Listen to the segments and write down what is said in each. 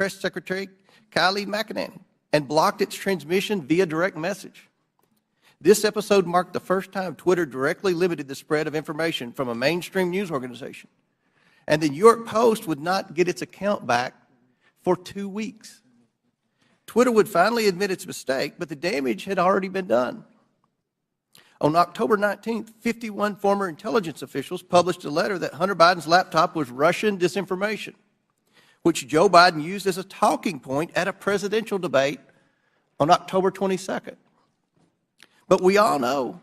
Press Secretary Kylie McEnany and blocked its transmission via direct message. This episode marked the first time Twitter directly limited the spread of information from a mainstream news organization. And the New York Post would not get its account back for 2 weeks. Twitter would finally admit its mistake, but the damage had already been done. On October 19th, 51 former intelligence officials published a letter that Hunter Biden's laptop was Russian disinformation, which Joe Biden used as a talking point at a presidential debate on October 22nd. But we all know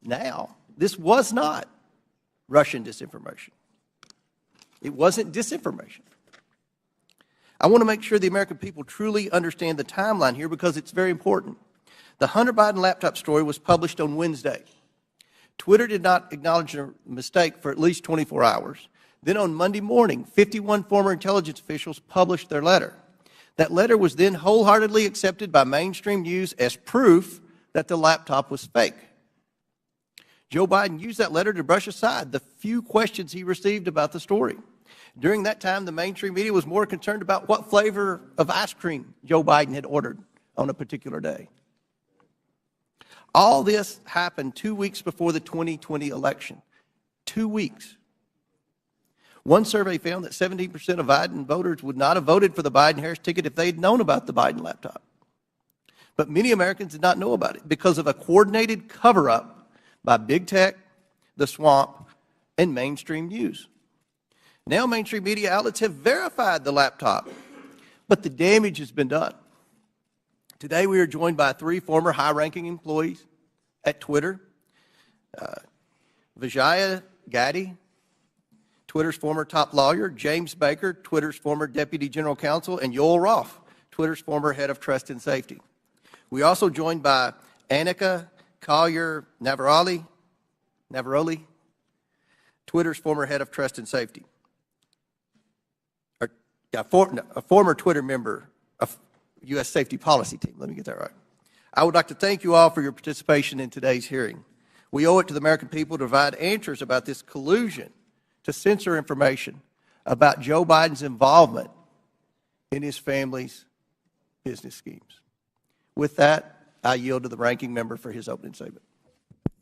now this was not Russian disinformation. It wasn't disinformation. I want to make sure the American people truly understand the timeline here because it's very important. The Hunter Biden laptop story was published on Wednesday. Twitter did not acknowledge a mistake for at least 24 hours. Then on Monday morning, 51 former intelligence officials published their letter. That letter was then wholeheartedly accepted by mainstream news as proof that the laptop was fake. Joe Biden used that letter to brush aside the few questions he received about the story. During that time, the mainstream media was more concerned about what flavor of ice cream Joe Biden had ordered on a particular day. All this happened 2 weeks before the 2020 election. 2 weeks. One survey found that 17% of Biden voters would not have voted for the Biden-Harris ticket if they had known about the Biden laptop. But many Americans did not know about it because of a coordinated cover-up by big tech, the swamp, and mainstream news. Now mainstream media outlets have verified the laptop, but the damage has been done. Today we are joined by 3 former high-ranking employees at Twitter. Vijaya Gadde, Twitter's former top lawyer, James Baker, Twitter's former deputy general counsel, and Yoel Roth, Twitter's former head of trust and safety. We're also joined by Annika Collier-Navaroli, Twitter's former head of trust and safety. A former Twitter member of U.S. safety policy team. Let me get that right. I would like to thank you all for your participation in today's hearing. We owe it to the American people to provide answers about this collusion to censor information about Joe Biden's involvement in his family's business schemes. With that, I yield to the ranking member for his opening statement.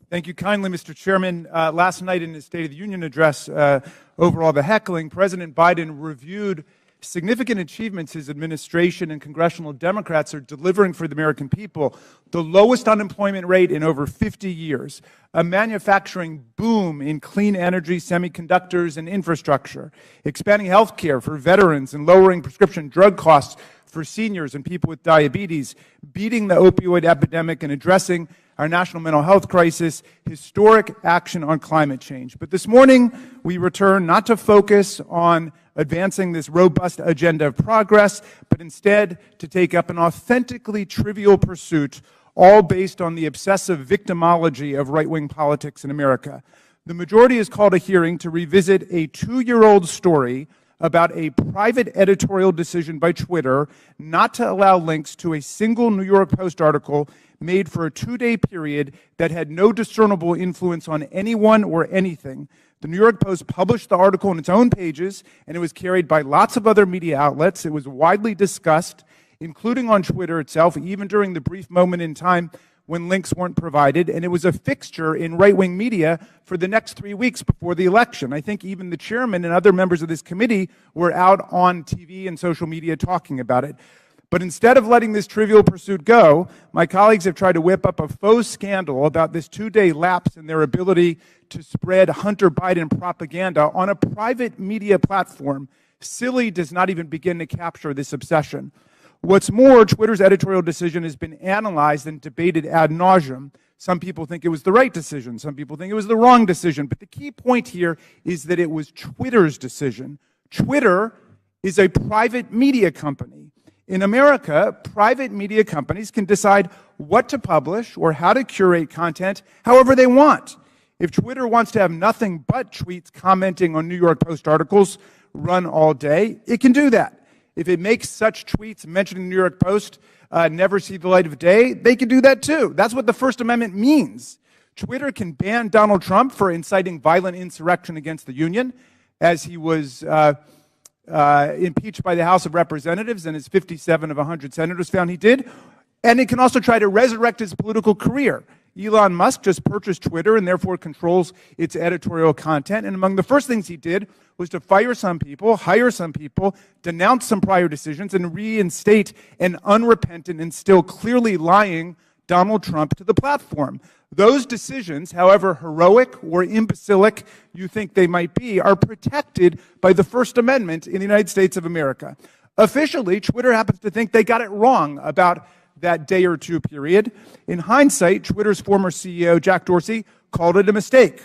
Thank you kindly, Mr. Chairman. Last night in his State of the Union address, over all the heckling, President Biden reviewed significant achievements his administration and congressional Democrats are delivering for the American people. The lowest unemployment rate in over 50 years, a manufacturing boom in clean energy, semiconductors, and infrastructure, expanding health care for veterans and lowering prescription drug costs for seniors and people with diabetes, beating the opioid epidemic and addressing our national mental health crisis, historic action on climate change. But this morning, we return not to focus on advancing this robust agenda of progress, but instead to take up an authentically trivial pursuit, all based on the obsessive victimology of right-wing politics in America. The majority has called a hearing to revisit a 2-year-old story about a private editorial decision by Twitter not to allow links to a single New York Post article made for a 2-day period that had no discernible influence on anyone or anything. The New York Post published the article on its own pages, and it was carried by lots of other media outlets. It was widely discussed, including on Twitter itself, even during the brief moment in time when links weren't provided, and it was a fixture in right-wing media for the next 3 weeks before the election. I think even the chairman and other members of this committee were out on TV and social media talking about it. But instead of letting this trivial pursuit go, my colleagues have tried to whip up a faux scandal about this 2-day lapse in their ability to spread Hunter Biden propaganda on a private media platform. Silly does not even begin to capture this obsession. What's more, Twitter's editorial decision has been analyzed and debated ad nauseum. Some people think it was the right decision. Some people think it was the wrong decision. But the key point here is that it was Twitter's decision. Twitter is a private media company. In America, private media companies can decide what to publish or how to curate content however they want. If Twitter wants to have nothing but tweets commenting on New York Post articles run all day, it can do that. If it makes such tweets mentioning the New York Post never see the light of day, they can do that too. That's what the First Amendment means. Twitter can ban Donald Trump for inciting violent insurrection against the Union, as he was impeached by the House of Representatives, and as 57 of 100 senators found he did. And it can also try to resurrect his political career. Elon Musk just purchased Twitter and therefore controls its editorial content. And among the first things he did was to fire some people, hire some people, denounce some prior decisions, and reinstate an unrepentant and still clearly lying Donald Trump to the platform. Those decisions, however heroic or imbecilic you think they might be, are protected by the First Amendment in the United States of America. Officially, Twitter happens to think they got it wrong about that day or two period. In hindsight, Twitter's former CEO, Jack Dorsey, called it a mistake.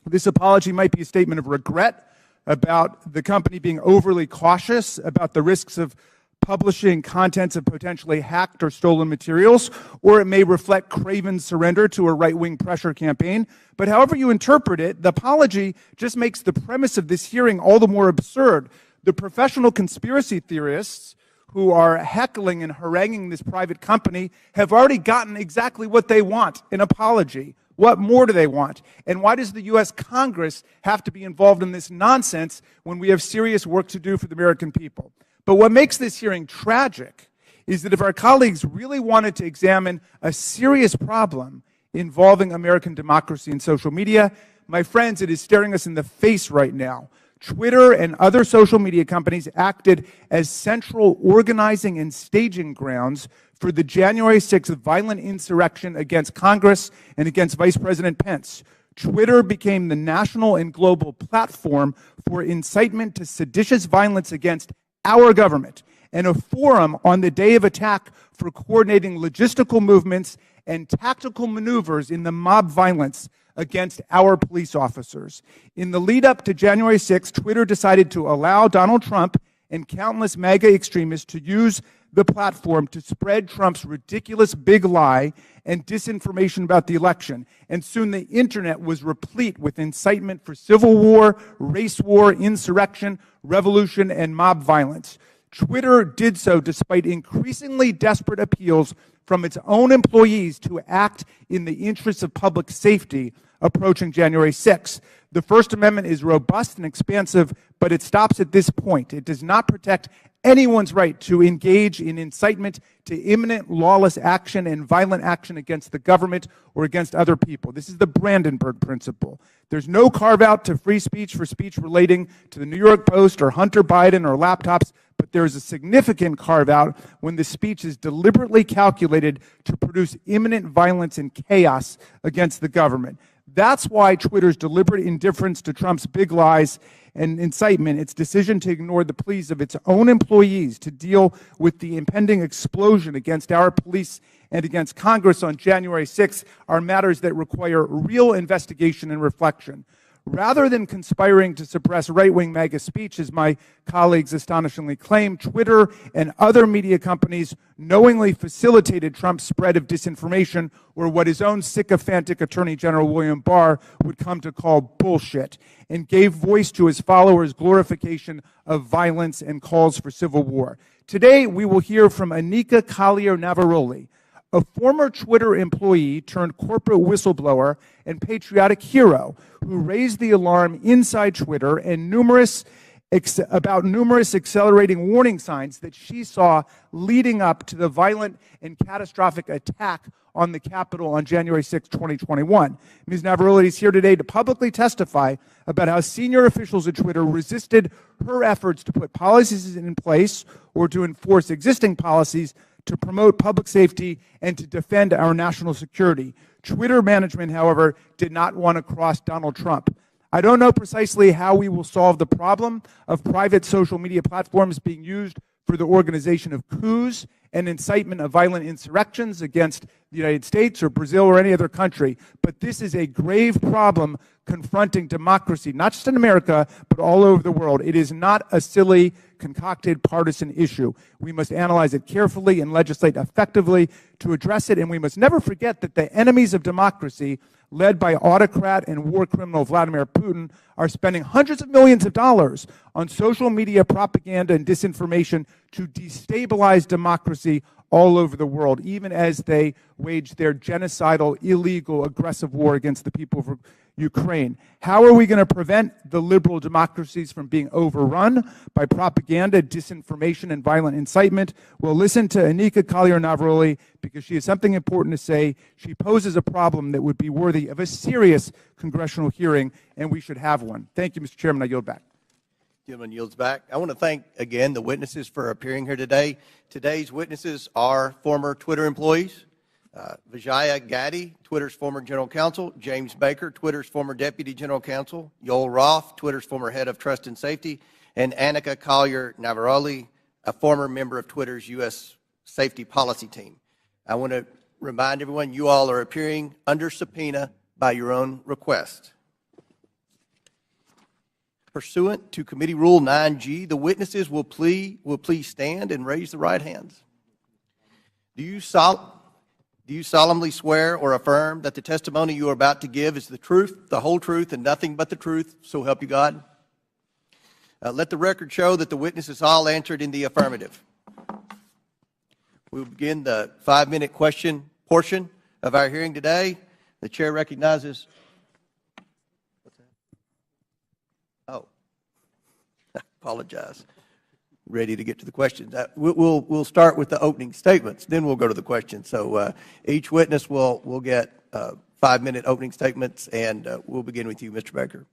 This apology might be a statement of regret about the company being overly cautious about the risks of publishing contents of potentially hacked or stolen materials, or it may reflect craven surrender to a right-wing pressure campaign. But however you interpret it, the apology just makes the premise of this hearing all the more absurd. The professional conspiracy theorists who are heckling and haranguing this private company have already gotten exactly what they want, an apology. What more do they want? And why does the U.S. Congress have to be involved in this nonsense when we have serious work to do for the American people? But what makes this hearing tragic is that if our colleagues really wanted to examine a serious problem involving American democracy and social media, my friends, it is staring us in the face right now. Twitter and other social media companies acted as central organizing and staging grounds for the January 6th violent insurrection against Congress and against Vice President Pence. Twitter became the national and global platform for incitement to seditious violence against our government and a forum on the day of attack for coordinating logistical movements and tactical maneuvers in the mob violence against our police officers. In the lead up to January 6th, Twitter decided to allow Donald Trump and countless MAGA extremists to use the platform to spread Trump's ridiculous big lie and disinformation about the election. And soon the internet was replete with incitement for civil war, race war, insurrection, revolution, and mob violence. Twitter did so despite increasingly desperate appeals from its own employees to act in the interests of public safety approaching January 6th. The First Amendment is robust and expansive, but it stops at this point. It does not protect anyone's right to engage in incitement to imminent lawless action and violent action against the government or against other people. This is the Brandenburg Principle. There's no carve-out to free speech for speech relating to the New York Post or Hunter Biden or laptops, but there is a significant carve-out when the speech is deliberately calculated to produce imminent violence and chaos against the government. That's why Twitter's deliberate indifference to Trump's big lies and incitement, its decision to ignore the pleas of its own employees to deal with the impending explosion against our police and against Congress on January 6th, are matters that require real investigation and reflection. Rather than conspiring to suppress right-wing MAGA speech, as my colleagues astonishingly claim, Twitter and other media companies knowingly facilitated Trump's spread of disinformation, or what his own sycophantic Attorney General William Barr would come to call bullshit, and gave voice to his followers' glorification of violence and calls for civil war. Today, we will hear from Anika Collier-Navaroli, a former Twitter employee turned corporate whistleblower and patriotic hero who raised the alarm inside Twitter and about numerous accelerating warning signs that she saw leading up to the violent and catastrophic attack on the Capitol on January 6, 2021. Ms. Navaroli is here today to publicly testify about how senior officials at Twitter resisted her efforts to put policies in place or to enforce existing policies to promote public safety and to defend our national security. Twitter management, however, did not want to cross Donald Trump. I don't know precisely how we will solve the problem of private social media platforms being used for the organization of coups and incitement of violent insurrections against the United States or Brazil or any other country. But this is a grave problem confronting democracy, not just in America, but all over the world. It is not a silly, concocted partisan issue. We must analyze it carefully and legislate effectively to address it, and we must never forget that the enemies of democracy, led by autocrat and war criminal Vladimir Putin, are spending hundreds of millions of dollars on social media propaganda and disinformation to destabilize democracy all over the world, even as they wage their genocidal, illegal, aggressive war against the people of Ukraine? How are we going to prevent the liberal democracies from being overrun by propaganda, disinformation, and violent incitement? We'll listen to Anika Collier-Navaroli because she has something important to say. She poses a problem that would be worthy of a serious congressional hearing, and we should have one. Thank you, Mr. Chairman. I yield back. Gentleman yields back. I want to thank again the witnesses for appearing here today. Today's witnesses are former Twitter employees. Vijaya Gaddy, Twitter's former general counsel; James Baker, Twitter's former deputy general counsel; Yoel Roth, Twitter's former head of trust and safety; and Anika Collier-Navaroli, a former member of Twitter's U.S. safety policy team. I want to remind everyone you all are appearing under subpoena by your own request. Pursuant to Committee Rule 9G, the witnesses will please stand and raise the right hands. Do you solemnly swear or affirm that the testimony you are about to give is the truth, the whole truth, and nothing but the truth, so help you God? Let the record show that the witnesses all answered in the affirmative. We will begin the 5-minute question portion of our hearing today. The chair recognizes. What's that? Oh, I apologize. Ready to get to the questions. We'll start with the opening statements, then we'll go to the questions. So each witness will get 5-minute opening statements, and we'll begin with you, Mr. Baker.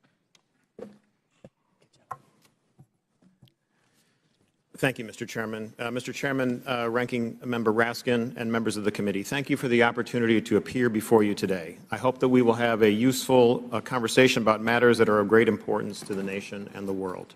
Thank you, Mr. Chairman. Mr. Chairman, Ranking Member Raskin, and members of the committee, thank you for the opportunity to appear before you today. I hope that we will have a useful conversation about matters that are of great importance to the nation and the world.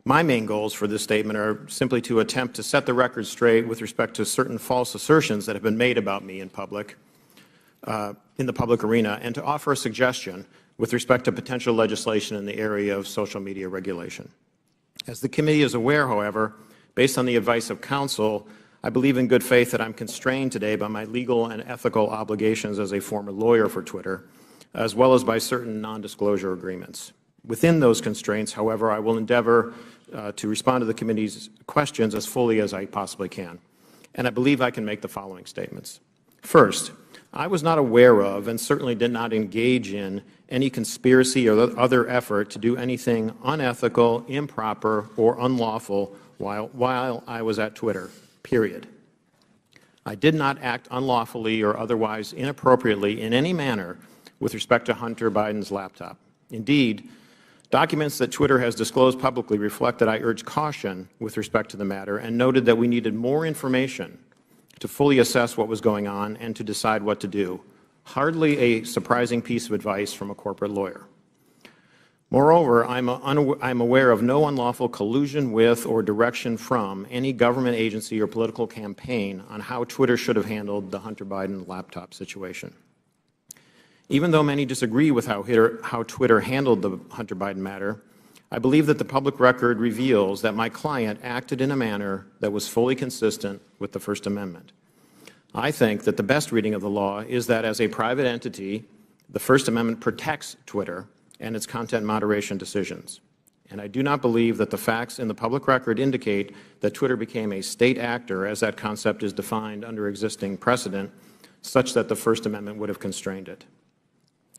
My main goals for this statement are simply to attempt to set the record straight with respect to certain false assertions that have been made about me in the public arena, and to offer a suggestion with respect to potential legislation in the area of social media regulation. As the committee is aware, however, based on the advice of counsel, I believe in good faith that I'm constrained today by my legal and ethical obligations as a former lawyer for Twitter, as well as by certain non-disclosure agreements. Within those constraints, however, I will endeavor to respond to the committee's questions as fully as I possibly can. And I believe I can make the following statements. First, I was not aware of and certainly did not engage in any conspiracy or other effort to do anything unethical, improper, or unlawful while I was at Twitter, period. I did not act unlawfully or otherwise inappropriately in any manner with respect to Hunter Biden's laptop. Indeed, documents that Twitter has disclosed publicly reflect that I urged caution with respect to the matter and noted that we needed more information to fully assess what was going on and to decide what to do. Hardly a surprising piece of advice from a corporate lawyer. Moreover, I'm aware of no unlawful collusion with or direction from any government agency or political campaign on how Twitter should have handled the Hunter Biden laptop situation. Even though many disagree with how Twitter handled the Hunter Biden matter, I believe that the public record reveals that my client acted in a manner that was fully consistent with the First Amendment. I think that the best reading of the law is that as a private entity, the First Amendment protects Twitter and its content moderation decisions. And I do not believe that the facts in the public record indicate that Twitter became a state actor, as that concept is defined under existing precedent, such that the First Amendment would have constrained it.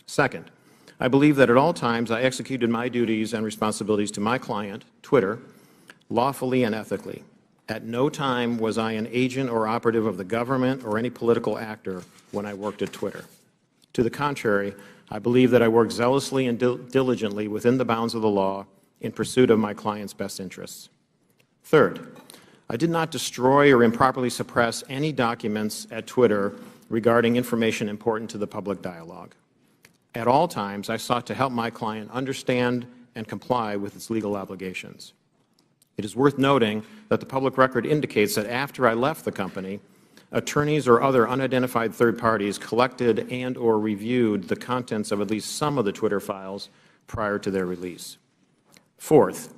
Second, I believe that at all times I executed my duties and responsibilities to my client, Twitter, lawfully and ethically. At no time was I an agent or operative of the government or any political actor when I worked at Twitter. To the contrary, I believe that I worked zealously and diligently within the bounds of the law in pursuit of my client's best interests. Third, I did not destroy or improperly suppress any documents at Twitter regarding information important to the public dialogue. At all times, I sought to help my client understand and comply with its legal obligations. It is worth noting that the public record indicates that after I left the company, attorneys or other unidentified third parties collected and or reviewed the contents of at least some of the Twitter files prior to their release. Fourth,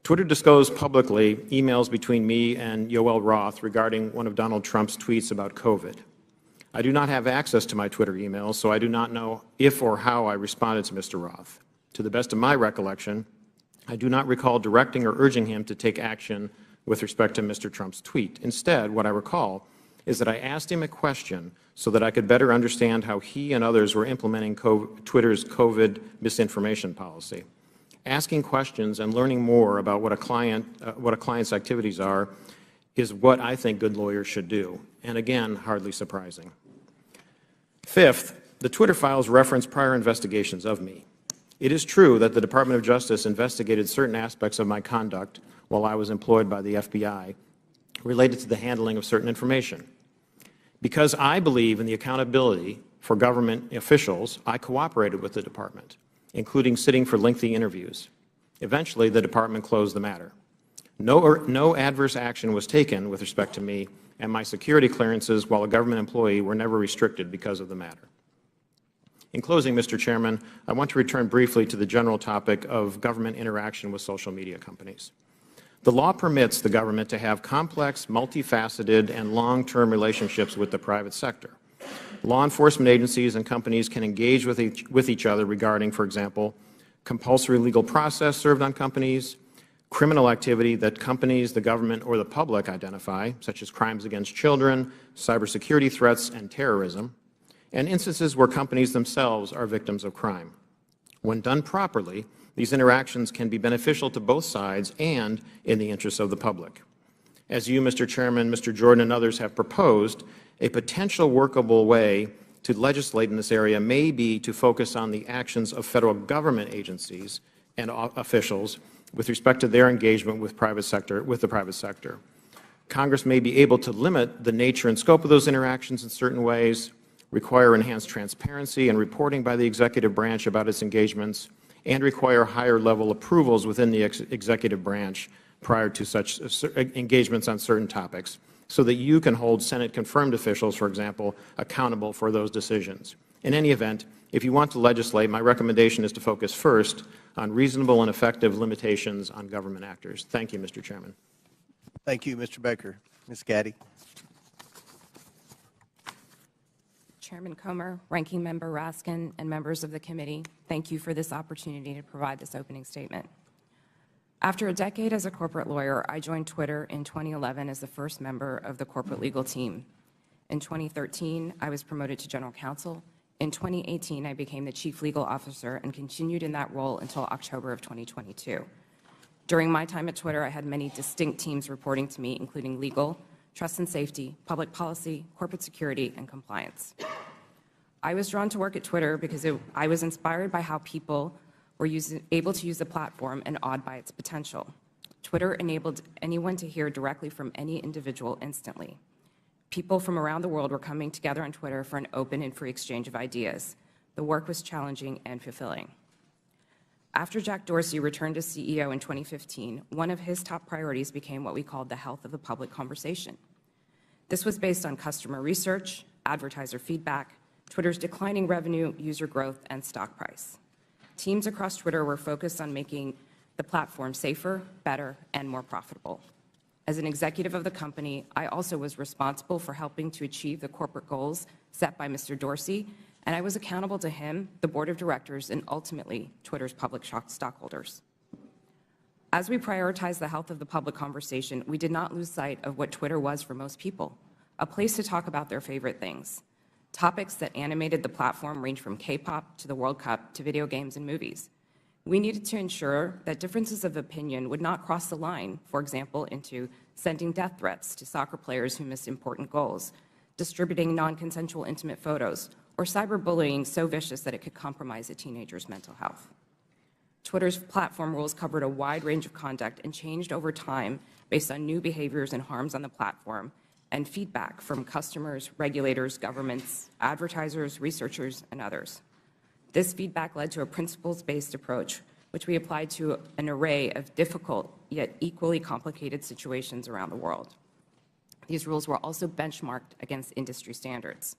Twitter disclosed publicly emails between me and Yoel Roth regarding one of Donald Trump's tweets about COVID. I do not have access to my Twitter emails, so I do not know if or how I responded to Mr. Roth. To the best of my recollection, I do not recall directing or urging him to take action with respect to Mr. Trump's tweet. Instead, what I recall is that I asked him a question so that I could better understand how he and others were implementing Twitter's COVID misinformation policy. Asking questions and learning more about what a client's activities are is what I think good lawyers should do, and again, hardly surprising. Fifth, the Twitter files reference prior investigations of me. It is true that the Department of Justice investigated certain aspects of my conduct while I was employed by the FBI related to the handling of certain information. Because I believe in the accountability for government officials, I cooperated with the department, including sitting for lengthy interviews. Eventually, the department closed the matter. No adverse action was taken with respect to me, and my security clearances while a government employee were never restricted because of the matter. In closing, Mr. Chairman, I want to return briefly to the general topic of government interaction with social media companies. The law permits the government to have complex, multifaceted, and long-term relationships with the private sector. Law enforcement agencies and companies can engage with each other regarding, for example, compulsory legal process served on companies, criminal activity that companies, the government, or the public identify, such as crimes against children, cybersecurity threats, and terrorism, and instances where companies themselves are victims of crime. When done properly, these interactions can be beneficial to both sides and in the interests of the public. As you, Mr. Chairman, Mr. Jordan, and others have proposed, a potential workable way to legislate in this area may be to focus on the actions of federal government agencies and officials with respect to their engagement with the private sector. Congress may be able to limit the nature and scope of those interactions in certain ways, require enhanced transparency and reporting by the executive branch about its engagements, and require higher-level approvals within the executive branch prior to such engagements on certain topics, so that you can hold Senate-confirmed officials, for example, accountable for those decisions. In any event, if you want to legislate, my recommendation is to focus first on reasonable and effective limitations on government actors. Thank you, Mr. Chairman. Thank you, Mr. Baker. Ms. Gaddy. Chairman Comer, Ranking Member Raskin, and members of the committee, thank you for this opportunity to provide this opening statement. After a decade as a corporate lawyer, I joined Twitter in 2011 as the first member of the corporate legal team. In 2013, I was promoted to general counsel. In 2018, I became the chief legal officer and continued in that role until October of 2022. During my time at Twitter, I had many distinct teams reporting to me, including legal, trust and safety, public policy, corporate security, and compliance. I was drawn to work at Twitter because I was inspired by how people were able to use the platform and awed by its potential. Twitter enabled anyone to hear directly from any individual instantly. People from around the world were coming together on Twitter for an open and free exchange of ideas. The work was challenging and fulfilling. After Jack Dorsey returned as CEO in 2015, one of his top priorities became what we called the health of the public conversation. This was based on customer research, advertiser feedback, Twitter's declining revenue, user growth, and stock price. Teams across Twitter were focused on making the platform safer, better, and more profitable. As an executive of the company, I also was responsible for helping to achieve the corporate goals set by Mr. Dorsey, and I was accountable to him, the board of directors, and ultimately Twitter's public stockholders. As we prioritized the health of the public conversation, we did not lose sight of what Twitter was for most people, a place to talk about their favorite things. Topics that animated the platform range from K-pop to the World Cup to video games and movies. We needed to ensure that differences of opinion would not cross the line, for example, into sending death threats to soccer players who missed important goals, distributing non-consensual intimate photos, or cyberbullying so vicious that it could compromise a teenager's mental health. Twitter's platform rules covered a wide range of conduct and changed over time based on new behaviors and harms on the platform and feedback from customers, regulators, governments, advertisers, researchers, and others. This feedback led to a principles-based approach, which we applied to an array of difficult yet equally complicated situations around the world. These rules were also benchmarked against industry standards.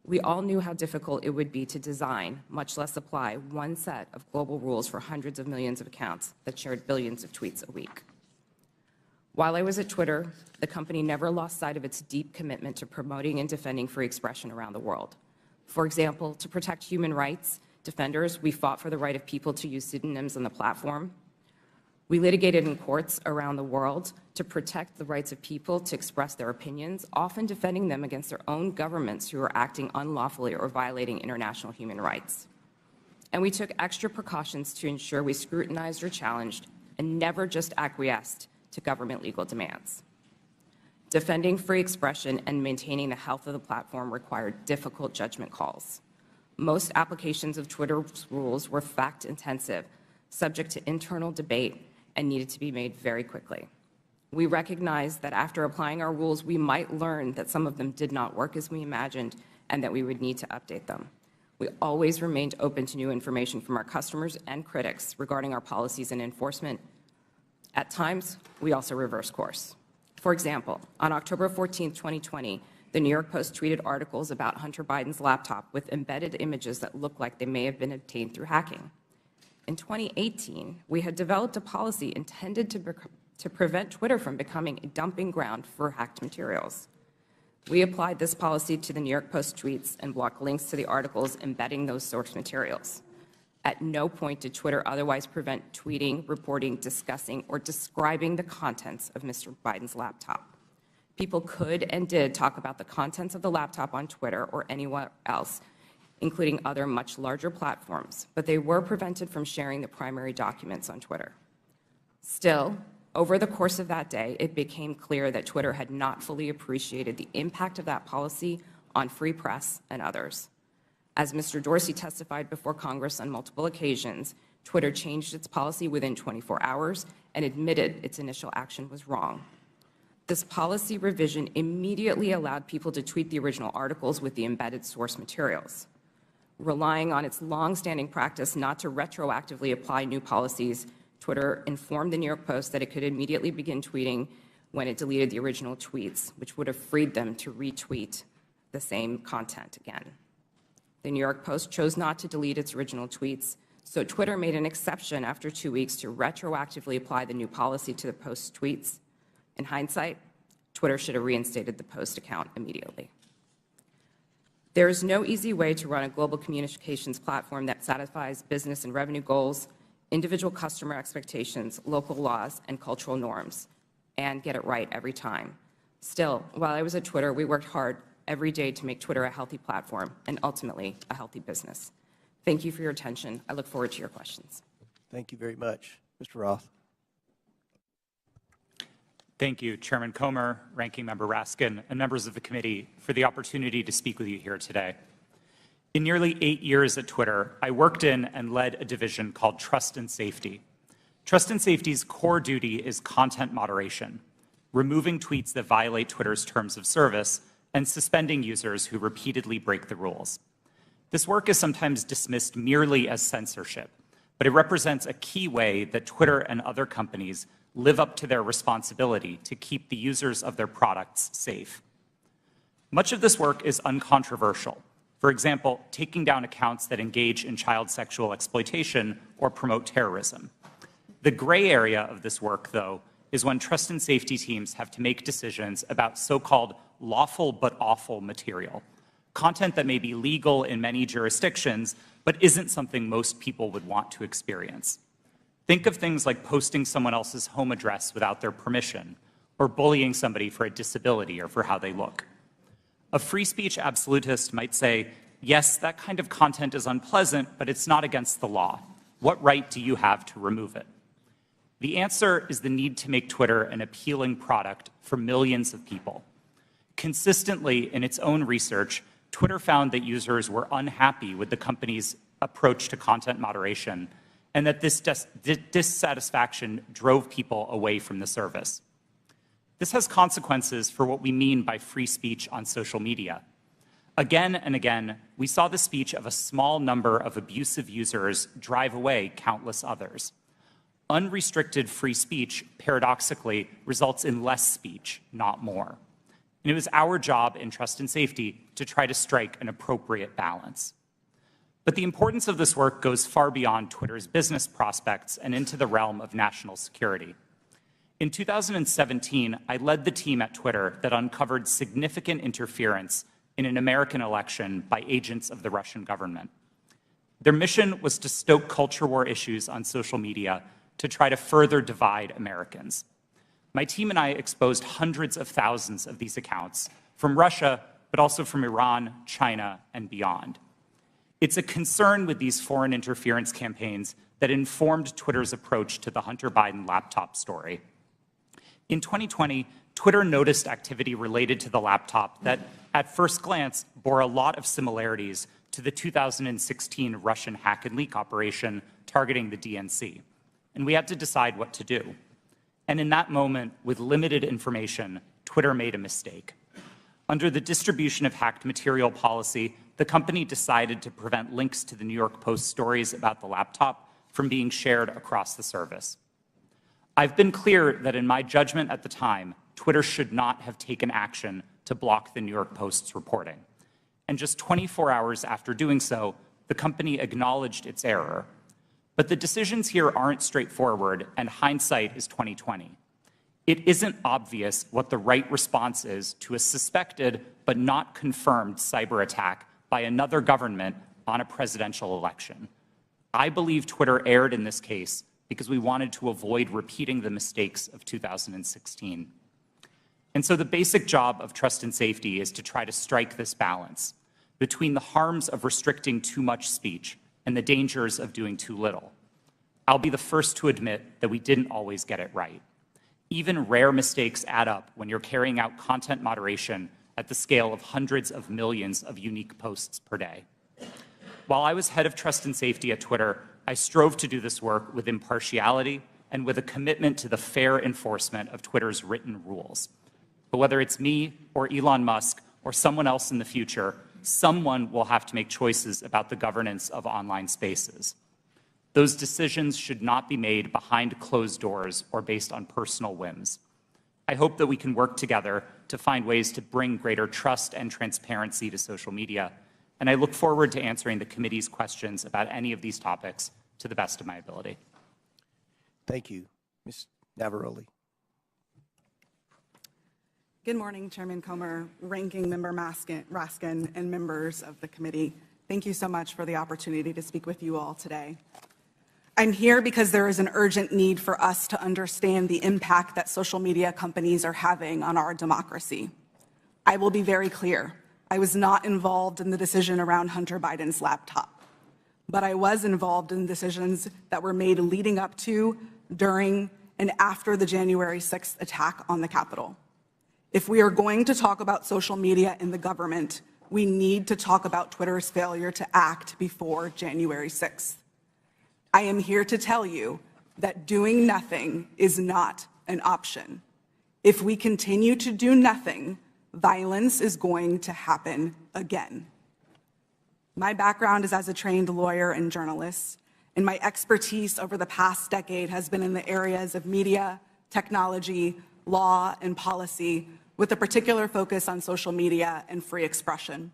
We all knew how difficult it would be to design, much less apply, one set of global rules for hundreds of millions of accounts that shared billions of tweets a week. While I was at Twitter, the company never lost sight of its deep commitment to promoting and defending free expression around the world. For example, to protect human rights defenders, we fought for the right of people to use pseudonyms on the platform. We litigated in courts around the world to protect the rights of people to express their opinions, often defending them against their own governments who are acting unlawfully or violating international human rights. And we took extra precautions to ensure we scrutinized or challenged and never just acquiesced to government legal demands. Defending free expression and maintaining the health of the platform required difficult judgment calls. Most applications of Twitter's rules were fact-intensive, subject to internal debate, and needed to be made very quickly. We recognized that after applying our rules, we might learn that some of them did not work as we imagined and that we would need to update them. We always remained open to new information from our customers and critics regarding our policies and enforcement. At times, we also reversed course. For example, on October 14, 2020, the New York Post tweeted articles about Hunter Biden's laptop with embedded images that looked like they may have been obtained through hacking. In 2018, we had developed a policy intended to prevent Twitter from becoming a dumping ground for hacked materials. We applied this policy to the New York Post tweets and blocked links to the articles embedding those source materials. At no point did Twitter otherwise prevent tweeting, reporting, discussing, or describing the contents of Mr. Biden's laptop. People could and did talk about the contents of the laptop on Twitter or anywhere else, including other much larger platforms, but they were prevented from sharing the primary documents on Twitter. Still, over the course of that day, it became clear that Twitter had not fully appreciated the impact of that policy on free press and others. As Mr. Dorsey testified before Congress on multiple occasions, Twitter changed its policy within 24 hours and admitted its initial action was wrong. This policy revision immediately allowed people to tweet the original articles with the embedded source materials. Relying on its long-standing practice not to retroactively apply new policies, Twitter informed the New York Post that it could immediately begin tweeting when it deleted the original tweets, which would have freed them to retweet the same content again. The New York Post chose not to delete its original tweets, so Twitter made an exception after 2 weeks to retroactively apply the new policy to the Post's tweets. In hindsight, Twitter should have reinstated the Post account immediately. There is no easy way to run a global communications platform that satisfies business and revenue goals, individual customer expectations, local laws, and cultural norms, and get it right every time. Still, while I was at Twitter, we worked hard every day to make Twitter a healthy platform and ultimately a healthy business. Thank you for your attention. I look forward to your questions. Thank you very much. Mr. Roth. Thank you, Chairman Comer, Ranking Member Raskin, and members of the committee for the opportunity to speak with you here today. In nearly 8 years at Twitter, I worked in and led a division called Trust and Safety. Trust and Safety's core duty is content moderation, removing tweets that violate Twitter's terms of service and suspending users who repeatedly break the rules. This work is sometimes dismissed merely as censorship, but it represents a key way that Twitter and other companies live up to their responsibility to keep the users of their products safe. Much of this work is uncontroversial. For example, taking down accounts that engage in child sexual exploitation or promote terrorism. The gray area of this work, though, is when trust and safety teams have to make decisions about so-called lawful but awful material, content that may be legal in many jurisdictions, but isn't something most people would want to experience. Think of things like posting someone else's home address without their permission, or bullying somebody for a disability or for how they look. A free speech absolutist might say, yes, that kind of content is unpleasant, but it's not against the law. What right do you have to remove it? The answer is the need to make Twitter an appealing product for millions of people. Consistently, in its own research, Twitter found that users were unhappy with the company's approach to content moderation, and that this dissatisfaction drove people away from the service. This has consequences for what we mean by free speech on social media. Again and again, we saw the speech of a small number of abusive users drive away countless others. Unrestricted free speech, paradoxically, results in less speech, not more. And it was our job in Trust and Safety to try to strike an appropriate balance. But the importance of this work goes far beyond Twitter's business prospects and into the realm of national security. In 2017, I led the team at Twitter that uncovered significant interference in an American election by agents of the Russian government. Their mission was to stoke culture war issues on social media, to try to further divide Americans. My team and I exposed hundreds of thousands of these accounts from Russia, but also from Iran, China, and beyond. It's a concern with these foreign interference campaigns that informed Twitter's approach to the Hunter Biden laptop story. In 2020, Twitter noticed activity related to the laptop that, at first glance, bore a lot of similarities to the 2016 Russian hack and leak operation targeting the DNC. And we had to decide what to do. And in that moment, with limited information, Twitter made a mistake. Under the distribution of hacked material policy, the company decided to prevent links to the New York Post stories about the laptop from being shared across the service. I've been clear that in my judgment at the time, Twitter should not have taken action to block the New York Post's reporting. And just 24 hours after doing so, the company acknowledged its error. But the decisions here aren't straightforward, and hindsight is 2020. It isn't obvious what the right response is to a suspected but not confirmed cyber attack by another government on a presidential election. I believe Twitter erred in this case because we wanted to avoid repeating the mistakes of 2016. And so the basic job of trust and safety is to try to strike this balance between the harms of restricting too much speech and the dangers of doing too little. I'll be the first to admit that we didn't always get it right. Even rare mistakes add up when you're carrying out content moderation at the scale of hundreds of millions of unique posts per day. While I was head of trust and safety at Twitter, I strove to do this work with impartiality and with a commitment to the fair enforcement of Twitter's written rules. But whether it's me or Elon Musk or someone else in the future, someone will have to make choices about the governance of online spaces. Those decisions should not be made behind closed doors or based on personal whims. I hope that we can work together to find ways to bring greater trust and transparency to social media, and I look forward to answering the committee's questions about any of these topics to the best of my ability. Thank you. Ms. Navaroli. Good morning, Chairman Comer, Ranking Member Raskin, and members of the committee. Thank you so much for the opportunity to speak with you all today. I'm here because there is an urgent need for us to understand the impact that social media companies are having on our democracy. I will be very clear. I was not involved in the decision around Hunter Biden's laptop, but I was involved in decisions that were made leading up to, during, and after the January 6th attack on the Capitol. If we are going to talk about social media in the government, we need to talk about Twitter's failure to act before January 6th. I am here to tell you that doing nothing is not an option. If we continue to do nothing, violence is going to happen again. My background is as a trained lawyer and journalist, and my expertise over the past decade has been in the areas of media, technology, law, and policy, with a particular focus on social media and free expression.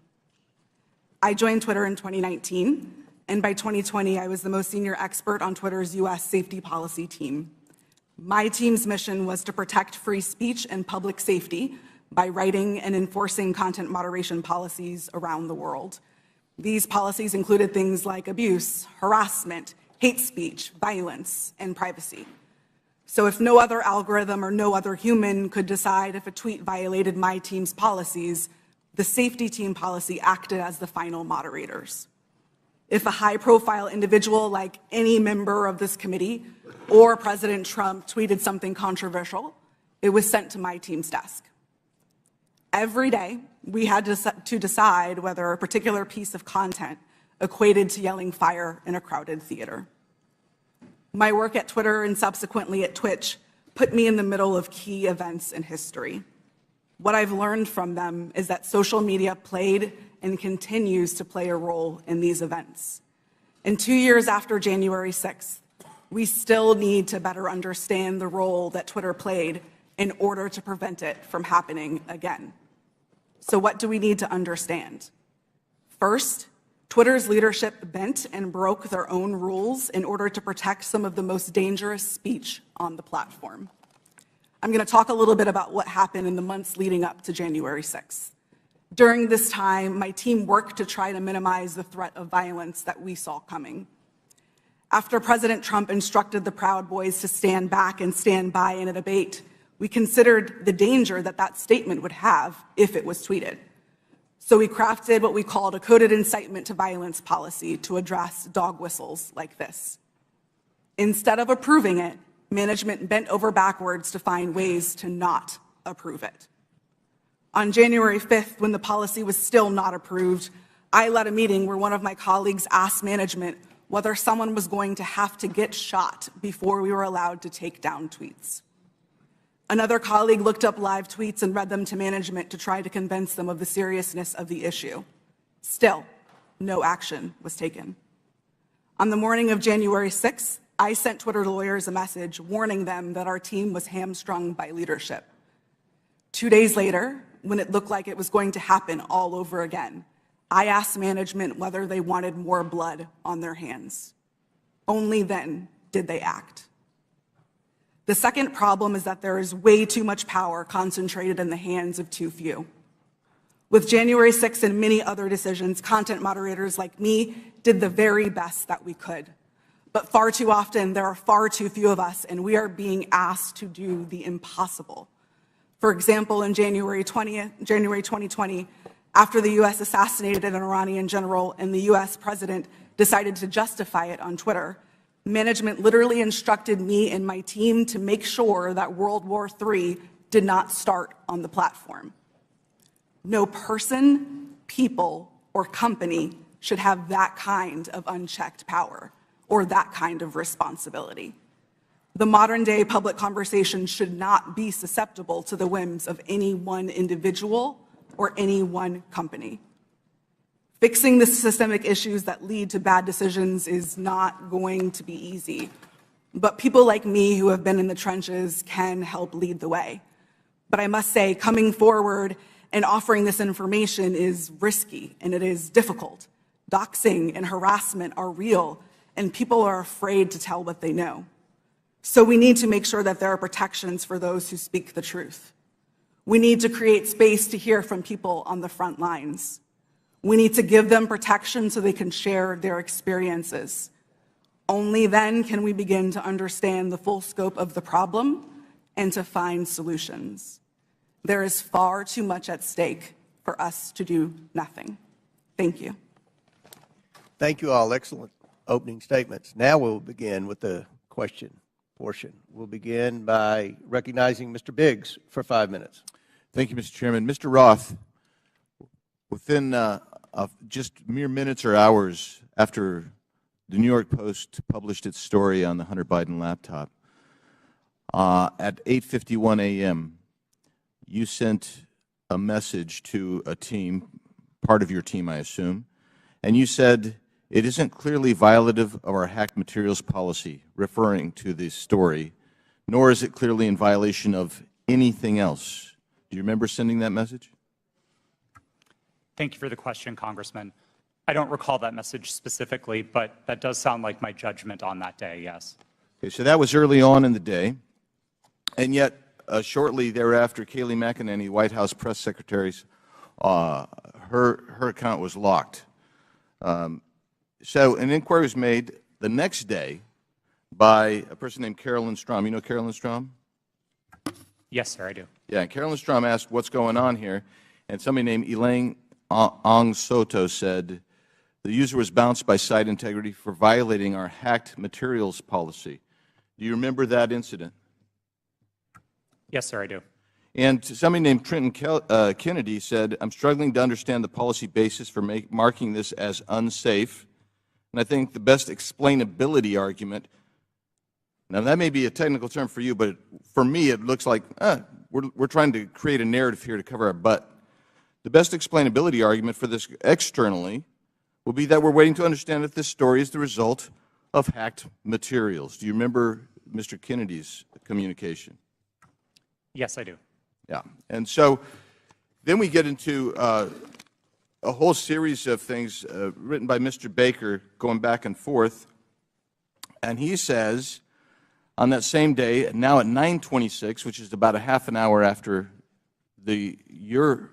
I joined Twitter in 2019, and by 2020, I was the most senior expert on Twitter's US safety policy team. My team's mission was to protect free speech and public safety by writing and enforcing content moderation policies around the world. These policies included things like abuse, harassment, hate speech, violence, and privacy. So if no other algorithm or no other human could decide if a tweet violated my team's policies, the safety team policy acted as the final moderators. If a high-profile individual like any member of this committee or President Trump tweeted something controversial, it was sent to my team's desk. Every day, we had to decide whether a particular piece of content equated to yelling fire in a crowded theater. My work at Twitter and subsequently at Twitch put me in the middle of key events in history. What I've learned from them is that social media played and continues to play a role in these events. And 2 years after January 6th, we still need to better understand the role that Twitter played in order to prevent it from happening again. So what do we need to understand? First, Twitter's leadership bent and broke their own rules in order to protect some of the most dangerous speech on the platform. I'm going to talk a little bit about what happened in the months leading up to January 6th. During this time, my team worked to try to minimize the threat of violence that we saw coming. After President Trump instructed the Proud Boys to stand back and stand by in a debate, we considered the danger that that statement would have if it was tweeted. So we crafted what we called a coded incitement to violence policy to address dog whistles like this. Instead of approving it, management bent over backwards to find ways to not approve it. On January 5th, when the policy was still not approved, I led a meeting where one of my colleagues asked management whether someone was going to have to get shot before we were allowed to take down tweets. Another colleague looked up live tweets and read them to management to try to convince them of the seriousness of the issue. Still, no action was taken. On the morning of January 6th, I sent Twitter lawyers a message warning them that our team was hamstrung by leadership. 2 days later, when it looked like it was going to happen all over again, I asked management whether they wanted more blood on their hands. Only then did they act. The second problem is that there is way too much power concentrated in the hands of too few. With January 6th and many other decisions, content moderators like me did the very best that we could. But far too often, there are far too few of us, and we are being asked to do the impossible. For example, in January 2020, after the U.S. assassinated an Iranian general and the U.S. president decided to justify it on Twitter, management literally instructed me and my team to make sure that World War III did not start on the platform. No person, people, or company should have that kind of unchecked power or that kind of responsibility. The modern-day public conversation should not be susceptible to the whims of any one individual or any one company. Fixing the systemic issues that lead to bad decisions is not going to be easy, but people like me who have been in the trenches can help lead the way. But I must say, coming forward and offering this information is risky and it is difficult. Doxing and harassment are real, and people are afraid to tell what they know. So we need to make sure that there are protections for those who speak the truth. We need to create space to hear from people on the front lines. We need to give them protection so they can share their experiences. Only then can we begin to understand the full scope of the problem and to find solutions. There is far too much at stake for us to do nothing. Thank you. Thank you all. Excellent opening statements. Now we'll begin with the question portion. We'll begin by recognizing Mr. Biggs for 5 minutes. Thank you, Mr. Chairman. Mr. Roth, within just mere minutes or hours after the New York Post published its story on the Hunter Biden laptop, at 8:51 a.m., you sent a message to a team, part of your team, I assume, and you said, "It isn't clearly violative of our hacked materials policy," referring to the story, "nor is it clearly in violation of anything else." Do you remember sending that message? Thank you for the question, Congressman. I don't recall that message specifically, but that does sound like my judgment on that day, yes. Okay, so that was early on in the day, and yet shortly thereafter, Kayleigh McEnany, White House press secretary's, her account was locked. So an inquiry was made the next day by a person named Carolyn Strom. You know Carolyn Strom? Yes, sir, I do. Yeah, and Carolyn Strom asked what's going on here, and somebody named Elaine Ong Soto said the user was bounced by site integrity for violating our hacked materials policy. Do you remember that incident? Yes, sir, I do. And somebody named Trenton Kennedy said, "I'm struggling to understand the policy basis for marking this as unsafe." And I think the best explainability argument, now that may be a technical term for you, but for me it looks like we're trying to create a narrative here to cover our butt. The best explainability argument for this externally will be that we're waiting to understand if this story is the result of hacked materials. Do you remember Mr. Kennedy's communication? Yes, I do. Yeah. And so then we get into a whole series of things written by Mr. Baker going back and forth. And he says on that same day, now at 9:26, which is about a half an hour after your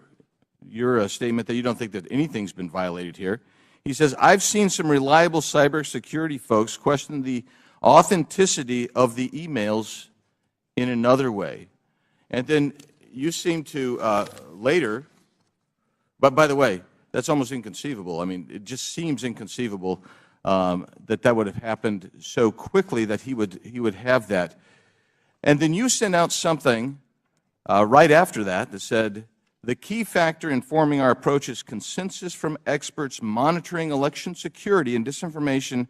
statement that you don't think that anything's been violated here, He says, I've seen some reliable cybersecurity folks question the authenticity of the emails in another way. And then you seem to later, but by the way, that's almost inconceivable. I mean, it just seems inconceivable that would have happened so quickly that he would have that. And then you sent out something right after that said, the key factor informing our approach is consensus from experts monitoring election security and disinformation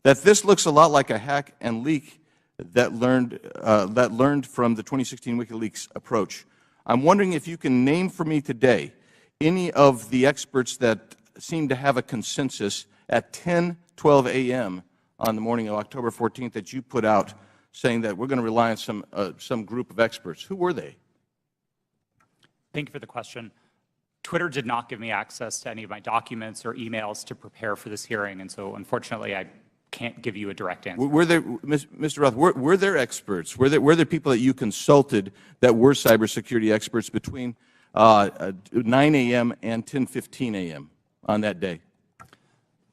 that this looks a lot like a hack and leak that learned from the 2016 WikiLeaks approach. I'm wondering if you can name for me today any of the experts that seem to have a consensus at 10:12 a.m. on the morning of October 14th that you put out saying that we're going to rely on some group of experts. Who were they? Thank you for the question. Twitter did not give me access to any of my documents or emails to prepare for this hearing, and so unfortunately I can't give you a direct answer. Were there, Mr. Roth, were there experts? Were there people that you consulted that were cybersecurity experts between 9 a.m. and 10:15 a.m. on that day?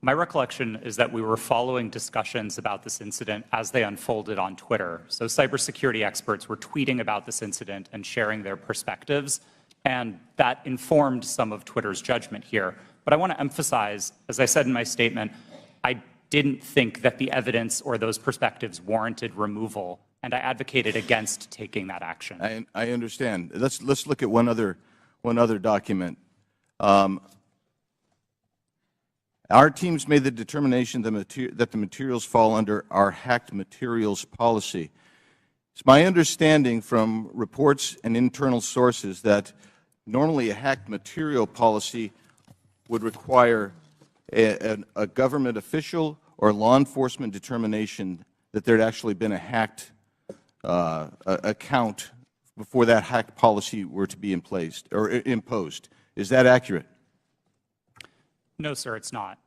My recollection is that we were following discussions about this incident as they unfolded on Twitter. So cybersecurity experts were tweeting about this incident and sharing their perspectives, and that informed some of Twitter's judgment here. But I want to emphasize, as I said in my statement, I didn't think that the evidence or those perspectives warranted removal, and I advocated against taking that action. I understand. Let's look at one other document. Our teams made the determination that the materials fall under our hacked materials policy. It's my understanding from reports and internal sources that normally a hacked material policy would require a government official or law enforcement determination that there had actually been a hacked account before that hacked policy were to be in place or imposed. Is that accurate? No, sir, it's not.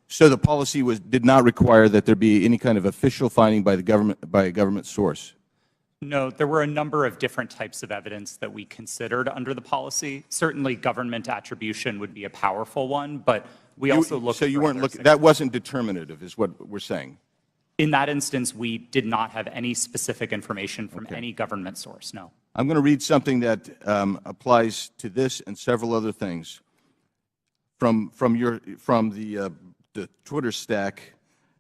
So the policy did not require that there be any kind of official finding by the government, by a government source? No, there were a number of different types of evidence that we considered under the policy. Certainly government attribution would be a powerful one, but we also looked So you weren't looking, that wasn't determinative is what we're saying? In that instance, we did not have any specific information from any government source, no. I'm going to read something that applies to this and several other things from the Twitter stack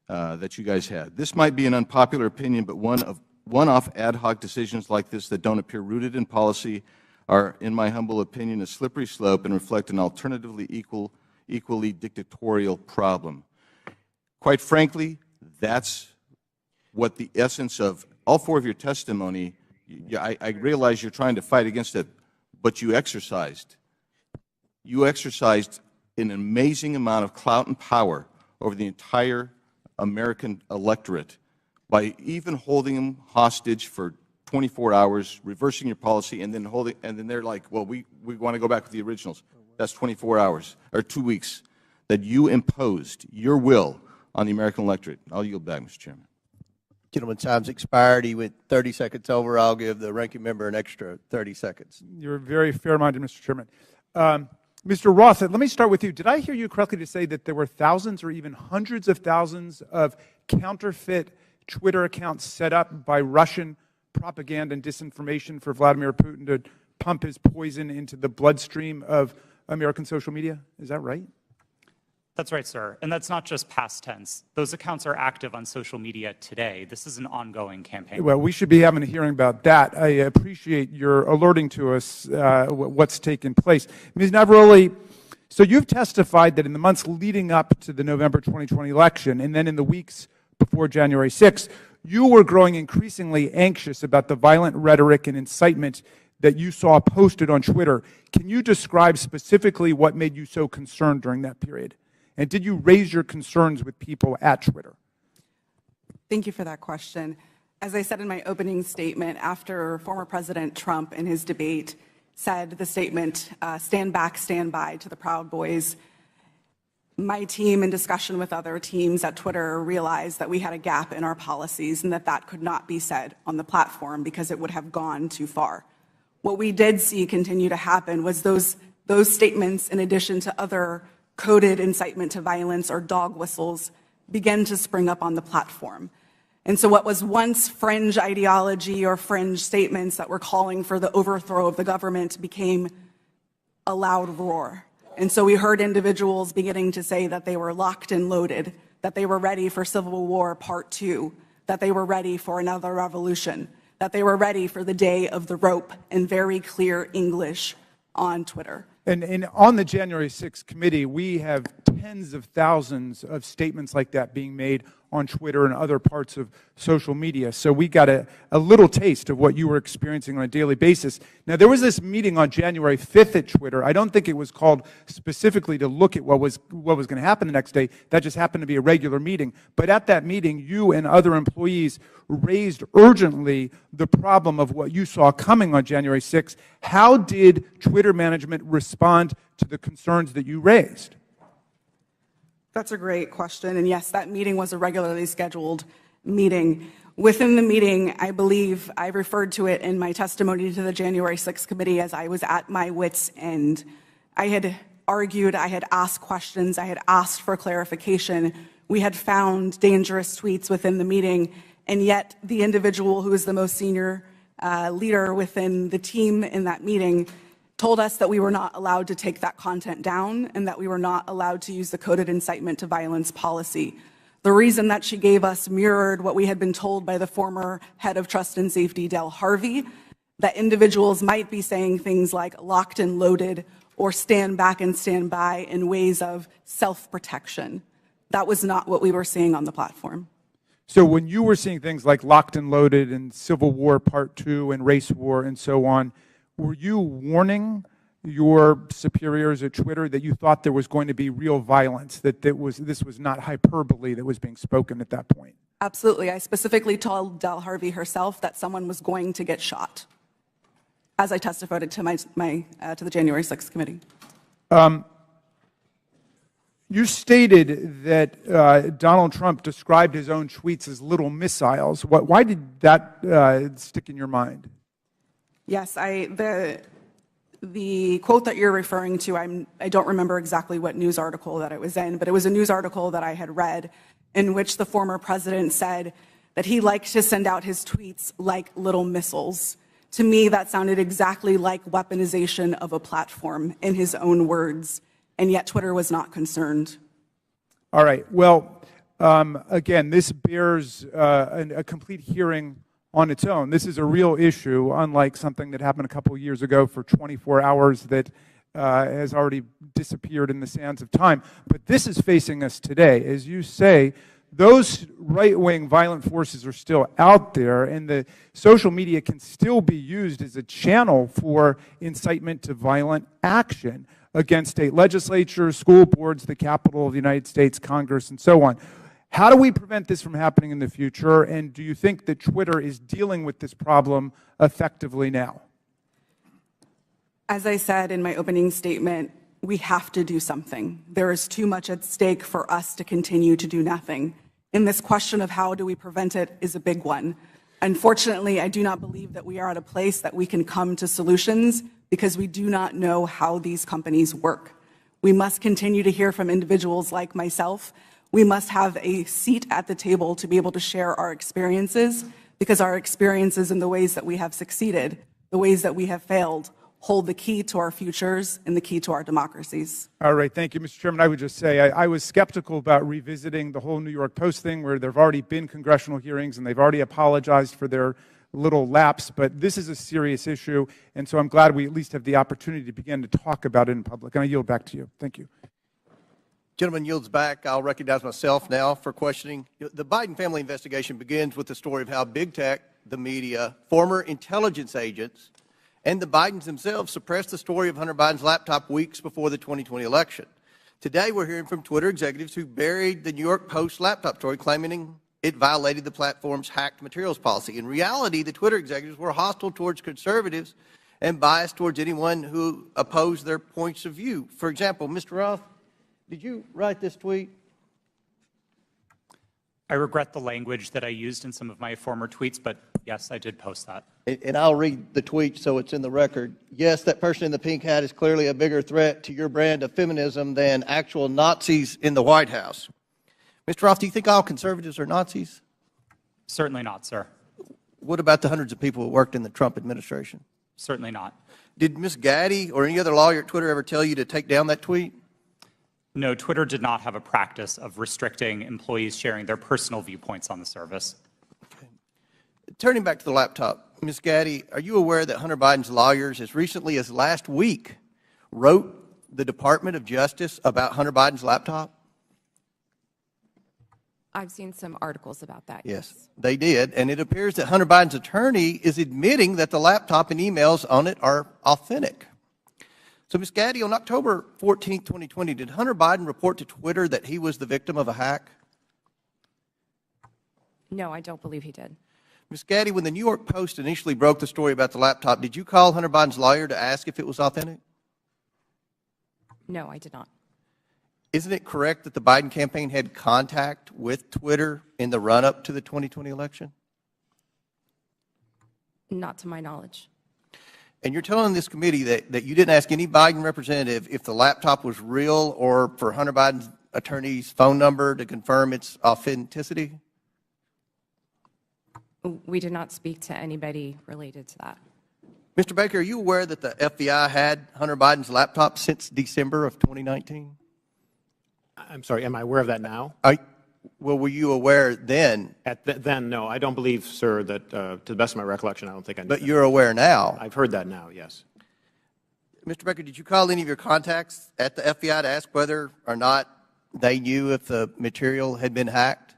that you guys had. This might be an unpopular opinion, but one-off ad hoc decisions like this that don't appear rooted in policy are, in my humble opinion, a slippery slope and reflect an alternatively equally dictatorial problem. Quite frankly, that's what the essence of all four of your testimony. I realize you're trying to fight against it, but you exercised an amazing amount of clout and power over the entire American electorate by even holding them hostage for 24 hours, reversing your policy, and then they're like, well, we want to go back with the originals. That's 24 hours, or 2 weeks, that you imposed your will on the American electorate. I'll yield back, Mr. Chairman. Gentleman, time's expired. He went 30 seconds over. I'll give the ranking member an extra 30 seconds. You're very fair-minded, Mr. Chairman. Mr. Roth, let me start with you. Did I hear you correctly to say that there were thousands or even hundreds of thousands of counterfeit Twitter accounts set up by Russian propaganda and disinformation for Vladimir Putin to pump his poison into the bloodstream of American social media? Is that right? That's right, sir. And that's not just past tense. Those accounts are active on social media today. This is an ongoing campaign. Well, we should be having a hearing about that. I appreciate your alerting to us what's taken place. Ms. Navaroli, so you've testified that in the months leading up to the November 2020 election and then in the weeks before January 6th, you were growing increasingly anxious about the violent rhetoric and incitement that you saw posted on Twitter. Can you describe specifically what made you so concerned during that period? And did you raise your concerns with people at Twitter? Thank you for that question. As I said in my opening statement, after former President Trump in his debate said the statement, stand back, stand by to the Proud Boys, my team, in discussion with other teams at Twitter, realized that we had a gap in our policies and that could not be said on the platform because it would have gone too far. What we did see continue to happen was those statements, in addition to other coded incitement to violence or dog whistles began to spring up on the platform. And so what was once fringe ideology or fringe statements that were calling for the overthrow of the government became a loud roar. And so we heard individuals beginning to say that they were locked and loaded, that they were ready for Civil War Part 2, that they were ready for another revolution, that they were ready for the day of the rope in very clear English on Twitter. And on the January 6th committee, we have tens of thousands of statements like that being made on Twitter and other parts of social media. So we got a little taste of what you were experiencing on a daily basis. Now, there was this meeting on January 5th at Twitter. I don't think it was called specifically to look at what was going to happen the next day. That just happened to be a regular meeting. But at that meeting, you and other employees raised urgently the problem of what you saw coming on January 6th. How did Twitter management respond to the concerns that you raised? That's a great question. And yes, that meeting was a regularly scheduled meeting. Within the meeting, I believe I referred to it in my testimony to the January 6th committee as I was at my wit's end. I had argued, I had asked questions, I had asked for clarification. We had found dangerous tweets within the meeting, and yet the individual who is the most senior leader within the team in that meeting told us that we were not allowed to take that content down and that we were not allowed to use the coded incitement to violence policy. The reason that she gave us mirrored what we had been told by the former head of Trust and Safety, Del Harvey, that individuals might be saying things like locked and loaded or stand back and stand by in ways of self-protection. That was not what we were seeing on the platform. So when you were seeing things like locked and loaded and Civil War Part 2 and race war and so on, were you warning your superiors at Twitter that you thought there was going to be real violence, that this was not hyperbole that was being spoken at that point? Absolutely. I specifically told Del Harvey herself that someone was going to get shot, as I testified to to the January 6th committee. You stated that Donald Trump described his own tweets as little missiles. Why did that stick in your mind? Yes, the quote that you're referring to, I don't remember exactly what news article that it was in, but it was a news article that I had read in which the former president said that he liked to send out his tweets like little missiles. To me, that sounded exactly like weaponization of a platform in his own words, and yet Twitter was not concerned. All right. Well, again, this bears a complete hearing on its own. This is a real issue, unlike something that happened a couple of years ago for 24 hours that has already disappeared in the sands of time. But this is facing us today. As you say, those right-wing violent forces are still out there, and the social media can still be used as a channel for incitement to violent action against state legislatures, school boards, the Capitol of the United States, Congress, and so on. How do we prevent this from happening in the future, and do you think that Twitter is dealing with this problem effectively now? As I said in my opening statement, we have to do something. There is too much at stake for us to continue to do nothing. And this question of how do we prevent it is a big one. Unfortunately, I do not believe that we are at a place that we can come to solutions because we do not know how these companies work. We must continue to hear from individuals like myself. We must have a seat at the table to be able to share our experiences, because our experiences and the ways that we have succeeded, the ways that we have failed, hold the key to our futures and the key to our democracies. All right, thank you, Mr. Chairman. I would just say I was skeptical about revisiting the whole New York Post thing, where there have already been congressional hearings and they've already apologized for their little lapse, but this is a serious issue, and so I'm glad we at least have the opportunity to begin to talk about it in public. And I yield back to you. Thank you. Gentleman yields back. I'll recognize myself now for questioning. The Biden family investigation begins with the story of how big tech, the media, former intelligence agents, and the Bidens themselves suppressed the story of Hunter Biden's laptop weeks before the 2020 election. Today, we're hearing from Twitter executives who buried the New York Post laptop story, claiming it violated the platform's hacked materials policy. In reality, the Twitter executives were hostile towards conservatives and biased towards anyone who opposed their points of view. For example, Mr. Roth, did you write this tweet? I regret the language that I used in some of my former tweets, but Yes, I did post that. And I'll read the tweet so it's in the record. Yes, that person in the pink hat is clearly a bigger threat to your brand of feminism than actual Nazis in the White House. Mr. Roth, do you think all conservatives are Nazis? Certainly not, sir. What about the hundreds of people who worked in the Trump administration? Certainly not. Did Ms. Gaddy or any other lawyer at Twitter ever tell you to take down that tweet? No, Twitter did not have a practice of restricting employees sharing their personal viewpoints on the service. Turning back to the laptop, Ms. Gaddy, are you aware that Hunter Biden's lawyers, as recently as last week, wrote the Department of Justice about Hunter Biden's laptop? I've seen some articles about that. Yes, they did. And it appears that Hunter Biden's attorney is admitting that the laptop and emails on it are authentic. So, Ms. Gaddy, on October 14, 2020, did Hunter Biden report to Twitter that he was the victim of a hack? No, I don't believe he did. Ms. Gaddy, when the New York Post initially broke the story about the laptop, did you call Hunter Biden's lawyer to ask if it was authentic? No, I did not. Isn't it correct that the Biden campaign had contact with Twitter in the run-up to the 2020 election? Not to my knowledge. And you're telling this committee that you didn't ask any Biden representative if the laptop was real or for Hunter Biden's attorney's phone number to confirm its authenticity? We did not speak to anybody related to that. Mr. Baker, are you aware that the FBI had Hunter Biden's laptop since December of 2019? I'm sorry, am I aware of that now? Well, were you aware then? Then, no. I don't believe, sir, that to the best of my recollection, I don't think I knew But that. you're aware now? I've heard that now, yes. Mr. Baker, did you call any of your contacts at the FBI to ask whether or not they knew if the material had been hacked?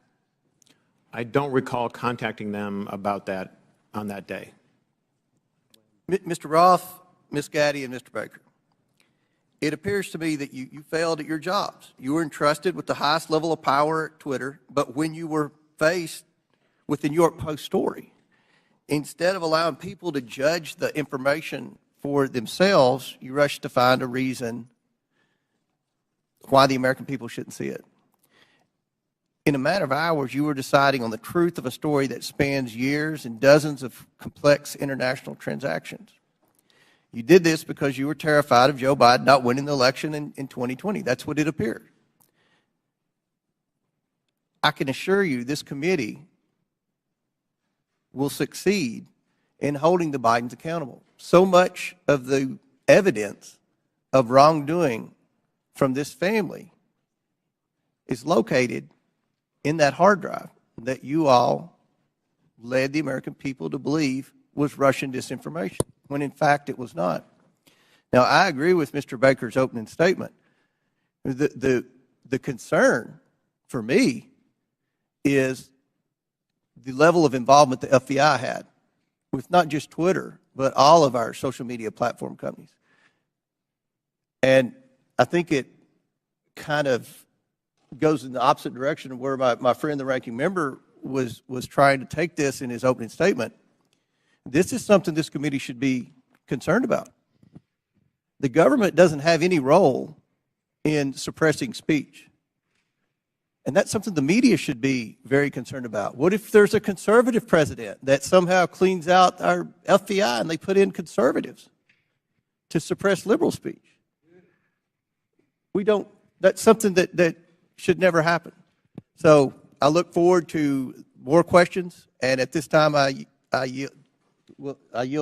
I don't recall contacting them about that on that day. Mr. Roth, Ms. Gaddy, and Mr. Baker, it appears to me that you failed at your jobs. You were entrusted with the highest level of power at Twitter, but when you were faced with the New York Post story, instead of allowing people to judge the information for themselves, you rushed to find a reason why the American people shouldn't see it. In a matter of hours, you were deciding on the truth of a story that spans years and dozens of complex international transactions. You did this because you were terrified of Joe Biden not winning the election in 2020. That's what it appeared. I can assure you this committee will succeed in holding the Bidens accountable. So much of the evidence of wrongdoing from this family is located in that hard drive that you all led the American people to believe was Russian disinformation, when in fact it was not. Now, I agree with Mr. Baker's opening statement. The concern for me is the level of involvement the FBI had with not just Twitter, but all of our social media platform companies. And I think it kind of goes in the opposite direction of where my friend, the ranking member, was trying to take this in his opening statement. This is something this committee should be concerned about. The government doesn't have any role in suppressing speech. And that's something the media should be very concerned about. What if there's a conservative president that somehow cleans out our FBI and they put in conservatives to suppress liberal speech? That's something that should never happen. So I look forward to more questions, and at this time I yield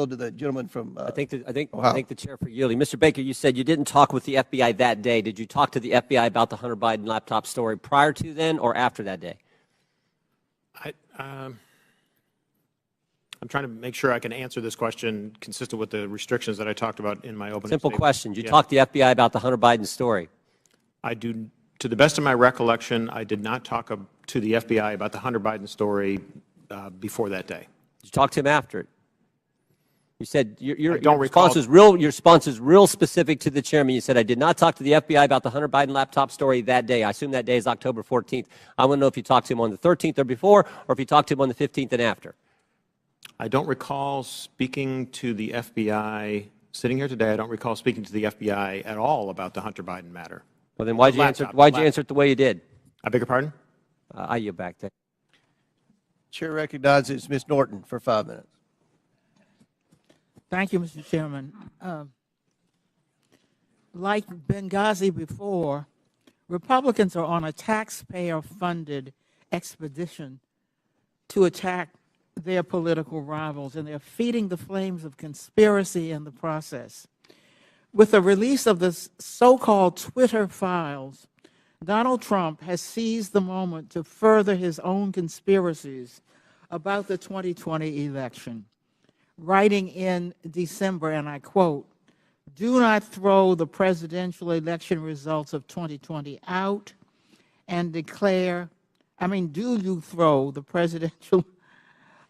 to the gentleman from I think Ohio. the chair for yielding. Mr. Baker, you said you didn't talk with the FBI that day. Did you talk to the FBI about the Hunter Biden laptop story prior to then or after that day? I'm trying to make sure I can answer this question consistent with the restrictions that I talked about in my opening Simple statement. question. Did you talk to the FBI about the Hunter Biden story? To the best of my recollection, I did not talk to the FBI about the Hunter Biden story before that day. Did you talk to him after it? You said your response is real specific to the chairman. You said, I did not talk to the FBI about the Hunter Biden laptop story that day. I assume that day is October 14th. I want to know if you talked to him on the 13th or before, or if you talked to him on the 15th and after. I don't recall speaking to the FBI, sitting here today, I don't recall speaking to the FBI at all about the Hunter Biden matter. Well, then why'd you answer it the way you did? I beg your pardon? I yield back there. Chair recognizes Ms. Norton for 5 minutes. Thank you, Mr. Chairman. Like Benghazi before, Republicans are on a taxpayer-funded expedition to attack their political rivals, and they're feeding the flames of conspiracy in the process. With the release of the so-called Twitter files, Donald Trump has seized the moment to further his own conspiracies about the 2020 election, writing in December, and I quote, "Do not throw the presidential election results of 2020 out and declare, do you throw the presidential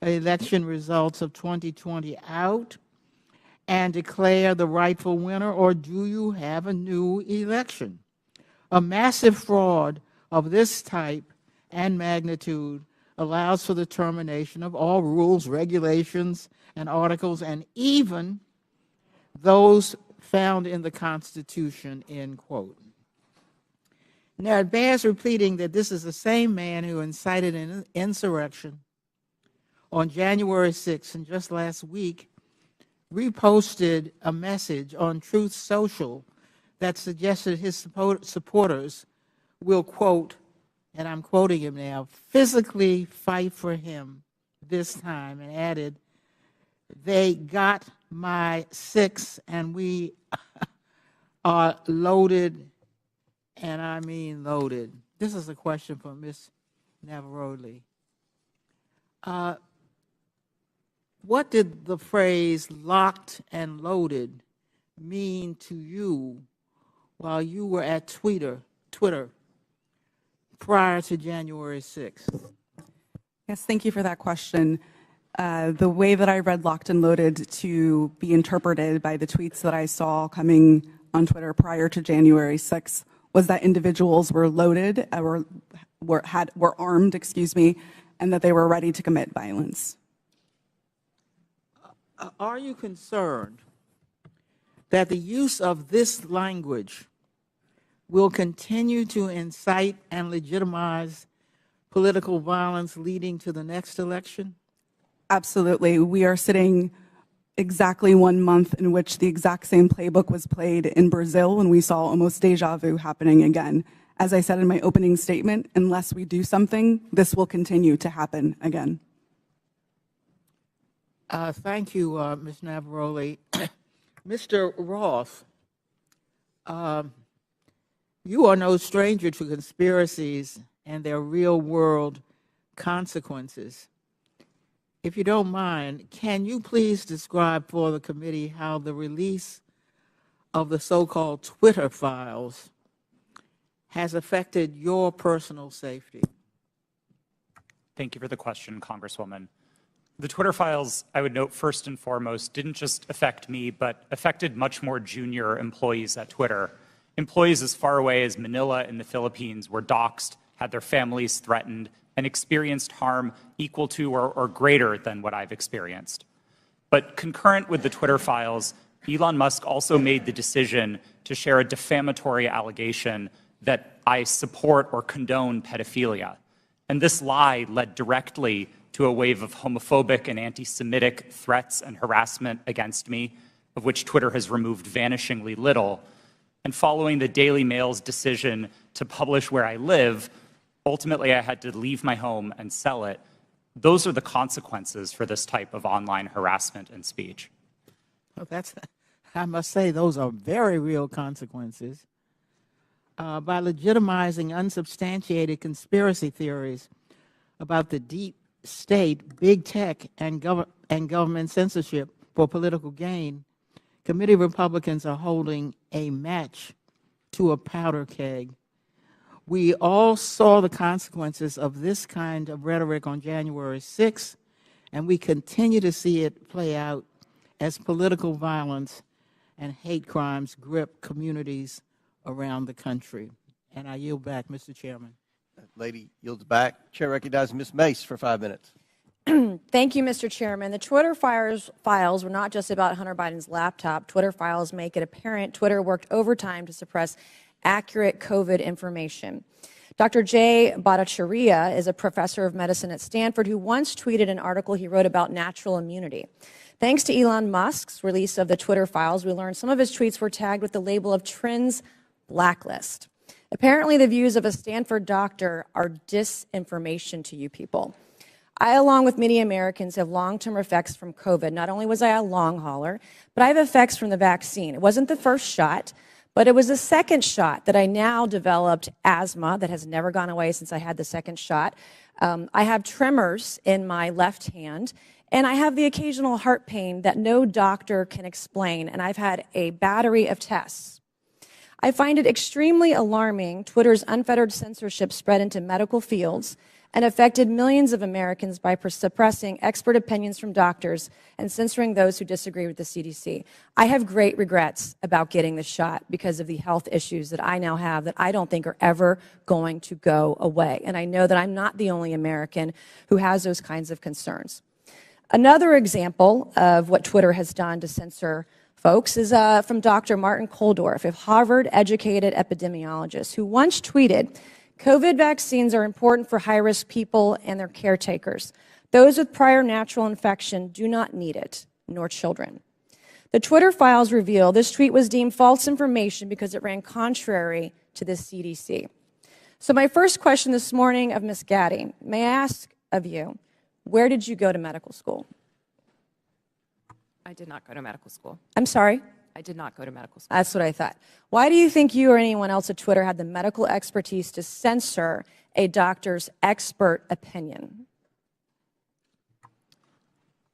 election results of 2020 out and declare the rightful winner, or do you have a new election?" A massive fraud of this type and magnitude allows for the termination of all rules, regulations, and articles, and even those found in the Constitution, end quote. Now, it bears repeating that this is the same man who incited an insurrection on January 6th, and just last week reposted a message on Truth Social that suggested his supporters will, quote, and I'm quoting him now, physically fight for him this time, and added, "They got my 6 and we are loaded, and I mean loaded." This is a question for Ms. Navaroli. What did the phrase locked and loaded mean to you while you were at Twitter prior to January 6th? Yes, thank you for that question. The way that I read locked and loaded to be interpreted by the tweets that I saw coming on Twitter prior to January 6th was that individuals were loaded, were armed, and that they were ready to commit violence. Are you concerned that the use of this language will continue to incite and legitimize political violence leading to the next election? Absolutely. We are sitting exactly 1 month in which the exact same playbook was played in Brazil when we saw almost deja vu happening again. As I said in my opening statement, unless we do something, this will continue to happen again. Thank you, Ms. Navaroli. Mr. Roth, you are no stranger to conspiracies and their real-world consequences. If you don't mind, can you please describe for the committee how the release of the so-called Twitter files has affected your personal safety? Thank you for the question, Congresswoman. The Twitter files, I would note first and foremost, didn't just affect me, but affected much more junior employees at Twitter. Employees as far away as Manila in the Philippines were doxxed, had their families threatened, and experienced harm equal to or greater than what I've experienced. But concurrent with the Twitter files, Elon Musk also made the decision to share a defamatory allegation that I support or condone pedophilia. And this lie led directly to a wave of homophobic and anti-Semitic threats and harassment against me, of which Twitter has removed vanishingly little. And following the Daily Mail's decision to publish where I live, ultimately I had to leave my home and sell it. Those are the consequences for this type of online harassment and speech. Well, I must say, those are very real consequences. By legitimizing unsubstantiated conspiracy theories about the deep state, big tech, and government censorship for political gain, committee Republicans are holding a match to a powder keg. We all saw the consequences of this kind of rhetoric on January 6th, and we continue to see it play out as political violence and hate crimes grip communities around the country. And I yield back, Mr. Chairman. That lady yields back. Chair recognizes Ms. Mace for 5 minutes. Thank you, Mr. Chairman. The Twitter files were not just about Hunter Biden's laptop. Twitter files make it apparent Twitter worked overtime to suppress accurate COVID information. Dr. Jay Bhattacharya is a professor of medicine at Stanford who once tweeted an article he wrote about natural immunity. Thanks to Elon Musk's release of the Twitter files, we learned some of his tweets were tagged with the label of Trends Blacklist. Apparently, the views of a Stanford doctor are disinformation to you people. I, along with many Americans, have long-term effects from COVID. Not only was I a long hauler, but I have effects from the vaccine. It wasn't the first shot, but it was the second shot that I now developed asthma that has never gone away since I had the second shot. I have tremors in my left hand, and I have the occasional heart pain that no doctor can explain, and I've had a battery of tests. I find it extremely alarming Twitter's unfettered censorship spread into medical fields and affected millions of Americans by suppressing expert opinions from doctors and censoring those who disagree with the CDC. I have great regrets about getting the shot because of the health issues that I now have that I don't think are ever going to go away. And I know that I'm not the only American who has those kinds of concerns. Another example of what Twitter has done to censor folks is from Dr. Martin Kulldorff, a Harvard-educated epidemiologist, who once tweeted, "COVID vaccines are important for high-risk people and their caretakers. Those with prior natural infection do not need it, nor children." The Twitter files reveal this tweet was deemed false information because it ran contrary to the CDC. So my first question this morning of Ms. Gaddy, may I ask of you, where did you go to medical school? I did not go to medical school. I'm sorry? I did not go to medical school. That's what I thought. Why do you think you or anyone else at Twitter had the medical expertise to censor a doctor's expert opinion?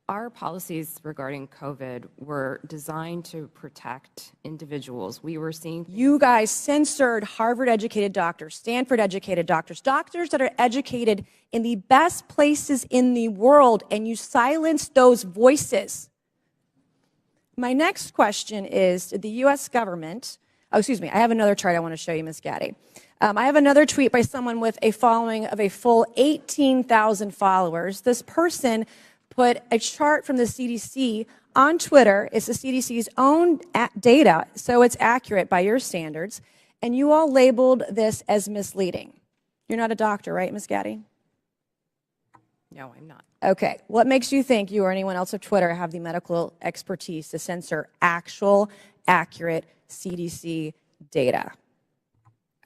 Our policies regarding COVID were designed to protect individuals. We were seeing... You guys censored Harvard-educated doctors, Stanford-educated doctors, doctors that are educated in the best places in the world, and you silenced those voices. My next question is, did the U.S. government, I have another chart I want to show you, Ms. Gaddy. I have another tweet by someone with a following of a full 18,000 followers. This person put a chart from the CDC on Twitter. It's the CDC's own data, so it's accurate by your standards, and you all labeled this as misleading. You're not a doctor, right, Ms. Gaddy? No, I'm not. Okay. What makes you think you or anyone else at Twitter have the medical expertise to censor actual, accurate CDC data?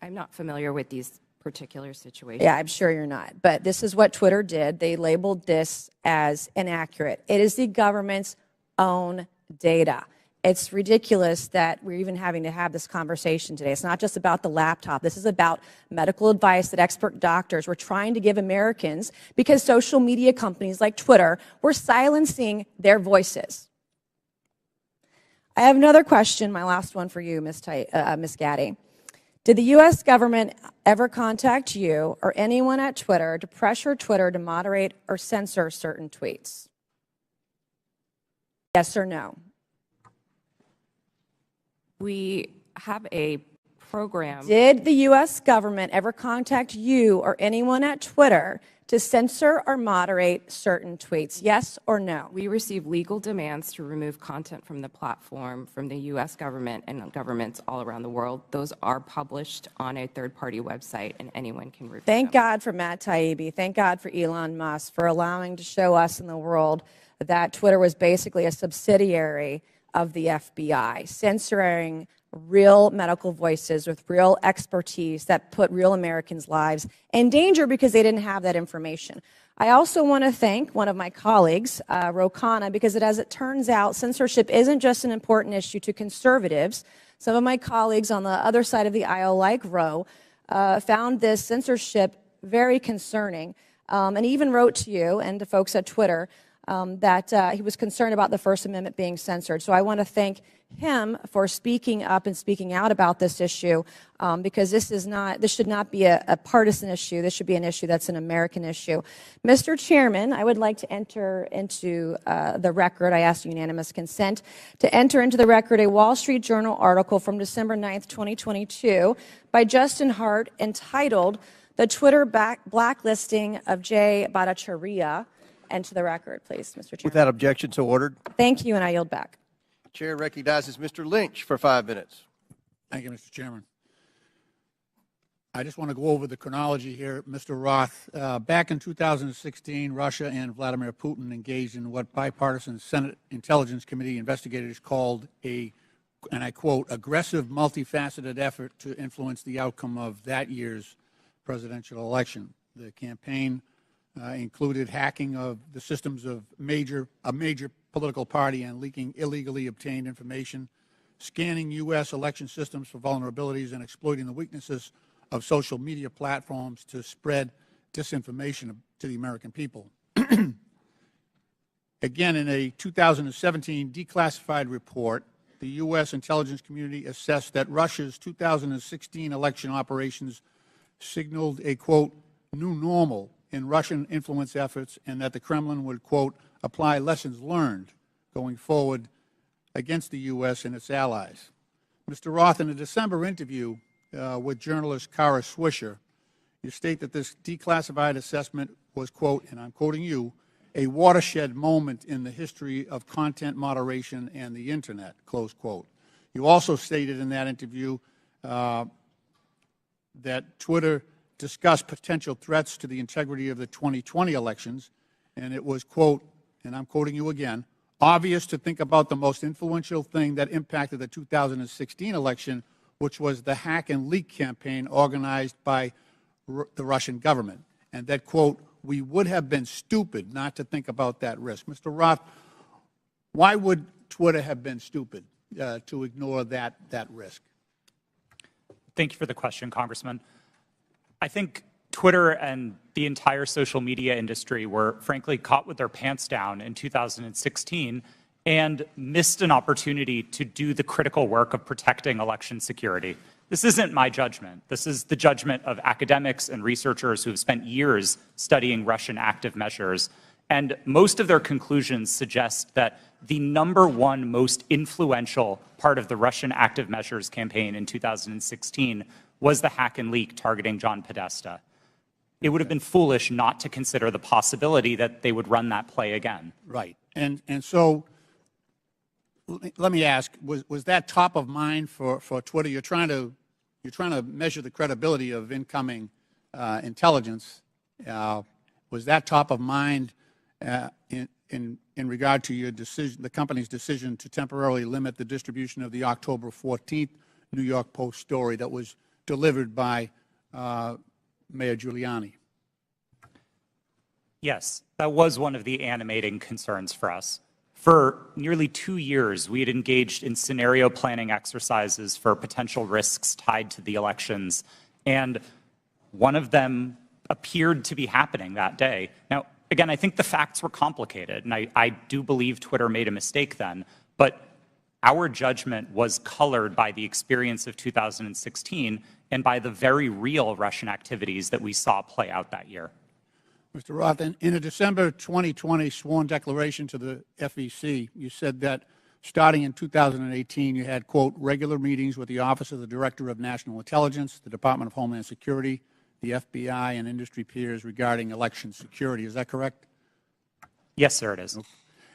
I'm not familiar with these particular situations. Yeah, I'm sure you're not. But this is what Twitter did. They labeled this as inaccurate. It is the government's own data. It's ridiculous that we're even having to have this conversation today. It's not just about the laptop. This is about medical advice that expert doctors were trying to give Americans because social media companies like Twitter were silencing their voices. I have another question, my last one for you, Ms. Gaddy. Did the U.S. government ever contact you or anyone at Twitter to pressure Twitter to moderate or censor certain tweets? Yes or no? We have a program. Did the U.S. government ever contact you or anyone at Twitter to censor or moderate certain tweets? Yes or no? We receive legal demands to remove content from the platform from the U.S. government and governments all around the world. Those are published on a third-party website, and anyone can review Thank them. God for Matt Taibbi. Thank God for Elon Musk for allowing to show us in the world that Twitter was basically a subsidiary of the FBI, censoring real medical voices with real expertise that put real Americans' lives in danger because they didn't have that information. I also want to thank one of my colleagues, Ro Khanna, because as it turns out, censorship isn't just an important issue to conservatives. Some of my colleagues on the other side of the aisle, like Ro, found this censorship very concerning, and even wrote to you and to folks at Twitter that he was concerned about the First Amendment being censored. So I want to thank him for speaking up and speaking out about this issue because this should not be a partisan issue. This should be an issue that's an American issue. Mr. Chairman, I would like to enter into the record, I ask unanimous consent, to enter into the record a Wall Street Journal article from December 9th, 2022 by Justin Hart entitled "The Twitter Blacklisting of Jay Bhattacharya." Enter the record, please, Mr. Chairman. Without objection, so ordered. Thank you, and I yield back. Chair recognizes Mr. Lynch for 5 minutes. Thank you, Mr. Chairman. I just want to go over the chronology here, Mr. Roth. Back in 2016, Russia and Vladimir Putin engaged in what bipartisan Senate Intelligence Committee investigators called a, and I quote, aggressive, multifaceted effort to influence the outcome of that year's presidential election. The campaign included hacking of the systems of a major political party and leaking illegally obtained information, scanning U.S. election systems for vulnerabilities, and exploiting the weaknesses of social media platforms to spread disinformation to the American people. Again, in a 2017 declassified report, the U.S. intelligence community assessed that Russia's 2016 election operations signaled a, quote, new normal in Russian influence efforts, and that the Kremlin would, quote, apply lessons learned going forward against the U.S. and its allies. Mr. Roth, in a December interview with journalist Kara Swisher, you state that this declassified assessment was, quote, and I'm quoting you, a watershed moment in the history of content moderation and the Internet, close quote. You also stated in that interview that Twitter discussed potential threats to the integrity of the 2020 elections, and it was, quote, and I'm quoting you again, obvious to think about the most influential thing that impacted the 2016 election, which was the hack and leak campaign organized by the Russian government, and that, quote, we would have been stupid not to think about that risk. Mr. Roth, why would Twitter have been stupid to ignore that risk? Thank you for the question, Congressman. I think Twitter and the entire social media industry were, frankly, caught with their pants down in 2016 and missed an opportunity to do the critical work of protecting election security. This isn't my judgment. This is the judgment of academics and researchers who have spent years studying Russian active measures. And most of their conclusions suggest that the #1 most influential part of the Russian active measures campaign in 2016 was the hack and leak targeting John Podesta. It would have been foolish not to consider the possibility that they would run that play again. Right. And so let me ask, was that top of mind for Twitter? You're trying to measure the credibility of incoming intelligence. Was that top of mind in regard to your decision, the company's decision to temporarily limit the distribution of the October 14th New York Post story that was delivered by Mayor Giuliani? Yes, that was one of the animating concerns for us. For nearly 2 years, we had engaged in scenario planning exercises for potential risks tied to the elections, and one of them appeared to be happening that day. Now, again, I think the facts were complicated, and I do believe Twitter made a mistake then, but our judgment was colored by the experience of 2016 and by the very real Russian activities that we saw play out that year. Mr. Roth, in a December 2020 sworn declaration to the FEC, you said that starting in 2018, you had, quote, regular meetings with the Office of the Director of National Intelligence, the Department of Homeland Security, the FBI, and industry peers regarding election security. Is that correct? Yes, sir, it is.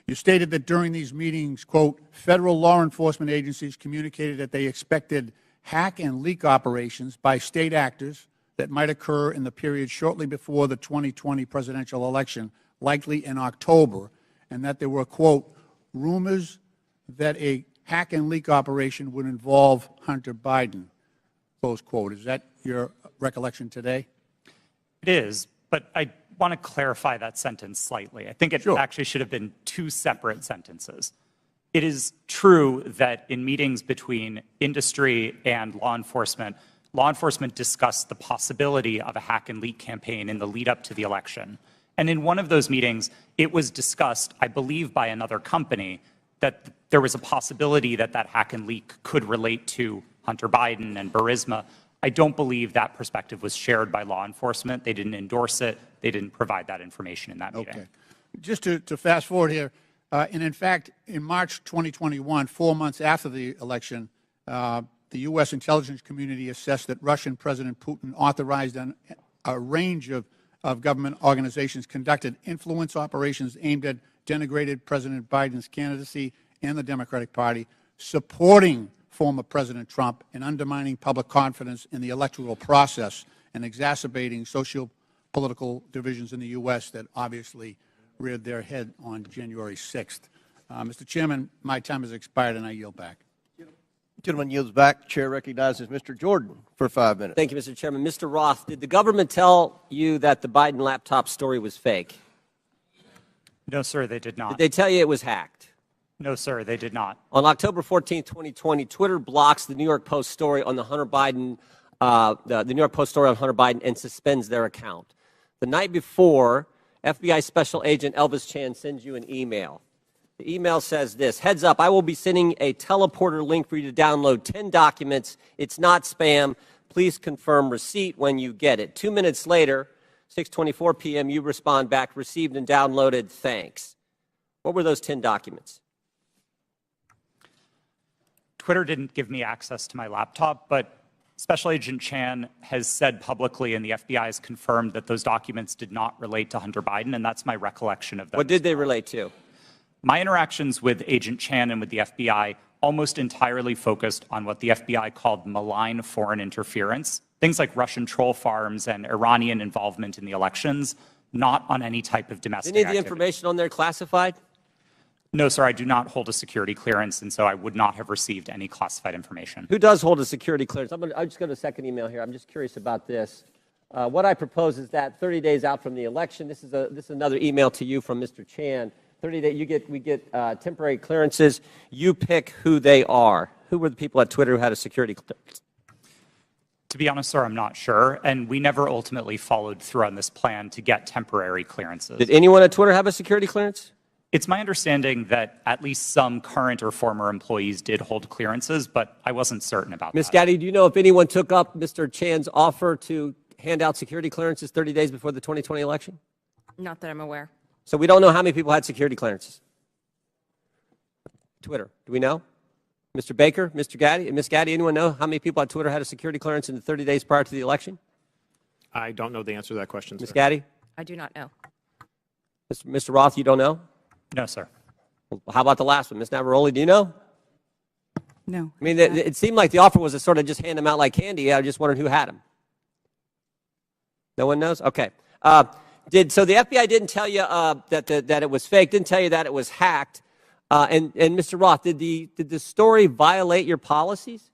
You stated that during these meetings, quote, federal law enforcement agencies communicated that they expected hack and leak operations by state actors that might occur in the period shortly before the 2020 presidential election, likely in October, and that there were, quote, rumors that a hack and leak operation would involve Hunter Biden, close quote. Is that your recollection today? It is, but I want to clarify that sentence slightly. I think it actually should have been 2 separate sentences. It is true that in meetings between industry and law enforcement discussed the possibility of a hack and leak campaign in the lead up to the election. And in one of those meetings, it was discussed, I believe by another company, that there was a possibility that that hack and leak could relate to Hunter Biden and Burisma. I don't believe that perspective was shared by law enforcement. They didn't endorse it. They didn't provide that information in that meeting. Okay. Just to fast forward here, and in fact, in March 2021, 4 months after the election, the U.S. intelligence community assessed that Russian President Putin authorized a range of government organizations conducted influence operations aimed at denigrated President Biden's candidacy and the Democratic Party, supporting former President Trump in undermining public confidence in the electoral process and exacerbating socio-political divisions in the U.S. that obviously reared their head on January 6th. Mr. Chairman, my time has expired, and I yield back. Gentleman yields back. Chair recognizes Mr. Jordan for 5 minutes. Thank you, Mr. Chairman. Mr. Roth, did the government tell you that the Biden laptop story was fake? No, sir, they did not. Did they tell you it was hacked? No, sir, they did not. On October 14, 2020, Twitter blocks the New York Post story on the Hunter Biden, the New York Post story on Hunter Biden, and suspends their account. The night before, FBI Special Agent Elvis Chan sends you an email. The email says this: heads up, I will be sending a teleporter link for you to download 10 documents. It's not spam. Please confirm receipt when you get it. 2 minutes later, 6:24 p.m., you respond back, received and downloaded, thanks. What were those 10 documents? Twitter didn't give me access to my laptop, but Special Agent Chan has said publicly, and the FBI has confirmed, that those documents did not relate to Hunter Biden, and that's my recollection of them. What did they relate to? My interactions with Agent Chan and with the FBI almost entirely focused on what the FBI called malign foreign interference, things like Russian troll farms and Iranian involvement in the elections, not on any type of domestic Any of the activity. information on there classified? No, sir, I do not hold a security clearance, and so I would not have received any classified information. Who does hold a security clearance? I'll just go to the second email here. I'm just curious about this. What I propose is that 30 days out from the election, this is another email to you from Mr. Chan. 30 days, we get temporary clearances. You pick who they are. Who were the people at Twitter who had a security clearance? To be honest, sir, I'm not sure, and we never ultimately followed through on this plan to get temporary clearances. Did anyone at Twitter have a security clearance? It's my understanding that at least some current or former employees did hold clearances, but I wasn't certain about that. Ms. Gaddy, do you know if anyone took up Mr. Chan's offer to hand out security clearances 30 days before the 2020 election? Not that I'm aware. So we don't know how many people had security clearances. Twitter, do we know? Mr. Baker, Mr. Gaddy, Ms. Gaddy, anyone know how many people at Twitter had a security clearance in the 30 days prior to the election? I don't know the answer to that question, Ms. sir. Gaddy? I do not know. Mr. Roth, you don't know? No, sir. Well, how about the last one? Ms. Navaroli, do you know? No. I mean, it seemed like the offer was to sort of just hand them out like candy. I just wondered who had them. No one knows? Okay. So the FBI didn't tell you that it was fake, didn't tell you that it was hacked. And Mr. Roth, did the story violate your policies?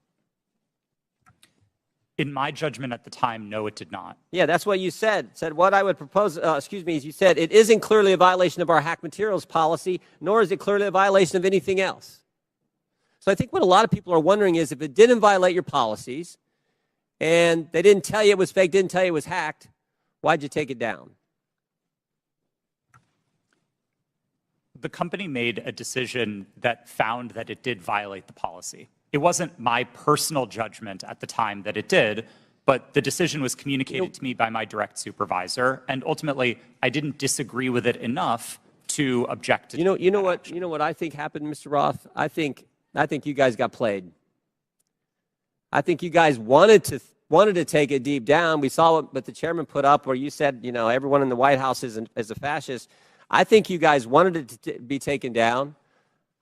In my judgment at the time, no, it did not. Yeah, that's what you said. Said what I would propose, is you said it isn't clearly a violation of our hack materials policy, nor is it clearly a violation of anything else. So I think what a lot of people are wondering is if it didn't violate your policies and they didn't tell you it was fake, didn't tell you it was hacked, why'd you take it down? The company made a decision that found that it did violate the policy. It wasn't my personal judgment at the time that it did, but the decision was communicated to me by my direct supervisor, and ultimately I didn't disagree with it enough to object to You know what I think happened, Mr. Roth? I think you guys got played. I think you guys wanted to take it deep down. We saw what the chairman put up where you said, everyone in the White House is a fascist. I think you guys wanted it to be taken down.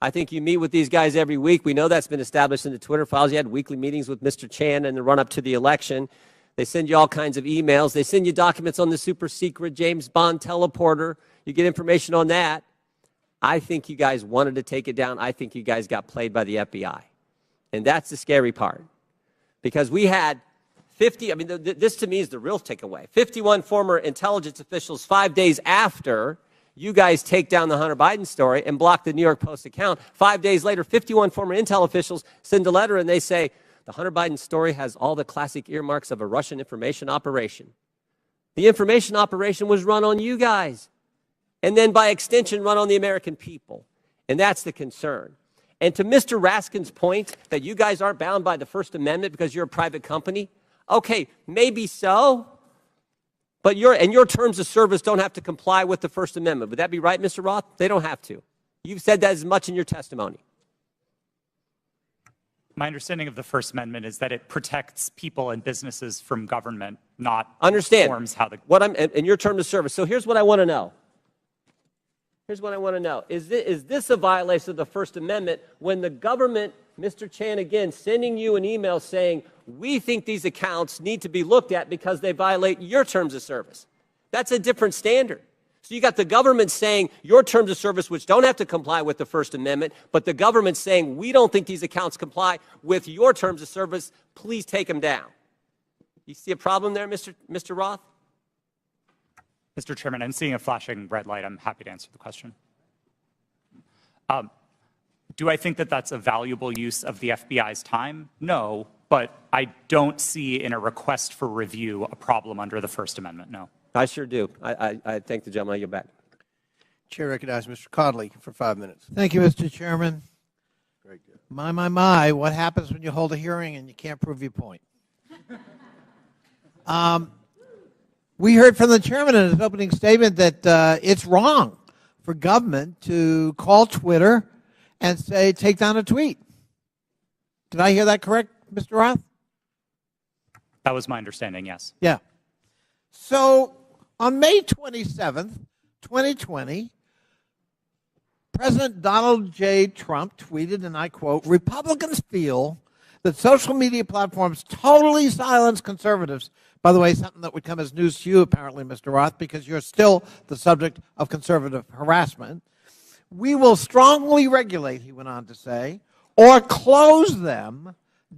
I think you meet with these guys every week. We know that's been established in the Twitter files. You had weekly meetings with Mr. Chan in the run-up to the election. They send you all kinds of emails. They send you documents on the super secret James Bond teleporter. You get information on that. I think you guys wanted to take it down. I think you guys got played by the FBI. And that's the scary part. Because we had 50, this to me is the real takeaway. 51 former intelligence officials 5 days after you guys take down the Hunter Biden story and block the New York Post account. 5 days later, 51 former intel officials send a letter and they say, the Hunter Biden story has all the classic earmarks of a Russian information operation. The information operation was run on you guys. And then by extension, run on the American people. And that's the concern. And to Mr. Raskin's point that you guys aren't bound by the First Amendment because you're a private company, okay, maybe so. But your terms of service don't have to comply with the First Amendment. Would that be right, Mr. Roth? They don't have to. You've said that as much in your testimony. My understanding of the First Amendment is that it protects people and businesses from government, not Understand informs how the... in your terms of service. So here's what I want to know. Is this a violation of the First Amendment when the government Mr. Chan again sending you an email saying, we think these accounts need to be looked at because they violate your terms of service. That's a different standard. So you got the government saying your terms of service, which don't have to comply with the First Amendment, but the government saying we don't think these accounts comply with your terms of service, please take them down. You see a problem there, Mr. Roth? Mr. Chairman, I'm seeing a flashing red light. I'm happy to answer the question. Do I think that that's a valuable use of the FBI's time? No, but I don't see in a request for review a problem under the First Amendment, no. I sure do. I thank the gentleman. I yield back. Chair recognizes Mr. Conley for 5 minutes. Thank you, Mr. Chairman. Very good. My, what happens when you hold a hearing and you can't prove your point? We heard from the chairman in his opening statement that it's wrong for government to call Twitter and say, take down a tweet. Did I hear that correct, Mr. Roth? That was my understanding, yes. Yeah. So on May 27th, 2020, President Donald J. Trump tweeted, and I quote, Republicans feel that social media platforms totally silence conservatives. By the way, something that would come as news to you, apparently, Mr. Roth, because you're still the subject of conservative harassment. We will strongly regulate, he went on to say, or close them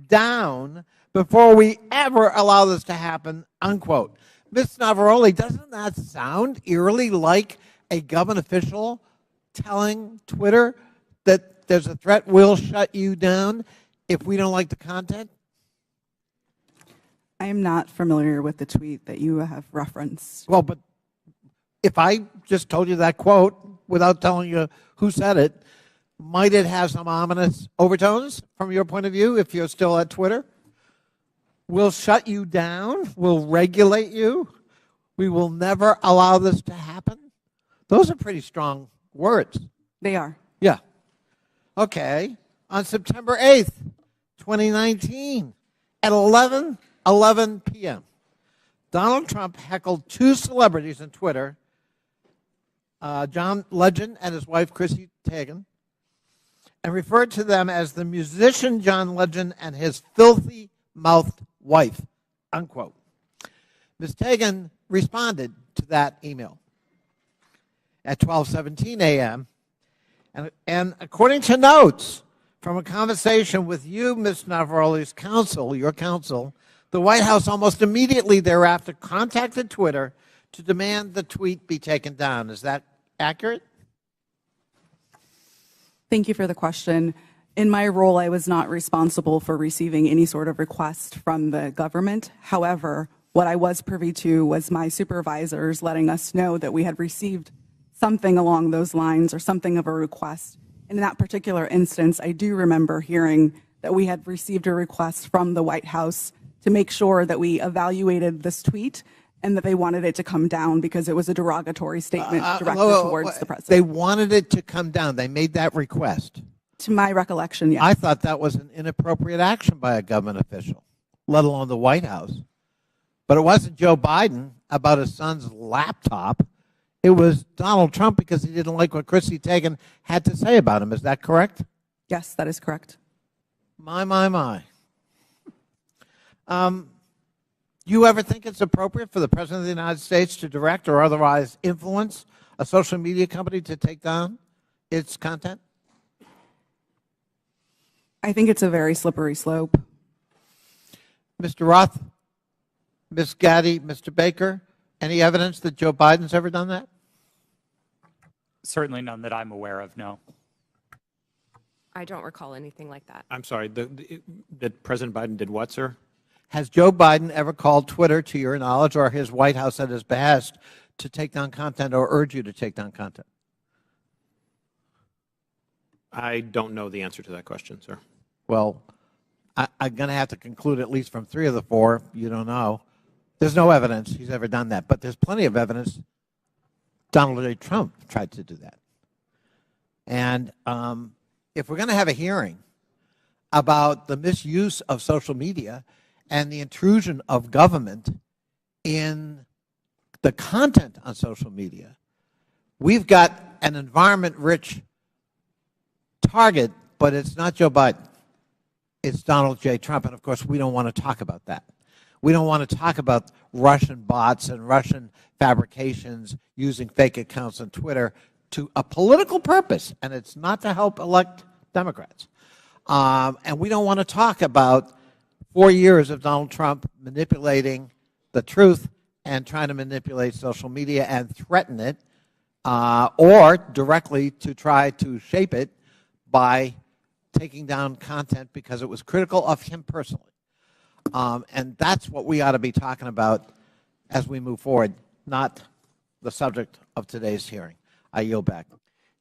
down before we ever allow this to happen, unquote. Ms. Navaroli, doesn't that sound eerily like a government official telling Twitter that there's a threat, we'll shut you down if we don't like the content? I am not familiar with the tweet that you have referenced. Well, but if I just told you that quote without telling you who said it, might it have some ominous overtones from your point of view if you're still at Twitter? We'll shut you down. We'll regulate you. We will never allow this to happen. Those are pretty strong words. They are. Yeah. Okay. On September 8th, 2019, at 11:11 p.m., Donald Trump heckled two celebrities on Twitter, John Legend and his wife, Chrissy Teigen, and referred to them as the musician John Legend and his filthy-mouthed wife, unquote. Ms. Teigen responded to that email at 12:17 a.m., and according to notes from a conversation with you, Ms. Navaroli's counsel, your counsel, the White House almost immediately thereafter contacted Twitter to demand the tweet be taken down. Is that accurate? Thank you for the question. In my role, I was not responsible for receiving any sort of request from the government. However, what I was privy to was my supervisors letting us know that we had received something along those lines or something of a request. In that particular instance, I do remember hearing that we had received a request from the White House to make sure that we evaluated this tweet and that they wanted it to come down because it was a derogatory statement directed towards the president. They wanted it to come down. They made that request. To my recollection, yes. I thought that was an inappropriate action by a government official, let alone the White House. But it wasn't Joe Biden about his son's laptop. It was Donald Trump because he didn't like what Chrissy Teigen had to say about him. Is that correct? Yes, that is correct. My. You ever think it's appropriate for the President of the United States to direct or otherwise influence a social media company to take down its content? I think it's a very slippery slope. Mr. Roth, Ms. Gaddy, Mr. Baker, any evidence that Joe Biden's ever done that? Certainly none that I'm aware of, no. I don't recall anything like that. I'm sorry, that President Biden did what, sir? Has Joe Biden ever called Twitter, to your knowledge, or his White House at his behest, to take down content or urge you to take down content? I don't know the answer to that question, sir. Well, I'm going to have to conclude at least from 3 of the 4. You don't know. There's no evidence he's ever done that, but there's plenty of evidence Donald J. Trump tried to do that. And if we're going to have a hearing about the misuse of social media and the intrusion of government in the content on social media, we've got an environment-rich target, but it's not Joe Biden. it's Donald J. Trump. And, of course, we don't want to talk about that. We don't want to talk about Russian bots and Russian fabrications using fake accounts on Twitter to a political purpose, and it's not to help elect Democrats. And we don't want to talk about 4 years of Donald Trump manipulating the truth and trying to manipulate social media and threaten it, or directly to try to shape it by taking down content because it was critical of him personally. And that's what we ought to be talking about as we move forward, not the subject of today's hearing. I yield back.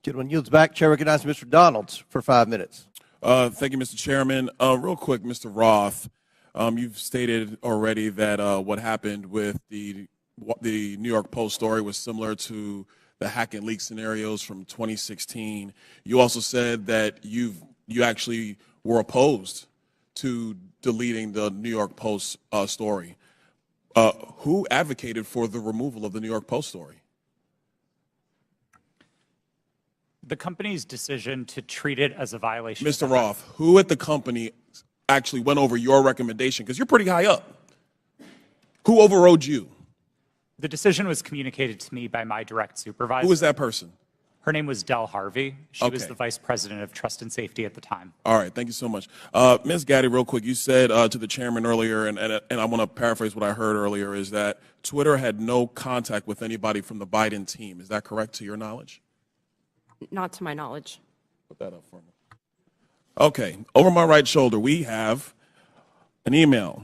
Gentleman yields back. Chair recognizes Mr. Donalds for 5 minutes. Thank you, Mr. Chairman. Real quick, Mr. Roth, you've stated already that what happened with the New York Post story was similar to the hack and leak scenarios from 2016. You also said that you actually were opposed to deleting the New York Post story. Who advocated for the removal of the New York Post story? The company's decision to treat it as a violation. Mr. Roth, who at the company actually went over your recommendation? Because you're pretty high up. Who overrode you? The decision was communicated to me by my direct supervisor. Who is that person? Her name was Del Harvey. She was Okay. the vice president of trust and safety at the time. All right, thank you so much. Ms. Gaddy, real quick, you said to the chairman earlier, and I want to paraphrase what I heard earlier, is that Twitter had no contact with anybody from the Biden team. Is that correct to your knowledge? Not to my knowledge. Put that up for me. Okay, over my right shoulder, we have an email.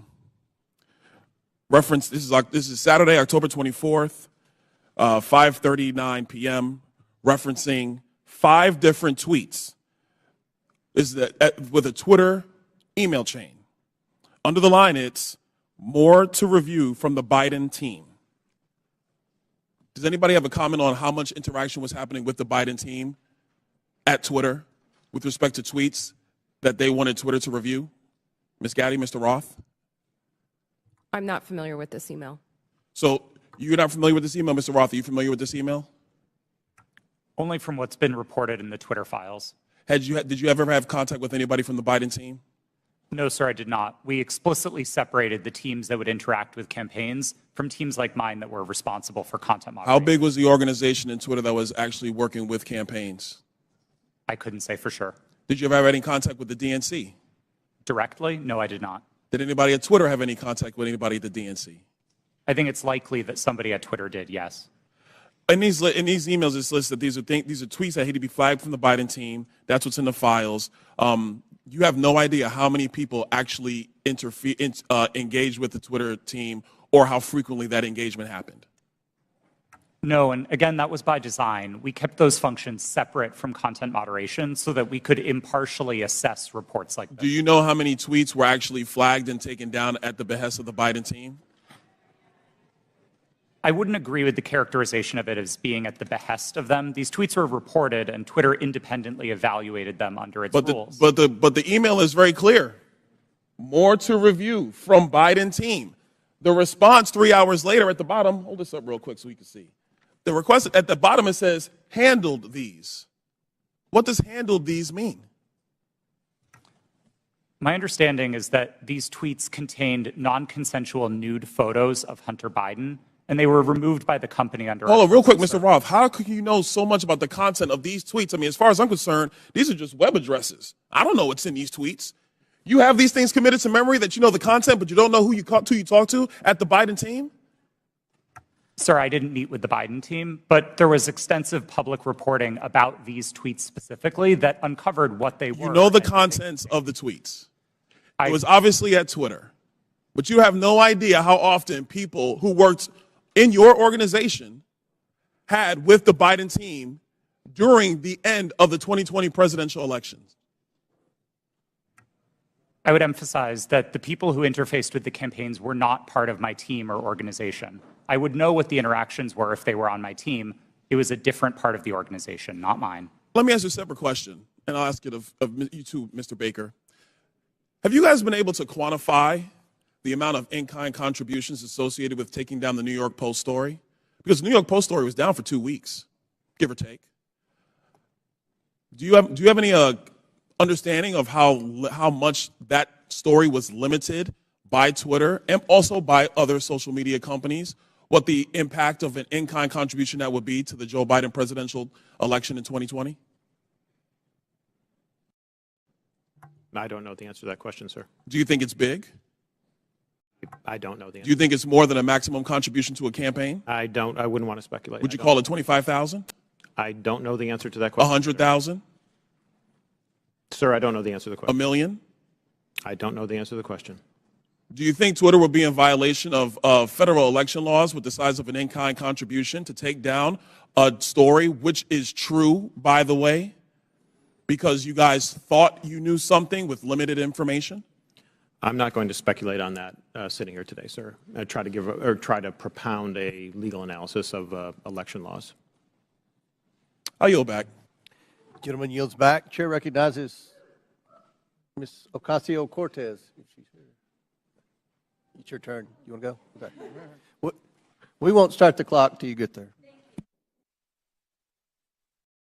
Reference, this is Saturday, October 24th, 5:39 p.m., referencing 5 different tweets. This is with a Twitter email chain. Under the line, it's more to review from the Biden team. Does anybody have a comment on how much interaction was happening with the Biden team at Twitter with respect to tweets that they wanted Twitter to review? Ms. Gaddy, Mr. Roth? I'm not familiar with this email. So you're not familiar with this email, Mr. Roth? Are you familiar with this email? Only from what's been reported in the Twitter files. Did you ever have contact with anybody from the Biden team? No, sir, I did not. We explicitly separated the teams that would interact with campaigns from teams like mine that were responsible for content moderation. How big was the organization in Twitter that was actually working with campaigns? I couldn't say for sure. Did you ever have any contact with the DNC? Directly? No, I did not. Did anybody at Twitter have any contact with anybody at the DNC? I think it's likely that somebody at Twitter did, yes. In these emails, it's listed these are tweets that had to be flagged from the Biden team. That's what's in the files. You have no idea how many people actually engaged with the Twitter team or how frequently that engagement happened. No, and again, that was by design. We kept those functions separate from content moderation so that we could impartially assess reports like this. Do you know how many tweets were actually flagged and taken down at the behest of the Biden team? I wouldn't agree with the characterization of it as being at the behest of them. These tweets were reported, and Twitter independently evaluated them under its rules. But the email is very clear. More to review from Biden team. The response 3 hours later at the bottom, hold this up real quick so we can see. The request at the bottom, it says, handled these. What does handled these mean? My understanding is that these tweets contained non-consensual nude photos of Hunter Biden, and they were removed by the company under. Hold on, real quick, Mr. Roth. How could you know so much about the content of these tweets? I mean, as far as I'm concerned, these are just web addresses. I don't know what's in these tweets. You have these things committed to memory that you know the content, but you don't know who you talk to at the Biden team? Sir, I didn't meet with the Biden team, but there was extensive public reporting about these tweets specifically that uncovered what they were. You know the contents of the tweets. It was obviously at Twitter, but you have no idea how often people who worked in your organization had with the Biden team during the end of the 2020 presidential elections. I would emphasize that the people who interfaced with the campaigns were not part of my team or organization. I would know what the interactions were if they were on my team. It was a different part of the organization, not mine. Let me ask you a separate question, and I'll ask it of you too, Mr. Baker. Have you guys been able to quantify the amount of in-kind contributions associated with taking down the New York Post story? Because the New York Post story was down for 2 weeks, give or take. Do you have any understanding of how much that story was limited by Twitter and also by other social media companies? What the impact of an in-kind contribution that would be to the Joe Biden presidential election in 2020? I don't know the answer to that question, sir. Do you think it's big? I don't know the answer. Do you think it's more than a maximum contribution to a campaign? I wouldn't want to speculate. Would you call it 25,000? I don't know the answer to that question. 100,000? Sir, I don't know the answer to the question. $1 million? I don't know the answer to the question. Do you think Twitter will be in violation of federal election laws with the size of an in-kind contribution to take down a story, which is true, by the way, because you guys thought you knew something with limited information? I'm not going to speculate on that sitting here today, sir. I try to propound a legal analysis of election laws. I'll yield back. Gentleman yields back. Chair recognizes Ms. Ocasio-Cortez. If she's here. It's your turn. You want to go? Okay. We won't start the clock till you get there.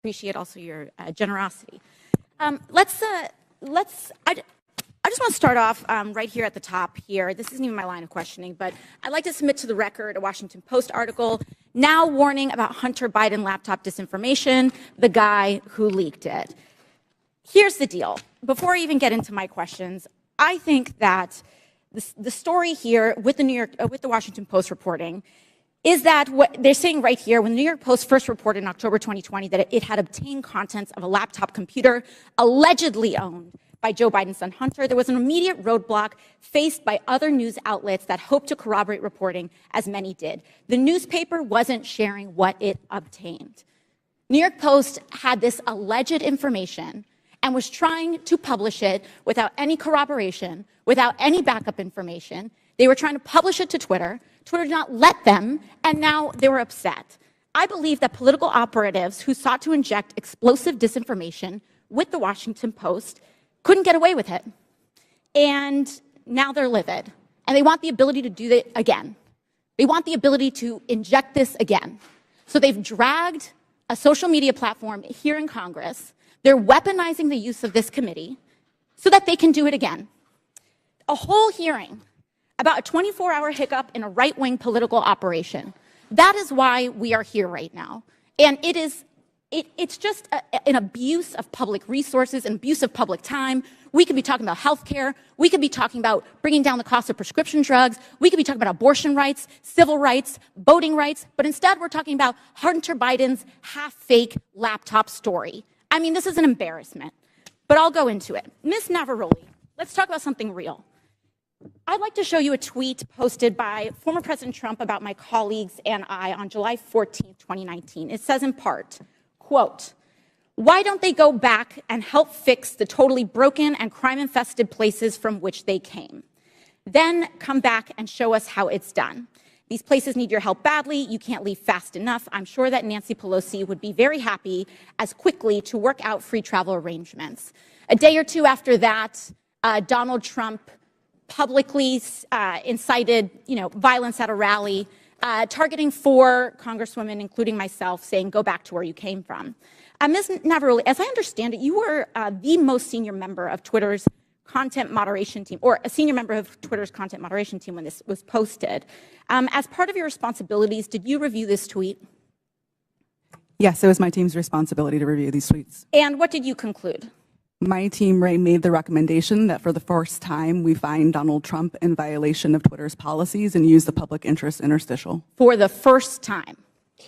Appreciate also your generosity. I just want to start off right here at the top here. This isn't even my line of questioning, but I'd like to submit to the record a Washington Post article now warning about Hunter Biden laptop disinformation, the guy who leaked it. Here's the deal. Before I even get into my questions, I think that the story here with the Washington Post reporting is that what they're saying right here, when the New York Post first reported in October 2020 that it had obtained contents of a laptop computer allegedly owned by Joe Biden's son Hunter, there was an immediate roadblock faced by other news outlets that hoped to corroborate reporting, as many did. The newspaper wasn't sharing what it obtained. New York Post had this alleged information and was trying to publish it without any corroboration, without any backup information. They were trying to publish it to Twitter. Twitter did not let them, and now they were upset. I believe that political operatives who sought to inject explosive disinformation with the Washington Post couldn't get away with it. And now they're livid. And they want the ability to do that again. They want the ability to inject this again. So they've dragged a social media platform here in Congress. They're weaponizing the use of this committee so that they can do it again. A whole hearing about a 24-hour hiccup in a right-wing political operation. That is why we are here right now. And it's just an abuse of public resources, an abuse of public time. We could be talking about health care. We could be talking about bringing down the cost of prescription drugs. We could be talking about abortion rights, civil rights, voting rights. But instead, we're talking about Hunter Biden's half-fake laptop story. I mean, this is an embarrassment. But I'll go into it. Ms. Navarrete, let's talk about something real. I'd like to show you a tweet posted by former President Trump about my colleagues and I on July 14, 2019. It says in part, quote, "Why don't they go back and help fix the totally broken and crime-infested places from which they came? Then come back and show us how it's done. These places need your help badly. You can't leave fast enough. I'm sure that Nancy Pelosi would be very happy as quickly to work out free travel arrangements." A day or two after that, Donald Trump publicly incited, violence at a rally, targeting 4 congresswomen, including myself, saying, "Go back to where you came from." Ms. Navarrete, as I understand it, you were the most senior member of Twitter's content moderation team, or a senior member of Twitter's content moderation team when this was posted. As part of your responsibilities, did you review this tweet? Yes, it was my team's responsibility to review these tweets. And what did you conclude? My team, Ray, made the recommendation that for the first time we find Donald Trump in violation of Twitter's policies and use the public interest interstitial. For the first time?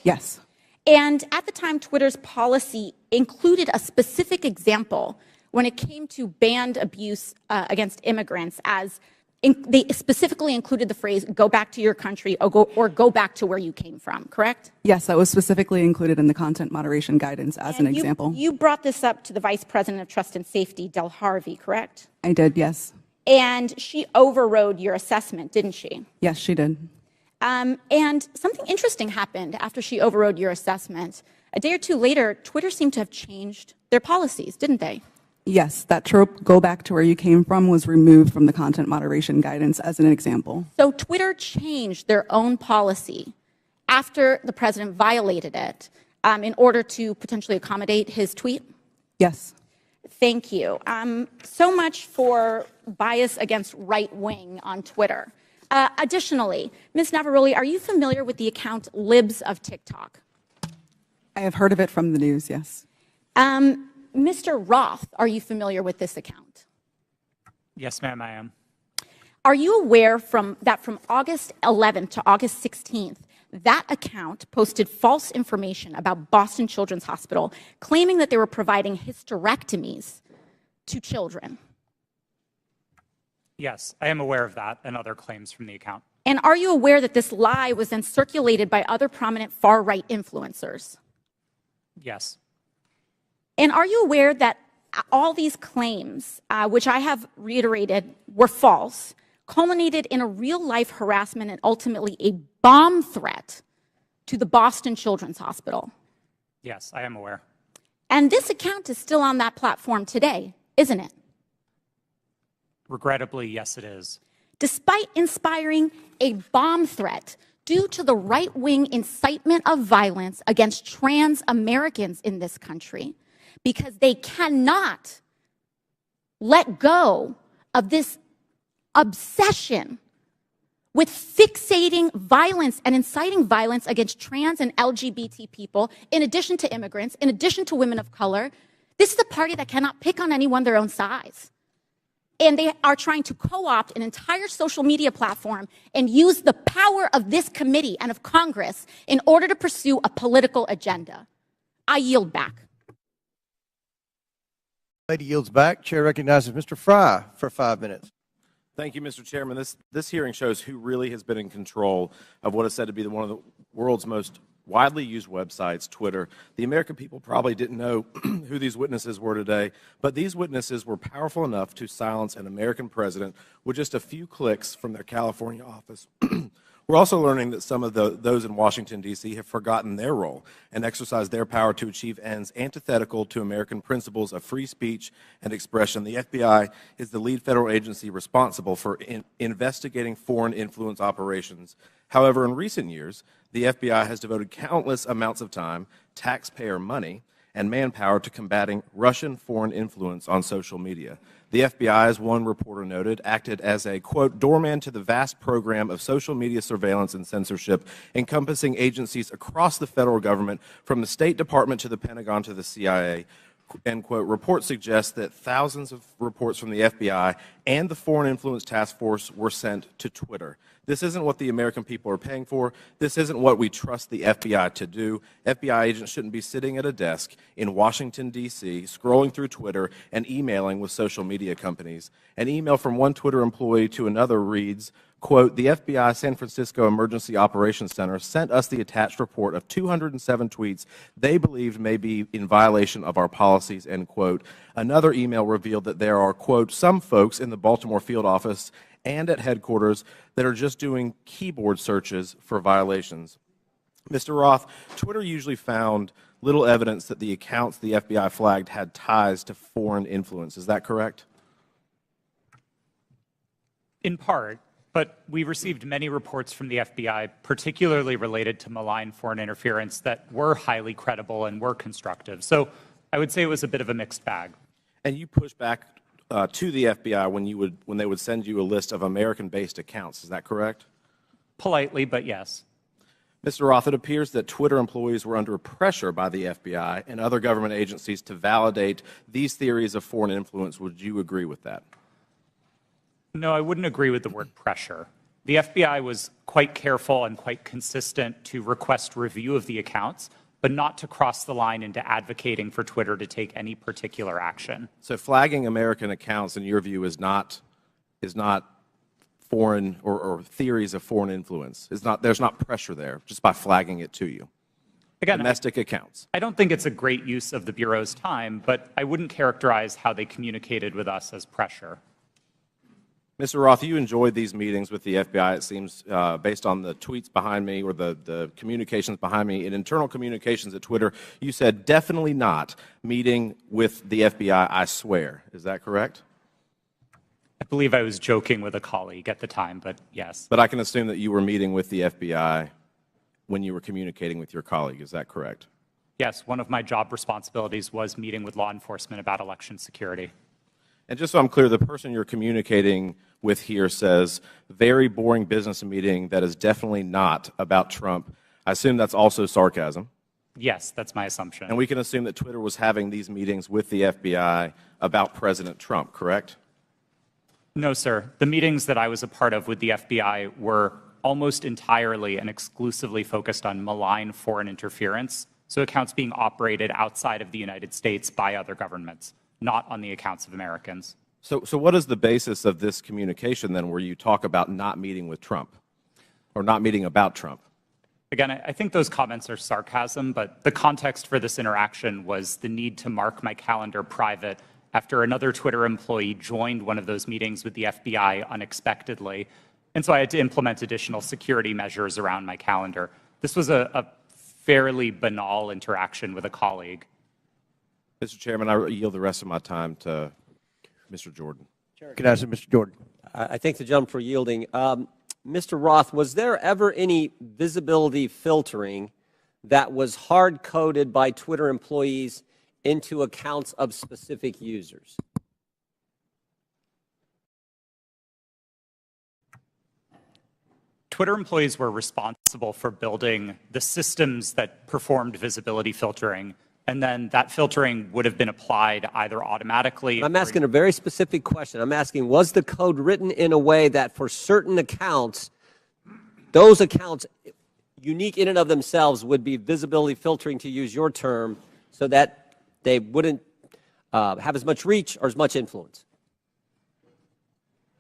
Yes. And at the time, Twitter's policy included a specific example when it came to banned abuse against immigrants, as they specifically included the phrase, "go back to your country," or go back to where you came from, correct? Yes, that was specifically included in the content moderation guidance as an example. You brought this up to the Vice President of Trust and Safety, Del Harvey, correct? I did, yes. And she overrode your assessment, didn't she? Yes, she did. And something interesting happened after she overrode your assessment. A day or two later, Twitter seemed to have changed their policies, didn't they? Yes, that trope, "go back to where you came from," was removed from the content moderation guidance as an example. So Twitter changed their own policy after the president violated it in order to potentially accommodate his tweet? Yes. Thank you. So much for bias against right wing on Twitter. Additionally, Ms. Navaroli, are you familiar with the account Libs of TikTok? I have heard of it from the news, yes. Mr. Roth, are you familiar with this account? Yes, ma'am, I am. Are you aware that from August 11th to August 16th, that account posted false information about Boston Children's Hospital, claiming that they were providing hysterectomies to children? Yes, I am aware of that and other claims from the account. And are you aware that this lie was then circulated by other prominent far-right influencers? Yes. And are you aware that all these claims, which I have reiterated were false, culminated in a real-life harassment and ultimately a bomb threat to the Boston Children's Hospital? Yes, I am aware. And this account is still on that platform today, isn't it? Regrettably, yes, it is. Despite inspiring a bomb threat due to the right-wing incitement of violence against trans Americans in this country, because they cannot let go of this obsession with fixating violence and inciting violence against trans and LGBT people, in addition to immigrants, in addition to women of color. This is a party that cannot pick on anyone their own size. And they are trying to co-opt an entire social media platform and use the power of this committee and of Congress in order to pursue a political agenda. I yield back. Lady yields back. Chair recognizes Mr. Fry for 5 minutes. Thank you, Mr. Chairman. This hearing shows who really has been in control of what is said to be one of the world's most widely used websites, Twitter. The American people probably didn't know who these witnesses were today, but these witnesses were powerful enough to silence an American president with just a few clicks from their California office. We're also learning that some of those in Washington, D.C. have forgotten their role and exercised their power to achieve ends antithetical to American principles of free speech and expression. The FBI is the lead federal agency responsible for investigating foreign influence operations. However, in recent years, the FBI has devoted countless amounts of time, taxpayer money, and manpower to combating Russian foreign influence on social media. The FBI, as one reporter noted, acted as a, quote, doorman to the vast program of social media surveillance and censorship encompassing agencies across the federal government, from the State Department to the Pentagon to the CIA. End quote. Reports suggest that thousands of reports from the FBI and the Foreign Influence Task Force were sent to Twitter. This isn't what the American people are paying for. This isn't what we trust the FBI to do. FBI agents shouldn't be sitting at a desk in Washington, D.C., scrolling through Twitter and emailing with social media companies. An email from one Twitter employee to another reads, quote, the FBI San Francisco Emergency Operations Center sent us the attached report of 207 tweets they believed may be in violation of our policies, end quote. Another email revealed that there are, quote, some folks in the Baltimore field office and at headquarters that are just doing keyboard searches for violations. Mr. Roth, Twitter usually found little evidence that the accounts the FBI flagged had ties to foreign influence. Is that correct? In part. But we received many reports from the FBI, particularly related to malign foreign interference, that were highly credible and were constructive. So I would say it was a bit of a mixed bag. And you pushed back to the FBI when they would send you a list of American-based accounts. Is that correct? Politely, but yes. Mr. Roth, it appears that Twitter employees were under pressure by the FBI and other government agencies to validate these theories of foreign influence. Would you agree with that? No, I wouldn't agree with the word pressure. The FBI was quite careful and quite consistent to request review of the accounts, but not to cross the line into advocating for Twitter to take any particular action. So flagging American accounts, in your view, is not foreign or theories of foreign influence. There's not pressure there just by flagging it to you. Again, domestic accounts. I don't think it's a great use of the Bureau's time, but I wouldn't characterize how they communicated with us as pressure. Mr. Roth, you enjoyed these meetings with the FBI, it seems, based on the tweets behind me or the communications behind me. In internal communications at Twitter, you said, definitely not meeting with the FBI, I swear. Is that correct? I believe I was joking with a colleague at the time, but yes. But I can assume that you were meeting with the FBI when you were communicating with your colleague. Is that correct? Yes, one of my job responsibilities was meeting with law enforcement about election security. And just so I'm clear, the person you're communicating with here says, very boring business meeting that is definitely not about Trump. I assume that's also sarcasm. Yes, that's my assumption. And we can assume that Twitter was having these meetings with the FBI about President Trump, correct? No, sir. The meetings that I was a part of with the FBI were almost entirely and exclusively focused on malign foreign interference, so accounts being operated outside of the United States by other governments, not on the accounts of Americans. So what is the basis of this communication then where you talk about not meeting with Trump or not meeting about Trump? Again, I think those comments are sarcasm, but the context for this interaction was the need to mark my calendar private after another Twitter employee joined one of those meetings with the FBI unexpectedly. And so I had to implement additional security measures around my calendar. This was a fairly banal interaction with a colleague. Mr. Chairman, I yield the rest of my time to Mr. Jordan. Can I ask Mr. Jordan? I thank the gentleman for yielding. Mr. Roth, was there ever any visibility filtering that was hard-coded by Twitter employees into accounts of specific users? Twitter employees were responsible for building the systems that performed visibility filtering, and then that filtering would have been applied either automatically. I'm asking a very specific question. I'm asking, was the code written in a way that for certain accounts, those accounts, unique in and of themselves, would be visibility filtering, to use your term, so that they wouldn't have as much reach or as much influence?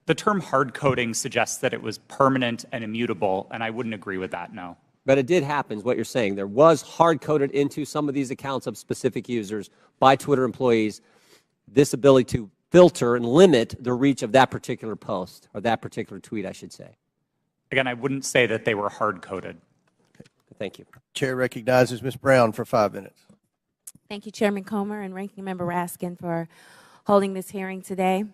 The term hard coding suggests that it was permanent and immutable, and I wouldn't agree with that, no. But it did happen, is what you're saying. There was hard-coded into some of these accounts of specific users by Twitter employees this ability to filter and limit the reach of that particular post, or that particular tweet, I should say. Again, I wouldn't say that they were hard-coded. Thank you. Chair recognizes Ms. Brown for 5 minutes. Thank you, Chairman Comer and Ranking Member Raskin, for holding this hearing today.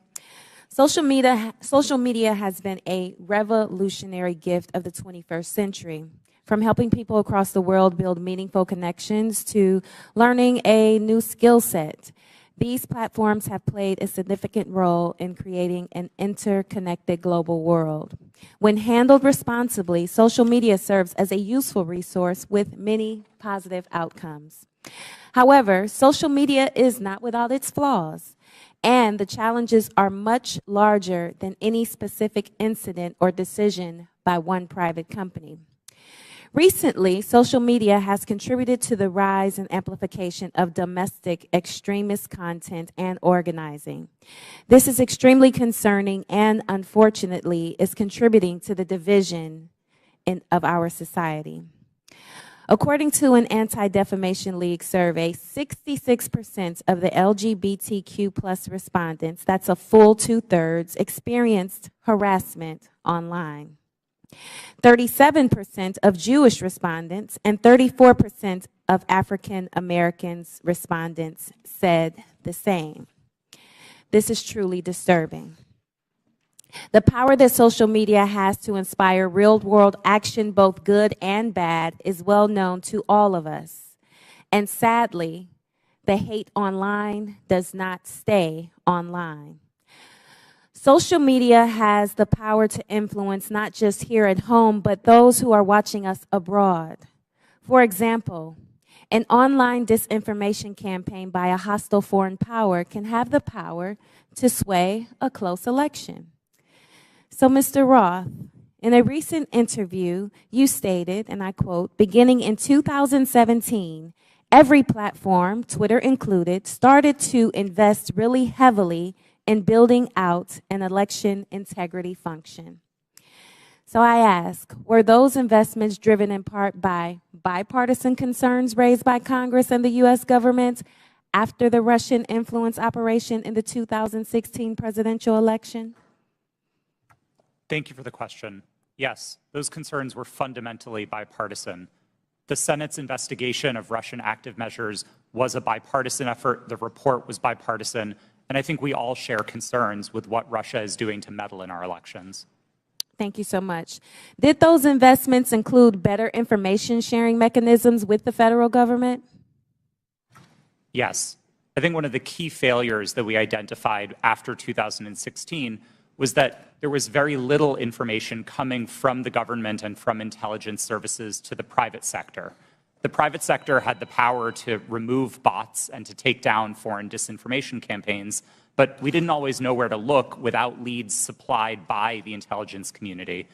Social media has been a revolutionary gift of the 21st century. From helping people across the world build meaningful connections to learning a new skill set, these platforms have played a significant role in creating an interconnected global world. When handled responsibly, social media serves as a useful resource with many positive outcomes. However, social media is not without its flaws, and the challenges are much larger than any specific incident or decision by one private company. Recently, social media has contributed to the rise and amplification of domestic extremist content and organizing. This is extremely concerning and, unfortunately, is contributing to the division of our society. According to an Anti-Defamation League survey, 66% of the LGBTQ+ respondents, that's a full 2/3, experienced harassment online. 37% of Jewish respondents and 34% of African Americans respondents said the same. This is truly disturbing. The power that social media has to inspire real-world action, both good and bad, is well known to all of us. And sadly, the hate online does not stay online. Social media has the power to influence not just here at home, but those who are watching us abroad. For example, an online disinformation campaign by a hostile foreign power can have the power to sway a close election. So, Mr. Roth, in a recent interview, you stated, and I quote, beginning in 2017, every platform, Twitter included, started to invest really heavily in building out an election integrity function. So I ask, were those investments driven in part by bipartisan concerns raised by Congress and the U.S. government after the Russian influence operation in the 2016 presidential election? Thank you for the question. Yes, those concerns were fundamentally bipartisan. The Senate's investigation of Russian active measures was a bipartisan effort. The report was bipartisan. And I think we all share concerns with what Russia is doing to meddle in our elections. Thank you so much. Did those investments include better information sharing mechanisms with the federal government? Yes. I think one of the key failures that we identified after 2016 was that there was very little information coming from the government and from intelligence services to the private sector. The private sector had the power to remove bots and to take down foreign disinformation campaigns, but we didn't always know where to look without leads supplied by the intelligence community.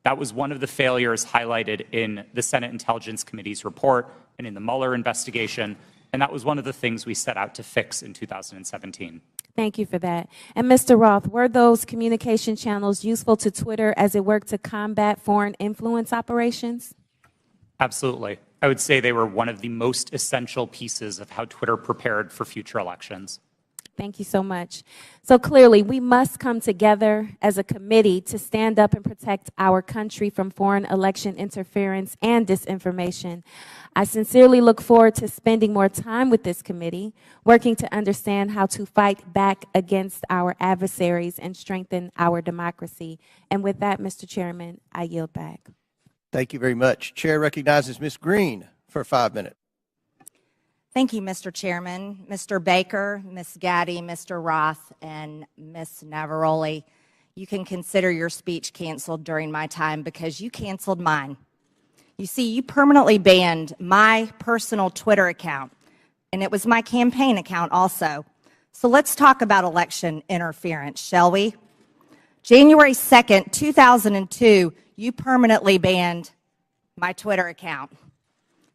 That was one of the failures highlighted in the Senate Intelligence Committee's report and in the Mueller investigation, and that was one of the things we set out to fix in 2017. Thank you for that. And Mr. Roth, were those communication channels useful to Twitter as it worked to combat foreign influence operations? Absolutely. I would say they were one of the most essential pieces of how Twitter prepared for future elections. Thank you so much. So clearly, we must come together as a committee to stand up and protect our country from foreign election interference and disinformation. I sincerely look forward to spending more time with this committee, working to understand how to fight back against our adversaries and strengthen our democracy. And with that, Mr. Chairman, I yield back. Thank you very much. Chair recognizes Ms. Green for 5 minutes. Thank you, Mr. Chairman. Mr. Baker, Ms. Gaddy, Mr. Roth, and Ms. Navaroli, you can consider your speech canceled during my time because you canceled mine. You see, you permanently banned my personal Twitter account, and it was my campaign account also. So let's talk about election interference, shall we? January 2nd, 2002, you permanently banned my Twitter account.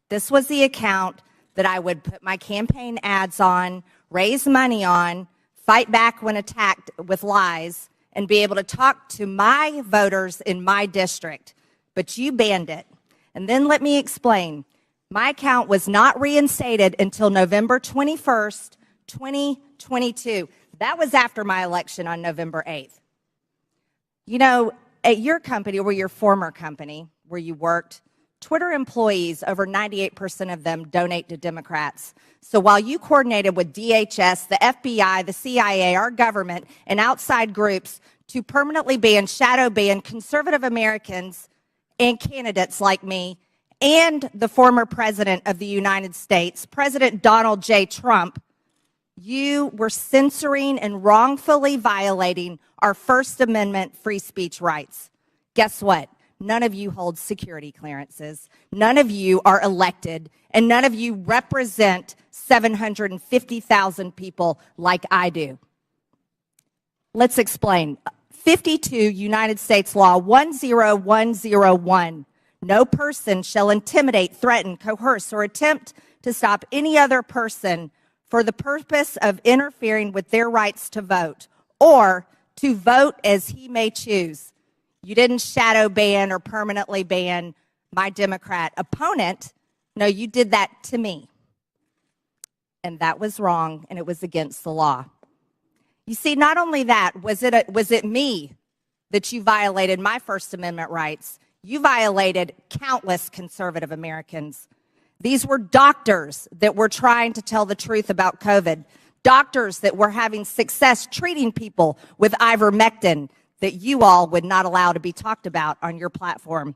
This was the account that I would put my campaign ads on, raise money on, fight back when attacked with lies, and be able to talk to my voters in my district. But you banned it. And then let me explain. My account was not reinstated until November 21st, 2022. That was after my election on November 8th. You know, at your company or your former company where you worked, Twitter employees, over 98% of them donate to Democrats. So while you coordinated with DHS, the FBI, the CIA, our government, and outside groups to permanently ban, shadow ban conservative Americans and candidates like me and the former president of the United States, President Donald J. Trump, you were censoring and wrongfully violating our First Amendment free speech rights. Guess what? None of you hold security clearances. None of you are elected, and none of you represent 750,000 people like I do. Let's explain. 52 United States Law 10101. No person shall intimidate, threaten, coerce, or attempt to stop any other person for the purpose of interfering with their rights to vote or to vote as he may choose. You didn't shadow ban or permanently ban my Democrat opponent. No, you did that to me. And that was wrong, and it was against the law. You see, not only that, was it me that you violated my First Amendment rights? You violated countless conservative Americans. These were doctors that were trying to tell the truth about COVID, doctors that were having success treating people with ivermectin that you all would not allow to be talked about on your platform.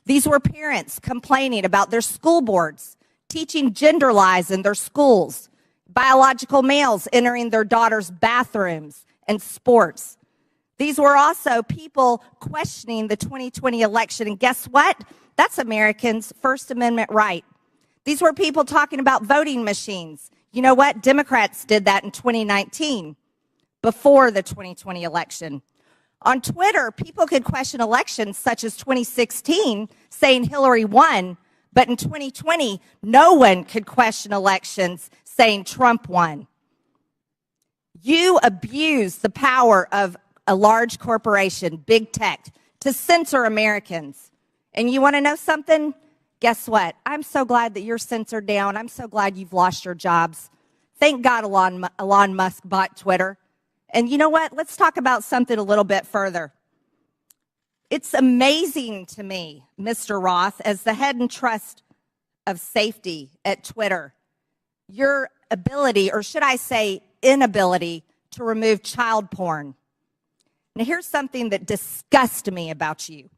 These were parents complaining about their school boards, teaching gender lies in their schools, biological males entering their daughters' bathrooms and sports. These were also people questioning the 2020 election, and guess what? That's Americans' First Amendment right. These were people talking about voting machines. You know what? Democrats did that in 2019, before the 2020 election. On Twitter, people could question elections such as 2016, saying Hillary won, but in 2020, no one could question elections saying Trump won. You abuse the power of a large corporation, big tech, to censor Americans. And you want to know something? Guess what? I'm so glad that you're censored down. I'm so glad you've lost your jobs. Thank God Elon Musk bought Twitter. And you know what? Let's talk about something a little bit further. It's amazing to me, Mr. Roth, as the head and trust of safety at Twitter, your ability, or should I say inability, to remove child porn. Now, here's something that disgusts me about you.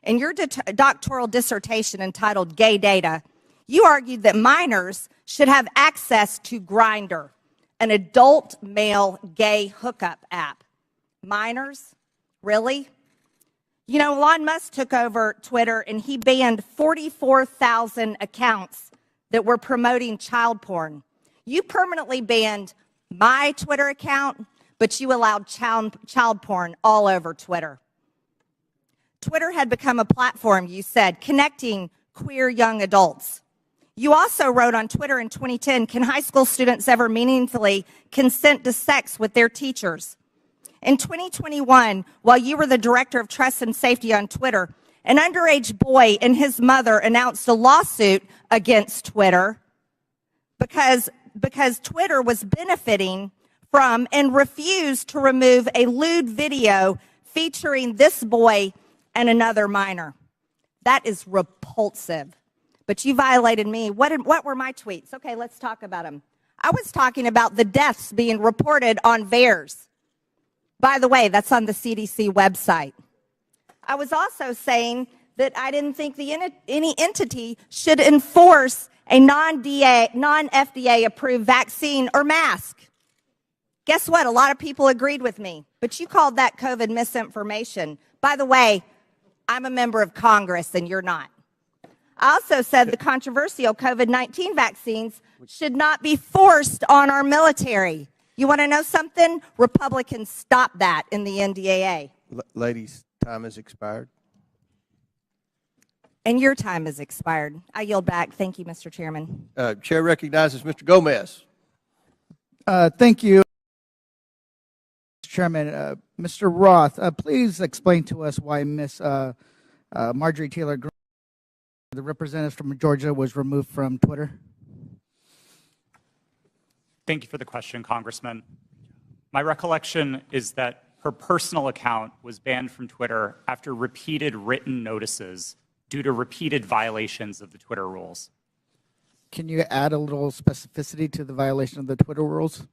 In your doctoral dissertation entitled Gay Data, You argued that minors should have access to Grindr, an adult male gay hookup app. Minors? Really? You know, Elon Musk took over Twitter and he banned 44,000 accounts that were promoting child porn. You permanently banned my Twitter account, but you allowed child porn all over Twitter. Twitter had become a platform, you said, connecting queer young adults. You also wrote on Twitter in 2010, can high school students ever meaningfully consent to sex with their teachers? In 2021, while you were the director of trust and safety on Twitter, an underage boy and his mother announced a lawsuit against Twitter because Twitter was benefiting from and refused to remove a lewd video featuring this boy and another minor. That is repulsive. But you violated me. What were my tweets? Okay, let's talk about them. I was talking about the deaths being reported on VAERS. By the way, that's on the CDC website. I was also saying that I didn't think any entity should enforce a non-FDA approved vaccine or mask. Guess what? A lot of people agreed with me, but you called that COVID misinformation. By the way, I'm a member of Congress and you're not. I also said the controversial COVID-19 vaccines should not be forced on our military. You want to know something? Republicans stopped that in the NDAA. Ladies, time has expired. And your time has expired. I yield back. Thank you, Mr. Chairman. Chair recognizes Mr. Gomez. Thank you, Mr. Chairman. Mr. Roth, please explain to us why Ms. Marjorie Taylor Greene, the representative from Georgia, was removed from Twitter. Thank you for the question, Congressman. My recollection is that her personal account was banned from Twitter after repeated written notices due to repeated violations of the Twitter rules. Can you add a little specificity to the violation of the Twitter rules?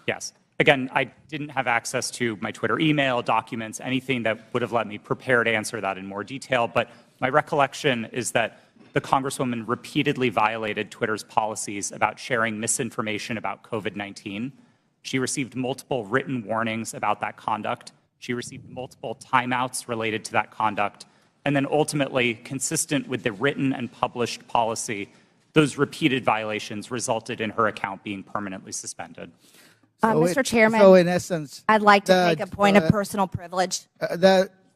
Yes. Again, I didn't have access to my Twitter email, documents, anything that would have let me prepare to answer that in more detail, but my recollection is that the Congresswoman repeatedly violated Twitter's policies about sharing misinformation about COVID-19. She received multiple written warnings about that conduct. She received multiple timeouts related to that conduct. And then ultimately, consistent with the written and published policy, those repeated violations resulted in her account being permanently suspended. Mr. Chairman, so in essence, I'd like to make a point of personal privilege.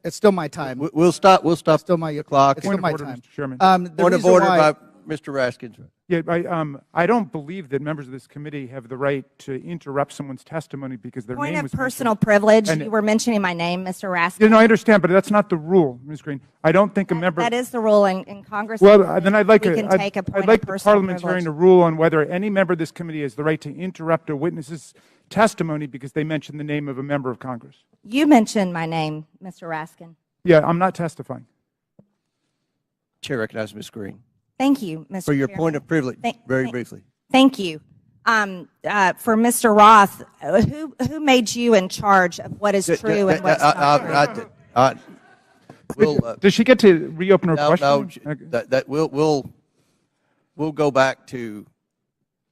It's still my time. We'll stop. It's still my clock. It's still my order, time. Mr. Chairman. Point of order by Mr. Raskins. Yeah, I don't believe that members of this committee have the right to interrupt someone's testimony because their Point name of was personal privilege. And you were mentioning my name, Mr. Raskin. Yeah, no, I understand, but that's not the rule, Ms. Green. I don't think a member. That is the rule in Congress. Well, then I'd like we can take a point I'd like of the personal parliamentarian privilege. to rule on whether any member of this committee has the right to interrupt a witness's testimony because they mentioned the name of a member of Congress. You mentioned my name, Mr. Raskin. Yeah, I'm not testifying. Chair recognizes Ms. Green. Thank you, Mr. For your Chairman. point of privilege, very briefly. Thank you. For Mr. Roth, who made you in charge of what is true and what's not true? Does she get to reopen her question? No, we'll go back to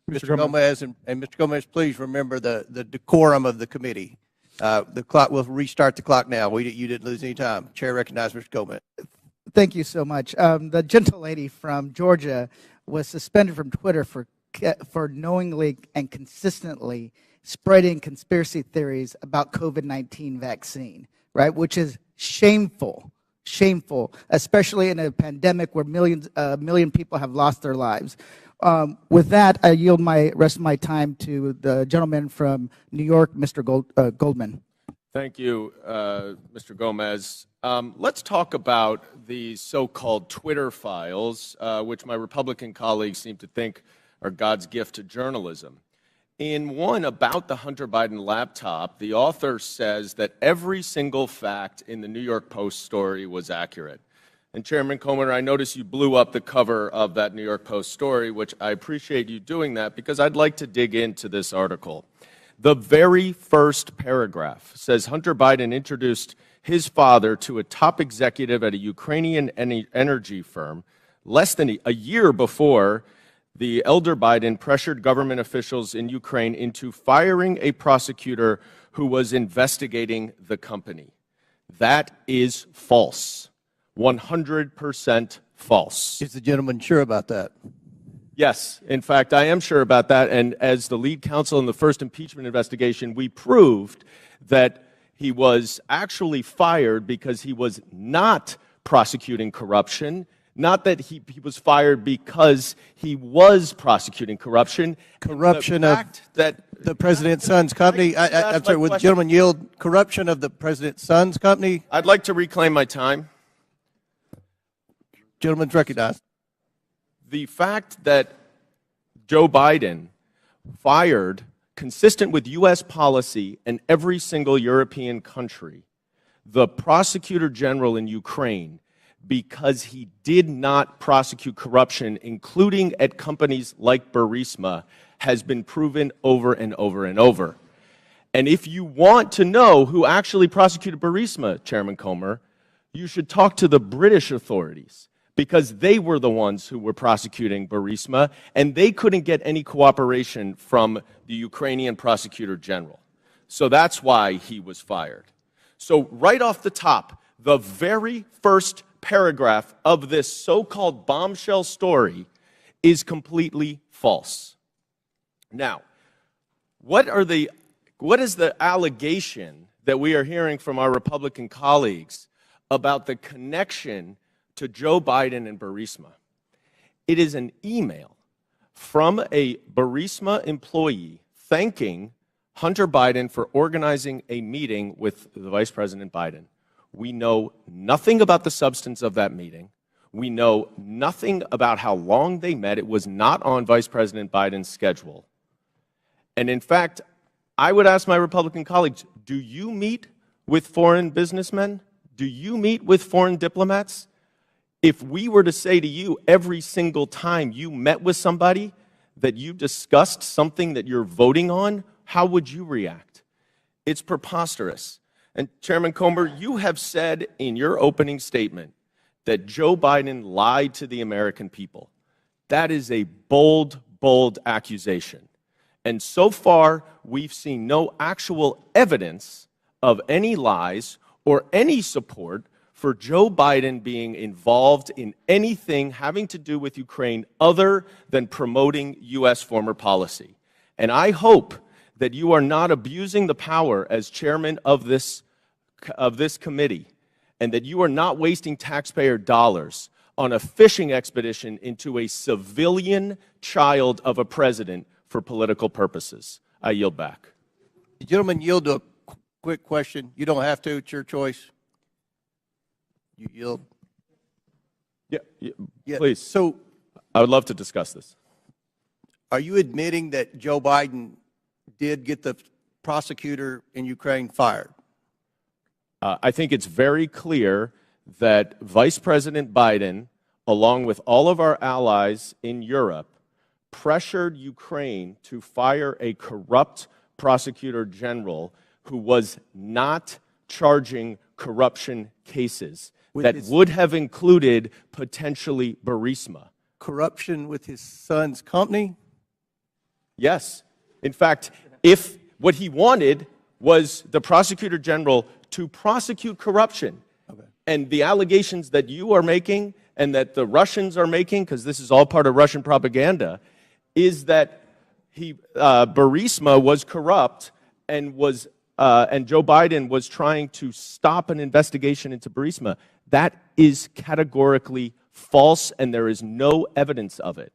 Mr. Gomez, and Mr. Gomez, please remember the decorum of the committee. The clock. We'll restart the clock now. You didn't lose any time. Chair recognizes Mr. Gomez. Thank you so much. The gentlelady from Georgia was suspended from Twitter for knowingly and consistently spreading conspiracy theories about COVID-19 vaccine, right? Which is shameful, especially in a pandemic where a million people have lost their lives. With that, I yield my rest of my time to the gentleman from New York, Mr. Goldman. Thank you, Mr. Gomez. Let's talk about the so-called Twitter files, which my Republican colleagues seem to think are God's gift to journalism. In one about the Hunter Biden laptop, the author says that every single fact in the New York Post story was accurate. And Chairman Comer, I notice you blew up the cover of that New York Post story, which I appreciate you doing that because I'd like to dig into this article. The very first paragraph says Hunter Biden introduced his father to a top executive at a Ukrainian energy firm, less than a year before the elder Biden pressured government officials in Ukraine into firing a prosecutor who was investigating the company. That is false. 100% false. Is the gentleman sure about that? Yes, in fact, I am sure about that. And as the lead counsel in the first impeachment investigation, we proved that he was actually fired because he was not prosecuting corruption, not that he was fired because he was prosecuting corruption. Corruption of the president's son's company. I'm sorry, would the gentleman yield? Corruption of the president's son's company? I'd like to reclaim my time. Gentleman's recognized. The fact that Joe Biden fired, consistent with U.S. policy in every single European country, the prosecutor general in Ukraine because he did not prosecute corruption, including at companies like Burisma, has been proven over and over and over. And if you want to know who actually prosecuted Burisma, Chairman Comer, you should talk to the British authorities, because they were the ones who were prosecuting Burisma, and they couldn't get any cooperation from the Ukrainian prosecutor general. So that's why he was fired. So right off the top, the very first paragraph of this so-called bombshell story is completely false. Now, what is the allegation that we are hearing from our Republican colleagues about the connection to Joe Biden and Burisma? It is an email from a Burisma employee thanking Hunter Biden for organizing a meeting with the Vice President Biden. We know nothing about the substance of that meeting. We know nothing about how long they met. It was not on Vice President Biden's schedule. And in fact, I would ask my Republican colleagues, do you meet with foreign businessmen? Do you meet with foreign diplomats? If we were to say to you every single time you met with somebody that you discussed something that you're voting on, how would you react? It's preposterous. And Chairman Comer, you have said in your opening statement that Joe Biden lied to the American people. That is a bold, bold accusation. And so far, we've seen no actual evidence of any lies or any support for Joe Biden being involved in anything having to do with Ukraine other than promoting U.S. foreign policy. And I hope that you are not abusing the power as chairman of this committee, and that you are not wasting taxpayer dollars on a fishing expedition into a civilian child of a president for political purposes. I yield back. The gentleman yield to a quick question. You don't have to. It's your choice. You yield. Yeah, please. So, I would love to discuss this. Are you admitting that Joe Biden did get the prosecutor in Ukraine fired? I think it's very clear that Vice President Biden, along with all of our allies in Europe, pressured Ukraine to fire a corrupt prosecutor general who was not charging corruption cases that would have included potentially Burisma. Corruption with his son's company? Yes. In fact, if what he wanted was the prosecutor general to prosecute corruption, and the allegations that you are making and that the Russians are making, because this is all part of Russian propaganda, is that Burisma was corrupt and Joe Biden was trying to stop an investigation into Burisma. That is categorically false, and there is no evidence of it.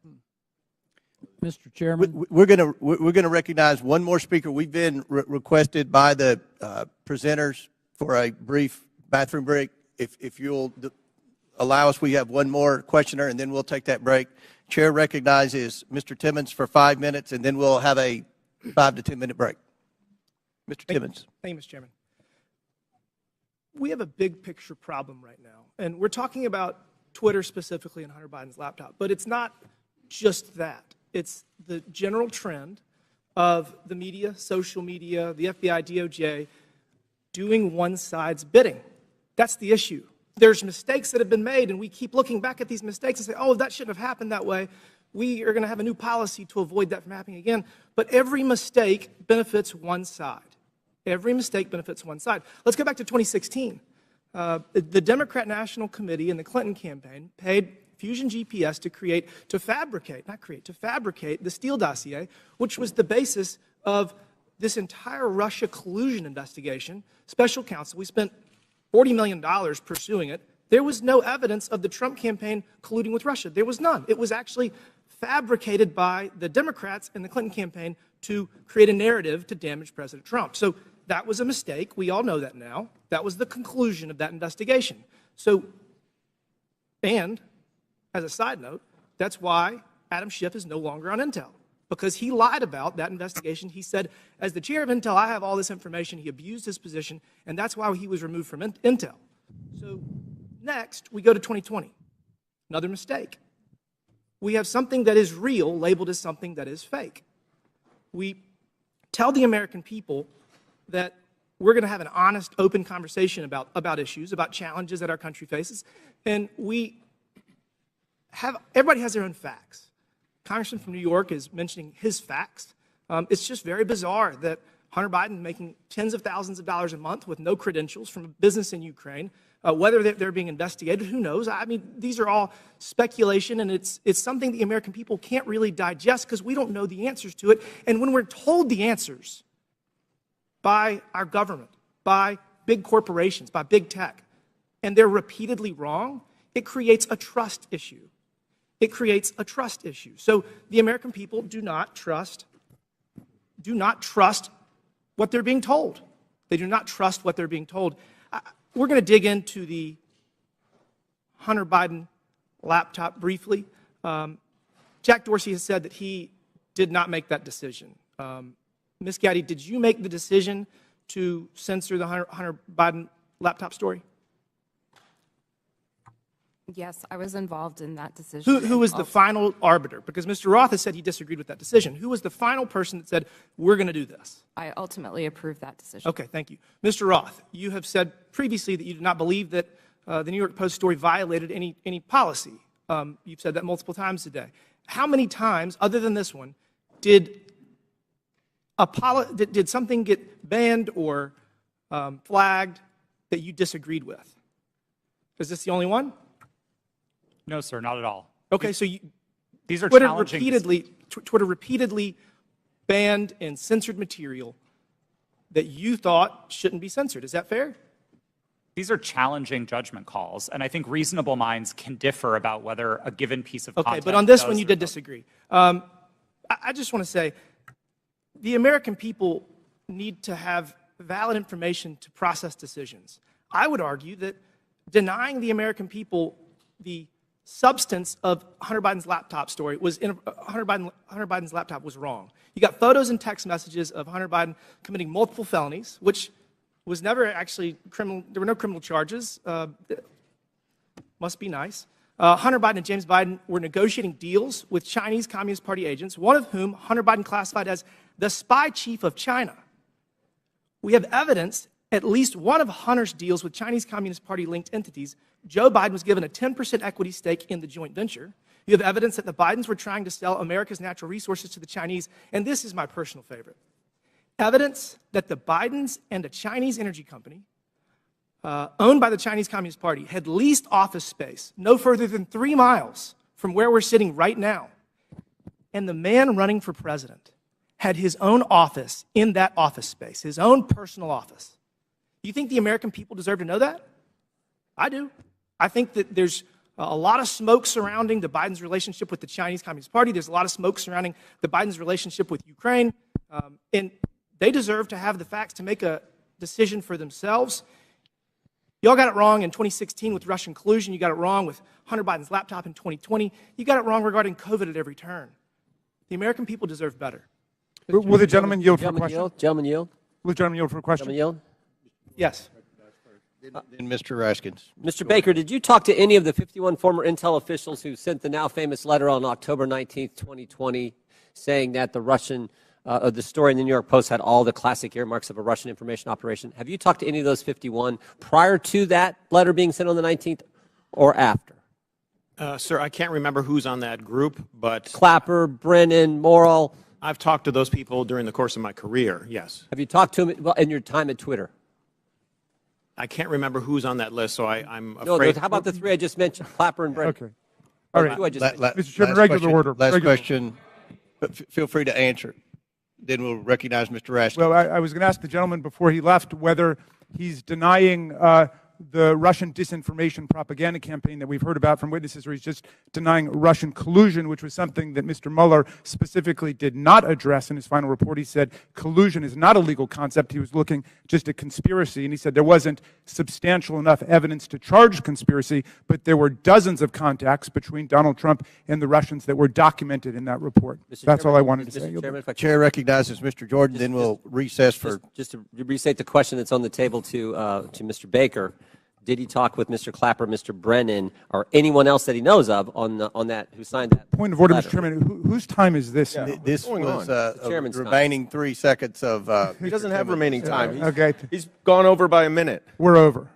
Mr. Chairman, we're going to recognize one more speaker. We've been requested by the presenters for a brief bathroom break. If you'll allow us, we have one more questioner, and then we'll take that break. Chair recognizes Mr. Timmons for 5 minutes, and then we'll have a 5 to 10 minute break. Mr. Timmons. Thank you, Mr. Chairman. We have a big picture problem right now, and we're talking about Twitter specifically and Hunter Biden's laptop, but it's not just that. It's the general trend of the media, social media, the FBI, DOJ, doing one side's bidding. That's the issue. there's mistakes that have been made, and we keep looking back at these mistakes and say, oh, that shouldn't have happened that way. We are going to have a new policy to avoid that from happening again. But every mistake benefits one side. Every mistake benefits one side. Let's go back to 2016. The Democrat National Committee and the Clinton campaign paid Fusion GPS to fabricate the Steele dossier, which was the basis of this entire Russia collusion investigation. Special counsel, we spent $40 million pursuing it. There was no evidence of the Trump campaign colluding with Russia. There was none. It was actually fabricated by the Democrats and the Clinton campaign to create a narrative to damage President Trump. So that was a mistake. We all know that now. That was the conclusion of that investigation. And as a side note, that's why Adam Schiff is no longer on Intel, because he lied about that investigation. He said, as the chair of Intel, I have all this information. He abused his position, and that's why he was removed from Intel. So next, we go to 2020. Another mistake. We have something that is real labeled as something that is fake. We tell the American people that we're going to have an honest, open conversation about issues, about challenges that our country faces, and everybody has their own facts. Congressman from New York is mentioning his facts. It's just very bizarre that Hunter Biden making tens of thousands of dollars a month with no credentials from a business in Ukraine, whether they're being investigated, who knows? I mean, these are all speculation, and it's something the American people can't really digest because we don't know the answers to it. And when we're told the answers by our government, by big corporations, by big tech, and they're repeatedly wrong, it creates a trust issue. It creates a trust issue. So the American people do not trust what they're being told. They do not trust what they're being told. We're going to dig into the Hunter Biden laptop briefly. Jack Dorsey has said that he did not make that decision. Ms. Gaddy, did you make the decision to censor the Hunter Biden laptop story? Yes, I was involved in that decision. Who was the final arbiter? Because Mr. Roth has said he disagreed with that decision. Who was the final person that said, we're going to do this? I ultimately approved that decision. Okay, thank you. Mr. Roth, you have said previously that you did not believe that the New York Post story violated any policy. You've said that multiple times today. How many times, other than this one, did something get banned or flagged that you disagreed with? Is this the only one? No, sir, not at all. Okay, so these are Twitter challenging. Twitter repeatedly banned and censored material that you thought shouldn't be censored. Is that fair? These are challenging judgment calls, and I think reasonable minds can differ about whether a given piece of content. Okay, but on this one you did disagree. I just want to say the American people need to have valid information to process decisions. I would argue that denying the American people the substance of Hunter Biden's laptop story was Hunter Biden's laptop was wrong. You got photos and text messages of Hunter Biden committing multiple felonies, which was never actually criminal. There were no criminal charges. Must be nice. Hunter Biden and James Biden were negotiating deals with Chinese Communist Party agents, one of whom Hunter Biden classified as the spy chief of China. We have evidence at least one of Hunter's deals with Chinese Communist Party-linked entities. Joe Biden was given a 10% equity stake in the joint venture. You have evidence that the Bidens were trying to sell America's natural resources to the Chinese, and this is my personal favorite. Evidence that the Bidens and a Chinese energy company owned by the Chinese Communist Party had leased office space no further than 3 miles from where we're sitting right now. And the man running for president had his own office in that office space, his own personal office. Do you think the American people deserve to know that? I do. I think that there's a lot of smoke surrounding the Biden's relationship with the Chinese Communist Party. There's a lot of smoke surrounding the Biden's relationship with Ukraine. And they deserve to have the facts to make a decision for themselves. Y'all got it wrong in 2016 with Russian collusion. You got it wrong with Hunter Biden's laptop in 2020. You got it wrong regarding COVID at every turn. The American people deserve better. Will the gentleman yield for a question? Gentleman yield. Will the gentleman yield for a question? Gentleman yield. Yes. And Mr. Raskins. Mr. Baker, did you talk to any of the 51 former Intel officials who sent the now famous letter on October 19th, 2020, saying that the Russian the story in the New York Post had all the classic earmarks of a Russian information operation. Have you talked to any of those 51 prior to that letter being sent on the 19th or after? Sir, I can't remember who's on that group, but Clapper, Brennan, Morrill. I've talked to those people during the course of my career, yes. Have you talked to them in your time at Twitter? I can't remember who's on that list, so I'm No, afraid. how about the three I just mentioned, Clapper and Brennan? Okay. All right. Mr. Chairman, regular order. Last question. But feel free to answer. Then we'll recognize Mr. Raskin. Well, I was going to ask the gentleman before he left whether he's denying the Russian disinformation propaganda campaign that we've heard about from witnesses, or he's just denying Russian collusion, which was something that Mr. Mueller specifically did not address in his final report. He said collusion is not a legal concept. He was looking just at conspiracy, and he said there wasn't substantial enough evidence to charge conspiracy, but there were dozens of contacts between Donald Trump and the Russians that were documented in that report. That's all I wanted to say. Chair recognizes Mr. Jordan, then we'll recess for... Just to restate the question that's on the table to Mr. Baker. Did he talk with Mr. Clapper, Mr. Brennan, or anyone else that he knows of on that who signed that? Point of order, letter? Mr. Chairman. Whose time is this? This was The chairman's remaining 3 seconds of... He doesn't have remaining time. Okay. He's gone over by a minute. We're over.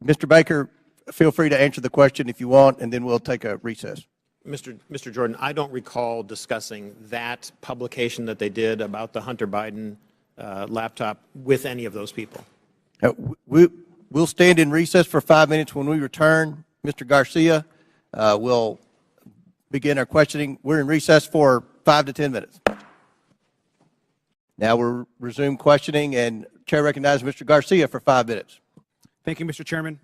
Mr. Baker, feel free to answer the question if you want, and then we'll take a recess. Mr. Jordan, I don't recall discussing that publication that they did about the Hunter Biden laptop with any of those people. We'll stand in recess for 5 minutes. When we return, Mr. Garcia will begin our questioning. We're in recess for 5 to 10 minutes. Now we'll resume questioning, and Chair recognizes Mr. Garcia for 5 minutes. Thank you, Mr. Chairman.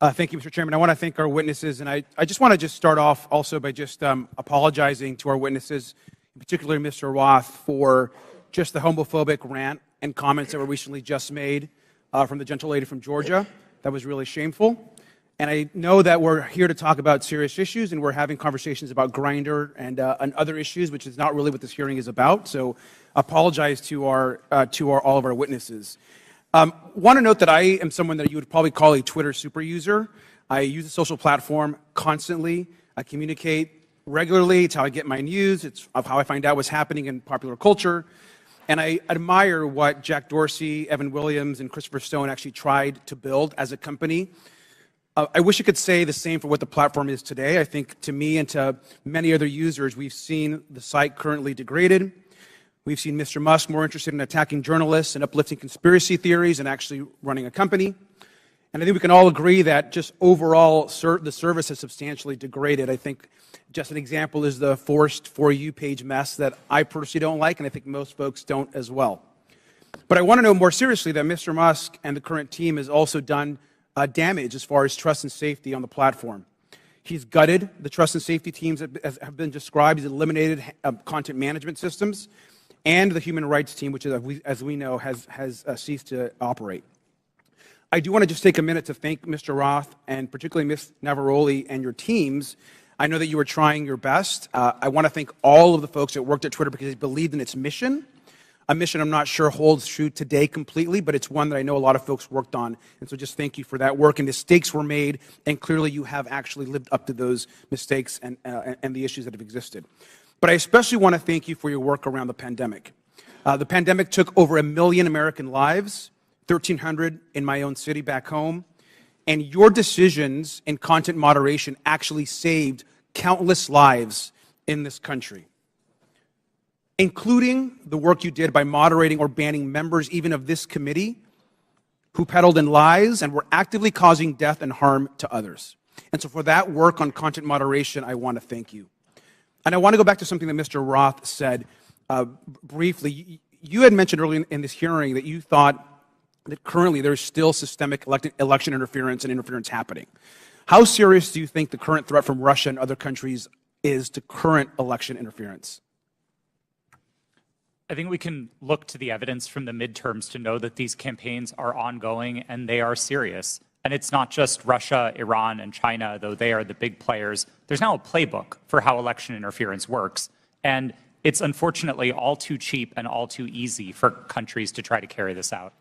Thank you, Mr. Chairman. I want to thank our witnesses, and I just want to start off also by just apologizing to our witnesses, particularly Mr. Roth, for just the homophobic rant and comments that were recently just made from the gentle lady from Georgia. That was really shameful. And I know that we're here to talk about serious issues, and we're having conversations about Grindr and other issues, which is not really what this hearing is about. So apologize to all of our witnesses. Want to note that I am someone that you would probably call a Twitter super user. I use the social platform constantly. I communicate regularly. It's how I get my news. It's how I find out what's happening in popular culture. And I admire what Jack Dorsey, Evan Williams, and Christopher Stone actually tried to build as a company. I wish I could say the same for what the platform is today. I think to me and to many other users, we've seen the site currently degraded. We've seen Mr. Musk more interested in attacking journalists and uplifting conspiracy theories and actually running a company. And I think we can all agree that just overall the service has substantially degraded. I think just an example is the forced For You page mess that I personally don't like, and I think most folks don't as well. But I want to know more seriously that Mr. Musk and the current team has also done damage as far as trust and safety on the platform. He's gutted the trust and safety teams that have been described. He's eliminated content management systems, and the human rights team, which, as we know, has ceased to operate. I do want to just take a minute to thank Mr. Roth and particularly Ms. Navaroli and your teams. I know that you were trying your best. I want to thank all of the folks that worked at Twitter because they believed in its mission, a mission I'm not sure holds true today completely, but it's one that I know a lot of folks worked on. And so just thank you for that work. And mistakes were made, and clearly you have actually lived up to those mistakes and the issues that have existed. But I especially want to thank you for your work around the pandemic. The pandemic took over 1 million American lives, 1,300 in my own city back home, and your decisions in content moderation actually saved countless lives in this country, including the work you did by moderating or banning members even of this committee who peddled in lies and were actively causing death and harm to others. And so for that work on content moderation, I want to thank you. And I want to go back to something that Mr. Roth said briefly. You had mentioned earlier in this hearing that you thought that currently there's still systemic election interference and interference happening. How serious do you think the current threat from Russia and other countries is to current election interference? I think we can look to the evidence from the midterms to know that these campaigns are ongoing and they are serious. And it's not just Russia, Iran, and China, though they are the big players. There's now a playbook for how election interference works. And it's unfortunately all too cheap and all too easy for countries to try to carry this out.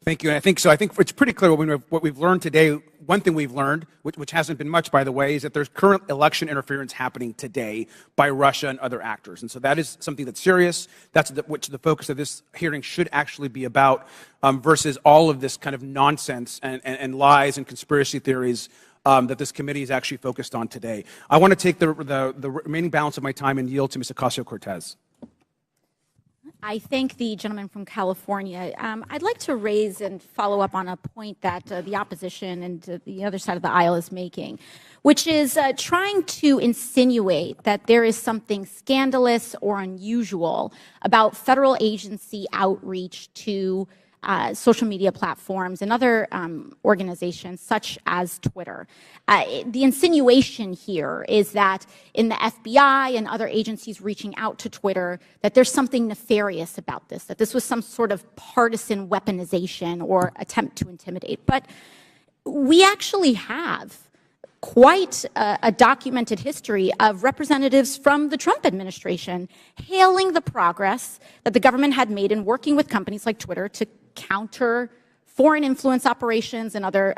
Thank you. And I think so. I think it's pretty clear what we've learned today. One thing we've learned, which hasn't been much, by the way, is that there's current election interference happening today by Russia and other actors. And so that is something that's serious. That's which the focus of this hearing should actually be about, versus all of this kind of nonsense and lies and conspiracy theories that this committee is actually focused on today. I want to take the remaining balance of my time and yield to Ms. Ocasio-Cortez. I thank the gentleman from California. I'd like to raise and follow up on a point that the opposition and the other side of the aisle is making, which is trying to insinuate that there is something scandalous or unusual about federal agency outreach to social media platforms and other organizations such as Twitter. The insinuation here is that in the FBI and other agencies reaching out to Twitter, that there's something nefarious about this, that this was some sort of partisan weaponization or attempt to intimidate. But we actually have quite a documented history of representatives from the Trump administration hailing the progress that the government had made in working with companies like Twitter to counter foreign influence operations and other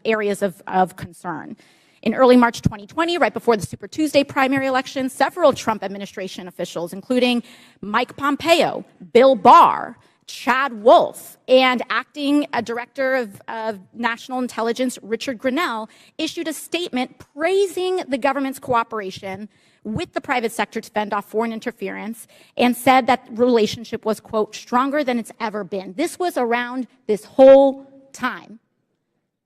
areas of concern. In early March 2020, right before the Super Tuesday primary election, several Trump administration officials, including Mike Pompeo, Bill Barr, Chad Wolf, and acting director of national intelligence Richard Grenell issued a statement praising the government's cooperation with the private sector to fend off foreign interference and said that relationship was, quote, stronger than it's ever been. This was around this whole time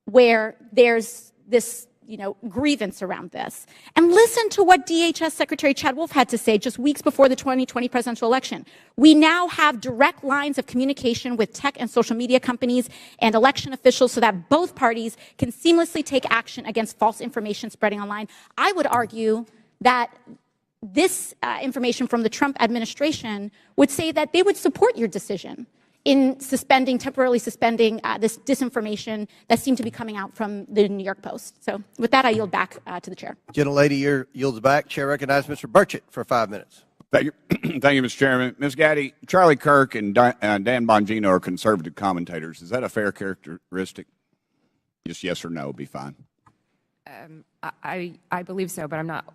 where there's this grievance around this. And listen to what DHS Secretary Chad Wolf had to say just weeks before the 2020 presidential election. We now have direct lines of communication with tech and social media companies and election officials so that both parties can seamlessly take action against false information spreading online. I would argue that this information from the Trump administration would say that they would support your decision in temporarily suspending this disinformation that seemed to be coming out from the New York Post. So with that, I yield back to the chair. Gentlelady yields back. Chair recognizes Mr. Burchett for 5 minutes. Thank you, Mr. Chairman. Ms. Gaddy, Charlie Kirk and Dan Bongino are conservative commentators. Is that a fair characteristic? Just yes or no would be fine. I believe so, but I'm not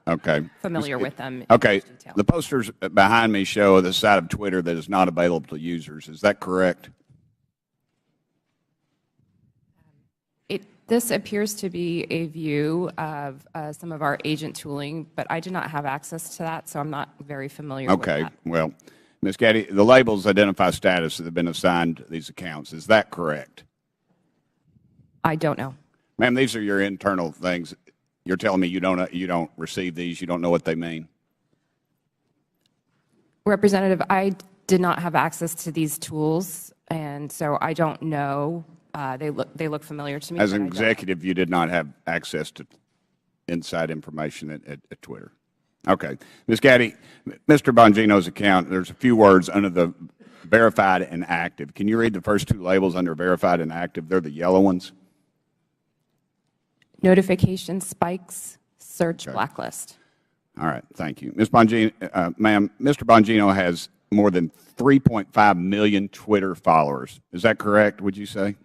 familiar with them. Okay. The posters behind me show the side of Twitter that is not available to users. Is that correct? This appears to be a view of some of our agent tooling, but I do not have access to that, so I'm not very familiar with that. Okay. Well, Ms. Gaddy, the labels identify status that have been assigned to these accounts. Is that correct? I don't know. Ma'am, these are your internal things. You're telling me you don't receive these, you don't know what they mean? Representative, I did not have access to these tools, and so I don't know. They look familiar to me. As an executive, you did not have access to inside information at Twitter. Okay. Ms. Gaddy, Mr. Bongino's account, there's a few words under the verified and active. Can you read the first two labels under verified and active? They're the yellow ones. Notification spikes, search blacklist. All right, thank you. Ms. Bongino, ma'am, Mr. Bongino has more than 3.5 million Twitter followers. Is that correct, would you say?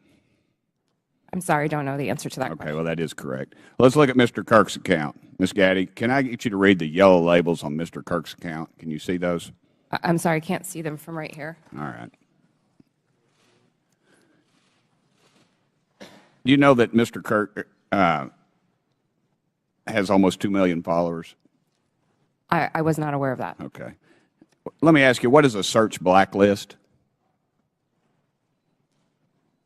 I'm sorry, I don't know the answer to that question. Okay, well, that is correct. Let's look at Mr. Kirk's account. Ms. Gaddy, can I get you to read the yellow labels on Mr. Kirk's account? Can you see those? I'm sorry, I can't see them from right here. All right. Do you know that Mr. Kirk has almost 2 million followers? I was not aware of that. Okay. Let me ask you, what is a search blacklist?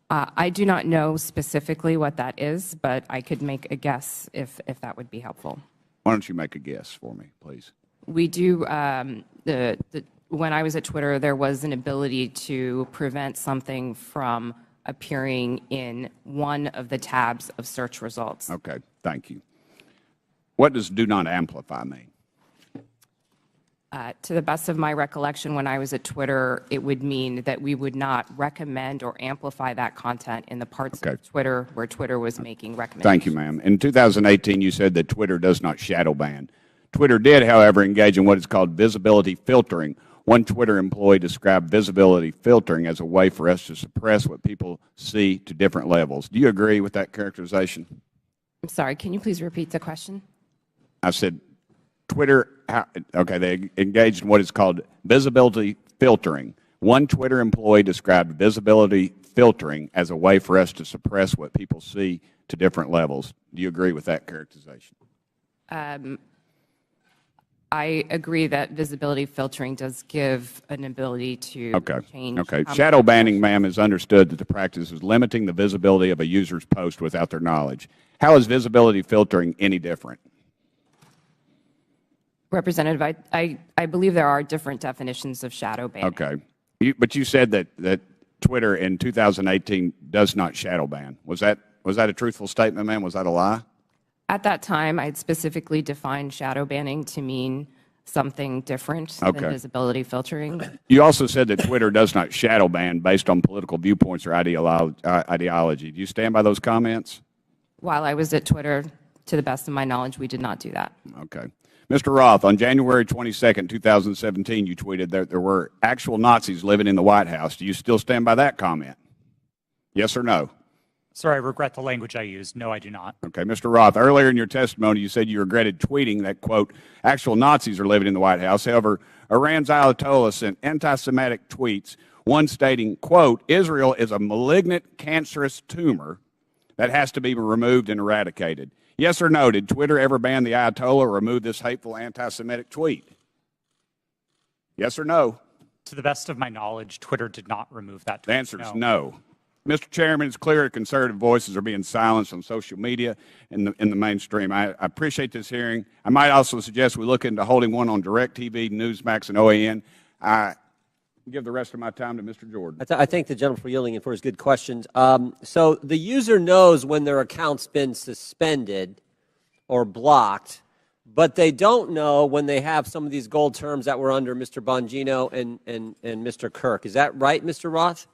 I do not know specifically what that is, but I could make a guess if that would be helpful. Why don't you make a guess for me, please? We do, when I was at Twitter, there was an ability to prevent something from appearing in one of the tabs of search results. Okay, thank you. What does do not amplify mean? To the best of my recollection, when I was at Twitter, it would mean that we would not recommend or amplify that content in the parts of Twitter where Twitter was making recommendations. Thank you, ma'am. In 2018, you said that Twitter does not shadow ban. Twitter did, however, engage in what is called visibility filtering, One Twitter employee described visibility filtering as a way for us to suppress what people see to different levels. Do you agree with that characterization? I'm sorry, can you please repeat the question? I said Twitter, okay, they engaged in what is called visibility filtering. One Twitter employee described visibility filtering as a way for us to suppress what people see to different levels. Do you agree with that characterization? I agree that visibility filtering does give an ability to change. Okay. Shadow banning, ma'am, is understood that the practice is limiting the visibility of a user's post without their knowledge. How is visibility filtering any different? Representative, I believe there are different definitions of shadow banning. Okay. But you said that Twitter in 2018 does not shadow ban. Was that a truthful statement, ma'am? Was that a lie? At that time, I had specifically defined shadow banning to mean something different than visibility filtering. You also said that Twitter does not shadow ban based on political viewpoints or ideology. Do you stand by those comments? While I was at Twitter, to the best of my knowledge, we did not do that. Okay. Mr. Roth, on January 22nd, 2017, you tweeted that there were actual Nazis living in the White House. Do you still stand by that comment? Yes or no? Sir, I regret the language I used. No, I do not. Okay. Mr. Roth, earlier in your testimony, you said you regretted tweeting that, quote, actual Nazis are living in the White House. However, Iran's Ayatollah sent anti-Semitic tweets, one stating, quote, Israel is a malignant, cancerous tumor that has to be removed and eradicated. Yes or no, did Twitter ever ban the Ayatollah or remove this hateful anti-Semitic tweet? Yes or no? To the best of my knowledge, Twitter did not remove that tweet. The answer is no. Mr. Chairman, it's clear that conservative voices are being silenced on social media in the mainstream. I appreciate this hearing. I might also suggest we look into holding one on DirecTV, Newsmax, and OAN. I give the rest of my time to Mr. Jordan. I thank the gentleman for yielding and for his good questions. So the user knows when their account's been suspended or blocked, but they don't know when they have some of these gold terms that were under Mr. Bongino and Mr. Kirk. Is that right, Mr. Roth?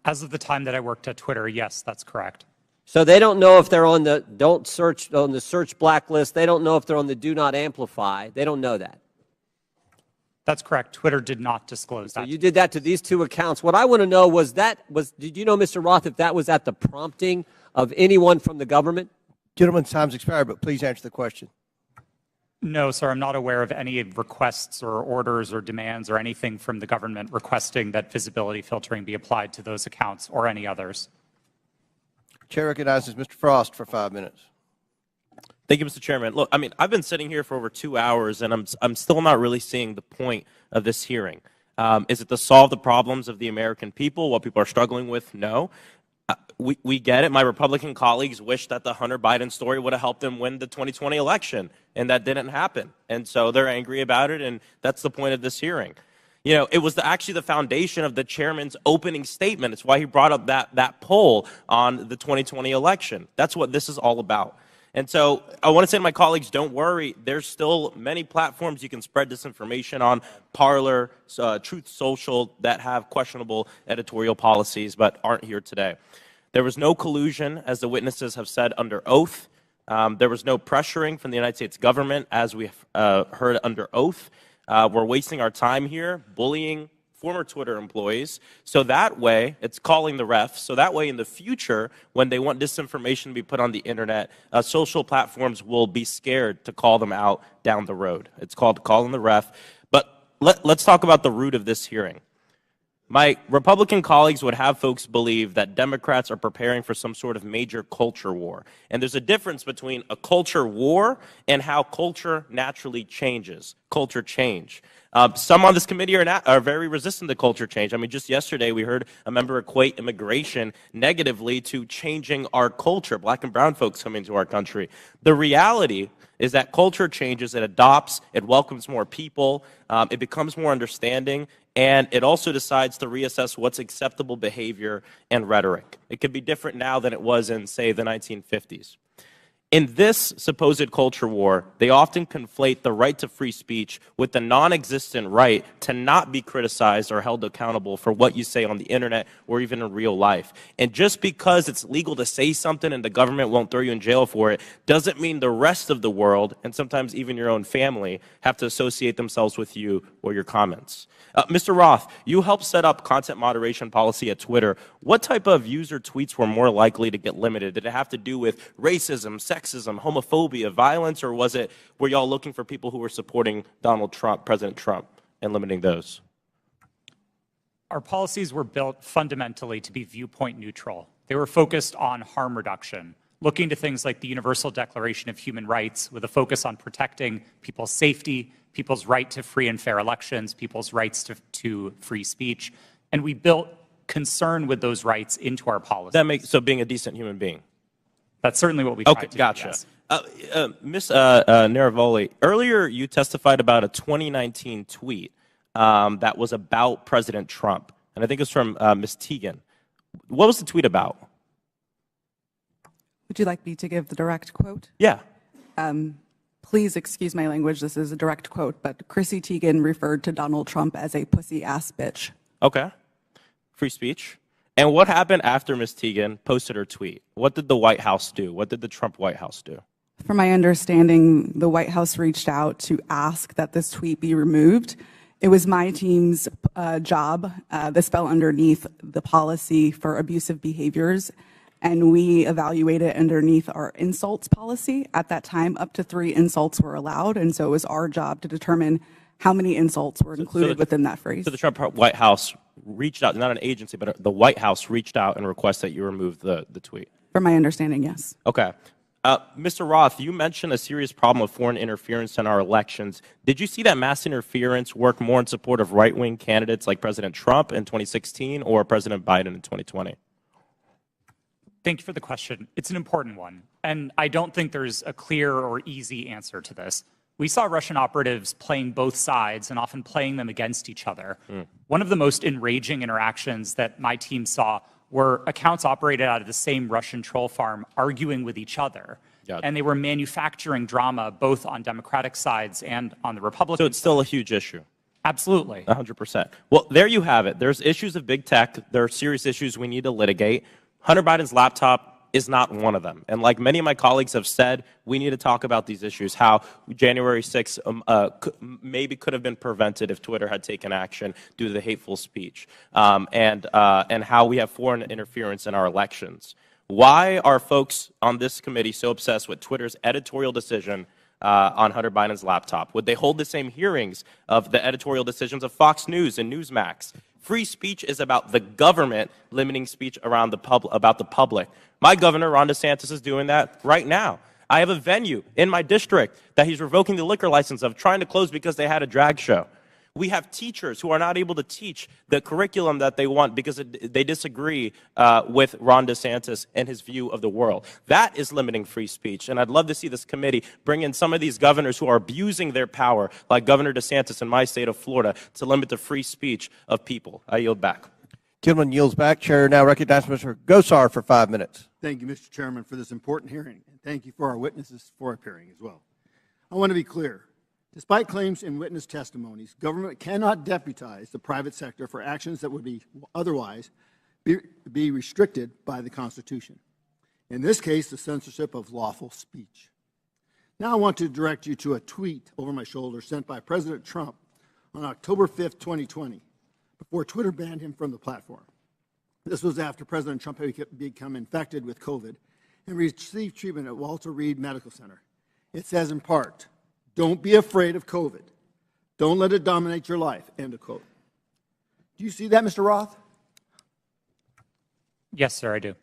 As of the time that I worked at Twitter, yes, that's correct. So they don't know if they're on the search blacklist. They don't know if they're on the do not amplify. They don't know that. That's correct. Twitter did not disclose that. So you did that to these two accounts. What I want to know did you know, Mr. Roth, if that was at the prompting of anyone from the government? Gentleman's time's expired, but please answer the question. No, sir, I'm not aware of any requests or orders or demands or anything from the government requesting that visibility filtering be applied to those accounts or any others. Chair recognizes Mr. Frost for 5 minutes. Thank you, Mr. Chairman. Look, I mean, I've been sitting here for over 2 hours, and I'm still not really seeing the point of this hearing. Is it to solve the problems of the American people, what people are struggling with? No. We get it. My Republican colleagues wish that the Hunter Biden story would have helped them win the 2020 election, and that didn't happen. And so they're angry about it, and that's the point of this hearing. You know, it was actually the foundation of the chairman's opening statement. It's why he brought up that poll on the 2020 election. That's what this is all about. And so I want to say to my colleagues, don't worry. There's still many platforms you can spread disinformation on, Parler, Truth Social, that have questionable editorial policies but aren't here today. There was no collusion, as the witnesses have said, under oath. There was no pressuring from the United States government, as we heard under oath. We're wasting our time here bullying former Twitter employees. So that way, it's calling the ref. So that way, in the future, when they want disinformation to be put on the internet, social platforms will be scared to call them out down the road. It's called calling the ref. But let's talk about the root of this hearing. My Republican colleagues would have folks believe that Democrats are preparing for some sort of major culture war. And there's a difference between a culture war and how culture naturally changes, culture change. Some on this committee are very resistant to culture change. I mean, just yesterday we heard a member equate immigration negatively to changing our culture, black and brown folks coming to our country. The reality is that culture changes, it adopts, it welcomes more people, it becomes more understanding, and it also decides to reassess what's acceptable behavior and rhetoric. It could be different now than it was in, say, the 1950s. In this supposed culture war, they often conflate the right to free speech with the non-existent right to not be criticized or held accountable for what you say on the internet or even in real life. And just because it's legal to say something and the government won't throw you in jail for it, doesn't mean the rest of the world, and sometimes even your own family, have to associate themselves with you or your comments. Mr. Roth, you helped set up content moderation policy at Twitter. What type of user tweets were more likely to get limited? Did it have to do with racism, sexism, homophobia, violence, or were y'all looking for people who were supporting Donald Trump, President Trump, and limiting those? Our policies were built fundamentally to be viewpoint neutral. They were focused on harm reduction, looking to things like the Universal Declaration of Human Rights with a focus on protecting people's safety, people's right to free and fair elections, people's rights to free speech. And we built concern with those rights into our policy. So being a decent human being. That's certainly what we tried to do. Gotcha. Yes. Ms. Naravoli, earlier you testified about a 2019 tweet that was about President Trump, and I think it was from Ms. Teagan. What was the tweet about? Would you like me to give the direct quote? Yeah. Please excuse my language. This is a direct quote, but Chrissy Teigen referred to Donald Trump as a pussy-ass bitch. Okay. Free speech. And what happened after Ms. Teagan posted her tweet? What did the White House do? What did the Trump White House do? From my understanding, the White House reached out to ask that this tweet be removed. It was my team's job. This fell underneath the policy for abusive behaviors, and we evaluated underneath our insults policy. At that time, up to 3 insults were allowed, and so it was our job to determine how many insults were included within that phrase. So the Trump White House reached out, not an agency, but the White House reached out and requested that you remove the tweet? From my understanding, yes. Okay. Mr. Roth, you mentioned a serious problem of foreign interference in our elections. Did you see that mass interference work more in support of right-wing candidates like President Trump in 2016 or President Biden in 2020? Thank you for the question. It's an important one, and I don't think there's a clear or easy answer to this. We saw Russian operatives playing both sides and often playing them against each other. One of the most enraging interactions that my team saw were accounts operated out of the same Russian troll farm arguing with each other. And they were manufacturing drama both on Democratic sides and on the Republican side. So it's still a huge issue? Absolutely. 100%. Well, there you have it. There's issues of big tech. There are serious issues we need to litigate. Hunter Biden's laptop is not one of them. And like many of my colleagues have said, we need to talk about these issues, how January 6th maybe could have been prevented if Twitter had taken action due to the hateful speech, and how we have foreign interference in our elections. Why are folks on this committee so obsessed with Twitter's editorial decision on Hunter Biden's laptop? Would they hold the same hearings of the editorial decisions of Fox News and Newsmax? Free speech is about the government limiting speech around about the public. My governor, Ron DeSantis, is doing that right now. I have a venue in my district that he's revoking the liquor license of, trying to close because they had a drag show. We have teachers who are not able to teach the curriculum that they want because they disagree with Ron DeSantis and his view of the world. That is limiting free speech, and I'd love to see this committee bring in some of these governors who are abusing their power, like Governor DeSantis in my state of Florida, to limit the free speech of people. I yield back. Gentleman yields back. Chair now recognizes Mr. Gosar for 5 minutes. Thank you, Mr. Chairman, for this important hearing, and thank you for our witnesses for appearing as well. I want to be clear. Despite claims in witness testimonies, government cannot deputize the private sector for actions that would be otherwise be restricted by the Constitution. In this case, the censorship of lawful speech. Now I want to direct you to a tweet over my shoulder sent by President Trump on October 5th, 2020, before Twitter banned him from the platform. This was after President Trump had become infected with COVID and received treatment at Walter Reed Medical Center. It says in part, "Don't be afraid of COVID. Don't let it dominate your life," end of quote. Do you see that, Mr. Roth? Yes, sir, I do.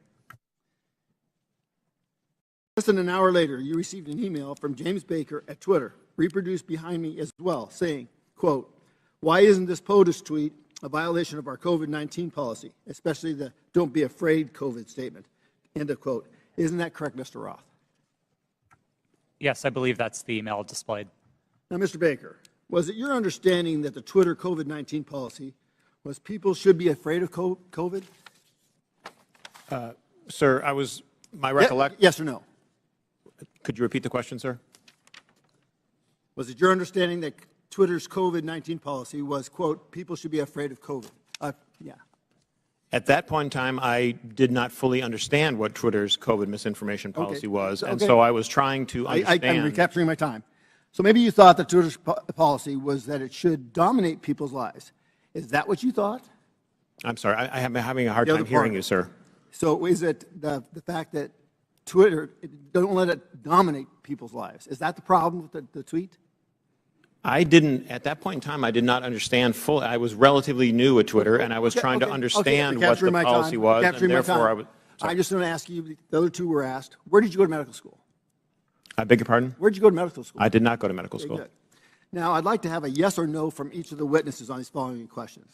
Less than an hour later, you received an email from James Baker at Twitter, reproduced behind me as well, saying, quote, "Why isn't this POTUS tweet a violation of our COVID-19 policy, especially the 'don't be afraid' COVID statement," end of quote. Isn't that correct, Mr. Roth? Yes, I believe that's the email displayed. Now, Mr. Baker, was it your understanding that the Twitter COVID-19 policy was people should be afraid of COVID? Sir, my recollection. Yes or no? Could you repeat the question, sir? Was it your understanding that Twitter's COVID-19 policy was, quote, people should be afraid of COVID? Yeah. At that point in time, I did not fully understand what Twitter's COVID misinformation policy was, and so I was trying to understand. I'm recapturing my time. So maybe you thought that Twitter's policy was that it should dominate people's lives. Is that what you thought? I'm sorry, I'm having a hard time hearing you, sir. So is it the fact that Twitter, don't let it dominate people's lives? Is that the problem with the tweet? I didn't, at that point in time, I did not understand fully. I was relatively new at Twitter, and I was trying to understand what the policy was, and therefore I was. I just want to ask you, the other two were asked, where did you go to medical school? I beg your pardon? Where did you go to medical school? I did not go to medical school. Good. Now, I'd like to have a yes or no from each of the witnesses on these following questions.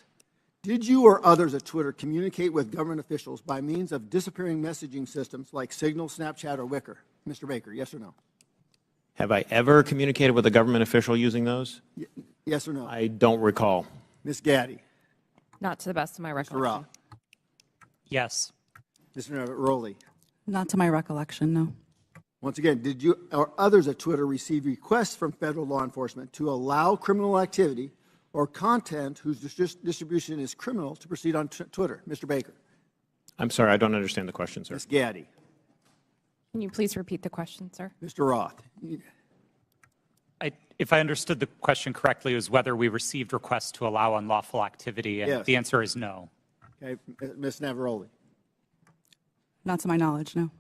Did you or others at Twitter communicate with government officials by means of disappearing messaging systems like Signal, Snapchat, or Wicker? Mr. Baker, yes or no? Have I ever communicated with a government official using those? Yes or no? I don't recall. Ms. Gaddy? Not to the best of my Mr. recollection. Roth? Yes. Mr. Rowley? Not to my recollection, no. Once again, did you or others at Twitter receive requests from federal law enforcement to allow criminal activity or content whose distribution is criminal to proceed on Twitter? Mr. Baker? I'm sorry, I don't understand the question, sir. Ms. Gaddy? Can you please repeat the question, sir? Mr. Roth? If I understood the question correctly, it was whether we received requests to allow unlawful activity, and Yes. the answer is no. Okay, Ms. Navaroli? Not to my knowledge, no.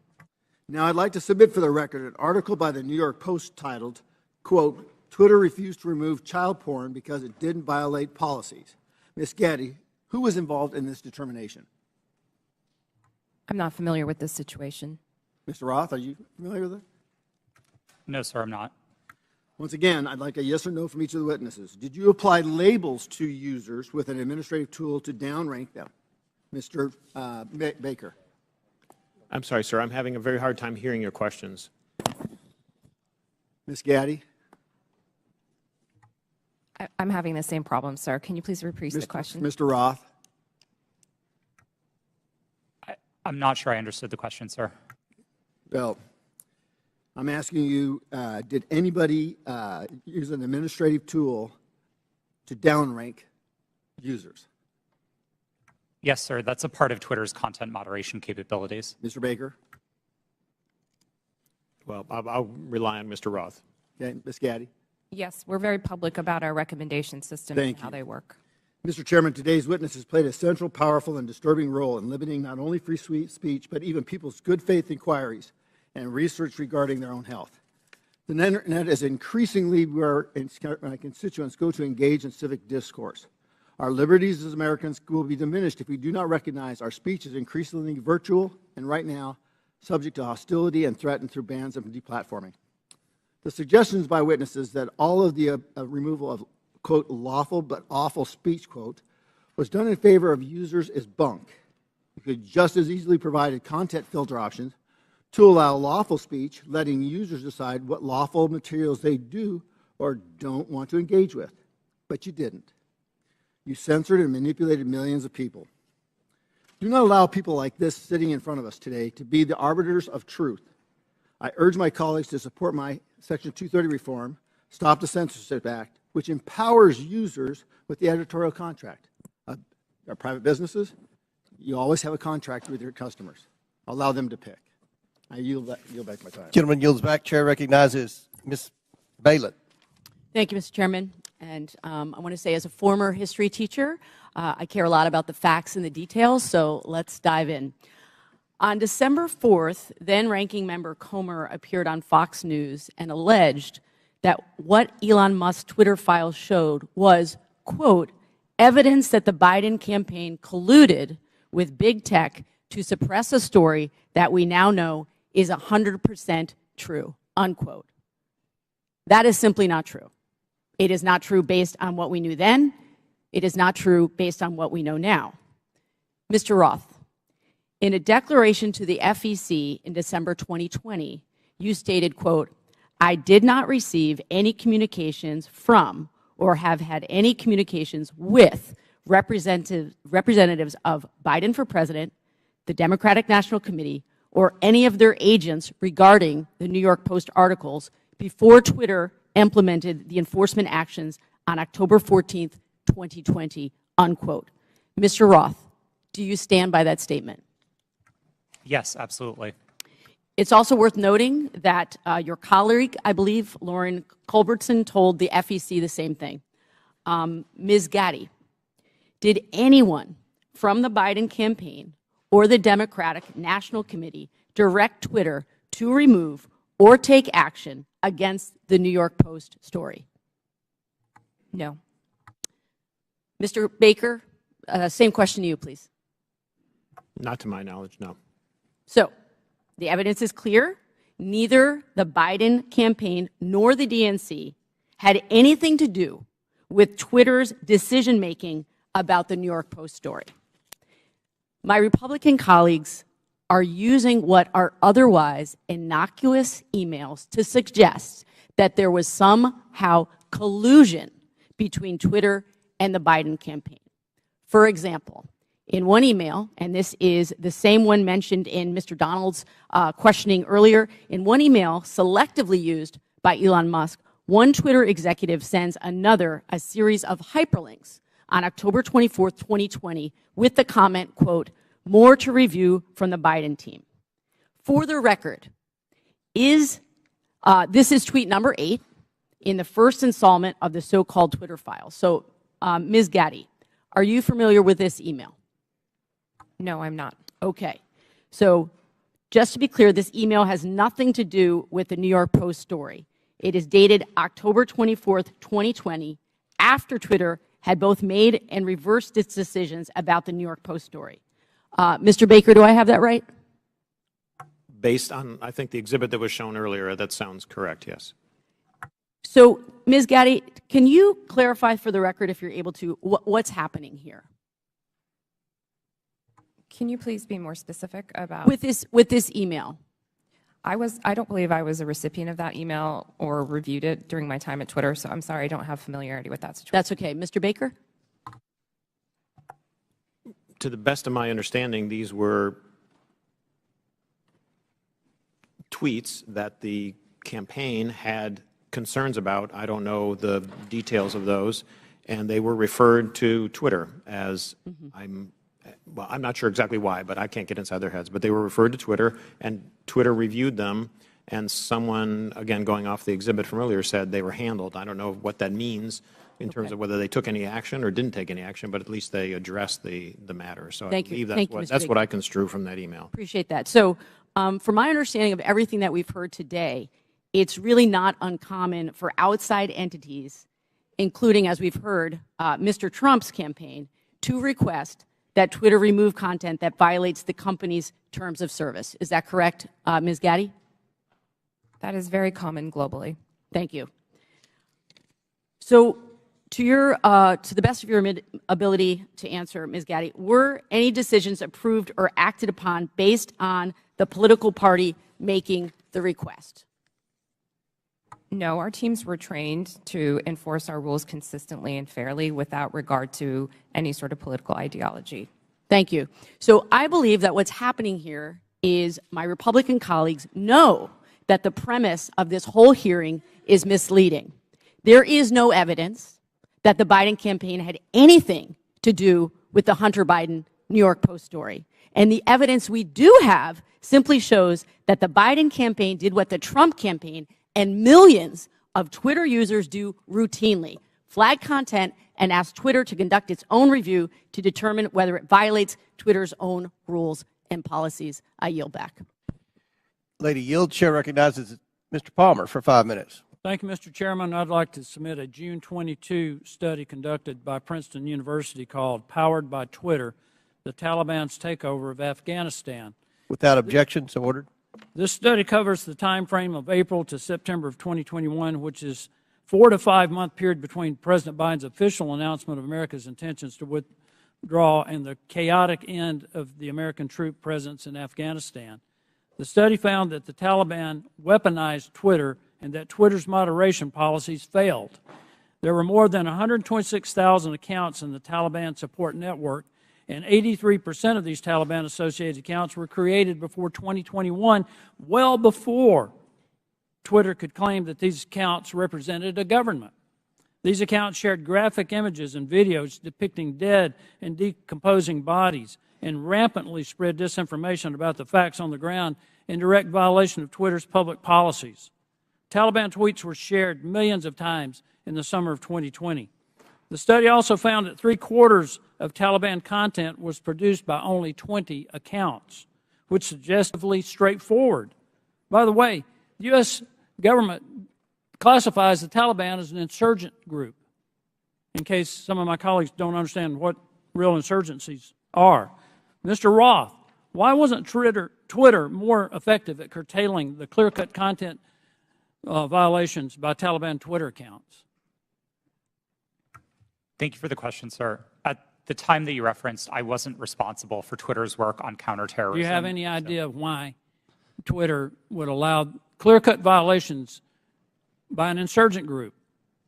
Now, I'd like to submit for the record an article by the New York Post titled, quote, Twitter refused to remove child porn because it didn't violate policies. Ms. Gaddy, who was involved in this determination? I'm not familiar with this situation. Mr. Roth, are you familiar with it? No, sir, I'm not. Once again, I'd like a yes or no from each of the witnesses. Did you apply labels to users with an administrative tool to downrank them? Mr. Baker? I'm sorry, sir. I'm having a very hard time hearing your questions. Ms. Gaddy? I'm having the same problem, sir. Can you please repeat the question? Mr. Roth? I'm not sure I understood the question, sir. Well, I'm asking you, did anybody use an administrative tool to downrank users? Yes, sir. That's a part of Twitter's content moderation capabilities. Mr. Baker? Well, I'll rely on Mr. Roth. Okay, Ms. Gaddy? Yes, we're very public about our recommendation system and how they work. Mr. Chairman, today's witnesses played a central, powerful, and disturbing role in limiting not only free speech, but even people's good faith inquiries and research regarding their own health. The Internet is increasingly where my constituents go to engage in civic discourse. Our liberties as Americans will be diminished if we do not recognize our speech is increasingly virtual and right now subject to hostility and threatened through bans of deplatforming. The suggestions by witnesses that all of the removal of, quote, lawful but awful speech, quote, was done in favor of users is bunk. We could just as easily provide content filter options to allow lawful speech, letting users decide what lawful materials they do or don't want to engage with. But you didn't. You censored and manipulated millions of people. Do not allow people like this sitting in front of us today to be the arbiters of truth. I urge my colleagues to support my Section 230 reform, Stop the Censorship Act, which empowers users with the editorial contract. Our private businesses, you always have a contract with your customers. Allow them to pick. I yield back my time. Gentleman yields back. Chair recognizes Ms. Bailey. Thank you, Mr. Chairman. And I want to say, as a former history teacher, I care a lot about the facts and the details, so let's dive in. On December 4th, then-ranking member Comer appeared on Fox News and alleged that what Elon Musk's Twitter files showed was, quote, evidence that the Biden campaign colluded with big tech to suppress a story that we now know is 100% true, unquote. That is simply not true. It is not true based on what we knew then. It is not true based on what we know now. Mr. Roth, in a declaration to the FEC in December 2020, you stated, quote, I did not receive any communications from or have had any communications with representatives of Biden for President, the Democratic National Committee, or any of their agents regarding the New York Post articles before Twitter implemented the enforcement actions on October 14th, 2020, unquote. Mr. Roth, do you stand by that statement? Yes, absolutely. It's also worth noting that your colleague, I believe, Lauren Culbertson, told the FEC the same thing. Ms. Gaddy, did anyone from the Biden campaign or the Democratic National Committee direct Twitter to remove or take action against the New York Post story? No. Mr. Baker, same question to you, please. Not to my knowledge, no. So, the evidence is clear. Neither the Biden campaign nor the DNC had anything to do with Twitter's decision-making about the New York Post story. My Republican colleagues are using what are otherwise innocuous emails to suggest that there was somehow collusion between Twitter and the Biden campaign. For example, in one email, and this is the same one mentioned in Mr. Donald's questioning earlier, in one email selectively used by Elon Musk, one Twitter executive sends another a series of hyperlinks on October 24th, 2020, with the comment, quote, "More to review from the Biden team." For the record, this is tweet number 8 in the first installment of the so-called Twitter files. So, Ms. Gaddy, are you familiar with this email? No, I'm not. Okay. So, just to be clear, this email has nothing to do with the New York Post story. It is dated October 24th, 2020, after Twitter had both made and reversed its decisions about the New York Post story. Mr. Baker, do I have that right? Based on, I think, the exhibit that was shown earlier, that sounds correct, yes. So, Ms. Gaddy, can you clarify for the record, if you're able to, what's happening here? Can you please be more specific about? With this email? I don't believe I was a recipient of that email or reviewed it during my time at Twitter, so I'm sorry I don't have familiarity with that situation. That's okay. Mr. Baker? To the best of my understanding, these were tweets that the campaign had concerns about. I don't know the details of those, and they were referred to Twitter as, I'm not sure exactly why, but I can't get inside their heads, but they were referred to Twitter, and Twitter reviewed them, and someone, again, going off the exhibit from earlier, said they were handled. I don't know what that means in terms of whether they took any action or didn't take any action, but at least they addressed the matter. So I believe that's what I construe from that email. Appreciate that. So, from my understanding of everything that we've heard today, it's really not uncommon for outside entities, including, as we've heard, Mr. Trump's campaign, to request that Twitter remove content that violates the company's terms of service. Is that correct, Ms. Gaddy? That is very common globally. Thank you. So, to the best of your ability to answer, Ms. Gaddy, were any decisions approved or acted upon based on the political party making the request? No, our teams were trained to enforce our rules consistently and fairly without regard to any sort of political ideology. Thank you. So I believe that what's happening here is my Republican colleagues know that the premise of this whole hearing is misleading. There is no evidence that the Biden campaign had anything to do with the Hunter Biden New York Post story. And the evidence we do have simply shows that the Biden campaign did what the Trump campaign and millions of Twitter users do routinely: flag content and ask Twitter to conduct its own review to determine whether it violates Twitter's own rules and policies. I yield back. Lady Yield, Chair recognizes Mr. Palmer for 5 minutes. Thank you, Mr. Chairman. I'd like to submit a June 22 study conducted by Princeton University called "Powered by Twitter: The Taliban's Takeover of Afghanistan." Without objection, so ordered. This study covers the time frame of April to September of 2021, which is 4 to 5 month period between President Biden's official announcement of America's intentions to withdraw and the chaotic end of the American troop presence in Afghanistan. The study found that the Taliban weaponized Twitter and that Twitter's moderation policies failed. There were more than 126,000 accounts in the Taliban support network, and 83% of these Taliban-associated accounts were created before 2021, well before Twitter could claim that these accounts represented a government. These accounts shared graphic images and videos depicting dead and decomposing bodies and rampantly spread disinformation about the facts on the ground in direct violation of Twitter's public policies. Taliban tweets were shared millions of times in the summer of 2020. The study also found that 3/4 of Taliban content was produced by only 20 accounts, which is suggestively straightforward. By the way, the U.S. government classifies the Taliban as an insurgent group, in case some of my colleagues don't understand what real insurgencies are. Mr. Roth, why wasn't Twitter more effective at curtailing the clear-cut content violations by Taliban Twitter accounts? Thank you for the question, sir. At the time that you referenced, I wasn't responsible for Twitter's work on counterterrorism. Do you have any idea why Twitter would allow clear-cut violations by an insurgent group?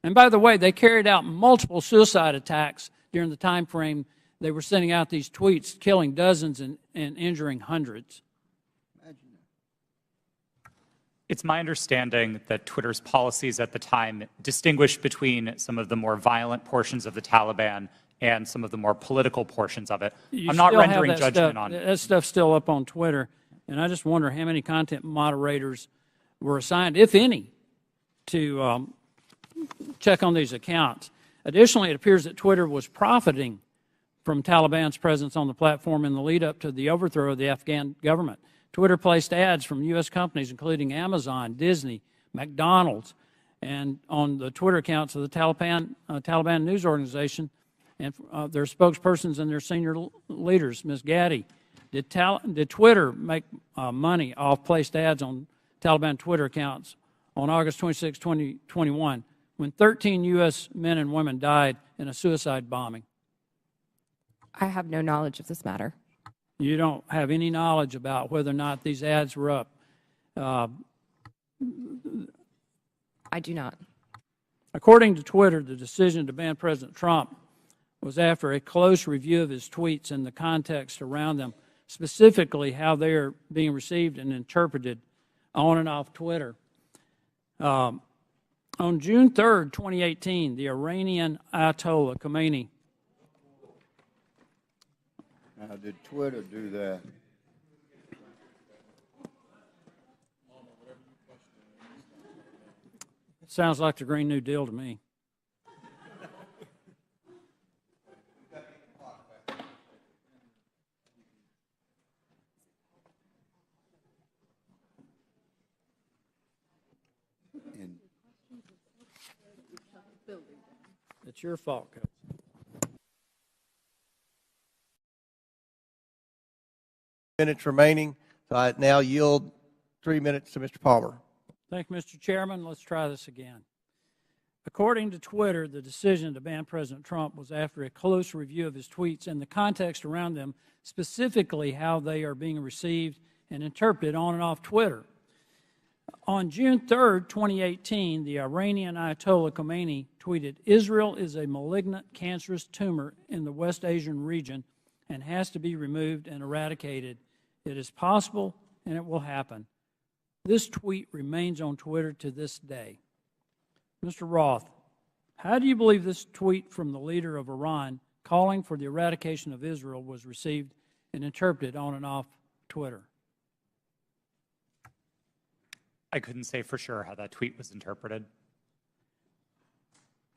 And by the way, they carried out multiple suicide attacks during the time frame they were sending out these tweets, killing dozens and injuring hundreds. It's my understanding that Twitter's policies at the time distinguished between some of the more violent portions of the Taliban and some of the more political portions of it. I'm not rendering judgment on it. That stuff's still up on Twitter, and I just wonder how many content moderators were assigned, if any, to check on these accounts. Additionally, it appears that Twitter was profiting from Taliban's presence on the platform in the lead-up to the overthrow of the Afghan government. Twitter placed ads from U.S. companies, including Amazon, Disney, McDonald's, and on the Twitter accounts of the Taliban news organization and their spokespersons and their senior leaders. Ms. Gaddy, did Twitter make money off placed ads on Taliban Twitter accounts on August 26, 2021, when 13 U.S. men and women died in a suicide bombing? I have no knowledge of this matter. You don't have any knowledge about whether or not these ads were up? I do not. According to Twitter, the decision to ban President Trump was after a close review of his tweets and the context around them, specifically how they are being received and interpreted on and off Twitter. On June 3rd, 2018, the Iranian Ayatollah Khomeini. Now, did Twitter do that? Sounds like the Green New Deal to me. It's your fault, Coach. Minutes remaining, so I now yield 3 minutes to Mr. Palmer. Thank you, Mr. Chairman. Let's try this again. According to Twitter, the decision to ban President Trump was after a close review of his tweets and the context around them, specifically how they are being received and interpreted on and off Twitter. On June 3rd, 2018, the Iranian Ayatollah Khomeini tweeted, "Israel is a malignant, cancerous tumor in the West Asian region and has to be removed and eradicated. It is possible and it will happen." This tweet remains on Twitter to this day. Mr. Roth, how do you believe this tweet from the leader of Iran calling for the eradication of Israel was received and interpreted on and off Twitter? I couldn't say for sure how that tweet was interpreted.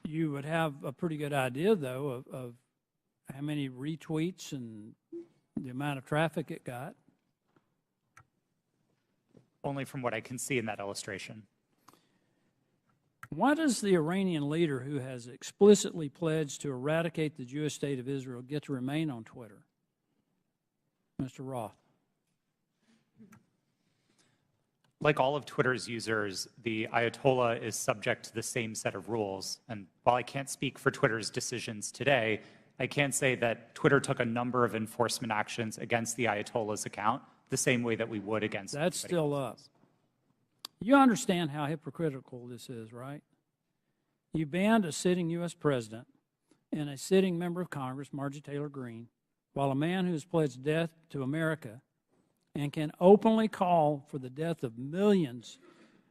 You would have a pretty good idea, though, of how many retweets and the amount of traffic it got. Only from what I can see in that illustration. Why does the Iranian leader who has explicitly pledged to eradicate the Jewish state of Israel get to remain on Twitter? Mr. Roth. Like all of Twitter's users, the Ayatollah is subject to the same set of rules. And while I can't speak for Twitter's decisions today, I can say that Twitter took a number of enforcement actions against the Ayatollah's account, the same way that we would against That's still up. You understand how hypocritical this is, right? You banned a sitting U.S. president and a sitting member of Congress, Marjorie Taylor Greene, while a man who has pledged death to America and can openly call for the death of millions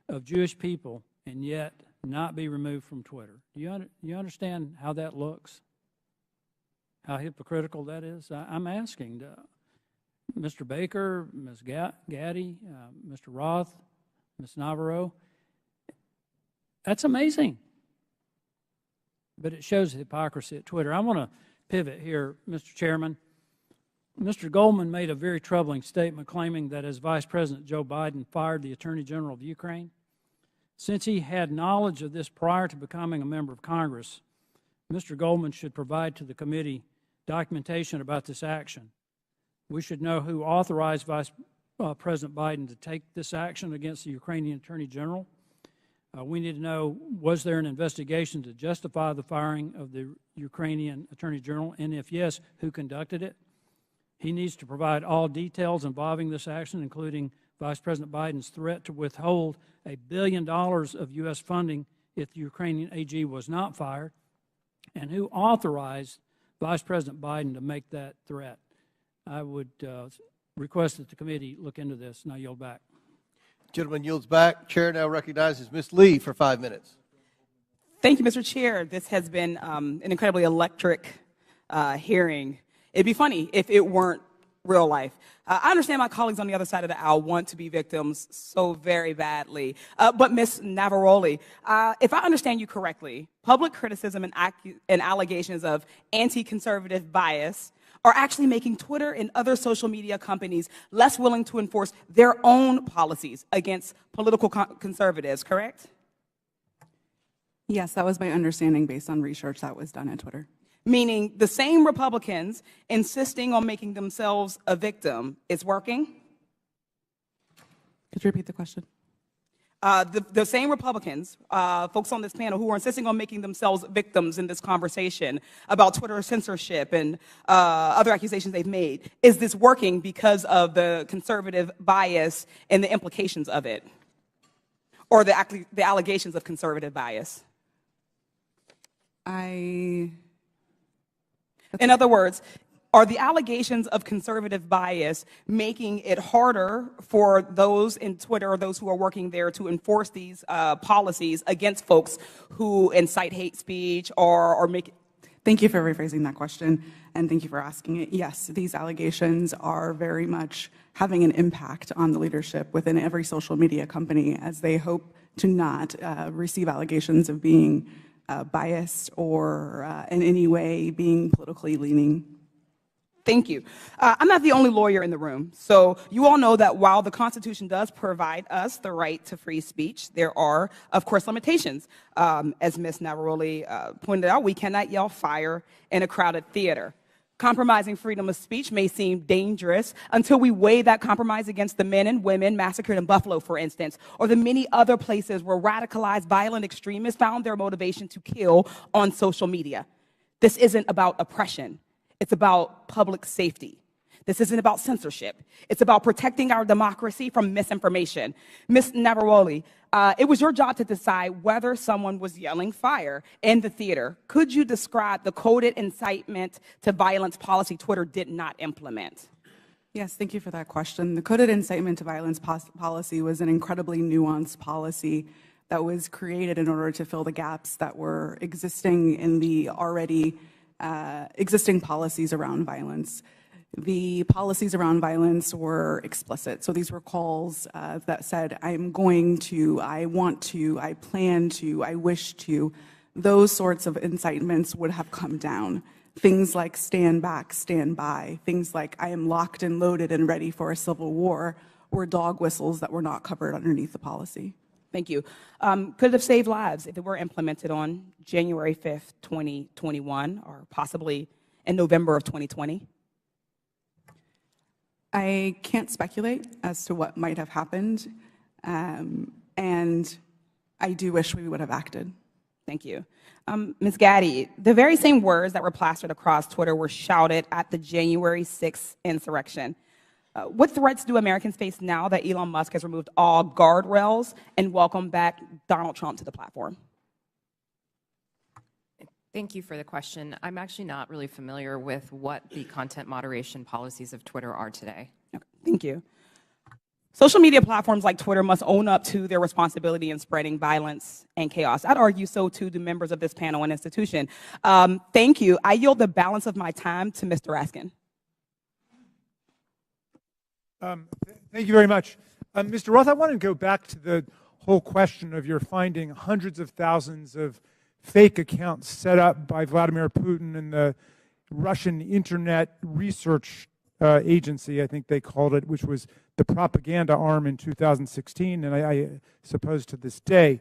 of Jewish people and yet not be removed from Twitter. Do you understand how that looks? How hypocritical that is? I'm asking Mr. Baker, Ms. Gaddy, Mr. Roth, Ms. Navarro. That's amazing. But it shows the hypocrisy at Twitter. I want to pivot here, Mr. Chairman. Mr. Goldman made a very troubling statement claiming that as Vice President Joe Biden fired the Attorney General of Ukraine, since he had knowledge of this prior to becoming a member of Congress, Mr. Goldman should provide to the committee documentation about this action. We should know who authorized Vice President Biden to take this action against the Ukrainian Attorney General. We need to know, was there an investigation to justify the firing of the Ukrainian Attorney General, and if yes, who conducted it? He needs to provide all details involving this action, including Vice President Biden's threat to withhold $1 billion of U.S. funding if the Ukrainian AG was not fired, and who authorized Vice President Biden to make that threat. I would request that the committee look into this, and I yield back. Gentleman yields back. Chair now recognizes Ms. Lee for 5 minutes. Thank you, Mr. Chair. This has been an incredibly electric hearing. It'd be funny if it weren't real life. I understand my colleagues on the other side of the aisle want to be victims so very badly. But Ms. Navaroli, if I understand you correctly, public criticism and allegations of anti-conservative bias are actually making Twitter and other social media companies less willing to enforce their own policies against political conservatives, correct? Yes, that was my understanding based on research that was done at Twitter. Meaning the same Republicans insisting on making themselves a victim is working? Could you repeat the question? The same Republicans, folks on this panel who are insisting on making themselves victims in this conversation about Twitter censorship and other accusations they've made, is this working because of the conservative bias and the implications of it? Or the allegations of conservative bias? In other words, are the allegations of conservative bias making it harder for those in Twitter or those who are working there to enforce these policies against folks who incite hate speech or make... Thank you for rephrasing that question, and thank you for asking it. Yes, these allegations are very much having an impact on the leadership within every social media company as they hope to not receive allegations of being biased or in any way being politically leaning. Thank you. I'm not the only lawyer in the room, so you all know that while the Constitution does provide us the right to free speech, there are, of course, limitations. As Ms. Navaroli pointed out, we cannot yell fire in a crowded theater. Compromising freedom of speech may seem dangerous until we weigh that compromise against the men and women massacred in Buffalo, for instance, or the many other places where radicalized violent extremists found their motivation to kill on social media. This isn't about oppression. It's about public safety. This isn't about censorship. It's about protecting our democracy from misinformation. Ms. Navaroli, it was your job to decide whether someone was yelling fire in the theater. Could you describe the coded incitement to violence policy Twitter did not implement? Yes, thank you for that question. The coded incitement to violence policy was an incredibly nuanced policy that was created in order to fill the gaps that were existing in the already existing policies around violence. The policies around violence were explicit. So these were calls that said, I'm going to, I want to, I plan to, I wish to. Those sorts of incitements would have come down. Things like stand back, stand by. Things like I am locked and loaded and ready for a civil war were dog whistles that were not covered underneath the policy. Thank you. Could it have saved lives if it were implemented on January 5th, 2021, or possibly in November of 2020? I can't speculate as to what might have happened, and I do wish we would have acted. Thank you. Ms. Gaddy, the very same words that were plastered across Twitter were shouted at the January 6th insurrection. What threats do Americans face now that Elon Musk has removed all guardrails and welcomed back Donald Trump to the platform? Thank you for the question. I'm actually not really familiar with what the content moderation policies of Twitter are today. Okay, thank you. Social media platforms like Twitter must own up to their responsibility in spreading violence and chaos. I'd argue so too do members of this panel and institution. Thank you. I yield the balance of my time to Mr. Raskin. Thank you very much. Mr. Roth, I want to go back to the whole question of your finding hundreds of thousands of fake accounts set up by Vladimir Putin and the Russian Internet Research Agency, I think they called it, which was the propaganda arm in 2016, and I suppose to this day.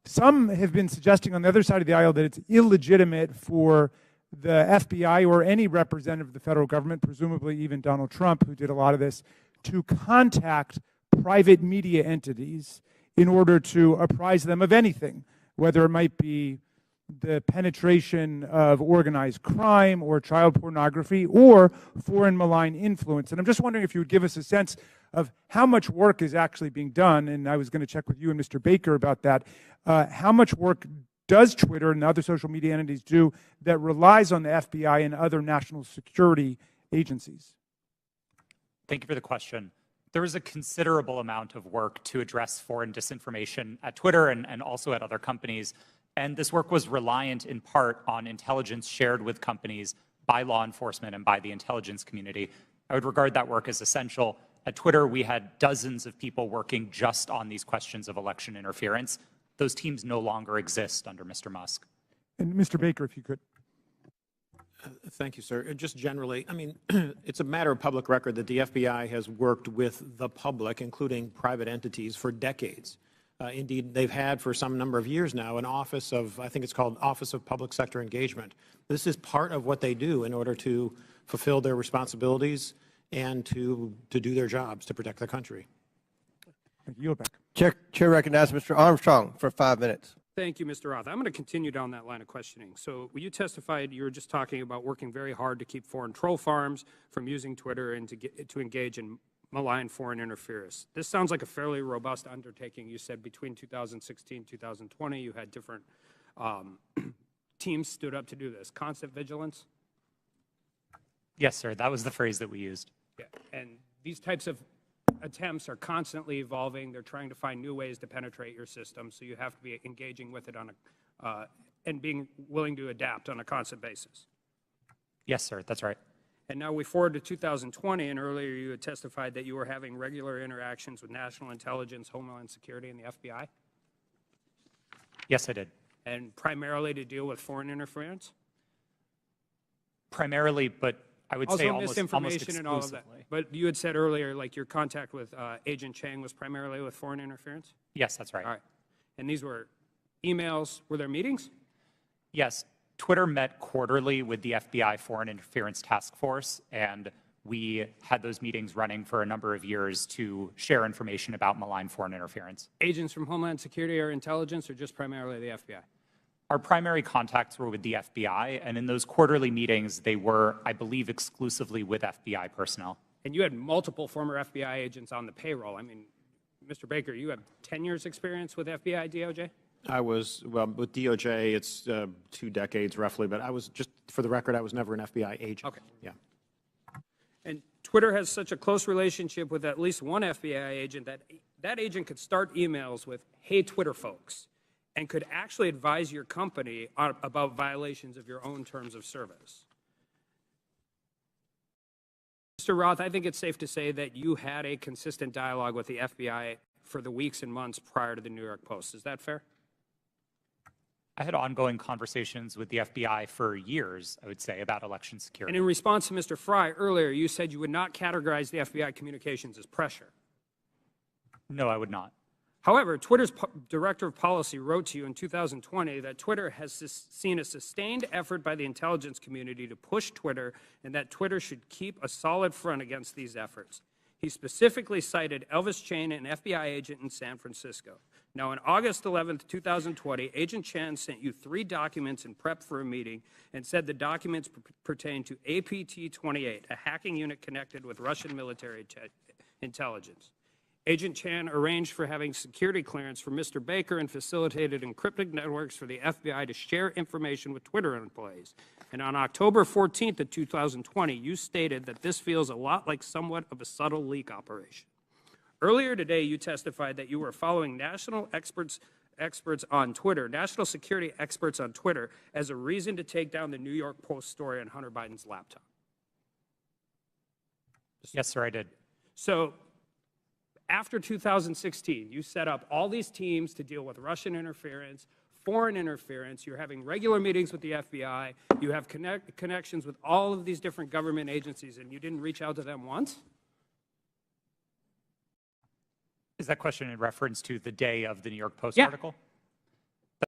Some have been suggesting on the other side of the aisle that it's illegitimate for the FBI or any representative of the federal government, presumably even Donald Trump, who did a lot of this, to contact private media entities in order to apprise them of anything, whether it might be the penetration of organized crime or child pornography or foreign malign influence. And I'm just wondering if you would give us a sense of how much work is actually being done, and I was going to check with you and Mr. Baker about that. How much work does Twitter and other social media entities do that relies on the FBI and other national security agencies? Thank you for the question. There was a considerable amount of work to address foreign disinformation at Twitter and also at other companies. And this work was reliant in part on intelligence shared with companies by law enforcement and by the intelligence community. I would regard that work as essential. At Twitter, we had dozens of people working just on these questions of election interference. Those teams no longer exist under Mr. Musk. And Mr. Baker, if you could. Thank you, sir. Just generally, I mean, it's a matter of public record that the FBI has worked with the public, including private entities, for decades. Indeed, they've had for some number of years now an office of, I think it's called Office of Public Sector Engagement. This is part of what they do in order to fulfill their responsibilities and to do their jobs to protect the country. Thank you. Yield back. Chair recognizes Mr. Armstrong for 5 minutes. Thank you, Mr. Roth. I'm going to continue down that line of questioning. So when you testified, you were just talking about working very hard to keep foreign troll farms from using Twitter and to engage in malign foreign interference. This sounds like a fairly robust undertaking. You said between 2016 and 2020, you had different teams stood up to do this. Constant vigilance? Yes, sir. That was the phrase that we used. Yeah. And these types of attempts are constantly evolving. They're trying to find new ways to penetrate your system, so you have to be engaging with it on and being willing to adapt on a constant basis. Yes, sir. That's right. And now we forward to 2020, and earlier you had testified that you were having regular interactions with national intelligence, Homeland Security, and the FBI? Yes, I did. And primarily to deal with foreign interference? Primarily, but I would say almost misinformation exclusively. and all of that. But you had said earlier, like your contact with Agent Chang was primarily with foreign interference? Yes, that's right. All right. And these were emails. Were there meetings? Yes. Twitter met quarterly with the FBI Foreign Interference Task Force, and we had those meetings running for a number of years to share information about malign foreign interference. Agents from Homeland Security or intelligence, or just primarily the FBI? Our primary contacts were with the FBI, and in those quarterly meetings, they were, I believe, exclusively with FBI personnel. And you had multiple former FBI agents on the payroll. I mean, Mr. Baker, you have 10 years experience with FBI, DOJ? I was, well, with DOJ, it's 2 decades roughly, but I was just, for the record, I was never an FBI agent. Okay. Yeah. And Twitter has such a close relationship with at least one FBI agent that that agent could start emails with, "Hey, Twitter folks," and could actually advise your company about violations of your own terms of service. Mr. Roth, I think it's safe to say that you had a consistent dialogue with the FBI for the weeks and months prior to the New York Post. Is that fair? I had ongoing conversations with the FBI for years, I would say, about election security. And in response to Mr. Fry earlier, you said you would not categorize the FBI communications as pressure. No, I would not. However, Twitter's director of policy wrote to you in 2020 that Twitter has seen a sustained effort by the intelligence community to push Twitter and that Twitter should keep a solid front against these efforts. He specifically cited Elvis Chain, an FBI agent in San Francisco. Now, on August 11th, 2020, Agent Chan sent you 3 documents in prep for a meeting and said the documents pertain to APT-28, a hacking unit connected with Russian military intelligence. Agent Chan arranged for having security clearance for Mr. Baker and facilitated encrypted networks for the FBI to share information with Twitter employees. And on October 14th of 2020, you stated that this feels a lot like somewhat of a subtle leak operation. Earlier today, you testified that you were following national experts on Twitter, national security experts on Twitter, as a reason to take down the New York Post story on Hunter Biden's laptop. Yes, sir, I did. So after 2016, you set up all these teams to deal with Russian interference, foreign interference. You're having regular meetings with the FBI. You have connections with all of these different government agencies, and you didn't reach out to them once? Is that question in reference to the day of the New York Post Yeah. article?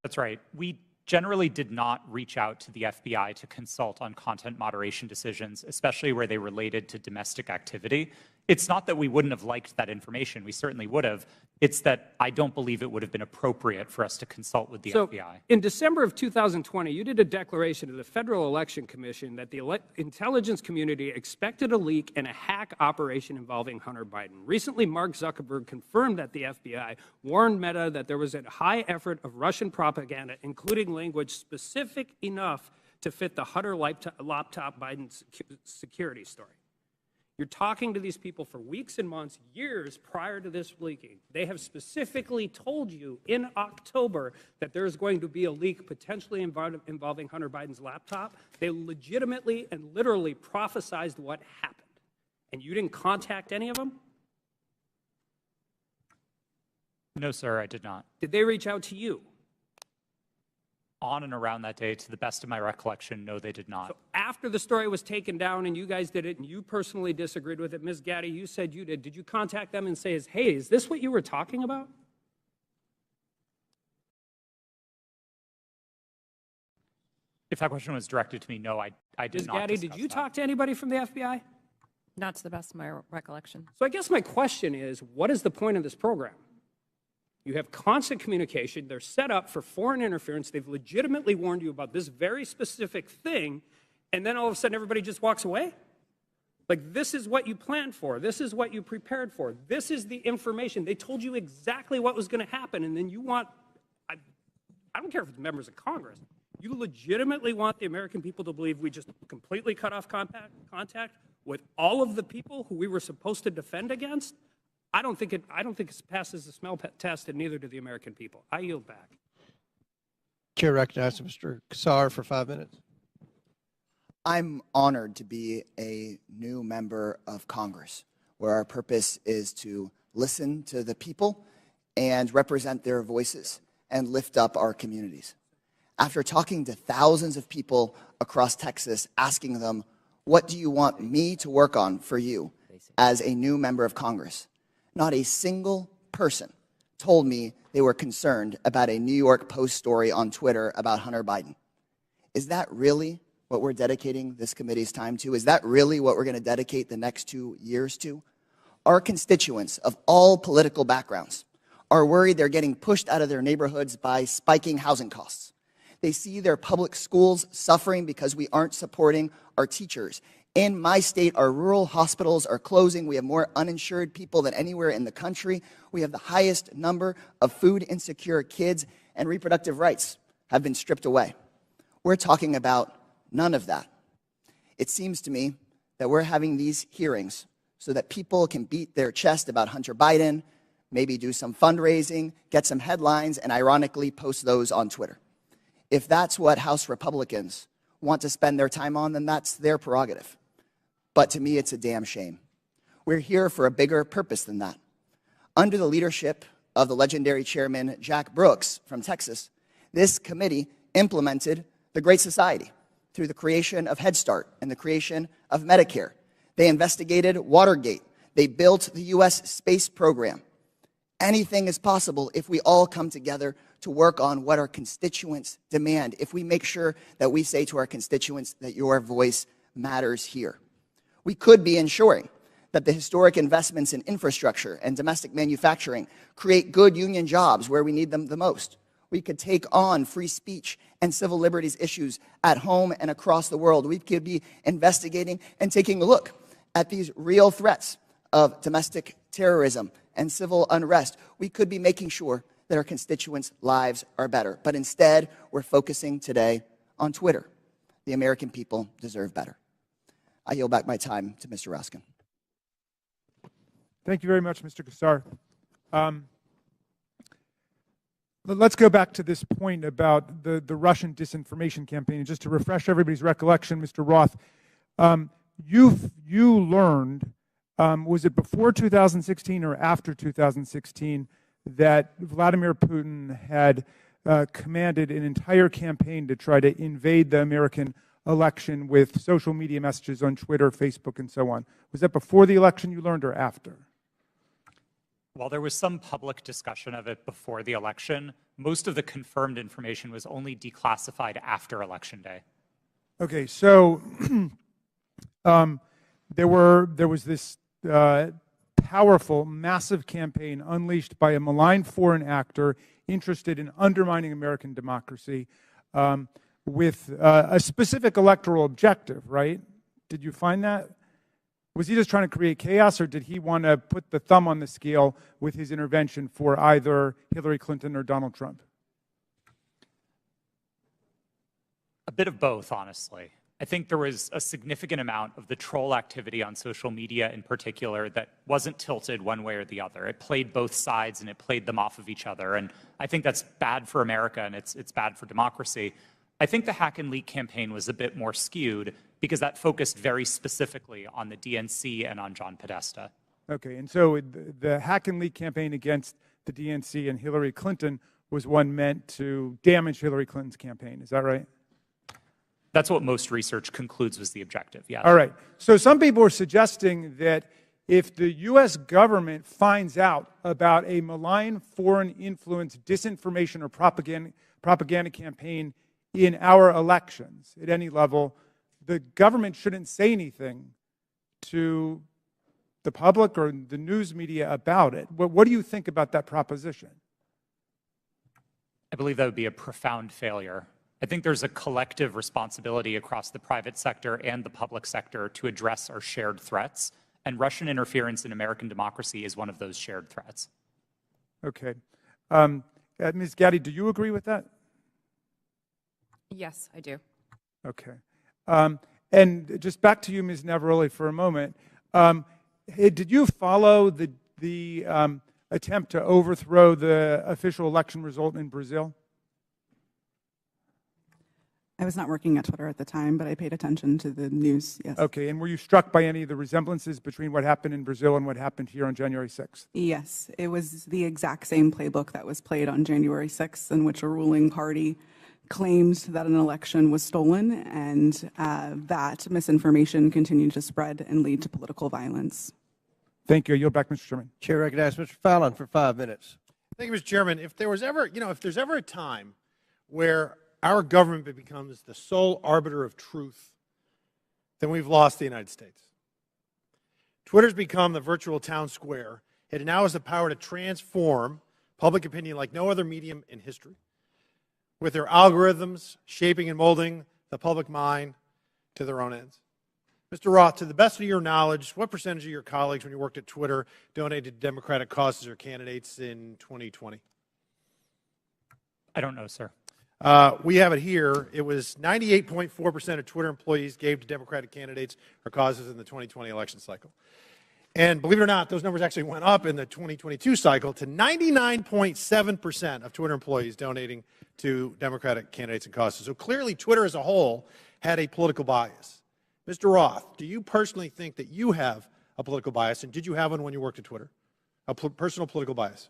That's right. We generally did not reach out to the FBI to consult on content moderation decisions, especially where they related to domestic activity. It's not that we wouldn't have liked that information. We certainly would have. It's that I don't believe it would have been appropriate for us to consult with the FBI. In December of 2020, you did a declaration to the Federal Election Commission that the intelligence community expected a leak and a hack operation involving Hunter Biden. Recently, Mark Zuckerberg confirmed that the FBI warned Meta that there was a high effort of Russian propaganda, including language specific enough to fit the Hunter laptop Biden security story. You're talking to these people for weeks and months, years prior to this leaking. They have specifically told you in October that there's going to be a leak potentially involving Hunter Biden's laptop. They legitimately and literally prophesized what happened. And you didn't contact any of them? No, sir, I did not. Did they reach out to you? On and around that day, to the best of my recollection, no, they did not. So after the story was taken down and you guys did it and you personally disagreed with it, Ms. Gaddy, you said you did. Did you contact them and say, hey, is this what you were talking about? If that question was directed to me, no, I did not. Ms. Gaddy, did you talk to anybody from the FBI? Not to the best of my recollection. So I guess my question is, what is the point of this program? You have constant communication. They're set up for foreign interference. They've legitimately warned you about this very specific thing, and then all of a sudden everybody just walks away? Like, this is what you planned for. This is what you prepared for. This is the information. They told you exactly what was going to happen, and then you want, I don't care if it's members of Congress, you legitimately want the American people to believe we just completely cut off contact with all of the people who we were supposed to defend against? I don't think it passes the smell test, and neither do the American people. I yield back. Chair recognizes Mr. Kassar for 5 minutes. I'm honored to be a new member of Congress, where our purpose is to listen to the people and represent their voices and lift up our communities. After talking to thousands of people across Texas, asking them, what do you want me to work on for you as a new member of Congress? Not a single person told me they were concerned about a New York Post story on Twitter about Hunter Biden. Is that really what we're dedicating this committee's time to? Is that really what we're going to dedicate the next 2 years to? Our constituents of all political backgrounds are worried they're getting pushed out of their neighborhoods by spiking housing costs. They see their public schools suffering because we aren't supporting our teachers. In my state, our rural hospitals are closing. We have more uninsured people than anywhere in the country. We have the highest number of food insecure kids, and reproductive rights have been stripped away. We're talking about none of that. It seems to me that we're having these hearings so that people can beat their chest about Hunter Biden, maybe do some fundraising, get some headlines, and ironically post those on Twitter. If that's what House Republicans want to spend their time on, then that's their prerogative. But to me, it's a damn shame. We're here for a bigger purpose than that. Under the leadership of the legendary chairman, Jack Brooks from Texas, this committee implemented the Great Society through the creation of Head Start and the creation of Medicare. They investigated Watergate. They built the U.S. space program. Anything is possible if we all come together to work on what our constituents demand, if we make sure that we say to our constituents that your voice matters here. We could be ensuring that the historic investments in infrastructure and domestic manufacturing create good union jobs where we need them the most. We could take on free speech and civil liberties issues at home and across the world. We could be investigating and taking a look at these real threats of domestic terrorism and civil unrest, we could be making sure that our constituents' lives are better. But instead, we're focusing today on Twitter. The American people deserve better. I yield back my time to Mr. Raskin. Thank you very much, Mr. Kassar. Let's go back to this point about the Russian disinformation campaign. And just to refresh everybody's recollection, Mr. Roth, you learned, was it before 2016 or after 2016, that Vladimir Putin had commanded an entire campaign to try to invade the American election with social media messages on Twitter, Facebook, and so on? Was that before the election you learned or after? While there was some public discussion of it before the election, most of the confirmed information was only declassified after Election Day. Okay, so there was this powerful, massive campaign unleashed by a malign foreign actor interested in undermining American democracy with a specific electoral objective, right? Did you find that? Was he just trying to create chaos, or did he want to put the thumb on the scale with his intervention for either Hillary Clinton or Donald Trump? A bit of both, honestly. I think there was a significant amount of the troll activity on social media in particular that wasn't tilted one way or the other. It played both sides and it played them off of each other. And I think that's bad for America and it's bad for democracy. I think the hack and leak campaign was a bit more skewed because that focused very specifically on the DNC and on John Podesta. Okay, and so the hack and leak campaign against the DNC and Hillary Clinton was one meant to damage Hillary Clinton's campaign. Is that right? That's what most research concludes was the objective, yes. All right. So some people are suggesting that if the U.S. government finds out about a malign foreign influence disinformation or propaganda campaign in our elections at any level, the government shouldn't say anything to the public or the news media about it. What do you think about that proposition? I believe that would be a profound failure. I think there's a collective responsibility across the private sector and the public sector to address our shared threats, and Russian interference in American democracy is one of those shared threats. Okay. Ms. Gaddy, do you agree with that? Yes, I do. Okay. And just back to you, Ms. Navaroli, for a moment. Did you follow the attempt to overthrow the official election result in Brazil? I was not working at Twitter at the time, but I paid attention to the news, yes. Okay, and were you struck by any of the resemblances between what happened in Brazil and what happened here on January 6th? Yes, it was the exact same playbook that was played on January 6th, in which a ruling party claimed that an election was stolen and that misinformation continued to spread and lead to political violence. Thank you. I yield back, Mr. Chairman. Chair recognizes Mr. Fallon for 5 minutes. Thank you, Mr. Chairman. If there was ever, if there's ever a time where our government becomes the sole arbiter of truth, then we've lost the United States. Twitter's become the virtual town square. It now has the power to transform public opinion like no other medium in history, with their algorithms shaping and molding the public mind to their own ends. Mr. Roth, to the best of your knowledge, what percentage of your colleagues when you worked at Twitter donated to Democratic causes or candidates in 2020? I don't know, sir. We have it here. It was 98.4% of Twitter employees gave to Democratic candidates or causes in the 2020 election cycle. And believe it or not, those numbers actually went up in the 2022 cycle to 99.7% of Twitter employees donating to Democratic candidates and causes. So clearly, Twitter as a whole had a political bias. Mr. Roth, do you personally think that you have a political bias, and did you have one when you worked at Twitter? A personal political bias?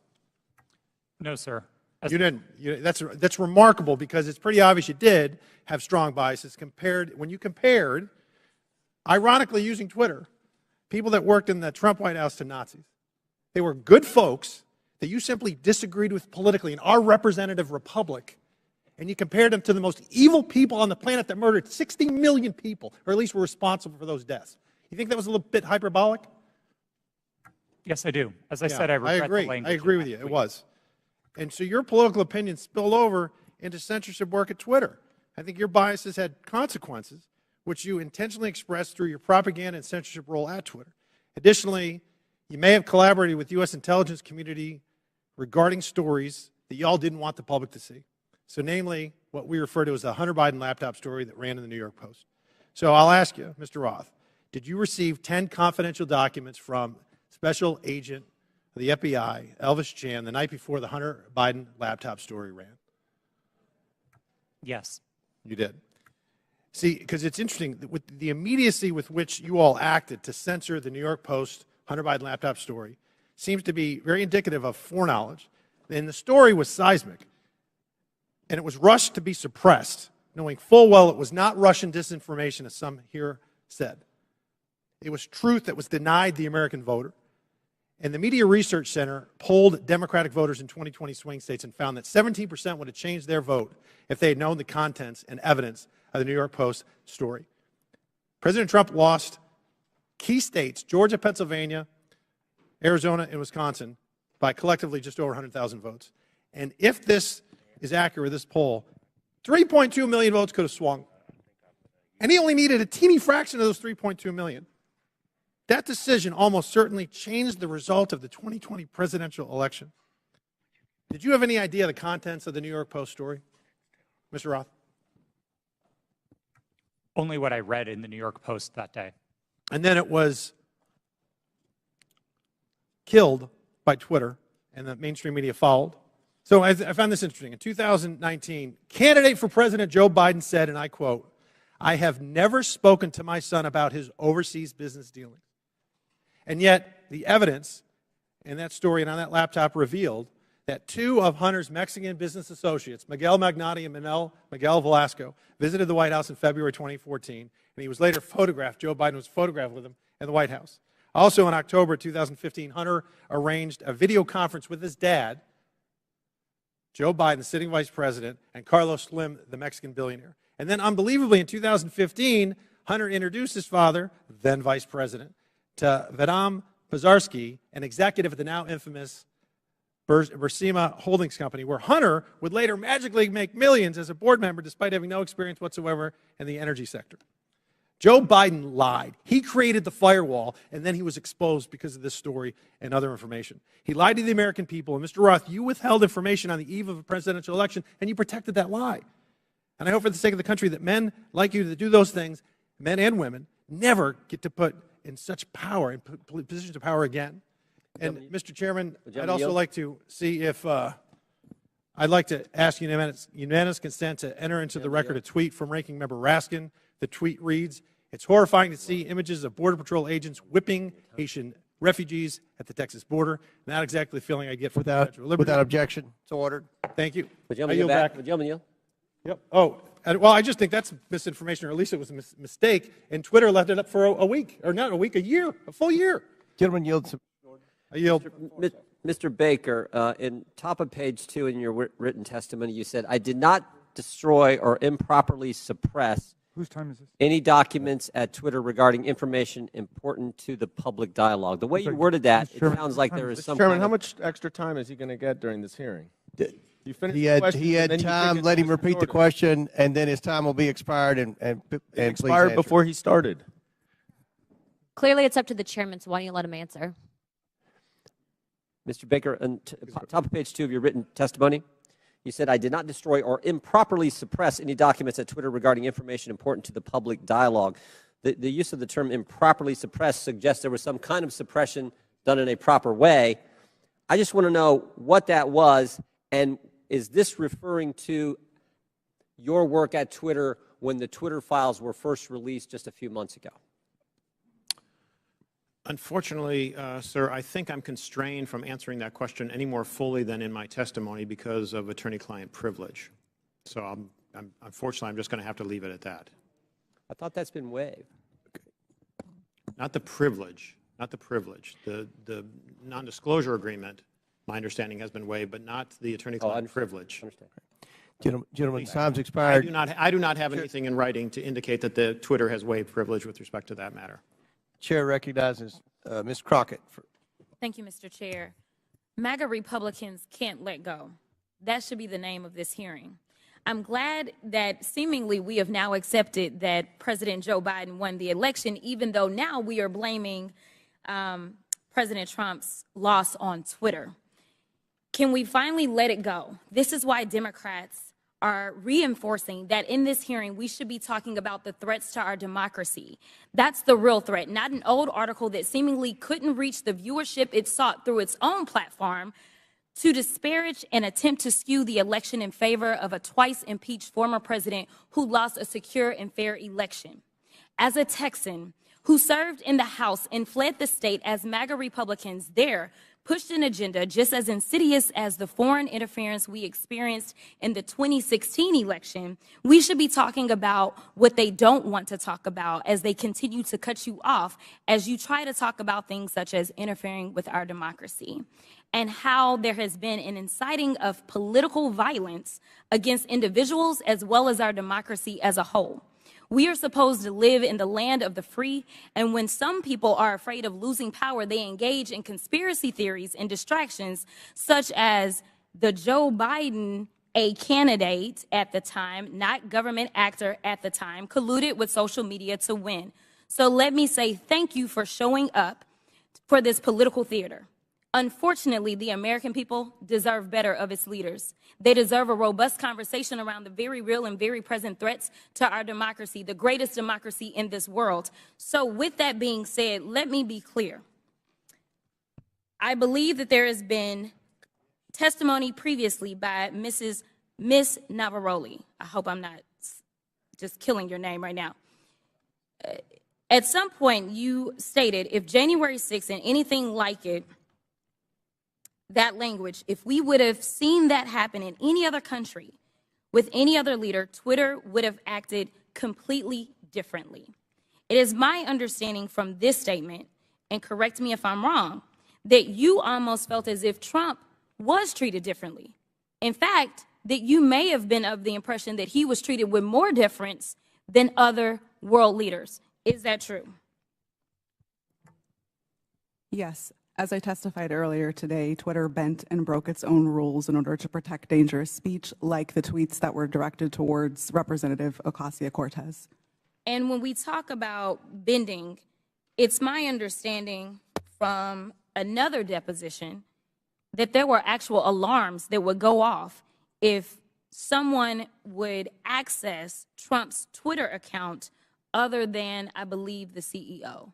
No, sir. You didn't. That's remarkable because it's pretty obvious you did have strong biases when you compared, ironically using Twitter, people that worked in the Trump White House to Nazis. They were good folks that you simply disagreed with politically in our representative republic, and you compared them to the most evil people on the planet that murdered 60 million people, or at least were responsible for those deaths. You think that was a little bit hyperbolic? Yes, I do. As I said, I regret the language. I agree with you. It was. And so your political opinion spilled over into censorship work at Twitter. I think your biases had consequences, which you intentionally expressed through your propaganda and censorship role at Twitter. Additionally, You may have collaborated with U.S. intelligence community regarding stories that y'all didn't want the public to see. So namely, what we refer to as the Hunter Biden laptop story that ran in the New York Post. So I'll ask you, Mr. Roth, did you receive 10 confidential documents from Special Agent of the FBI, Elvis Chan, the night before the Hunter Biden laptop story ran? Yes. You did. See, because it's interesting, with the immediacy with which you all acted to censor the New York Post Hunter Biden laptop story seems to be very indicative of foreknowledge. And the story was seismic, and it was rushed to be suppressed, knowing full well it was not Russian disinformation, as some here said. It was truth that was denied the American voter. And the Media Research Center polled Democratic voters in 2020 swing states and found that 17% would have changed their vote if they had known the contents and evidence of the New York Post story. President Trump lost key states, Georgia, Pennsylvania, Arizona, and Wisconsin, by collectively just over 100,000 votes. And if this is accurate, this poll, 3.2 million votes could have swung. And he only needed a teeny fraction of those 3.2 million. That decision almost certainly changed the result of the 2020 presidential election. Did you have any idea the contents of the New York Post story, Mr. Roth? Only what I read in the New York Post that day. And then it was killed by Twitter, and the mainstream media followed. So I found this interesting. In 2019, candidate for President Joe Biden said, and I quote, "I have never spoken to my son about his overseas business dealings." And yet, the evidence in that story and on that laptop revealed that two of Hunter's Mexican business associates, Miguel Magnati and Miguel Velasco, visited the White House in February 2014, and he was later photographed. Joe Biden was photographed with him in the White House. Also in October 2015, Hunter arranged a video conference with his dad, Joe Biden, the sitting vice president, and Carlos Slim, the Mexican billionaire. And then unbelievably in 2015, Hunter introduced his father, then vice president, to Vadim Pizarski, an executive at the now infamous Burisma Holdings Company, where Hunter would later magically make millions as a board member despite having no experience whatsoever in the energy sector. Joe Biden lied. He created the firewall, and then he was exposed because of this story and other information. He lied to the American people, and Mr. Roth, you withheld information on the eve of a presidential election, and you protected that lie. And I hope for the sake of the country that men like you that do those things, men and women, never get to put in such power, in positions of power again. And Mr. Chairman, I'd also like to see if, I'd like to ask unanimous consent to enter into the record a tweet from Ranking Member Raskin. The tweet reads, "It's horrifying to see images of Border Patrol agents whipping Haitian refugees at the Texas border." Not exactly the feeling I get from Without objection, it's ordered. Thank you. I yield back. Yield. Yep. Oh, well, I just think that's misinformation, or at least it was a mistake, and Twitter left it up for a week, or not a week, a year, a full year. Gentleman yields. I yield. Mr. Baker, in top of page 2 in your written testimony, you said, "I did not destroy or improperly suppress Whose time is this? any documents at Twitter regarding information important to the public dialogue." The way you worded that, it sounds like there is some Chairman, kind how of much extra time is he going to get during this hearing? You finished He the had question, and then you time. figured Let him it was repeat the ordered. question, and then his time will be expired. And It please expired answer. before he started. Clearly, it's up to the chairman, so why don't you let him answer? Mr. Baker, on top of page 2 of your written testimony, you said, "I did not destroy or improperly suppress any documents at Twitter regarding information important to the public dialogue." The use of the term improperly suppressed suggests there was some kind of suppression done in a proper way. I just want to know what that was, and is this referring to your work at Twitter when the Twitter files were first released just a few months ago? Unfortunately, sir, I think I'm constrained from answering that question any more fully than in my testimony because of attorney-client privilege. So unfortunately, I'm just going to have to leave it at that. I thought that's been waived. Not the privilege, not the privilege. The non-disclosure agreement, my understanding, has been waived, but not the attorney-client privilege. Gentlemen, time's expired. I do not have anything in writing to indicate that the Twitter has waived privilege with respect to that matter. Chair recognizes Ms. Crockett. Thank you, Mr. Chair. MAGA Republicans can't let go. That should be the name of this hearing. I'm glad that seemingly we have now accepted that President Joe Biden won the election, even though now we are blaming President Trump's loss on Twitter. Can we finally let it go? This is why Democrats are reinforcing that in this hearing, we should be talking about the threats to our democracy. That's the real threat, not an old article that seemingly couldn't reach the viewership it sought through its own platform to disparage and attempt to skew the election in favor of a twice impeached former president who lost a secure and fair election. As a Texan who served in the House and fled the state as MAGA Republicans there pushed an agenda just as insidious as the foreign interference we experienced in the 2016 election, we should be talking about what they don't want to talk about as they continue to cut you off as you try to talk about things such as interfering with our democracy, and how there has been an inciting of political violence against individuals as well as our democracy as a whole. We are supposed to live in the land of the free, and when some people are afraid of losing power, they engage in conspiracy theories and distractions, such as the Joe Biden, a candidate at the time, not government actor at the time, colluded with social media to win. So let me say thank you for showing up for this political theater. Unfortunately, the American people deserve better of its leaders. They deserve a robust conversation around the very real and very present threats to our democracy, the greatest democracy in this world. So with that being said, let me be clear. I believe that there has been testimony previously by Miss Navaroli. I hope I'm not just killing your name right now. At some point, you stated if January 6th and anything like it, that language, if we would have seen that happen in any other country with any other leader, Twitter would have acted completely differently. It is my understanding from this statement, and correct me if I'm wrong, that you almost felt as if Trump was treated differently. In fact, that you may have been of the impression that he was treated with more deference than other world leaders. Is that true? Yes. As I testified earlier today, Twitter bent and broke its own rules in order to protect dangerous speech, like the tweets that were directed towards Representative Ocasio-Cortez. And when we talk about bending, it's my understanding from another deposition that there were actual alarms that would go off if someone would access Trump's Twitter account other than, I believe, the CEO.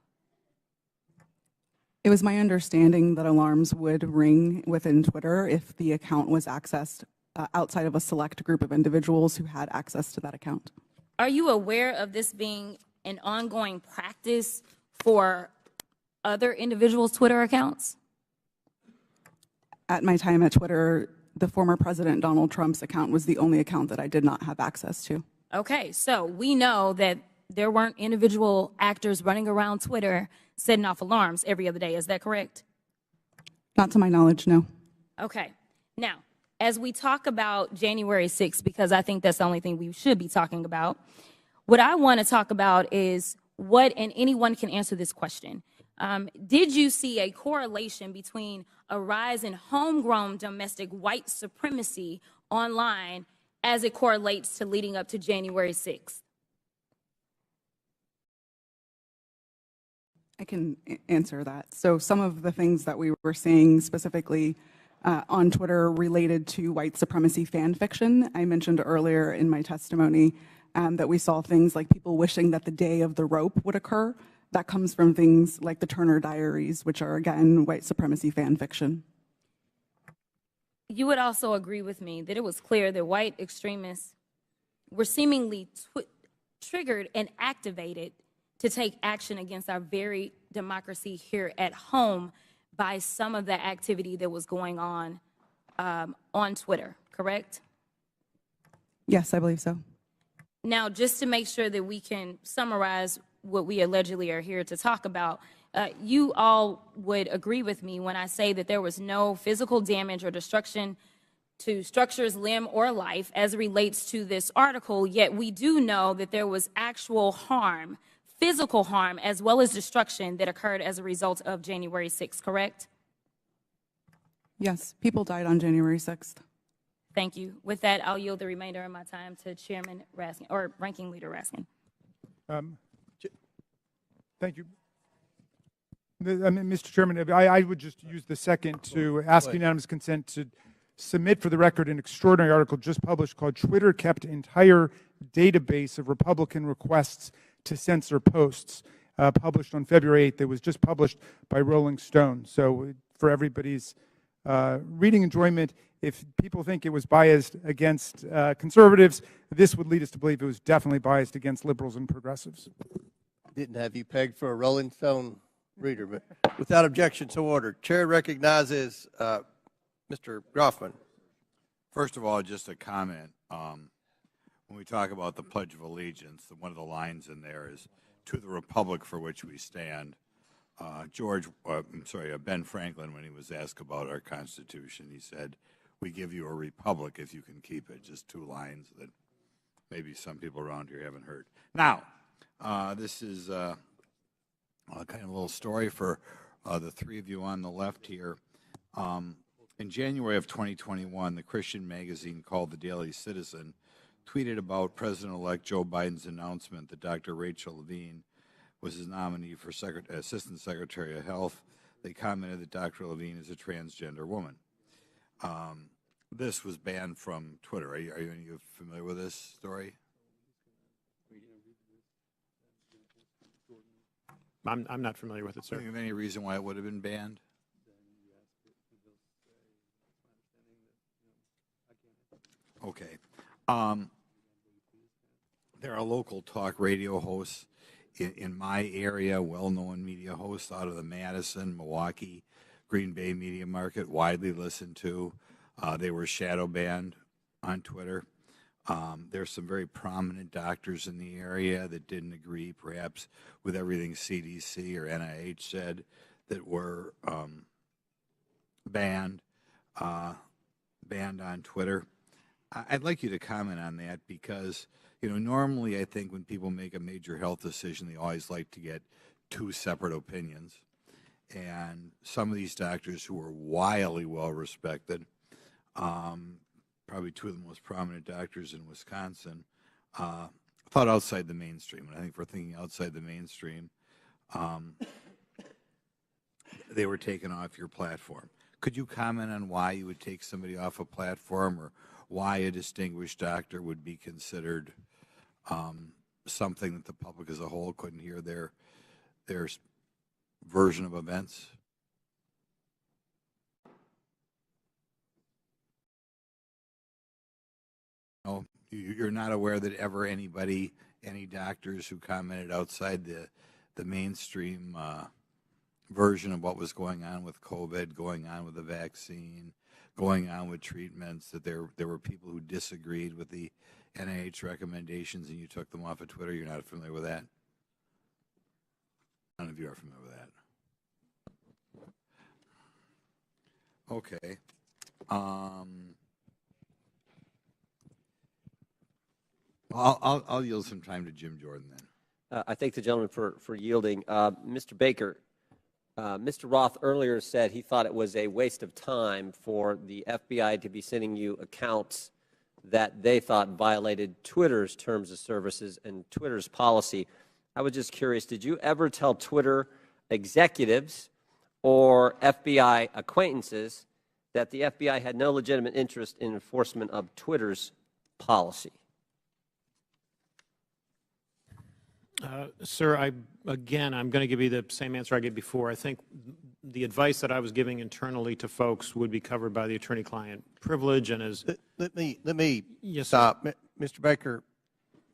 It was my understanding that alarms would ring within Twitter if the account was accessed outside of a select group of individuals who had access to that account. Are you aware of this being an ongoing practice for other individuals' Twitter accounts? At my time at Twitter, the former President Donald Trump's account was the only account that I did not have access to. Okay, so we know that there weren't individual actors running around Twitter setting off alarms every other day. Is that correct? Not to my knowledge, no. Okay. Now, as we talk about January 6th, because I think that's the only thing we should be talking about, what I want to talk about is what, and anyone can answer this question. Did you see a correlation between a rise in homegrown domestic white supremacy online as it correlates to leading up to January 6th? I can answer that. So some of the things that we were seeing specifically on Twitter related to white supremacy fan fiction. I mentioned earlier in my testimony that we saw things like people wishing that the day of the rope would occur. That comes from things like the Turner Diaries, which are, again, white supremacy fan fiction. You would also agree with me that it was clear that white extremists were seemingly triggered and activated to take action against our very democracy here at home by some of the activity that was going on Twitter, correct? Yes, I believe so. Now, just to make sure that we can summarize what we allegedly are here to talk about, you all would agree with me when I say that there was no physical damage or destruction to structures, limb, or life as it relates to this article, yet we do know that there was actual harm, physical harm, as well as destruction that occurred as a result of January 6th, correct? Yes, people died on January 6th. Thank you. With that, I'll yield the remainder of my time to Chairman Raskin, or Ranking Leader Raskin. Thank you. Mr. Chairman, I would just use the second to ask unanimous consent to submit for the record an extraordinary article just published called "Twitter Kept Entire Database of Republican Requests to Censor Posts," published on February 8th. It was just published by Rolling Stone. So for everybody's reading enjoyment, if people think it was biased against conservatives, this would lead us to believe it was definitely biased against liberals and progressives. Didn't have you pegged for a Rolling Stone reader, but without objection, so ordered. Chair recognizes Mr. Groffman. First of all, just a comment. When we talk about the Pledge of Allegiance, one of the lines in there is, "To the Republic for which we stand." Ben Franklin, when he was asked about our Constitution, he said, "We give you a republic if you can keep it." Just two lines that maybe some people around here haven't heard. Now, this is kind of a little story for the three of you on the left here. In January of 2021, the Christian magazine called the Daily Citizen tweeted about President-elect Joe Biden's announcement that Dr. Rachel Levine was his nominee for Assistant Secretary of Health. They commented that Dr. Levine is a transgender woman. This was banned from Twitter. Are you familiar with this story? I'm not familiar with it, sir. Do you have any reason why it would have been banned? Okay. There are local talk radio hosts in my area, well-known media hosts out of the Madison, Milwaukee, Green Bay media market, widely listened to. They were shadow banned on Twitter. There's some very prominent doctors in the area that didn't agree, perhaps, with everything CDC or NIH said, that were banned on Twitter. I'd like you to comment on that because, normally I think when people make a major health decision, they always like to get two separate opinions. And some of these doctors who are wildly well respected, probably two of the most prominent doctors in Wisconsin, thought outside the mainstream. And I think if we're thinking outside the mainstream, they were taken off your platform. Could you comment on why you would take somebody off a platform, or why a distinguished doctor would be considered something that the public as a whole couldn't hear their version of events? No, you're not aware that ever any doctors who commented outside the mainstream version of what was going on with COVID, going on with the vaccine, going on with treatments, that there were people who disagreed with the NIH recommendations and you took them off of Twitter? You're not familiar with that? None of you are familiar with that. Okay. I'll yield some time to Jim Jordan then. I thank the gentleman for yielding. Mr. Baker, Mr. Roth earlier said he thought it was a waste of time for the FBI to be sending you accounts that they thought violated Twitter's terms of services and Twitter's policy. I was just curious, did you ever tell Twitter executives or FBI acquaintances that the FBI had no legitimate interest in enforcement of Twitter's policy? Sir, I'm going to give you the same answer I gave before. I think the advice that I was giving internally to folks would be covered by the attorney-client privilege. And as let me yes, stop, Mr. Baker.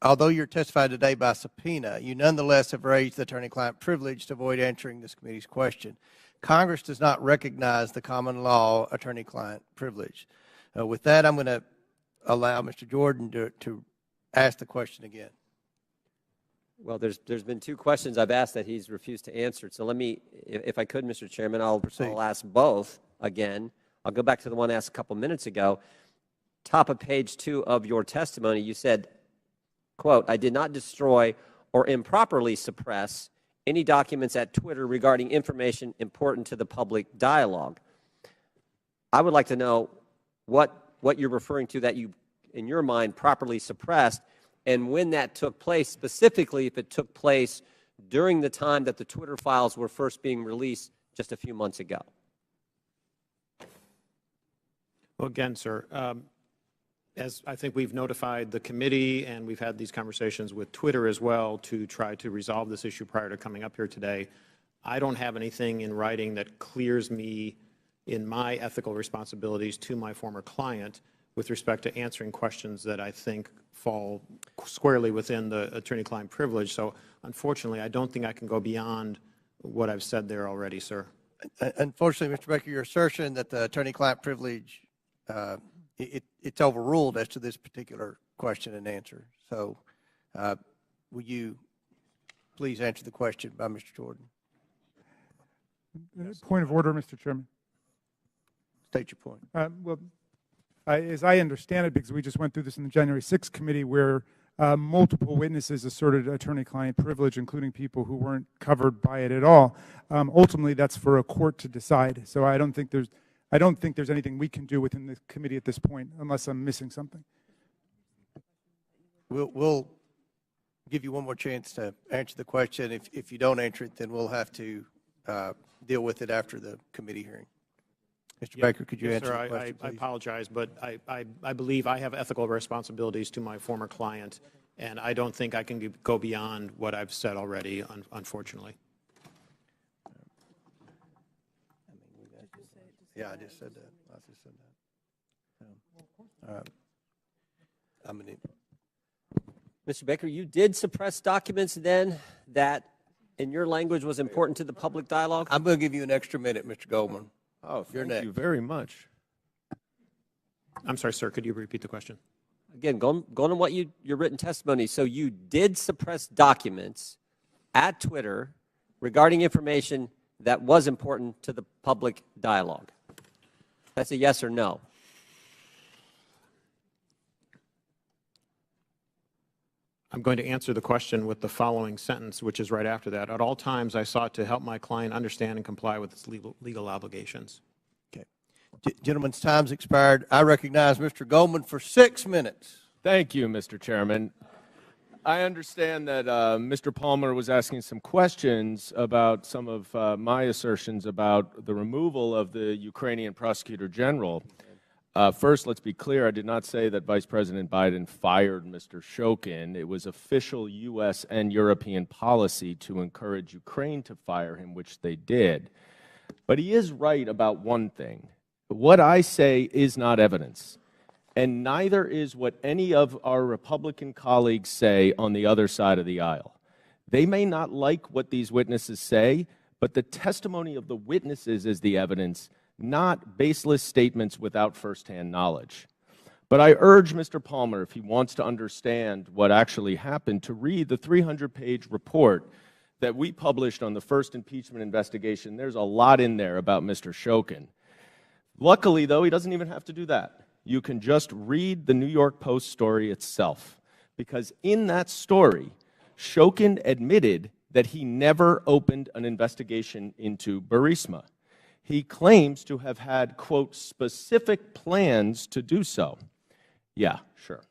Although you're testified today by subpoena, you nonetheless have raised the attorney-client privilege to avoid answering this committee's question. Congress does not recognize the common law attorney-client privilege. With that, I'm going to allow Mr. Jordan to ask the question again. Well, there's been two questions I've asked that he's refused to answer. So let me, if I could, Mr. Chairman, I'll ask both again. I'll go back to the one asked a couple minutes ago. Top of page 2 of your testimony, you said, quote, "I did not destroy or improperly suppress any documents at Twitter regarding information important to the public dialogue." I would like to know what you're referring to that you, in your mind, properly suppressed, and when that took place, specifically if it took place during the time that the Twitter files were first being released just a few months ago? Well, again, sir, as I think we've notified the committee and we've had these conversations with Twitter as well to try to resolve this issue prior to coming up here today, I don't have anything in writing that clears me in my ethical responsibilities to my former client with respect to answering questions that I think fall squarely within the attorney-client privilege. So unfortunately, I don't think I can go beyond what I've said there already, sir. Unfortunately, Mr. Baker, your assertion that the attorney-client privilege, it's overruled as to this particular question and answer. So will you please answer the question by Mr. Jordan? Point of order, Mr. Chairman. State your point. Well, as I understand it, because we just went through this in the January 6th committee where multiple witnesses asserted attorney-client privilege, including people who weren't covered by it at all. Ultimately, that's for a court to decide. So I don't think there's anything we can do within the committee at this point, unless I'm missing something. We'll give you one more chance to answer the question. If you don't answer it, then we'll have to deal with it after the committee hearing. Mr. Baker, could you answer the question, I please? apologize, but I believe I have ethical responsibilities to my former client, and I don't think I can go beyond what I've said already, unfortunately. Yeah, I just said that. All right. Mr. Baker, you did suppress documents then that, in your language, was important to the public dialogue? I'm going to give you an extra minute, Mr. Goldman. Oh, You're thank next. you very much. I'm sorry, sir. Could you repeat the question? Again, going on what your written testimony. So you did suppress documents at Twitter regarding information that was important to the public dialogue. That's a yes or no. I'm going to answer the question with the following sentence, which is right after that. At all times, I sought to help my client understand and comply with its legal obligations. Okay. Gentlemen's time's expired. I recognize Mr. Goldman for 6 minutes. Thank you, Mr. Chairman. I understand that Mr. Palmer was asking some questions about some of my assertions about the removal of the Ukrainian prosecutor general. First, let's be clear, I did not say that Vice President Biden fired Mr. Shokin. It was official U.S. and European policy to encourage Ukraine to fire him, which they did. But he is right about one thing. What I say is not evidence, and neither is what any of our Republican colleagues say on the other side of the aisle. They may not like what these witnesses say, but the testimony of the witnesses is the evidence, not baseless statements without firsthand knowledge. But I urge Mr. Palmer, if he wants to understand what actually happened, to read the 300-page report that we published on the first impeachment investigation. There's a lot in there about Mr. Shokin. Luckily, though, he doesn't even have to do that. You can just read the New York Post story itself, because in that story, Shokin admitted that he never opened an investigation into Burisma. He claims to have had, quote, specific plans to do so. Yeah, sure.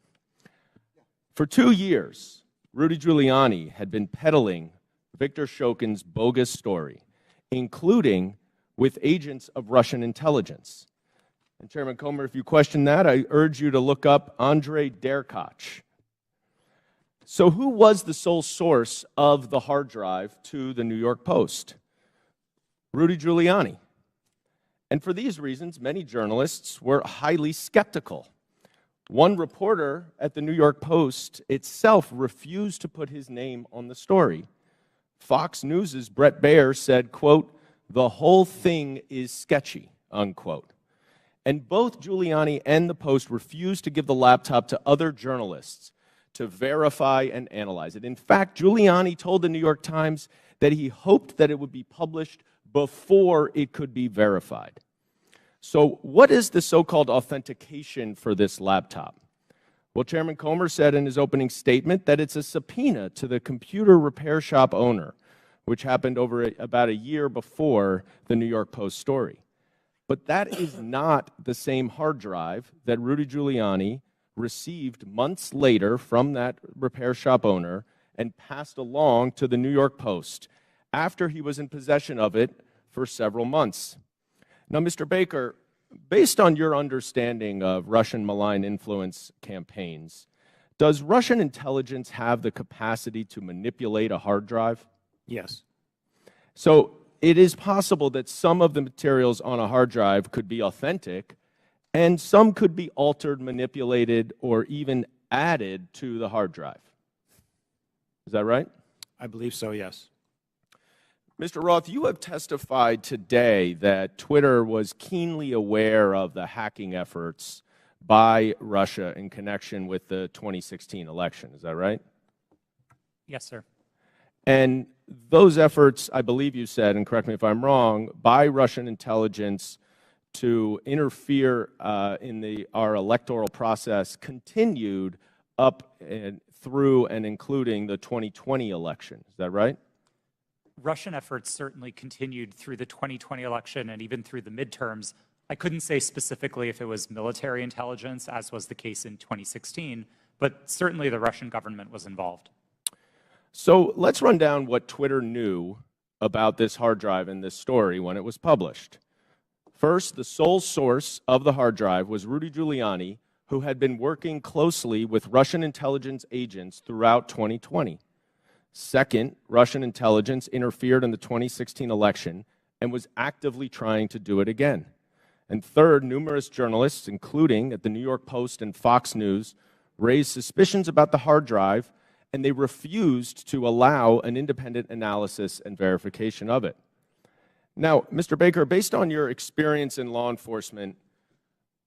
For 2 years, Rudy Giuliani had been peddling Victor Shokin's bogus story, including with agents of Russian intelligence. And Chairman Comer, if you question that, I urge you to look up Andrei Derkach. So who was the sole source of the hard drive to the New York Post? Rudy Giuliani. And for these reasons, many journalists were highly skeptical. One reporter at the New York Post itself refused to put his name on the story. Fox News' Brett Baer said, quote, "The whole thing is sketchy," unquote. And both Giuliani and the Post refused to give the laptop to other journalists to verify and analyze it. In fact, Giuliani told the New York Times that he hoped that it would be published before it could be verified. So what is the so-called authentication for this laptop? Well, Chairman Comer said in his opening statement that it's a subpoena to the computer repair shop owner, which happened over about a year before the New York Post story. But that is not the same hard drive that Rudy Giuliani received months later from that repair shop owner and passed along to the New York Post after he was in possession of it for several months. Now, Mr. Baker, based on your understanding of Russian malign influence campaigns, does Russian intelligence have the capacity to manipulate a hard drive? Yes. So it is possible that some of the materials on a hard drive could be authentic, and some could be altered, manipulated, or even added to the hard drive. Is that right? I believe so, yes. Mr. Roth, you have testified today that Twitter was keenly aware of the hacking efforts by Russia in connection with the 2016 election. Is that right? Yes, sir. And those efforts, I believe you said, and correct me if I'm wrong, by Russian intelligence to interfere in our electoral process continued up and through and including the 2020 election. Is that right? Russian efforts certainly continued through the 2020 election and even through the midterms. I couldn't say specifically if it was military intelligence, as was the case in 2016, but certainly the Russian government was involved. So let's run down what Twitter knew about this hard drive and this story when it was published. First, the sole source of the hard drive was Rudy Giuliani, who had been working closely with Russian intelligence agents throughout 2020. Second, Russian intelligence interfered in the 2016 election and was actively trying to do it again. And third, numerous journalists, including at the New York Post and Fox News, raised suspicions about the hard drive, and they refused to allow an independent analysis and verification of it. Now, Mr. Baker, based on your experience in law enforcement,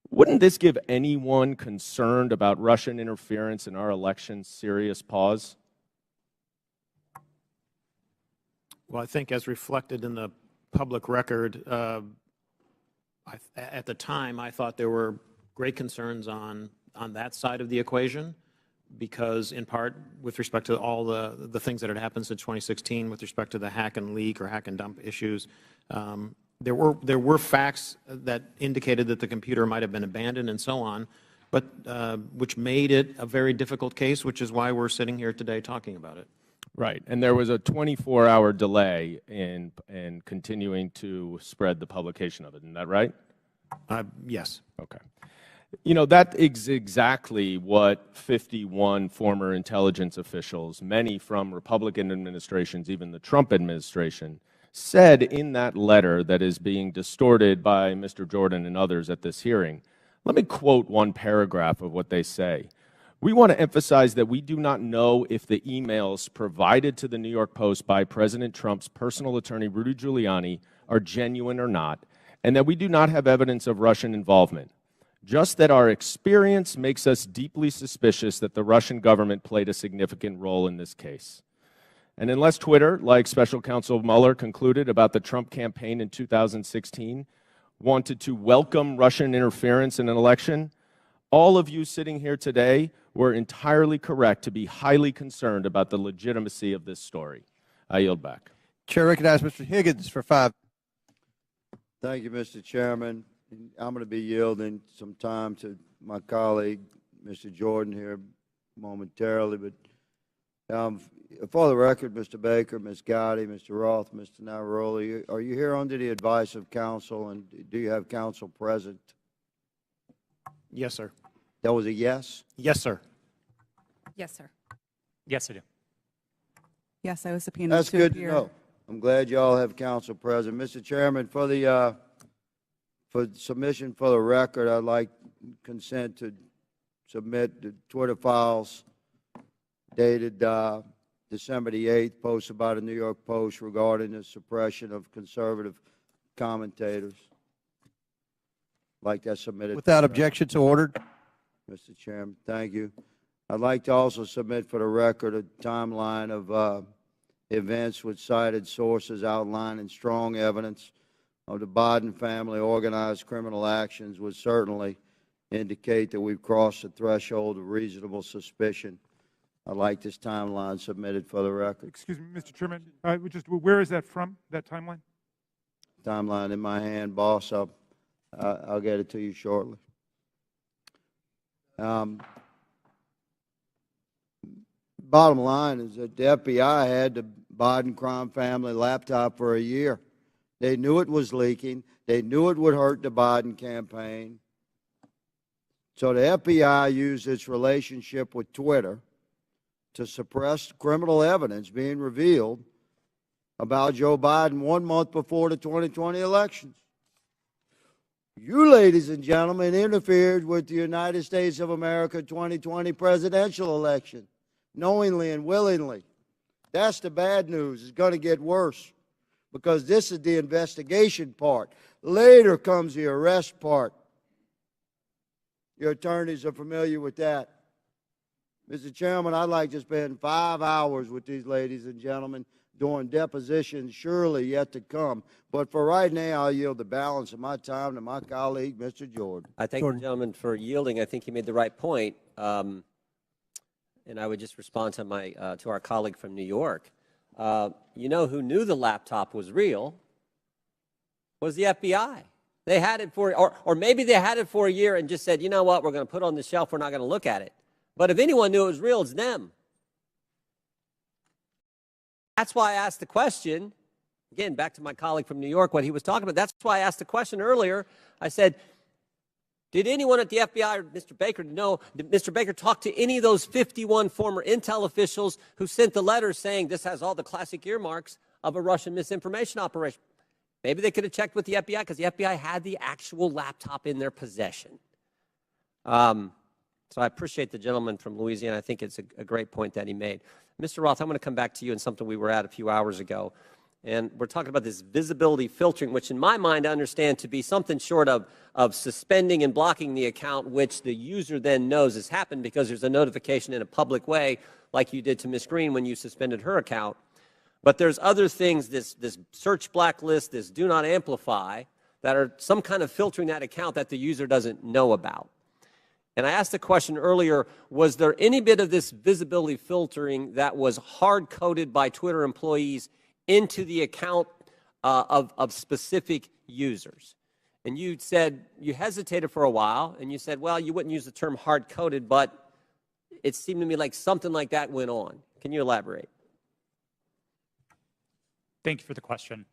wouldn't this give anyone concerned about Russian interference in our elections serious pause? Well, I think as reflected in the public record, at the time, I thought there were great concerns on that side of the equation, because in part with respect to all the things that had happened since 2016 with respect to the hack and leak or hack and dump issues, there were facts that indicated that the computer might have been abandoned and so on, but which made it a very difficult case, which is why we're sitting here today talking about it. Right, and there was a 24-hour delay in continuing to spread the publication of it. Isn't that right? Yes. Okay. You know, that is exactly what 51 former intelligence officials, many from Republican administrations, even the Trump administration, said in that letter that is being distorted by Mr. Jordan and others at this hearing. Let me quote one paragraph of what they say. We want to emphasize that we do not know if the emails provided to the New York Post by President Trump's personal attorney, Rudy Giuliani, are genuine or not, and that we do not have evidence of Russian involvement. Just that our experience makes us deeply suspicious that the Russian government played a significant role in this case. And unless Twitter, like Special Counsel Mueller concluded about the Trump campaign in 2016, wanted to welcome Russian interference in an election, all of you sitting here today were entirely correct to be highly concerned about the legitimacy of this story. I yield back. Chair recognizes Mr. Higgins for 5. Thank you, Mr. Chairman. I'm going to be yielding some time to my colleague, Mr. Jordan, here momentarily. But for the record, Mr. Baker, Ms. Gotti, Mr. Roth, Mr. Navaroli, are you here under the advice of counsel, and do you have counsel present? Yes, sir. That was a yes? Yes, sir. Yes, sir. Yes, I do. Yes, I was subpoenaed That's to good appear. to know. I'm glad you all have counsel present. Mr. Chairman, for submission for the record, I'd like consent to submit the Twitter files dated December the 8th, posted by the New York Post regarding the suppression of conservative commentators. I'd like that submitted. Without objection, so ordered. Mr. Chairman, thank you. I'd like to also submit for the record a timeline of events with cited sources outlining strong evidence of the Biden family organized criminal actions would certainly indicate that we've crossed the threshold of reasonable suspicion. I'd like this timeline submitted for the record. Excuse me, Mr. Chairman, where is that from, that timeline? Timeline in my hand, boss. I'll get it to you bottom line is that the FBI had the Biden crime family laptop for a year. They knew it was leaking. They knew it would hurt the Biden campaign. So the FBI used its relationship with Twitter to suppress criminal evidence being revealed about Joe Biden 1 month before the 2020 elections. You, ladies and gentlemen, interfered with the United States of America 2020 presidential election, knowingly and willingly. That's the bad news. It's going to get worse because this is the investigation part. Later comes the arrest part. Your attorneys are familiar with that. Mr. Chairman, I'd like to spend 5 hours with these ladies and gentlemen doing depositions surely yet to come. But for right now, I'll yield the balance of my time to my colleague, Mr. Jordan. I thank the gentleman for yielding. I think he made the right point. And I would just respond to to our colleague from New York. You know who knew the laptop was real was the FBI. They had it for, or maybe they had it for a year and just said, you know what, we're going to put it on the shelf, we're not going to look at it. But if anyone knew it was real, it's them. That's why I asked the question, again, back to my colleague from New York, what he was talking about. That's why I asked the question earlier. I said, did anyone at the FBI or Mr. Baker know, did Mr. Baker talk to any of those 51 former intel officials who sent the letters saying this has all the classic earmarks of a Russian misinformation operation? Maybe they could have checked with the FBI because the FBI had the actual laptop in their possession. So I appreciate the gentleman from Louisiana. I think it's a great point that he made. Mr. Roth, I'm going to come back to you in something we were at a few hours ago. And we're talking about this visibility filtering, which in my mind I understand to be something short of suspending and blocking the account, which the user then knows has happened because there's a notification in a public way, like you did to Ms. Green when you suspended her account. But there's other things, this search blacklist, this do not amplify, that are some kind of filtering that account that the user doesn't know about. And I asked the question earlier, was there any bit of this visibility filtering that was hard-coded by Twitter employees into the account of specific users? And you said, you hesitated for a while, and you said, well, you wouldn't use the term hard-coded, but it seemed to me like something like that went on. Can you elaborate? Thank you for the question.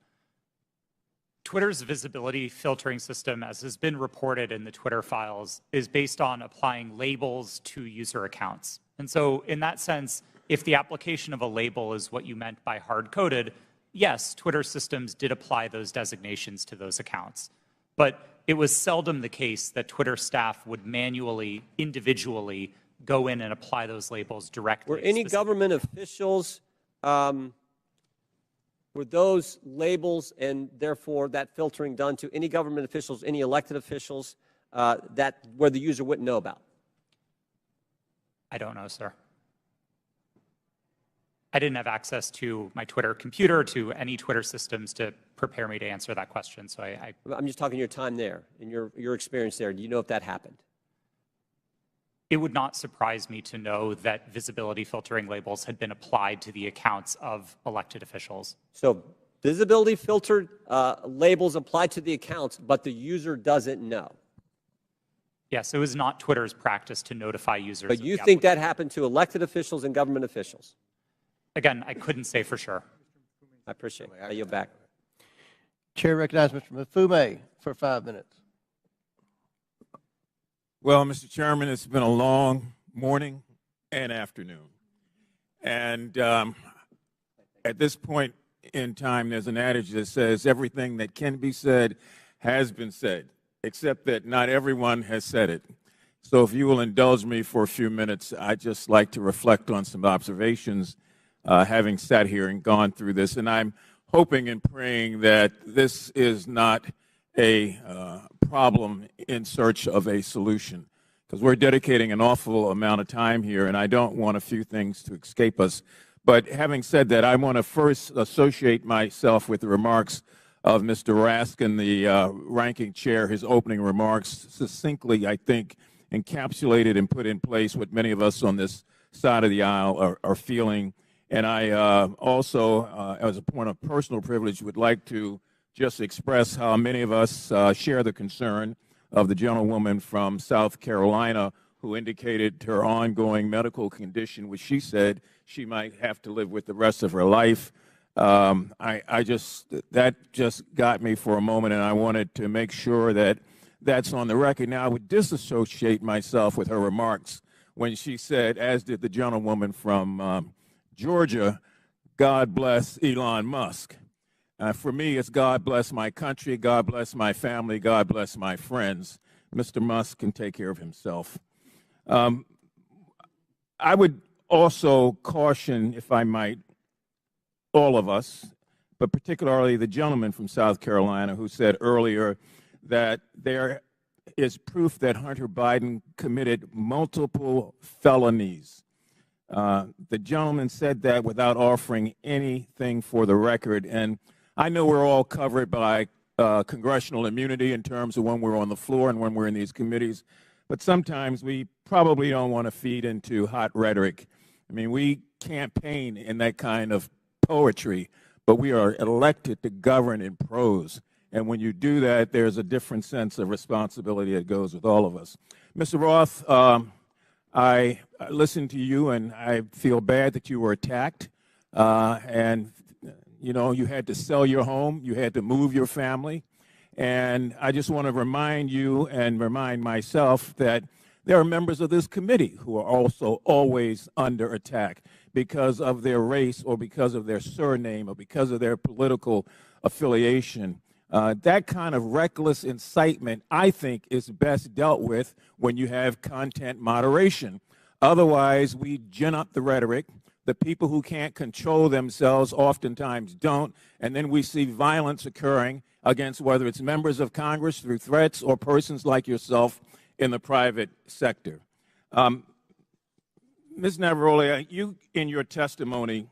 Twitter's visibility filtering system, as has been reported in the Twitter files, is based on applying labels to user accounts. And so in that sense, if the application of a label is what you meant by hard-coded, yes, Twitter systems did apply those designations to those accounts. But it was seldom the case that Twitter staff would manually, individually go in and apply those labels directly. Were any government officials, were those labels and therefore that filtering done to any government officials, any elected officials where the user wouldn't know about? I don't know, sir. I didn't have access to my Twitter computer, to any Twitter systems to prepare me to answer that question. So I'm just talking your time there and your experience there. Do you know if that happened? It would not surprise me to know that visibility filtering labels had been applied to the accounts of elected officials. So visibility filtered labels applied to the accounts, but the user doesn't know. Yes, it was not Twitter's practice to notify users. But you think that happened to elected officials and government officials? Again, I couldn't say for sure. I appreciate it. I yield back. Chair recognizes Mr. Mafume for 5 minutes. Well, Mr. Chairman, it's been a long morning and afternoon. And at this point in time, there's an adage that says everything that can be said has been said, except that not everyone has said it. So if you will indulge me for a few minutes, I'd just like to reflect on some observations having sat here and gone through this. And I'm hoping and praying that this is not a problem in search of a solution, because we're dedicating an awful amount of time here, and I don't want a few things to escape us. But having said that, I want to first associate myself with the remarks of Mr. Raskin, the ranking chair. His opening remarks succinctly, I think, encapsulated and put in place what many of us on this side of the aisle are feeling. And I also, as a point of personal privilege, would like to just express how many of us share the concern of the gentlewoman from South Carolina who indicated her ongoing medical condition, which she said she might have to live with the rest of her life. That just got me for a moment, and I wanted to make sure that that's on the record. Now, I would disassociate myself with her remarks when she said, as did the gentlewoman from Georgia, God bless Elon Musk. For me, it's God bless my country, God bless my family, God bless my friends. Mr. Musk can take care of himself. I would also caution, if I might, all of us, but particularly the gentleman from South Carolina who said earlier that there is proof that Hunter Biden committed multiple felonies. The gentleman said that without offering anything for the record. And I know we're all covered by congressional immunity in terms of when we're on the floor and when we're in these committees, but sometimes we probably don't want to feed into hot rhetoric. I mean, we campaign in that kind of poetry, but we are elected to govern in prose. And when you do that, there's a different sense of responsibility that goes with all of us. Mr. Roth, I listened to you, and I feel bad that you were attacked. And, you know, you had to sell your home. You had to move your family. And I just want to remind you and remind myself that there are members of this committee who are also always under attack because of their race or because of their surname or because of their political affiliation. That kind of reckless incitement, I think, is best dealt with when you have content moderation. Otherwise, we gin up the rhetoric. The people who can't control themselves oftentimes don't, and then we see violence occurring against whether it's members of Congress through threats or persons like yourself in the private sector. Ms. Navaroli, you in your testimony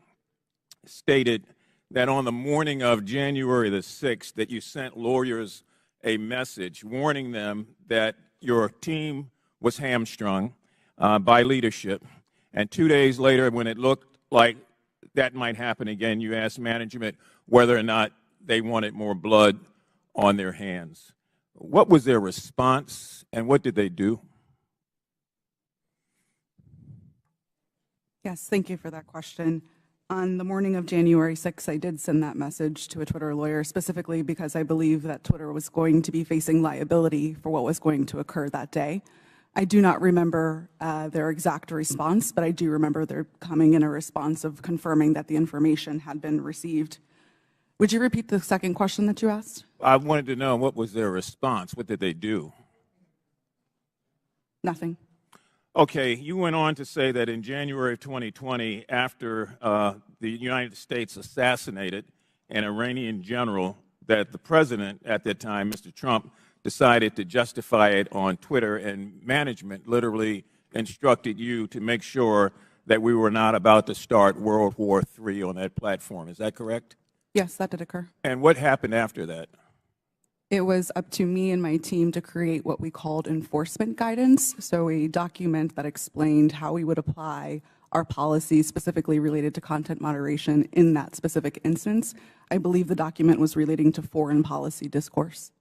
stated that on the morning of January the 6th that you sent lawyers a message warning them that your team was hamstrung by leadership. And 2 days later, when it looked like that might happen again, you asked management whether or not they wanted more blood on their hands. What was their response, and what did they do? Yes, thank you for that question. On the morning of January 6th, I did send that message to a Twitter lawyer, specifically because I believe that Twitter was going to be facing liability for what was going to occur that day. I do not remember their exact response, but I do remember there coming in a response of confirming that the information had been received. Would you repeat the second question that you asked? I wanted to know what was their response. What did they do? Nothing. Okay, you went on to say that in January of 2020, after the United States assassinated an Iranian general, that the president at that time, Mr. Trump, decided to justify it on Twitter, and management literally instructed you to make sure that we were not about to start World War III on that platform. Is that correct? Yes, that did occur. And what happened after that? It was up to me and my team to create what we called enforcement guidance, so a document that explained how we would apply our policies specifically related to content moderation in that specific instance. I believe the document was relating to foreign policy discourse.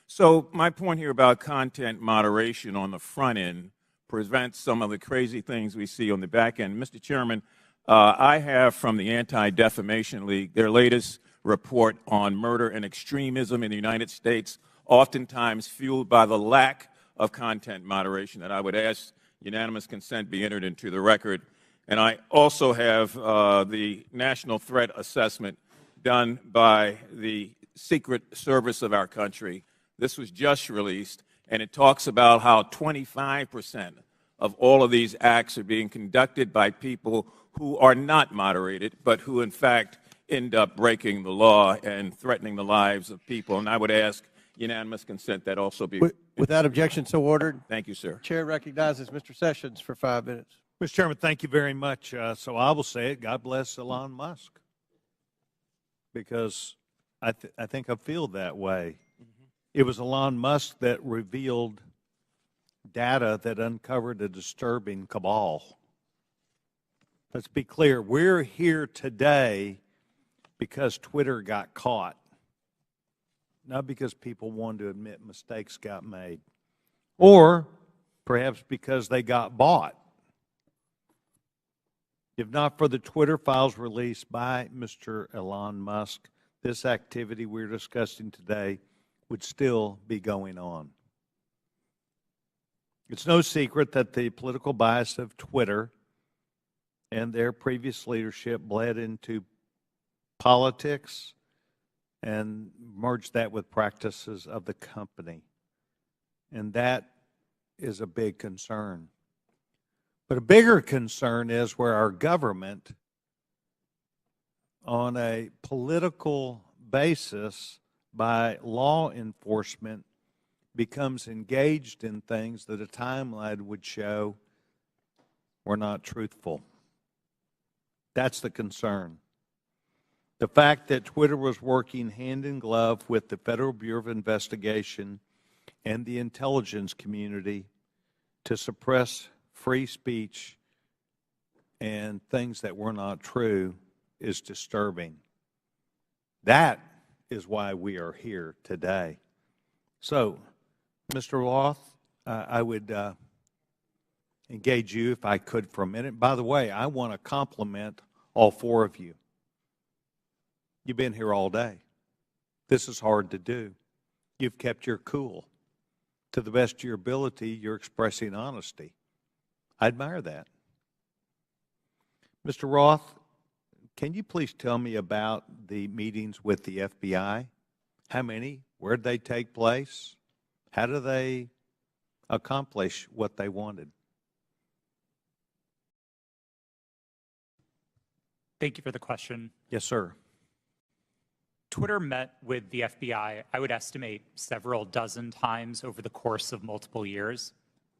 So my point here about content moderation on the front end prevents some of the crazy things we see on the back end. Mr. Chairman, I have from the Anti-Defamation League their latest report on murder and extremism in the United States, oftentimes fueled by the lack of content moderation, that I would ask unanimous consent be entered into the record. And I also have the National Threat Assessment done by the Secret Service of our country. This was just released, and it talks about how 25% of all of these acts are being conducted by people who are not moderated, but who in fact end up breaking the law and threatening the lives of people. And I would ask unanimous consent that also be. Without objection, so ordered. Thank you, sir. Chair recognizes Mr. Sessions for 5 minutes. Mr. Chairman, thank you very much. So I will say it, God bless Elon Musk, because I think I feel that way. It was Elon Musk that revealed data that uncovered a disturbing cabal. Let's be clear, we're here today because Twitter got caught, not because people wanted to admit mistakes got made, or perhaps because they got bought. If not for the Twitter files released by Mr. Elon Musk, this activity we're discussing today would still be going on. It's no secret that the political bias of Twitter and their previous leadership bled into politics and merged that with practices of the company. And that is a big concern. But a bigger concern is where our government, on a political basis by law enforcement, becomes engaged in things that a timeline would show were not truthful. That's the concern. The fact that Twitter was working hand in glove with the Federal Bureau of Investigation and the intelligence community to suppress free speech and things that were not true is disturbing. That is why we are here today. So, Mr. Roth, I would engage you if I could for a minute. By the way, I want to compliment all four of you. You've been here all day. This is hard to do. You've kept your cool. To the best of your ability, you're expressing honesty. I admire that. Mr. Roth, can you please tell me about the meetings with the FBI? How many? Where did they take place? How do they accomplish what they wanted? Thank you for the question. Yes, sir. Twitter met with the FBI, I would estimate, several dozen times over the course of multiple years.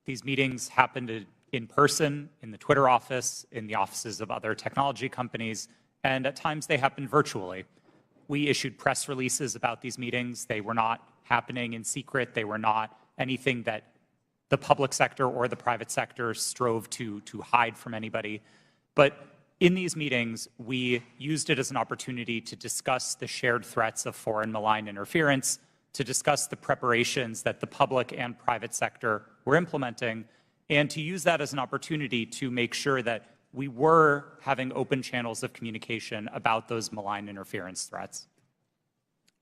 These meetings happened in person, in the Twitter office, in the offices of other technology companies, and at times they happened virtually. We issued press releases about these meetings. They were not happening in secret. They were not anything that the public sector or the private sector strove to hide from anybody. But in these meetings, we used it as an opportunity to discuss the shared threats of foreign malign interference, to discuss the preparations that the public and private sector were implementing, and to use that as an opportunity to make sure that we were having open channels of communication about those malign interference threats.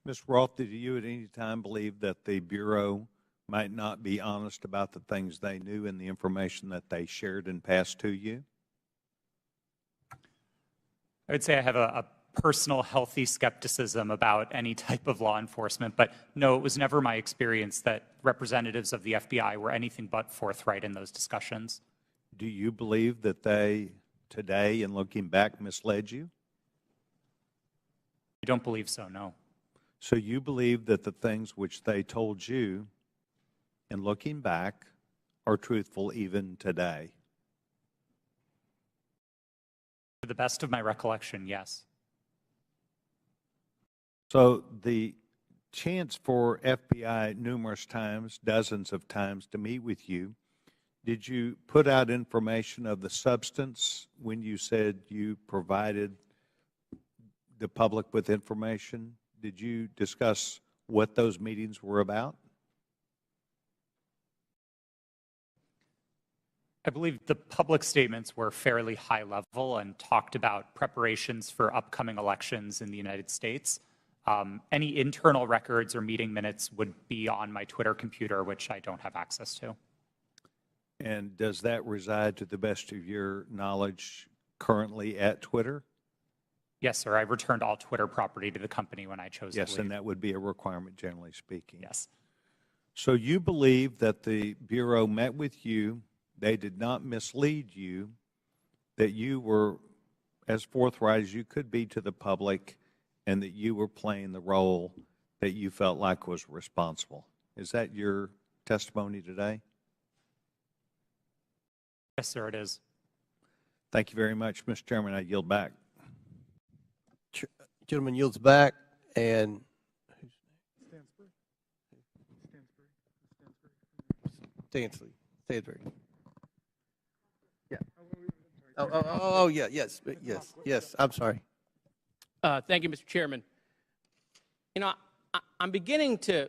Ms. Roth, did you at any time believe that the Bureau might not be honest about the things they knew and the information that they shared and passed to you? I would say I have a personal healthy skepticism about any type of law enforcement, but no, it was never my experience that representatives of the FBI were anything but forthright in those discussions. Do you believe that they, today, in looking back, misled you? I don't believe so, no. So you believe that the things which they told you, in looking back, are truthful even today? To the best of my recollection, yes. So the chance for FBI numerous times, dozens of times, to meet with you, did you put out information of the substance when you said you provided the public with information? Did you discuss what those meetings were about? I believe the public statements were fairly high level and talked about preparations for upcoming elections in the United States. Any internal records or meeting minutes would be on my Twitter computer, which I don't have access to. And does that reside, to the best of your knowledge, currently at Twitter? Yes, sir. I returned all Twitter property to the company when I chose to leave. Yes, and that would be a requirement, generally speaking. Yes. So you believe that the Bureau met with you, they did not mislead you, that you were as forthright as you could be to the public, and that you were playing the role that you felt like was responsible. Is that your testimony today? Yes, sir, it is. Thank you very much, Mr. Chairman. I yield back. Gentleman yields back, and Stansbury. Yeah. Oh, yeah, yes. I'm sorry. Thank you, Mr. Chairman. You know, I'm beginning to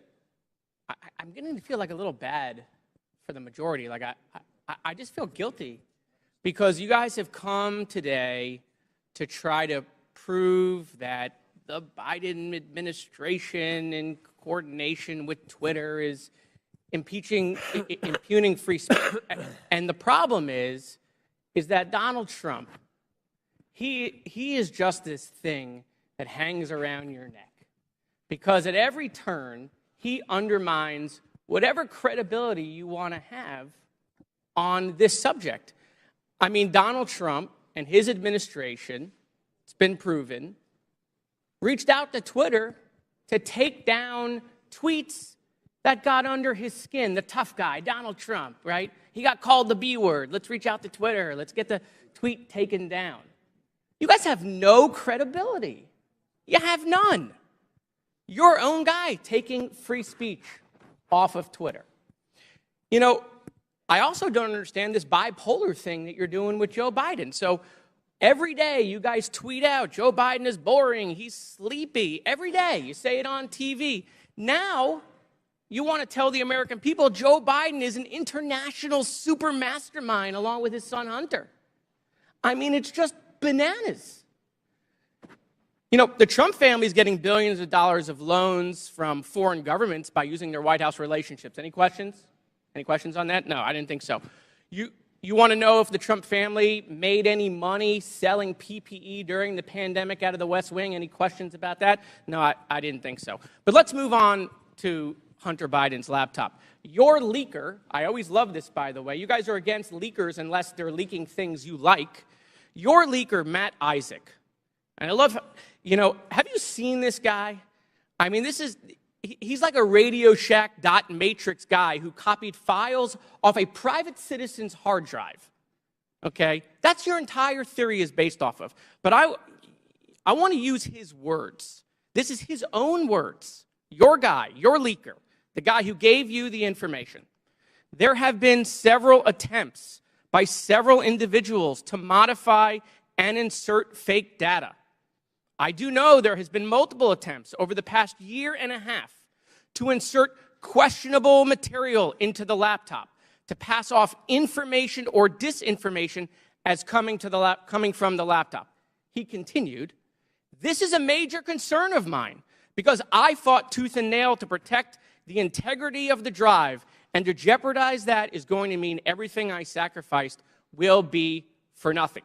feel like a little bad for the majority. Like, I just feel guilty because you guys have come today to try to prove that the Biden administration in coordination with Twitter is impugning free speech. And the problem is that Donald Trump, he is just this thing that hangs around your neck. Because at every turn, he undermines whatever credibility you want to have on this subject. I mean, Donald Trump and his administration, it's been proven, reached out to Twitter to take down tweets that got under his skin. The tough guy, Donald Trump, right? He got called the B word. Let's reach out to Twitter. Let's get the tweet taken down. You guys have no credibility. You have none. Your own guy taking free speech off of Twitter. You know, I also don't understand this bipolar thing that you're doing with Joe Biden. So every day you guys tweet out, Joe Biden is boring, he's sleepy. Every day you say it on TV. Now you want to tell the American people Joe Biden is an international super mastermind along with his son Hunter. I mean, it's just bananas. You know, the Trump family is getting billions of dollars of loans from foreign governments by using their White House relationships. Any questions? Any questions on that? No, I didn't think so. You want to know if the Trump family made any money selling PPE during the pandemic out of the West Wing? Any questions about that? No, I didn't think so. But let's move on to Hunter Biden's laptop. Your leaker, I always love this, by the way. You guys are against leakers unless they're leaking things you like. Your leaker, Matt Isaac, and I love, you know, have you seen this guy? I mean, he's like a Radio Shack dot matrix guy who copied files off a private citizen's hard drive. Okay? That's your entire theory is based off of. But I want to use his words. This is his own words. Your guy, your leaker, the guy who gave you the information. There have been several attempts by several individuals to modify and insert fake data. I do know there has been multiple attempts over the past year and a half to insert questionable material into the laptop, to pass off information or disinformation as coming from the laptop. He continued, "This is a major concern of mine because I fought tooth and nail to protect the integrity of the drive, and to jeopardize that is going to mean everything I sacrificed will be for nothing."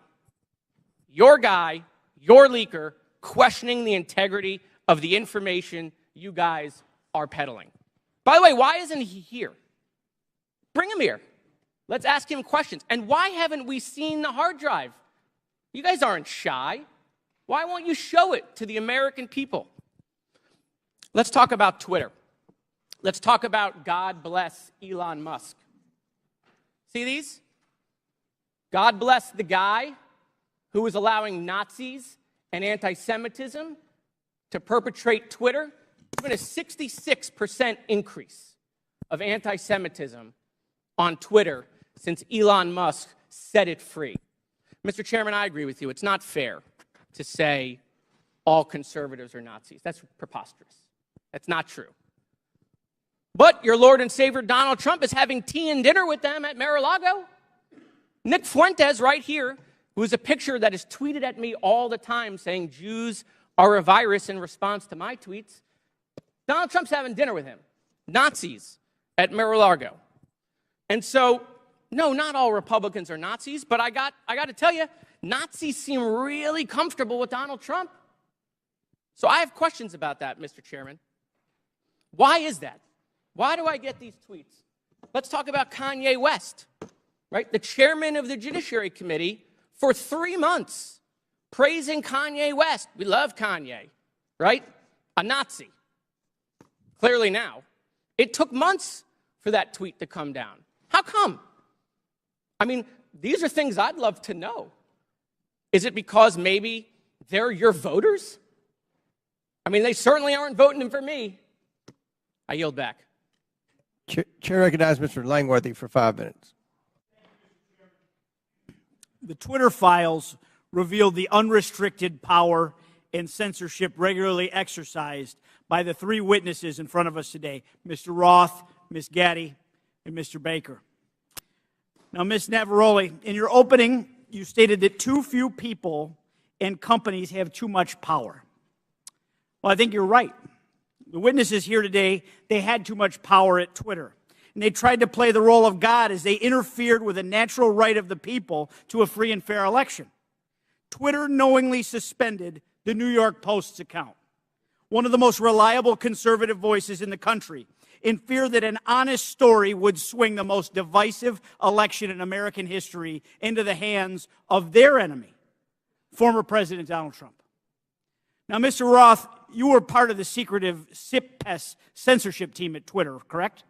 Your guy, your leaker, questioning the integrity of the information you guys are peddling. By the way, why isn't he here? Bring him here. Let's ask him questions. And why haven't we seen the hard drive? You guys aren't shy. Why won't you show it to the American people? Let's talk about Twitter. Let's talk about God bless Elon Musk. See these? God bless the guy who is allowing Nazis and anti-Semitism to perpetrate Twitter. There's been a 66% increase of anti-Semitism on Twitter since Elon Musk set it free. Mr. Chairman, I agree with you. It's not fair to say all conservatives are Nazis. That's preposterous. That's not true. But your Lord and Savior Donald Trump is having tea and dinner with them at Mar-a-Lago. Nick Fuentes right here, who is a picture that is tweeted at me all the time saying Jews are a virus in response to my tweets. Donald Trump's having dinner with him. Nazis at Mar-a-Lago. And so, no, not all Republicans are Nazis, but I got to tell you, Nazis seem really comfortable with Donald Trump. So I have questions about that, Mr. Chairman. Why is that? Why do I get these tweets? Let's talk about Kanye West, right? The chairman of the Judiciary Committee for 3 months praising Kanye West. We love Kanye, right? A Nazi. Clearly now. It took months for that tweet to come down. How come? I mean, these are things I'd love to know. Is it because maybe they're your voters? I mean, they certainly aren't voting for me. I yield back. Chair recognizes Mr. Langworthy for 5 minutes. The Twitter files revealed the unrestricted power and censorship regularly exercised by the 3 witnesses in front of us today, Mr. Roth, Ms. Gaddy, and Mr. Baker. Now, Ms. Navaroli, in your opening, you stated that too few people and companies have too much power. Well, I think you're right. The witnesses here today, they had too much power at Twitter. And they tried to play the role of God as they interfered with a natural right of the people to a free and fair election. Twitter knowingly suspended the New York Post's account, one of the most reliable conservative voices in the country, in fear that an honest story would swing the most divisive election in American history into the hands of their enemy, former President Donald Trump. Now, Mr. Roth, you were part of the secretive SIP-PES censorship team at Twitter, correct?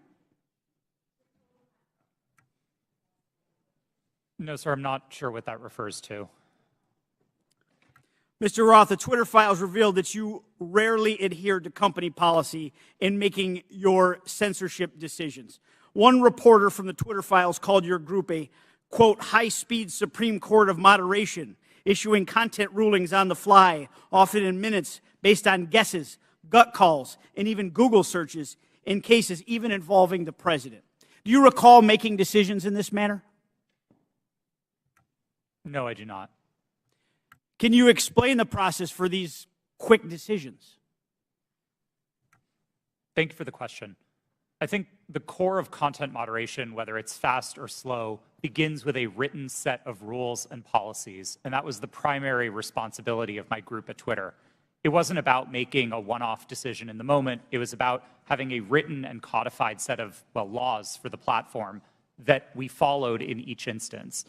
No, sir, I'm not sure what that refers to. Mr. Roth, the Twitter files revealed that you rarely adhered to company policy in making your censorship decisions. One reporter from the Twitter files called your group a, quote, high-speed Supreme Court of moderation, issuing content rulings on the fly, often in minutes, based on guesses, gut calls, and even Google searches in cases even involving the president. Do you recall making decisions in this manner? No, I do not. Can you explain the process for these quick decisions? Thank you for the question. I think the core of content moderation, whether it's fast or slow, begins with a written set of rules and policies, and that was the primary responsibility of my group at Twitter. It wasn't about making a one-off decision in the moment. It was about having a written and codified set of, laws for the platform that we followed in each instance.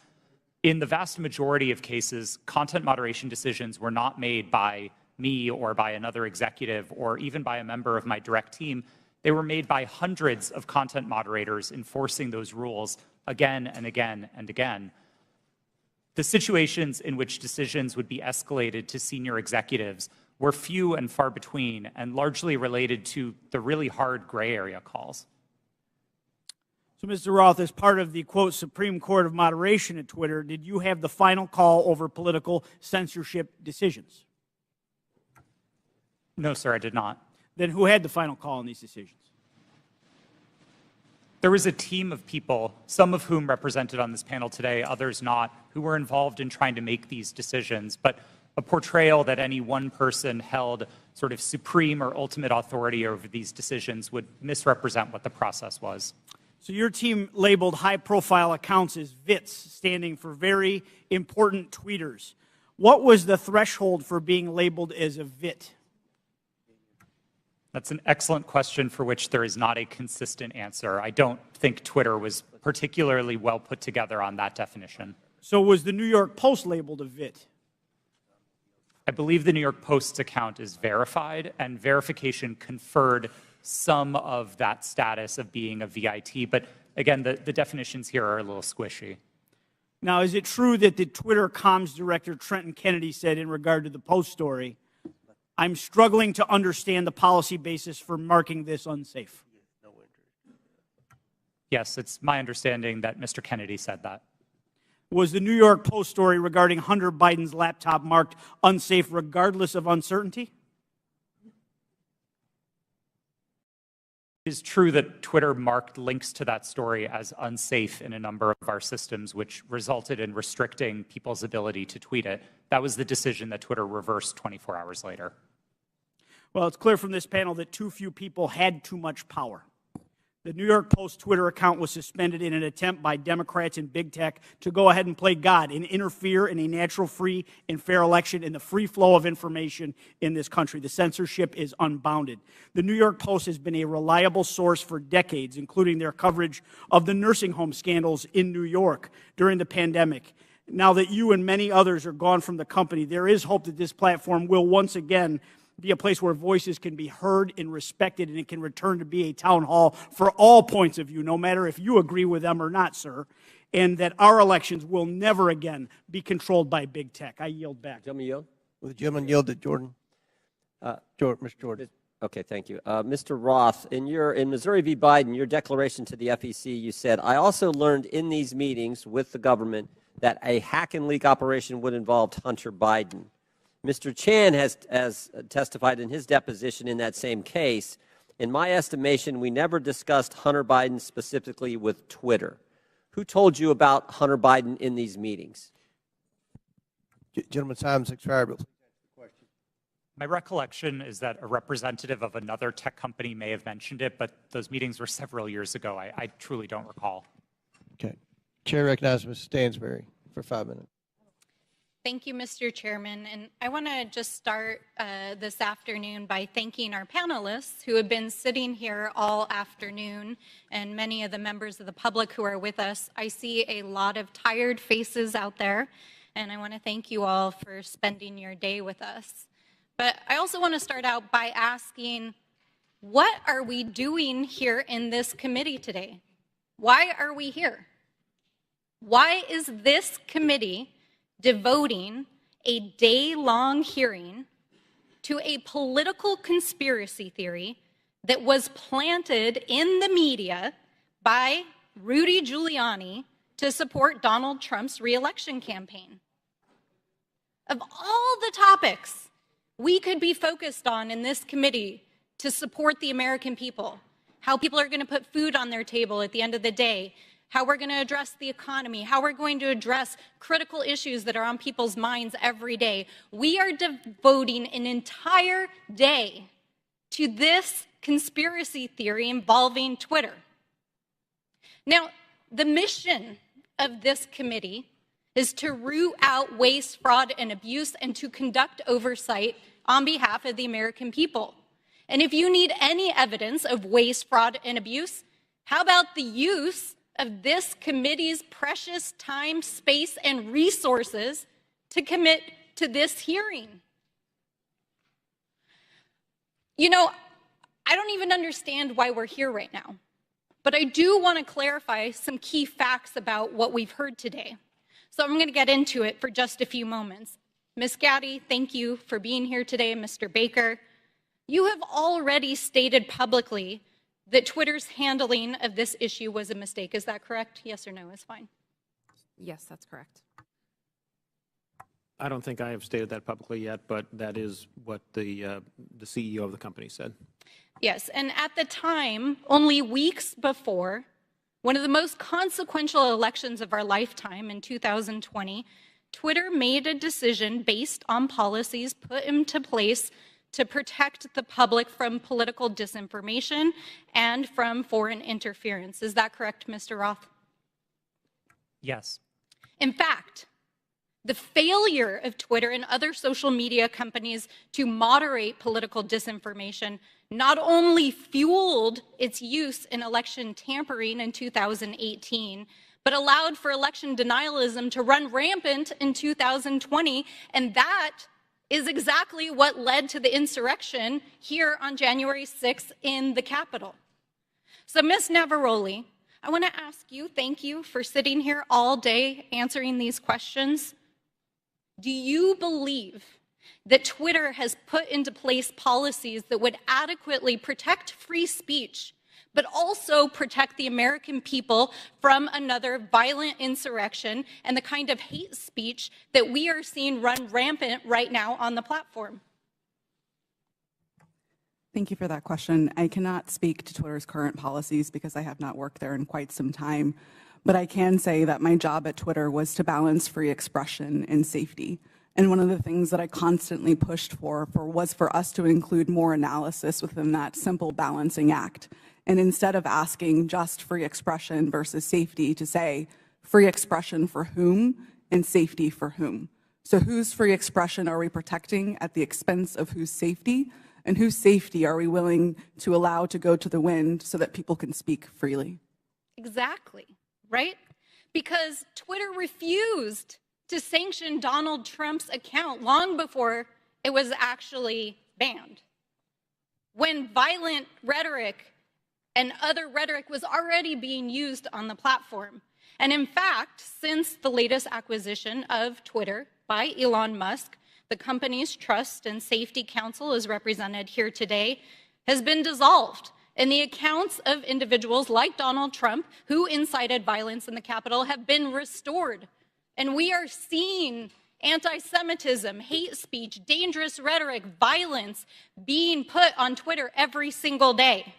In the vast majority of cases, content moderation decisions were not made by me or by another executive or even by a member of my direct team. They were made by hundreds of content moderators enforcing those rules again and again and again. The situations in which decisions would be escalated to senior executives were few and far between and largely related to the really hard gray area calls. So, Mr. Roth, as part of the, quote, Supreme Court of Moderation at Twitter, did you have the final call over political censorship decisions? No, sir, I did not. Then who had the final call on these decisions? There was a team of people, some of whom represented on this panel today, others not, who were involved in trying to make these decisions. But a portrayal that any one person held sort of supreme or ultimate authority over these decisions would misrepresent what the process was. So your team labeled high-profile accounts as VITs, standing for very important tweeters. What was the threshold for being labeled as a VIT? That's an excellent question for which there is not a consistent answer. I don't think Twitter was particularly well put together on that definition. So was the New York Post labeled a VIT? I believe the New York Post's account is verified, and verification conferred some of that status of being a VIT. But again, the definitions here are a little squishy. Now, is it true that the Twitter comms director, Trenton Kennedy, said in regard to the Post story, I'm struggling to understand the policy basis for marking this unsafe? Yes, it's my understanding that Mr. Kennedy said that. Was the New York Post story regarding Hunter Biden's laptop marked unsafe regardless of uncertainty? It is true that Twitter marked links to that story as unsafe in a number of our systems, which resulted in restricting people's ability to tweet it. That was the decision that Twitter reversed 24 hours later. Well, it's clear from this panel that too few people had too much power. The New York Post Twitter account was suspended in an attempt by Democrats and big tech to go ahead and play God and interfere in a natural, free, and fair election in the free flow of information in this country. The censorship is unbounded. The New York Post has been a reliable source for decades, including their coverage of the nursing home scandals in New York during the pandemic. Now that you and many others are gone from the company, there is hope that this platform will once again be a place where voices can be heard and respected, and it can return to be a town hall for all points of view, no matter if you agree with them or not, sir, and that our elections will never again be controlled by big tech. I yield back. Gentleman yield? Will the gentleman yield to Jordan? Mr. Jordan. Okay, thank you. Mr. Roth, in Missouri v. Biden, your declaration to the FEC, you said, I also learned in these meetings with the government that a hack and leak operation would involve Hunter Biden. Mr. Chan has testified in his deposition in that same case. In my estimation, we never discussed Hunter Biden specifically with Twitter. Who told you about Hunter Biden in these meetings? Gentleman, time's expired, but My recollection is that a representative of another tech company may have mentioned it, but those meetings were several years ago. I truly don't recall. okay. Chair recognizes Ms. Stansberry for 5 minutes. Thank you, Mr. Chairman. And I want to just start this afternoon by thanking our panelists who have been sitting here all afternoon and many of the members of the public who are with us. I see a lot of tired faces out there, and I want to thank you all for spending your day with us. But I also want to start out by asking, what are we doing here in this committee today? Why are we here? Why is this committee devoting a day-long hearing to a political conspiracy theory that was planted in the media by Rudy Giuliani to support Donald Trump's re-election campaign? Of all the topics we could be focused on in this committee to support the American people, how people are going to put food on their table at the end of the day, how we're going to address the economy, how we're going to address critical issues that are on people's minds every day. We are devoting an entire day to this conspiracy theory involving Twitter. Now, the mission of this committee is to root out waste, fraud, and abuse and to conduct oversight on behalf of the American people. And if you need any evidence of waste, fraud, and abuse, how about the use of this committee's precious time, space, and resources to commit to this hearing? You know, I don't even understand why we're here right now, but I do want to clarify some key facts about what we've heard today. So I'm going to get into it for just a few moments. Ms. Gaddy, thank you for being here today. Mr. Baker, you have already stated publicly that Twitter's handling of this issue was a mistake. Is that correct? Yes or no is fine. Yes, that's correct. I don't think I have stated that publicly yet, but that is what the CEO of the company said. Yes, and at the time, only weeks before, one of the most consequential elections of our lifetime in 2020, Twitter made a decision based on policies put into place to protect the public from political disinformation and from foreign interference. Is that correct, Mr. Roth? Yes. In fact, the failure of Twitter and other social media companies to moderate political disinformation not only fueled its use in election tampering in 2018, but allowed for election denialism to run rampant in 2020, and that is exactly what led to the insurrection here on January 6th in the Capitol. So, Ms. Navaroli, I want to ask you, thank you for sitting here all day answering these questions. Do you believe that Twitter has put into place policies that would adequately protect free speech, but also protect the American people from another violent insurrection and the kind of hate speech that we are seeing run rampant right now on the platform? Thank you for that question. I cannot speak to Twitter's current policies because I have not worked there in quite some time, but I can say that my job at Twitter was to balance free expression and safety. And one of the things that I constantly pushed for was for us to include more analysis within that simple balancing act. And instead of asking just free expression versus safety, to say free expression for whom and safety for whom. So whose free expression are we protecting at the expense of whose safety? And whose safety are we willing to allow to go to the wind so that people can speak freely? Exactly, right? Because Twitter refused to sanction Donald Trump's account long before it was actually banned. When violent rhetoric and other rhetoric was already being used on the platform. And in fact, since the latest acquisition of Twitter by Elon Musk, the company's Trust and Safety Council, as represented here today, has been dissolved. And the accounts of individuals like Donald Trump, who incited violence in the Capitol, have been restored. And we are seeing anti-Semitism, hate speech, dangerous rhetoric, violence being put on Twitter every single day.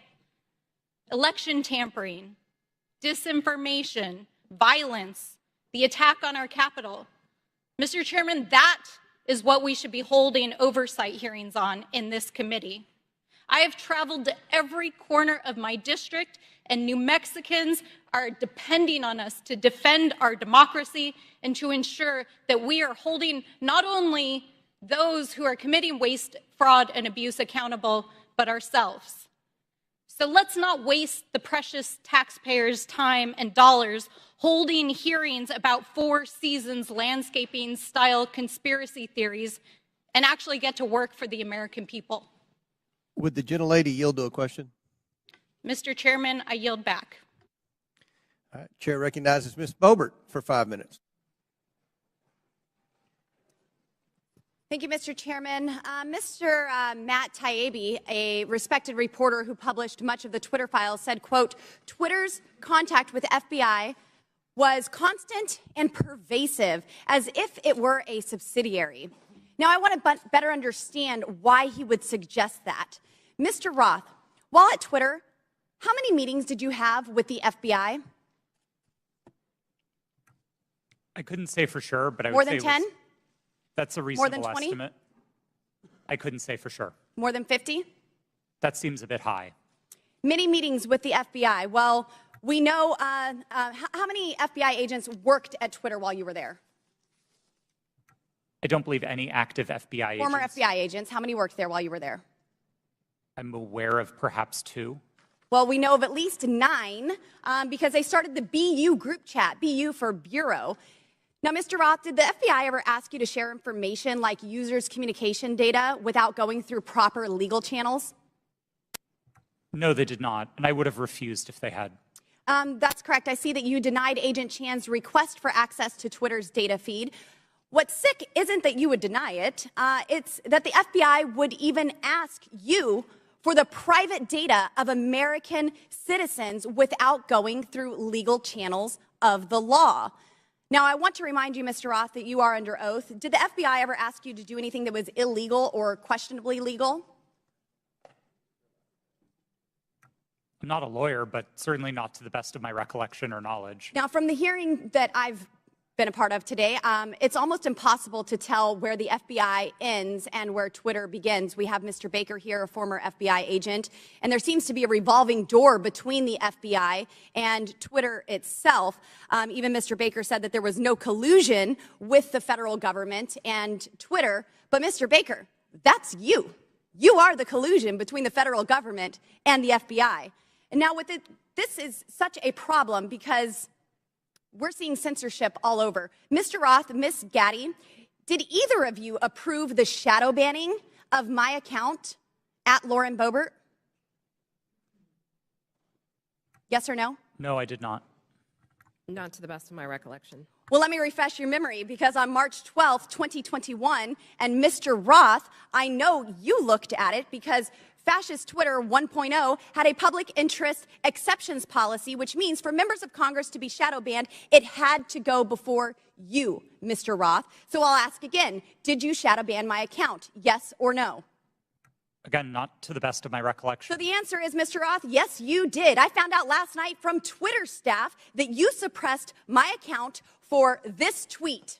Election tampering, disinformation, violence, the attack on our Capitol. Mr. Chairman, that is what we should be holding oversight hearings on in this committee. I have traveled to every corner of my district, and New Mexicans are depending on us to defend our democracy and to ensure that we are holding not only those who are committing waste, fraud, and abuse accountable, but ourselves. So let's not waste the precious taxpayers' time and dollars holding hearings about Four Seasons landscaping style conspiracy theories and actually get to work for the American people. Would the gentlelady yield to a question? Mr. Chairman, I yield back. All right, Chair recognizes Ms. Boebert for 5 minutes. Thank you, Mr. Chairman. Mr. Matt Taibbi, a respected reporter who published much of the Twitter files, said, quote, Twitter's contact with FBI was constant and pervasive, as if it were a subsidiary. Now, I want to better understand why he would suggest that. Mr. Roth, while at Twitter, how many meetings did you have with the FBI? I couldn't say for sure, but I would More say than 10? That's a More reasonable than 20? estimate. I couldn't say for sure. More than 50? That seems a bit high. Many meetings with the FBI. Well, we know how many FBI agents worked at Twitter while you were there? I don't believe any active FBI Former agents. FBI agents. How many worked there while you were there? I'm aware of perhaps 2. Well, we know of at least 9 because they started the BU group chat, BU for Bureau. Now, Mr. Roth, did the FBI ever ask you to share information like users' communication data without going through proper legal channels? No, they did not, and I would have refused if they had. That's correct. I see that you denied Agent Chan's request for access to Twitter's data feed. What's sick isn't that you would deny it, it's that the FBI would even ask you for the private data of American citizens without going through legal channels of the law. Now, I want to remind you, Mr. Roth, that you are under oath. Did the FBI ever ask you to do anything that was illegal or questionably legal? I'm not a lawyer, but certainly not to the best of my recollection or knowledge. Now, from the hearing that I've been a part of today, it's almost impossible to tell where the FBI ends and where Twitter begins. We have Mr. Baker here, a former FBI agent, and there seems to be a revolving door between the FBI and Twitter itself. Even Mr. Baker said that there was no collusion with the federal government and Twitter. But Mr. Baker, that's you. You are the collusion between the federal government and the FBI. And now this is such a problem because we're seeing censorship all over. Mr. Roth, Ms. Gaddy, did either of you approve the shadow banning of my account at Lauren Boebert? Yes or no? No, I did not. Not to the best of my recollection. Well, let me refresh your memory because on March 12th, 2021, and Mr. Roth, I know you looked at it because Fascist Twitter 1.0 had a public interest exceptions policy, which means for members of Congress to be shadow banned, it had to go before you, Mr. Roth. So I'll ask again, did you shadow ban my account? Yes or no? Again, not to the best of my recollection. So the answer is, Mr. Roth, yes, you did. I found out last night from Twitter staff that you suppressed my account for this tweet.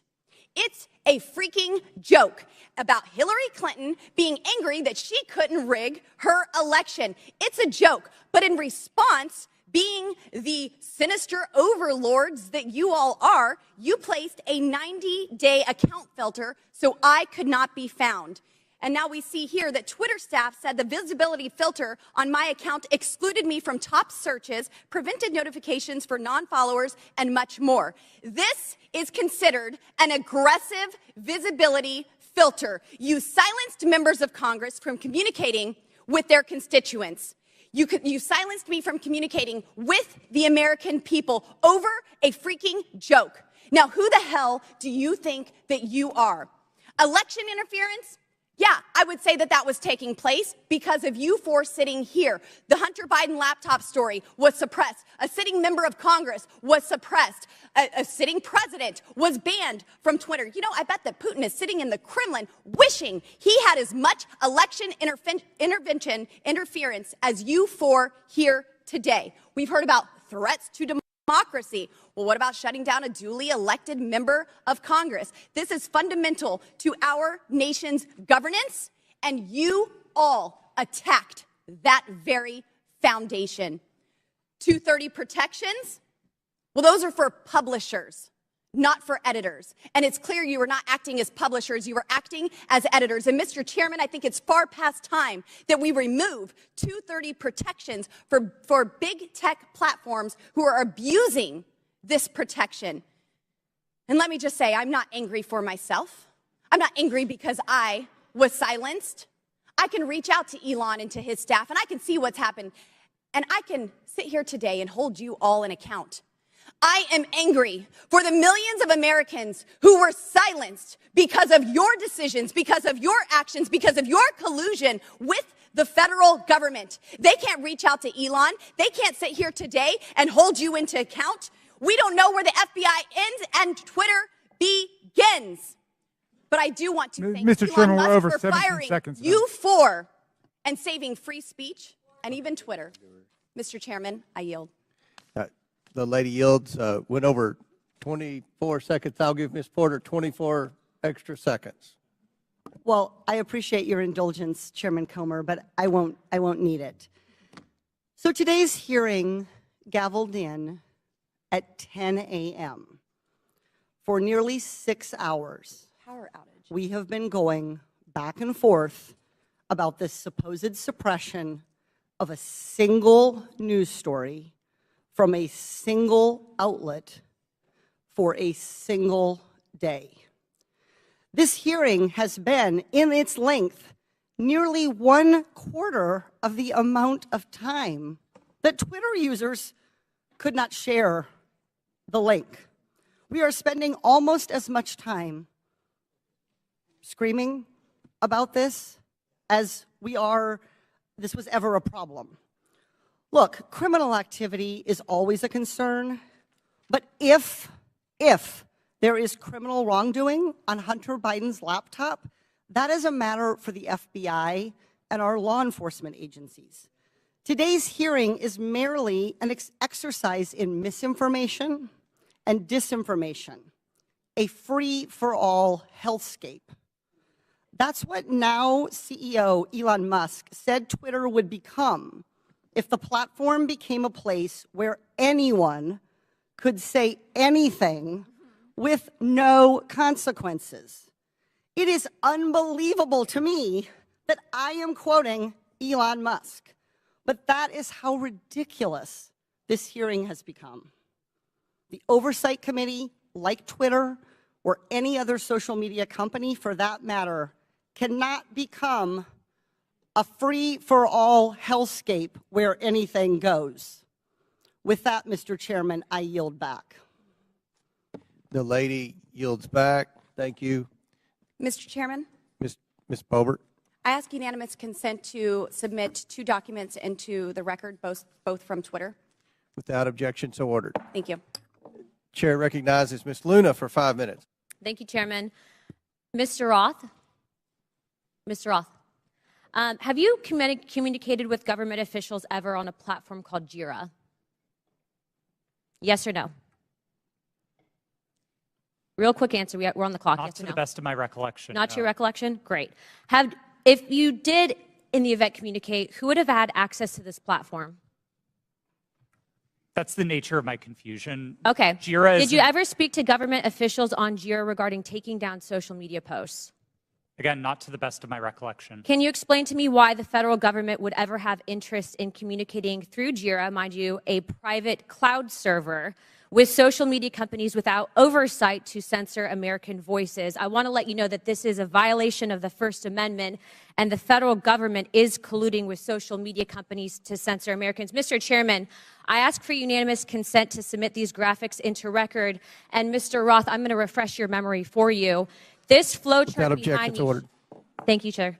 It's a freaking joke about Hillary Clinton being angry that she couldn't rig her election. It's a joke. But in response, being the sinister overlords that you all are, you placed a 90-day account filter so I could not be found. And now we see here that Twitter staff said the visibility filter on my account excluded me from top searches, prevented notifications for non-followers, and much more. This is considered an aggressive visibility filter. You silenced members of Congress from communicating with their constituents. You silenced me from communicating with the American people over a freaking joke. Now, who the hell do you think that you are? Election interference? Yeah, I would say that that was taking place because of you four sitting here. The Hunter Biden laptop story was suppressed. A sitting member of Congress was suppressed. A sitting president was banned from Twitter. You know, I bet that Putin is sitting in the Kremlin wishing he had as much election interference as you four here today. We've heard about threats to democracy. democracy. Well, what about shutting down a duly elected member of Congress? This is fundamental to our nation's governance, and you all attacked that very foundation. 230 protections? Well, those are for publishers, not for editors. And it's clear you were not acting as publishers, you were acting as editors. And Mr. Chairman, I think it's far past time that we remove 230 protections for big tech platforms who are abusing this protection. And let me just say, I'm not angry for myself. I'm not angry because I was silenced. I can reach out to Elon and to his staff, and I can see what's happened. And I can sit here today and hold you all in account. I am angry for the millions of Americans who were silenced because of your decisions, because of your actions, because of your collusion with the federal government. They can't reach out to Elon. They can't sit here today and hold you into account. We don't know where the FBI ends and Twitter begins. But I do want to thank Mr. Chairman, Elon we're over Musk for 17 firing seconds now. you for and saving free speech and even Twitter. Mr. Chairman, I yield. The lady yields. Went over 24 seconds. I'll give Ms. Porter 24 extra seconds. Well, I appreciate your indulgence, Chairman Comer, but I won't need it. So today's hearing gavelled in at 10 a.m. For nearly 6 hours. Power outage. We have been going back and forth about this supposed suppression of a single news story from a single outlet for a single day. This hearing has been, in its length, nearly 1/4 of the amount of time that Twitter users could not share the link. We are spending almost as much time screaming about this as this was ever a problem. Look, criminal activity is always a concern, but if there is criminal wrongdoing on Hunter Biden's laptop, that is a matter for the FBI and our law enforcement agencies. Today's hearing is merely an exercise in misinformation and disinformation, a free-for-all hellscape. That's what now CEO Elon Musk said Twitter would become if the platform became a place where anyone could say anything with no consequences. It is unbelievable to me that I am quoting Elon Musk, but that is how ridiculous this hearing has become. The Oversight Committee, like Twitter or any other social media company for that matter, cannot become a free-for-all hellscape where anything goes. With that, Mr. Chairman, I yield back. The lady yields back. Thank you. Mr. Chairman, Ms. Boebert. I ask unanimous consent to submit 2 documents into the record, both from Twitter. Without objection, so ordered. Thank you. Chair recognizes Ms. Luna for 5 minutes. Thank you, Chairman. Mr. Roth? Mr. Roth, have you communicated with government officials ever on a platform called Jira? Yes or no? Real quick answer. We're on the clock. Not yes to or the no? best of my recollection. Not to your no. recollection? Great. If you did, in the event, communicate, who would have had access to this platform? That's the nature of my confusion. Okay. Jira is Did you ever speak to government officials on Jira regarding taking down social media posts? Again, not to the best of my recollection. Can you explain to me why the federal government would ever have interest in communicating through Jira, mind you, a private cloud server, with social media companies without oversight to censor American voices? I want to let you know that this is a violation of the First Amendment, and the federal government is colluding with social media companies to censor Americans. Mr. Chairman, I ask for unanimous consent to submit these graphics into record. And Mr. Roth, I'm going to refresh your memory for you. This flowchart behind me. Thank you, Chair.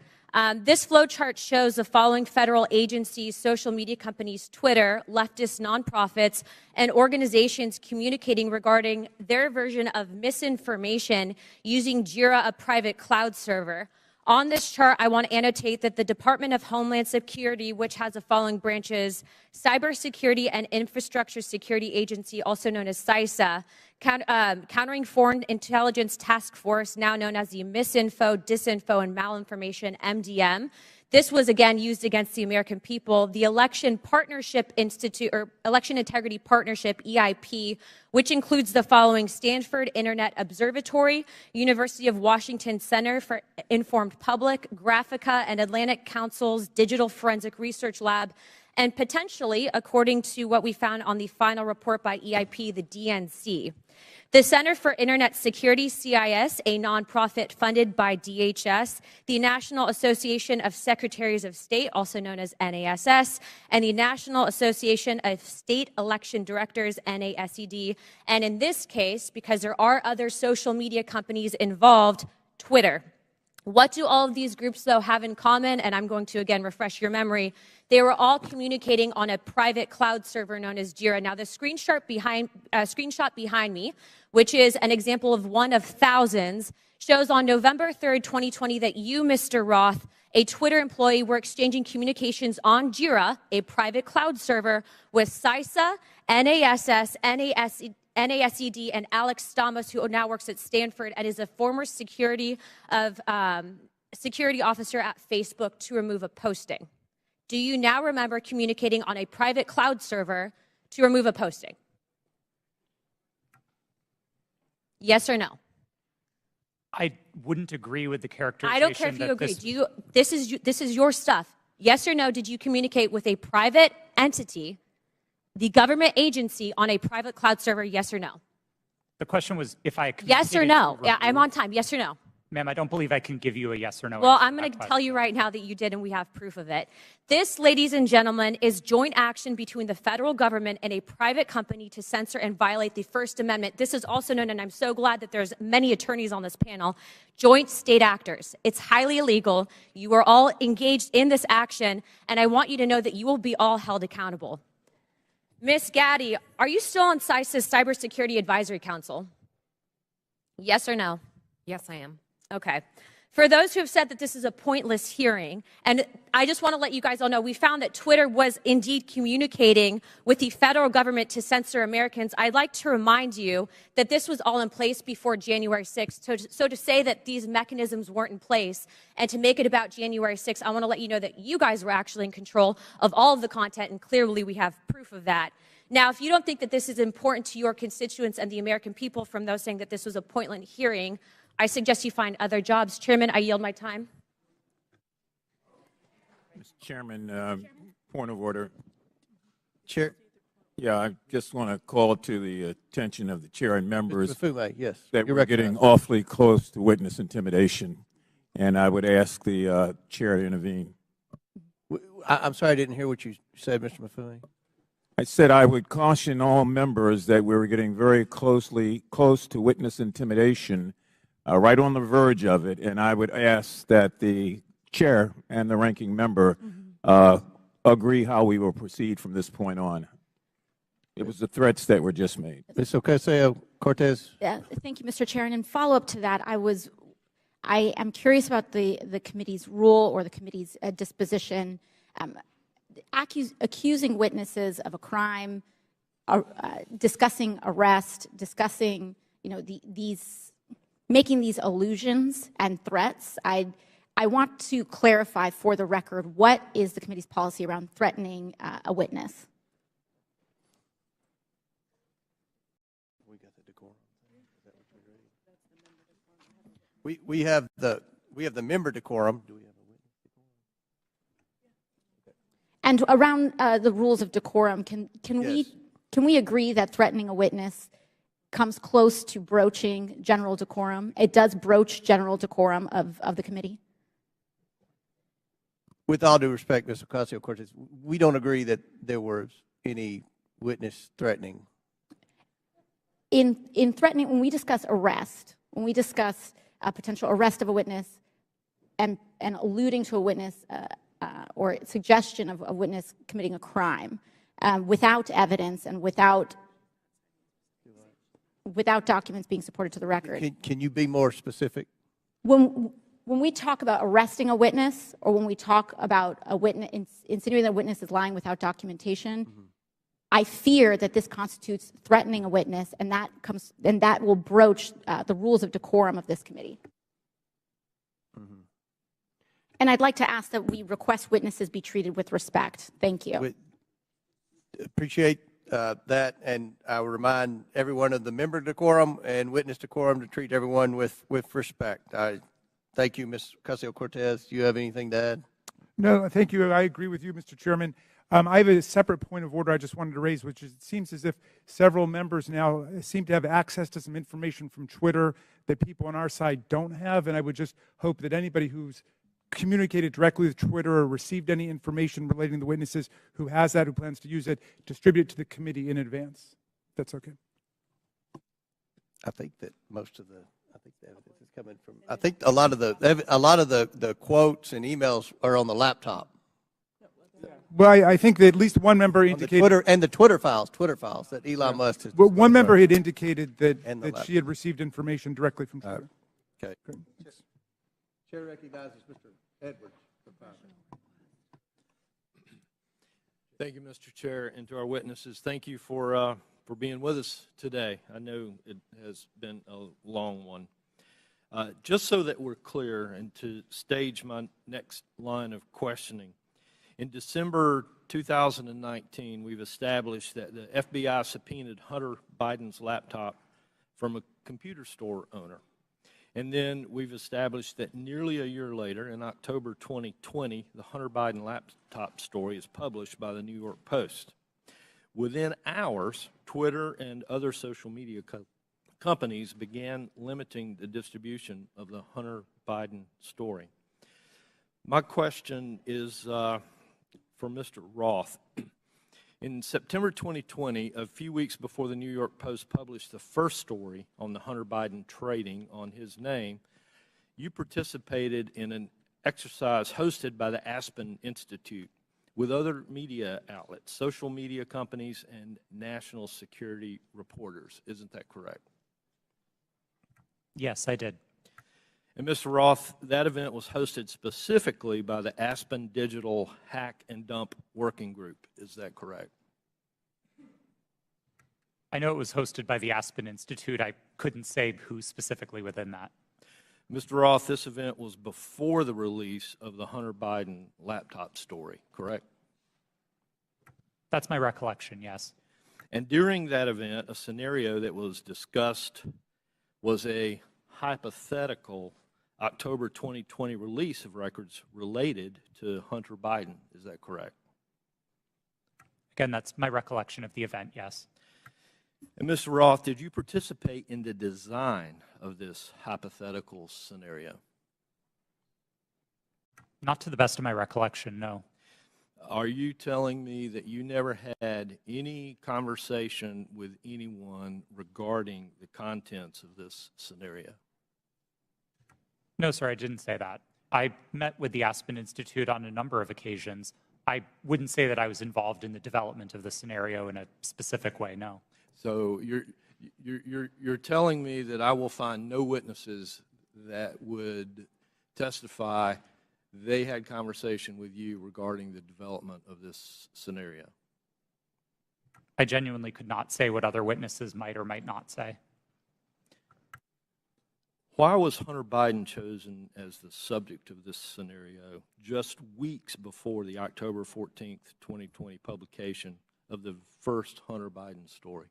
This flowchart shows the following federal agencies, social media companies, Twitter, leftist nonprofits, and organizations communicating regarding their version of misinformation using Jira, a private cloud server. On this chart, I want to annotate that the Department of Homeland Security, which has the following branches: Cybersecurity and Infrastructure Security Agency, also known as CISA, Countering Foreign Intelligence Task Force, now known as the Misinfo, Disinfo, and Malinformation, MDM. This was again used against the American people. The Election Partnership Institute, or Election Integrity Partnership, EIP, which includes the following: Stanford Internet Observatory, University of Washington Center for Informed Public, Graphica, and Atlantic Council's Digital Forensic Research Lab, and potentially, according to what we found on the final report by EIP, the DNC. The Center for Internet Security, CIS, a nonprofit funded by DHS, the National Association of Secretaries of State, also known as NASS, and the National Association of State Election Directors, NASED, and in this case, because there are other social media companies involved, Twitter. What do all of these groups, though, have in common? And I'm going to, again, refresh your memory. They were all communicating on a private cloud server known as Jira. Now, the screenshot behind me, which is an example of one of thousands, shows on November 3rd, 2020, that you, Mr. Roth, a Twitter employee, were exchanging communications on Jira, a private cloud server, with CISA, NASS, NASED, and Alex Stamos, who now works at Stanford and is a former security officer at Facebook, to remove a posting. Do you now remember communicating on a private cloud server to remove a posting? Yes or no? I wouldn't agree with the characterization. I don't care if you agree. This is your stuff. Yes or no, did you communicate with a private entity, the government agency, on a private cloud server, yes or no? The question was if I Yes or no? Yeah, I'm on time. Yes or no? Ma'am, I don't believe I can give you a yes or no. Well, I'm going to tell you right now that you did, and we have proof of it. This, ladies and gentlemen, is joint action between the federal government and a private company to censor and violate the First Amendment. This is also known, and I'm so glad that there's many attorneys on this panel, joint state actors. It's highly illegal. You are all engaged in this action, and I want you to know that you will be all held accountable. Ms. Gaddy, are you still on CISA's Cybersecurity Advisory Council? Yes or no? Yes, I am. Okay. For those who have said that this is a pointless hearing, and I just want to let you guys all know, we found that Twitter was indeed communicating with the federal government to censor Americans. I'd like to remind you that this was all in place before January 6th. So to say that these mechanisms weren't in place and to make it about January 6th, I want to let you know that you guys were actually in control of all of the content, and clearly we have proof of that. Now, if you don't think that this is important to your constituents and the American people from those saying that this was a pointless hearing, I suggest you find other jobs. Chairman, I yield my time. Mr. Chairman, point of order. Chair. Yeah, I just want to call to the attention of the chair and members Mr. Mafume, yes, that you're we're getting awfully close to witness intimidation, and I would ask the chair to intervene. I'm sorry, I didn't hear what you said, Mr. Mafume. I said I would caution all members that we were getting very close to witness intimidation, right on the verge of it, and I would ask that the chair and the ranking member agree how we will proceed from this point on. It was the threats that were just made. Ms. Ocasio-Cortez. Yeah, thank you, Mr. Chair. And in follow-up to that, I am curious about the committee's rule or the committee's disposition, accusing witnesses of a crime, discussing arrest, discussing, making these allusions and threats. I want to clarify for the record, what is the committee's policy around threatening a witness? We have the member decorum. Do we have a witness decorum? And around the rules of decorum, can we agree that threatening a witness comes close to broaching general decorum? It does broach general decorum of the committee? With all due respect, Ms. Ocasio-Cortez, we don't agree that there was any witness threatening. In threatening, when we discuss arrest, when we discuss a potential arrest of a witness and alluding to a witness or suggestion of a witness committing a crime without evidence and without documents being supported to the record. Can you be more specific? When when we talk about arresting a witness, or when we talk about a witness, insinuating that a witness is lying without documentation, I fear that this constitutes threatening a witness, and that will broach the rules of decorum of this committee. And I'd like to ask that we request witnesses be treated with respect. Thank you. Appreciate that, and I will remind everyone of the member decorum and witness decorum to treat everyone with respect. I thank you, Ms. Ocasio-Cortez. Do you have anything to add? No, thank you. I agree with you, Mr. Chairman. I have a separate point of order I just wanted to raise, which is it seems as if several members now seem to have access to some information from Twitter that people on our side don't have, and I would just hope that anybody who's communicated directly with Twitter or received any information relating to witnesses who has that, who plans to use it, distribute it to the committee in advance. That's okay. I think that most of the evidence is coming from. I think a lot of the quotes and emails are on the laptop. Well, I think that at least one member indicated the Twitter files that Elon Musk has. Well, one member had indicated that she had received information directly from Twitter. Okay. Chair recognizes Mr. Edwards. Thank you, Mr. Chair, and to our witnesses, thank you for being with us today. I know it has been a long one. Just so that we're clear and to stage my next line of questioning, in December 2019, we've established that the FBI subpoenaed Hunter Biden's laptop from a computer store owner. And then we've established that nearly a year later, in October 2020, the Hunter Biden laptop story is published by the New York Post. Within hours, Twitter and other social media companies began limiting the distribution of the Hunter Biden story. My question is for Mr. Roth. In September 2020, a few weeks before the New York Post published the first story on the Hunter Biden trading on his name, you participated in an exercise hosted by the Aspen Institute with other media outlets, social media companies, and national security reporters. Isn't that correct? Yes, I did. And Mr. Roth, that event was hosted specifically by the Aspen Digital Hack and Dump Working Group. Is that correct? I know it was hosted by the Aspen Institute. I couldn't say who specifically within that. Mr. Roth, this event was before the release of the Hunter Biden laptop story, correct? That's my recollection, yes. And during that event, a scenario that was discussed was a hypothetical October 2020 release of records related to Hunter Biden. Is that correct? Again, that's my recollection of the event, yes. And Mr. Roth, did you participate in the design of this hypothetical scenario? Not to the best of my recollection, no. Are you telling me that you never had any conversation with anyone regarding the contents of this scenario? No, sir, I didn't say that. I met with the Aspen Institute on a number of occasions. I wouldn't say that I was involved in the development of the scenario in a specific way, no. So you're telling me that I will find no witnesses that would testify they had conversation with you regarding the development of this scenario? I genuinely could not say what other witnesses might or might not say. Why was Hunter Biden chosen as the subject of this scenario just weeks before the October 14th, 2020 publication of the first Hunter Biden story?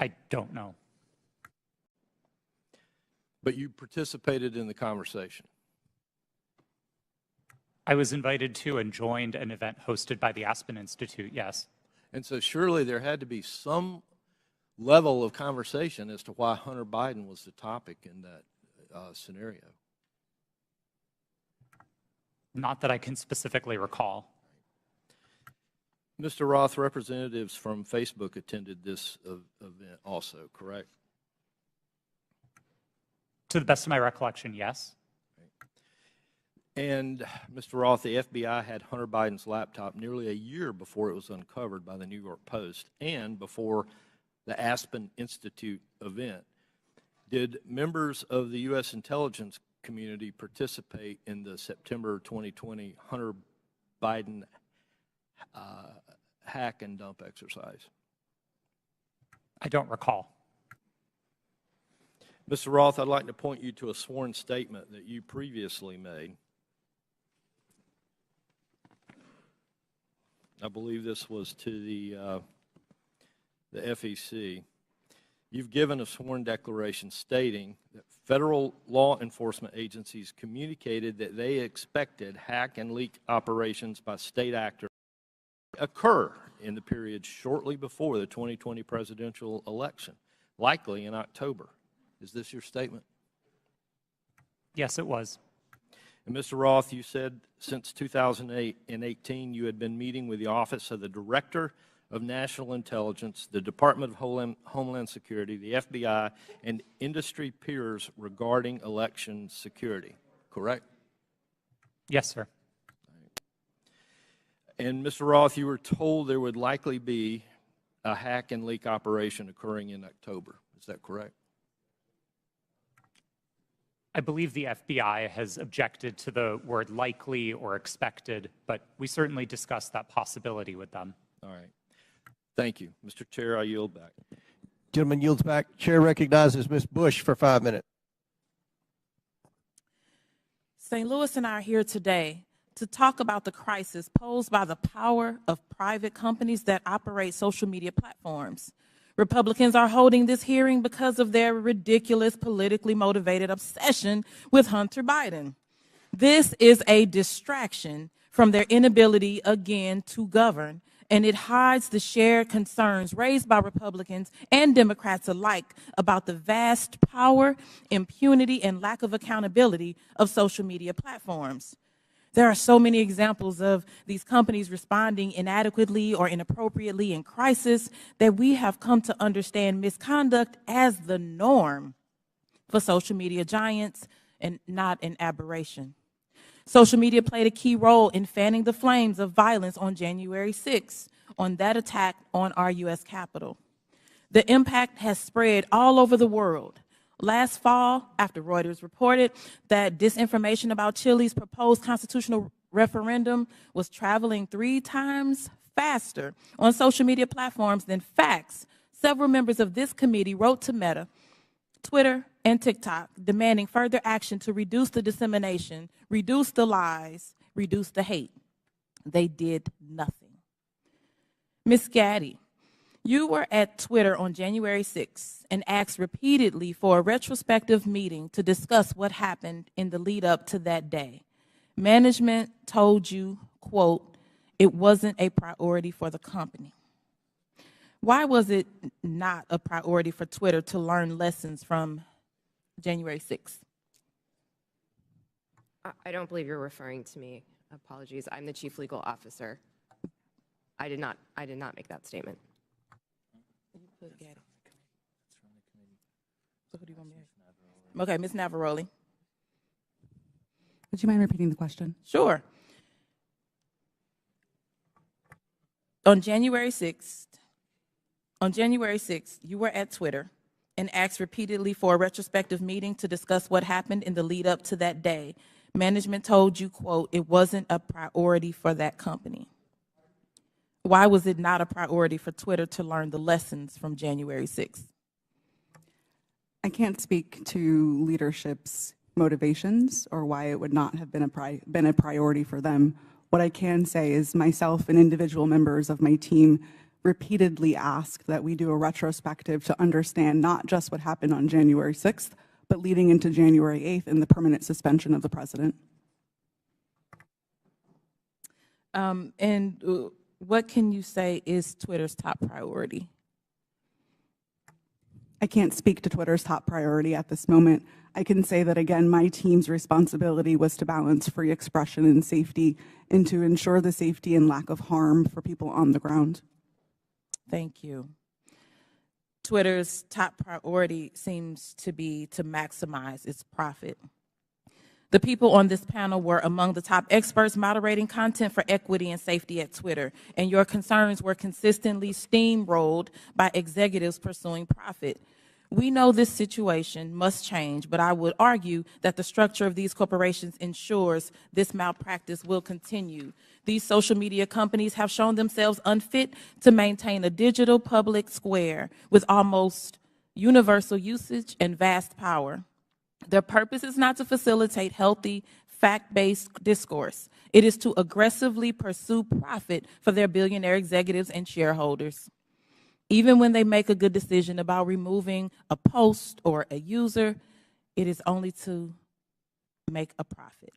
I don't know. But you participated in the conversation. I was invited to and joined an event hosted by the Aspen Institute, yes. And so surely there had to be some level of conversation as to why Hunter Biden was the topic in that scenario. Not that I can specifically recall. Mr. Roth, representatives from Facebook attended this event also, correct? To the best of my recollection, yes. And Mr. Roth, the FBI had Hunter Biden's laptop nearly a year before it was uncovered by the New York Post and before the Aspen Institute event. Did members of the U.S. intelligence community participate in the September 2020 Hunter Biden hack and dump exercise? I don't recall. Mr. Roth, I'd like to point you to a sworn statement that you previously made. I believe this was to the FEC. You've given a sworn declaration stating that federal law enforcement agencies communicated that they expected hack and leak operations by state actors to occur in the period shortly before the 2020 presidential election, likely in October. Is this your statement? Yes, it was. And Mr. Roth, you said since 2018 you had been meeting with the Office of the Director of National Intelligence, the Department of Homeland Security, the FBI, and industry peers regarding election security, correct? Yes, sir. And Mr. Roth, you were told there would likely be a hack and leak operation occurring in October. Is that correct? I believe the FBI has objected to the word likely or expected, but we certainly discussed that possibility with them. All right. Thank you. Mr. Chair, I yield back. Gentleman yields back. Chair recognizes Ms. Bush for 5 minutes. St. Louis and I are here today to talk about the crisis posed by the power of private companies that operate social media platforms. Republicans are holding this hearing because of their ridiculous, politically motivated obsession with Hunter Biden. This is a distraction from their inability, again, to govern, and it hides the shared concerns raised by Republicans and Democrats alike about the vast power, impunity, and lack of accountability of social media platforms. There are so many examples of these companies responding inadequately or inappropriately in crisis that we have come to understand misconduct as the norm for social media giants and not an aberration. Social media played a key role in fanning the flames of violence on January 6th, on that attack on our U.S. Capitol. The impact has spread all over the world. Last fall, after Reuters reported that disinformation about Chile's proposed constitutional referendum was traveling 3 times faster on social media platforms than facts, several members of this committee wrote to Meta, Twitter, and TikTok demanding further action to reduce the dissemination, reduce the lies, reduce the hate. They did nothing. Ms. Gaddy, you were at Twitter on January 6th and asked repeatedly for a retrospective meeting to discuss what happened in the lead up to that day. Management told you, quote, it wasn't a priority for the company. Why was it not a priority for Twitter to learn lessons from January 6th? I don't believe you're referring to me. Apologies. I'm the chief legal officer. I did not make that statement. Okay, Ms. Navaroli. Would you mind repeating the question? Sure. On January 6th, you were at Twitter and asked repeatedly for a retrospective meeting to discuss what happened in the lead up to that day. Management told you, quote, it wasn't a priority for that company. Why was it not a priority for Twitter to learn the lessons from January 6th? I can't speak to leadership's motivations or why it would not have been a priority for them. What I can say is myself and individual members of my team repeatedly asked that we do a retrospective to understand not just what happened on January 6th, but leading into January 8th and the permanent suspension of the president. What can you say is Twitter's top priority? I can't speak to Twitter's top priority at this moment. I can say that, again, my team's responsibility was to balance free expression and safety and to ensure the safety and lack of harm for people on the ground. Thank you. Twitter's top priority seems to be to maximize its profit. The people on this panel were among the top experts moderating content for equity and safety at Twitter, and your concerns were consistently steamrolled by executives pursuing profit. We know this situation must change, but I would argue that the structure of these corporations ensures this malpractice will continue. These social media companies have shown themselves unfit to maintain a digital public square with almost universal usage and vast power. Their purpose is not to facilitate healthy, fact-based discourse. It is to aggressively pursue profit for their billionaire executives and shareholders. Even when they make a good decision about removing a post or a user, it is only to make a profit.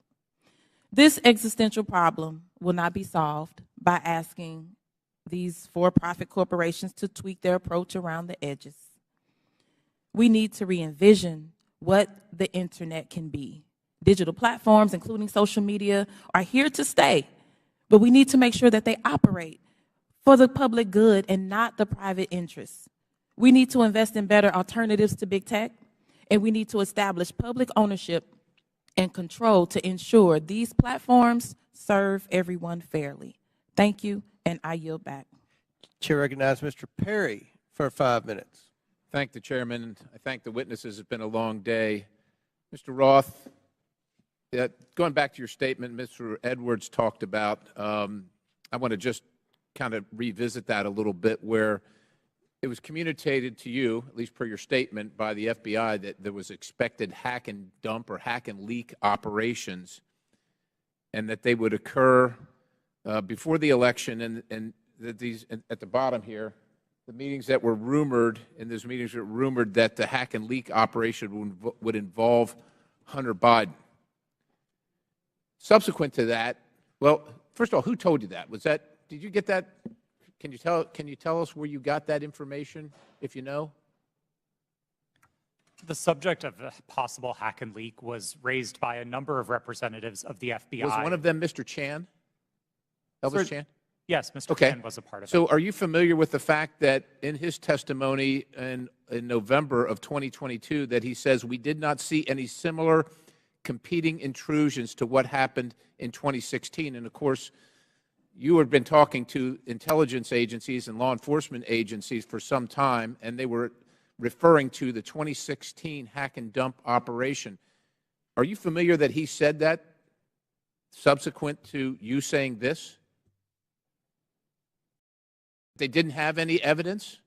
This existential problem will not be solved by asking these for-profit corporations to tweak their approach around the edges. We need to re-envision what the internet can be. Digital platforms, including social media, are here to stay, but we need to make sure that they operate for the public good and not the private interests. We need to invest in better alternatives to big tech, and we need to establish public ownership and control to ensure these platforms serve everyone fairly. Thank you, and I yield back. Chair recognizes Mr. Perry for 5 minutes. Thank the chairman. I thank the witnesses. It's been a long day. Mr. Roth, going back to your statement Mr. Edwards talked about, I want to just kind of revisit that a little bit, where it was communicated to you, at least per your statement, by the FBI that there was expected hack and dump or hack and leak operations, and that they would occur before the election, and that these, at the bottom here, the meetings that were rumored, in those meetings were rumored that the hack and leak operation would involve Hunter Biden. Subsequent to that, well, first of all, who told you that? Was that, did you get that? Can you tell us where you got that information, if you know? The subject of a possible hack and leak was raised by a number of representatives of the FBI. Was one of them Mr. Chan? Elvis Chan? Yes, Mr. Chan was a part of it. So are you familiar with the fact that in his testimony in November of 2022 that he says we did not see any similar competing intrusions to what happened in 2016? And of course, you had been talking to intelligence agencies and law enforcement agencies for some time, and they were referring to the 2016 hack and dump operation. Are you familiar that he said that subsequent to you saying this? They didn't have any evidence?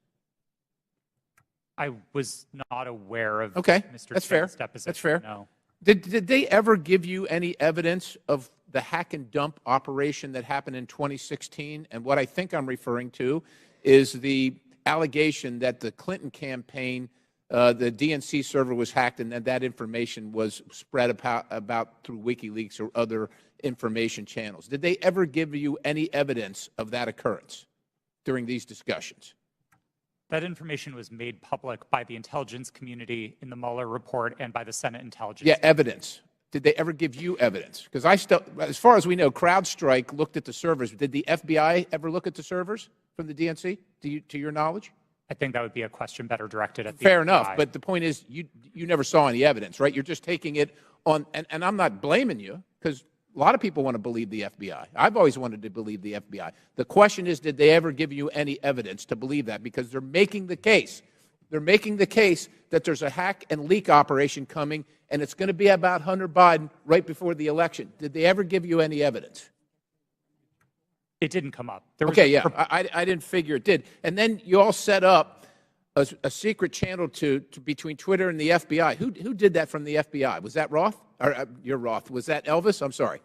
I was not aware of Okay, Mr. that's Chan's fair. deposition. That's fair. No. Did they ever give you any evidence of the hack and dump operation that happened in 2016? And what I think I'm referring to is the allegation that the Clinton campaign, the DNC server was hacked, and that information was spread about through WikiLeaks or other information channels. Did they ever give you any evidence of that occurrence during these discussions? That information was made public by the intelligence community in the Mueller report and by the Senate Intelligence. Yeah, evidence. Did they ever give you evidence? Because as far as we know, CrowdStrike looked at the servers. Did the FBI ever look at the servers from the DNC, to your knowledge? I think that would be a question better directed at the Fair FBI. enough, but the point is you never saw any evidence, right? You're just taking it on, and I'm not blaming you, because a lot of people want to believe the FBI. I've always wanted to believe the FBI. The question is, did they ever give you any evidence to believe that? Because they're making the case. They're making the case that there's a hack and leak operation coming, and it's going to be about Hunter Biden right before the election. Did they ever give you any evidence? It didn't come up. Okay, yeah, I didn't figure it did. And then you all set up a secret channel between Twitter and the FBI. Who did that from the FBI? Was that Roth? Or you're Roth. Was that Elvis? I'm sorry.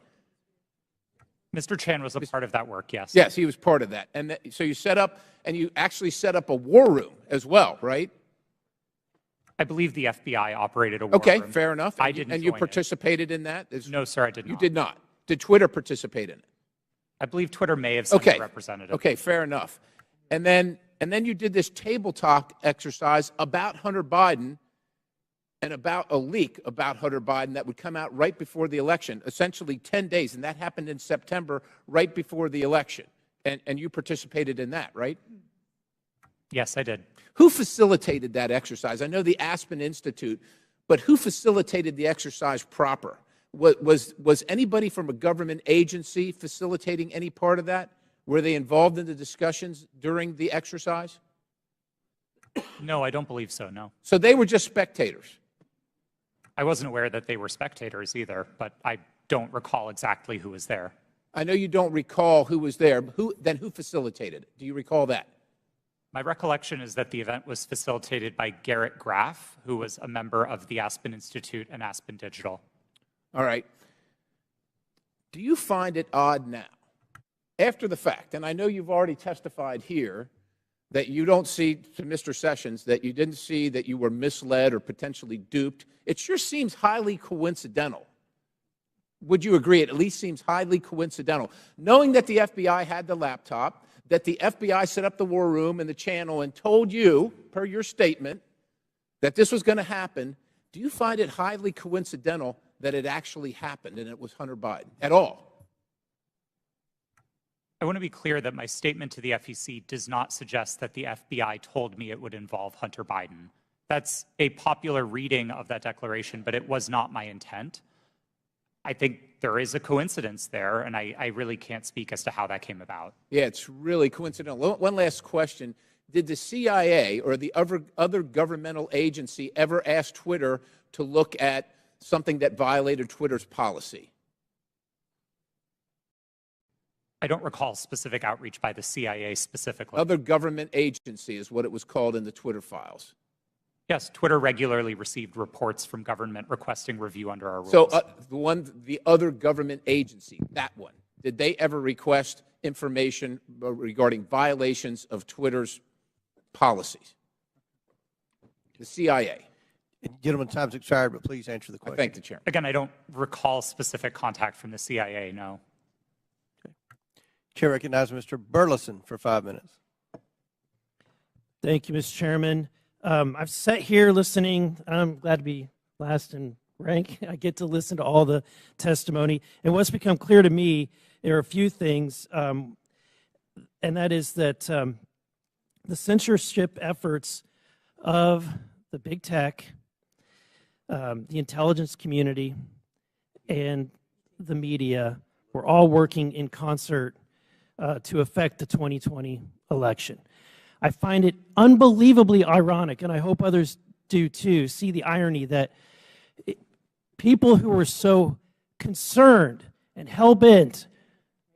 Mr. Chan was a part of that work, yes. Yes, he was part of that. And so you set up, and you actually set up a war room as well, right? I believe the FBI operated a war Okay, room. fair enough. I didn't And you join it. participated in that? No, sir, I did not. You did not. Did Twitter participate in it? I believe Twitter may have sent a representative. Okay, fair enough. And then you did this table talk exercise about Hunter Biden and about a leak about Hunter Biden that would come out right before the election, essentially 10 days, and that happened in September, right before the election. And you participated in that, right? Yes, I did. Who facilitated that exercise? I know the Aspen Institute, but who facilitated the exercise proper? Was anybody from a government agency facilitating any part of that? Were they involved in the discussions during the exercise? No, I don't believe so, no. So they were just spectators. I wasn't aware that they were spectators either, but I don't recall exactly who was there. I know you don't recall who was there. Who facilitated it? Do you recall that? My recollection is that the event was facilitated by Garrett Graff, who was a member of the Aspen Institute and Aspen Digital. All right. Do you find it odd now, after the fact, and I know you've already testified here, that you don't see, to Mr. Sessions, that you didn't see that you were misled or potentially duped? It sure seems highly coincidental. Would you agree? It at least seems highly coincidental. Knowing that the FBI had the laptop, that the FBI set up the war room and the channel and told you, per your statement, that this was going to happen, do you find it highly coincidental that it actually happened and it was Hunter Biden at all? I want to be clear that my statement to the FEC does not suggest that the FBI told me it would involve Hunter Biden. That's a popular reading of that declaration, but it was not my intent. I think there is a coincidence there, and I really can't speak as to how that came about. Yeah, it's really coincidental. One last question. Did the CIA or the other governmental agency ever ask Twitter to look at something that violated Twitter's policy? I don't recall specific outreach by the CIA specifically. Other government agency is what it was called in the Twitter files. Yes, Twitter regularly received reports from government requesting review under our rules. So the other government agency, that one, did they ever request information regarding violations of Twitter's policies? The CIA. Gentlemen, time's expired, but please answer the question. I thank the Chairman. Again, I don't recall specific contact from the CIA, no. Okay. Chair recognizes Mr. Burleson for 5 minutes. Thank you, Mr. Chairman. I've sat here listening. I'm glad to be last in rank. I get to listen to all the testimony. And what's become clear to me, there are a few things, and that is that the censorship efforts of the big tech, the intelligence community, and the media were all working in concert to affect the 2020 election. I find it unbelievably ironic, and I hope others do too, see the irony that people who were so concerned and hell-bent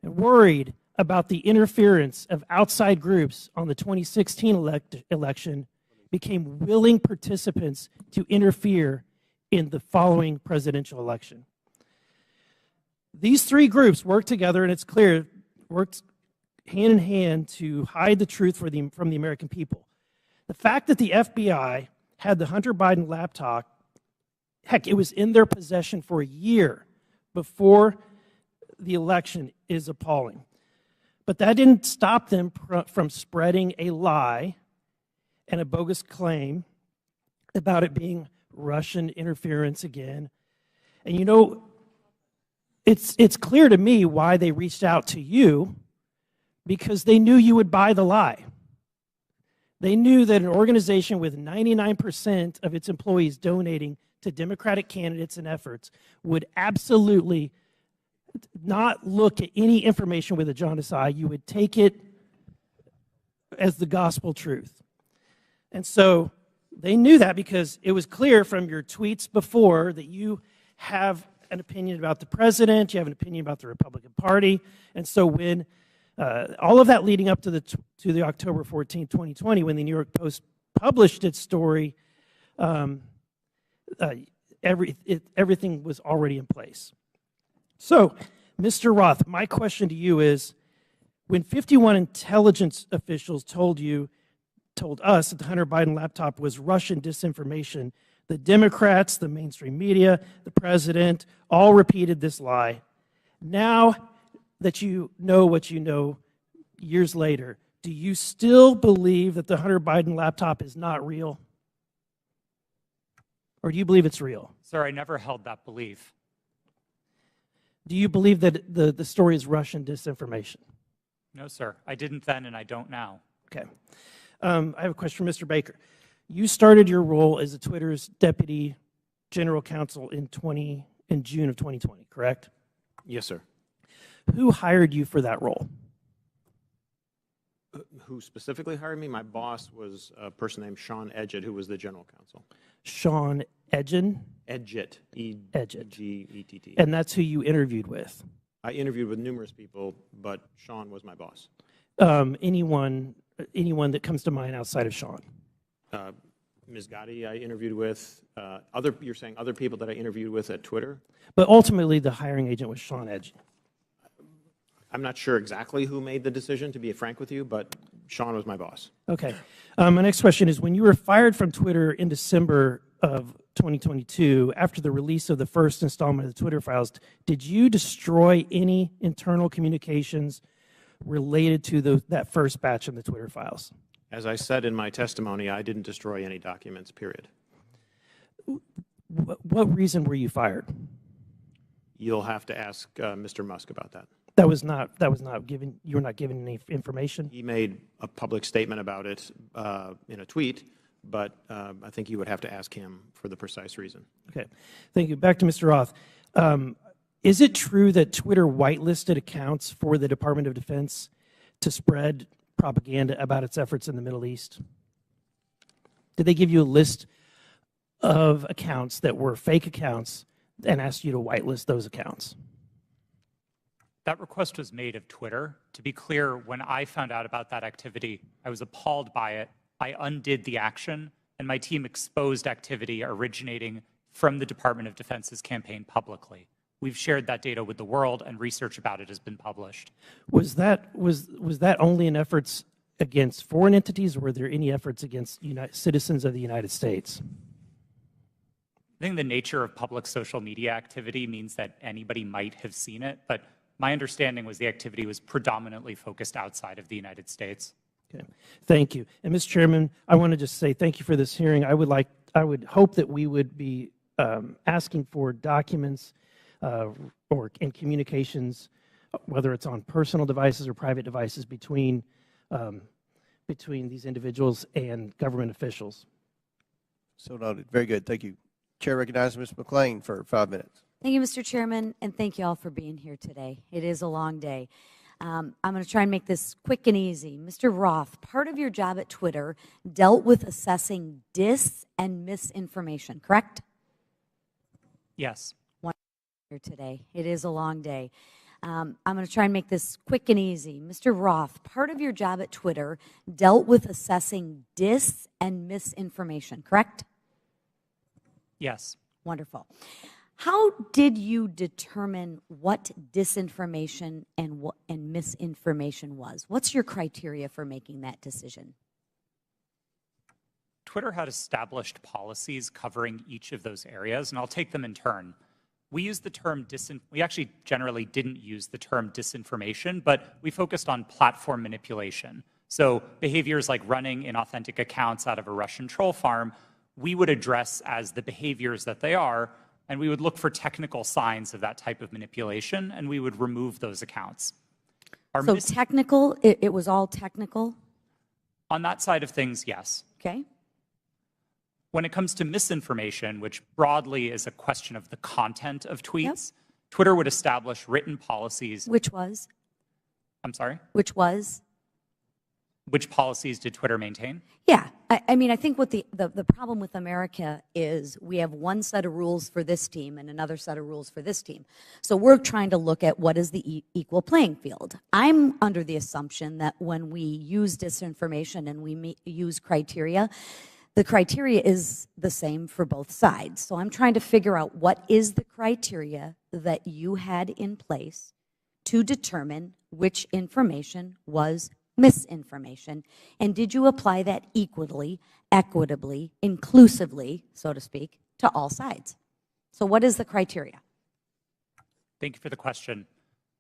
and worried about the interference of outside groups on the 2016 election became willing participants to interfere in the following presidential election. These three groups worked together, and it's clear, worked hand in hand to hide the truth from the American people. The fact that the FBI had the Hunter Biden laptop, heck, it was in their possession for a year before the election, is appalling. But that didn't stop them from spreading a lie and a bogus claim about it being Russian interference again. And you know, it's clear to me why they reached out to you, because they knew you would buy the lie. They knew that an organization with 99% of its employees donating to Democratic candidates and efforts would absolutely not look at any information with a jaundiced eye. You would take it as the gospel truth. And so they knew that, because it was clear from your tweets before that you have an opinion about the president, you have an opinion about the Republican Party. And so when all of that leading up to the October 14, 2020, when the New York Post published its story, everything was already in place. So, Mr. Roth, my question to you is, when 51 intelligence officials told us that the Hunter Biden laptop was Russian disinformation, the Democrats, the mainstream media, the president, all repeated this lie. Now that you know what you know years later, do you still believe that the Hunter Biden laptop is not real? Or do you believe it's real? Sir, I never held that belief. Do you believe that the story is Russian disinformation? No, sir. I didn't then, and I don't now. Okay. I have a question for Mr. Baker. You started your role as Twitter's deputy general counsel in June of 2020, correct? Yes, sir. Who hired you for that role? Who specifically hired me? My boss was a person named Sean Edgett, who was the general counsel. Sean Edgen? Edgett. Edgett. E-G-E-T-T. And that's who you interviewed with? I interviewed with numerous people, but Sean was my boss. Anyone that comes to mind outside of Sean? Ms. Gotti I interviewed with. You're saying other people that I interviewed with at Twitter? But ultimately, the hiring agent was Sean Edgen. I'm not sure exactly who made the decision, to be frank with you, but Sean was my boss. Okay. My next question is, when you were fired from Twitter in December of 2022, after the release of the first installment of the Twitter files, did you destroy any internal communications related to that first batch of the Twitter files? As I said in my testimony, I didn't destroy any documents, period. What reason were you fired? You'll have to ask Mr. Musk about that. That was not given. You were not given any information. He made a public statement about it in a tweet, but I think you would have to ask him for the precise reason. Okay, thank you. Back to Mr. Roth. Is it true that Twitter whitelisted accounts for the Department of Defense to spread propaganda about its efforts in the Middle East? Did they give you a list of accounts that were fake accounts and asked you to whitelist those accounts? That request was made of Twitter. To be clear, when I found out about that activity, I was appalled by it. I undid the action, and my team exposed activity originating from the Department of Defense's campaign publicly. We've shared that data with the world, and research about it has been published. Was that only in efforts against foreign entities, or were there any efforts against citizens of the United States? I think the nature of public social media activity means that anybody might have seen it, but my understanding was the activity was predominantly focused outside of the United States. Okay, thank you. And Mr. Chairman, I want to just say thank you for this hearing. I would hope that we would be asking for documents or in communications, whether it's on personal devices or private devices, between these individuals and government officials. So noted. Very good. Thank you. Chair recognizes Ms. McClain for 5 minutes. Thank you, Mr. Chairman, and thank you all for being here today. It is a long day. I'm going to try and make this quick and easy. Mr. Roth, part of your job at Twitter dealt with assessing dis and misinformation, correct? Yes. Here today. It is a long day. I'm going to try and make this quick and easy. Mr. Roth, part of your job at Twitter dealt with assessing dis and misinformation, correct? Yes. Wonderful. How did you determine what disinformation and misinformation was? What's your criteria for making that decision? Twitter had established policies covering each of those areas, and I'll take them in turn. We used the term we actually generally didn't use the term disinformation, but we focused on platform manipulation. So behaviors like running inauthentic accounts out of a Russian troll farm, we would address as the behaviors that they are, and we would look for technical signs of that type of manipulation, and we would remove those accounts. So technical, it was all technical? On that side of things, yes. Okay. When it comes to misinformation, which broadly is a question of the content of tweets, Twitter would establish written policies. Which was? I'm sorry? Which was? Which policies did Twitter maintain? Yeah. I mean, I think what the problem with America is we have one set of rules for this team and another set of rules for this team. So we're trying to look at what is the equal playing field. I'm under the assumption that when we use disinformation and we use criteria, the criteria is the same for both sides. So I'm trying to figure out what is the criteria that you had in place to determine which information was misinformation, and did you apply that equally, equitably, inclusively, so to speak, to all sides? So what is the criteria? Thank you for the question.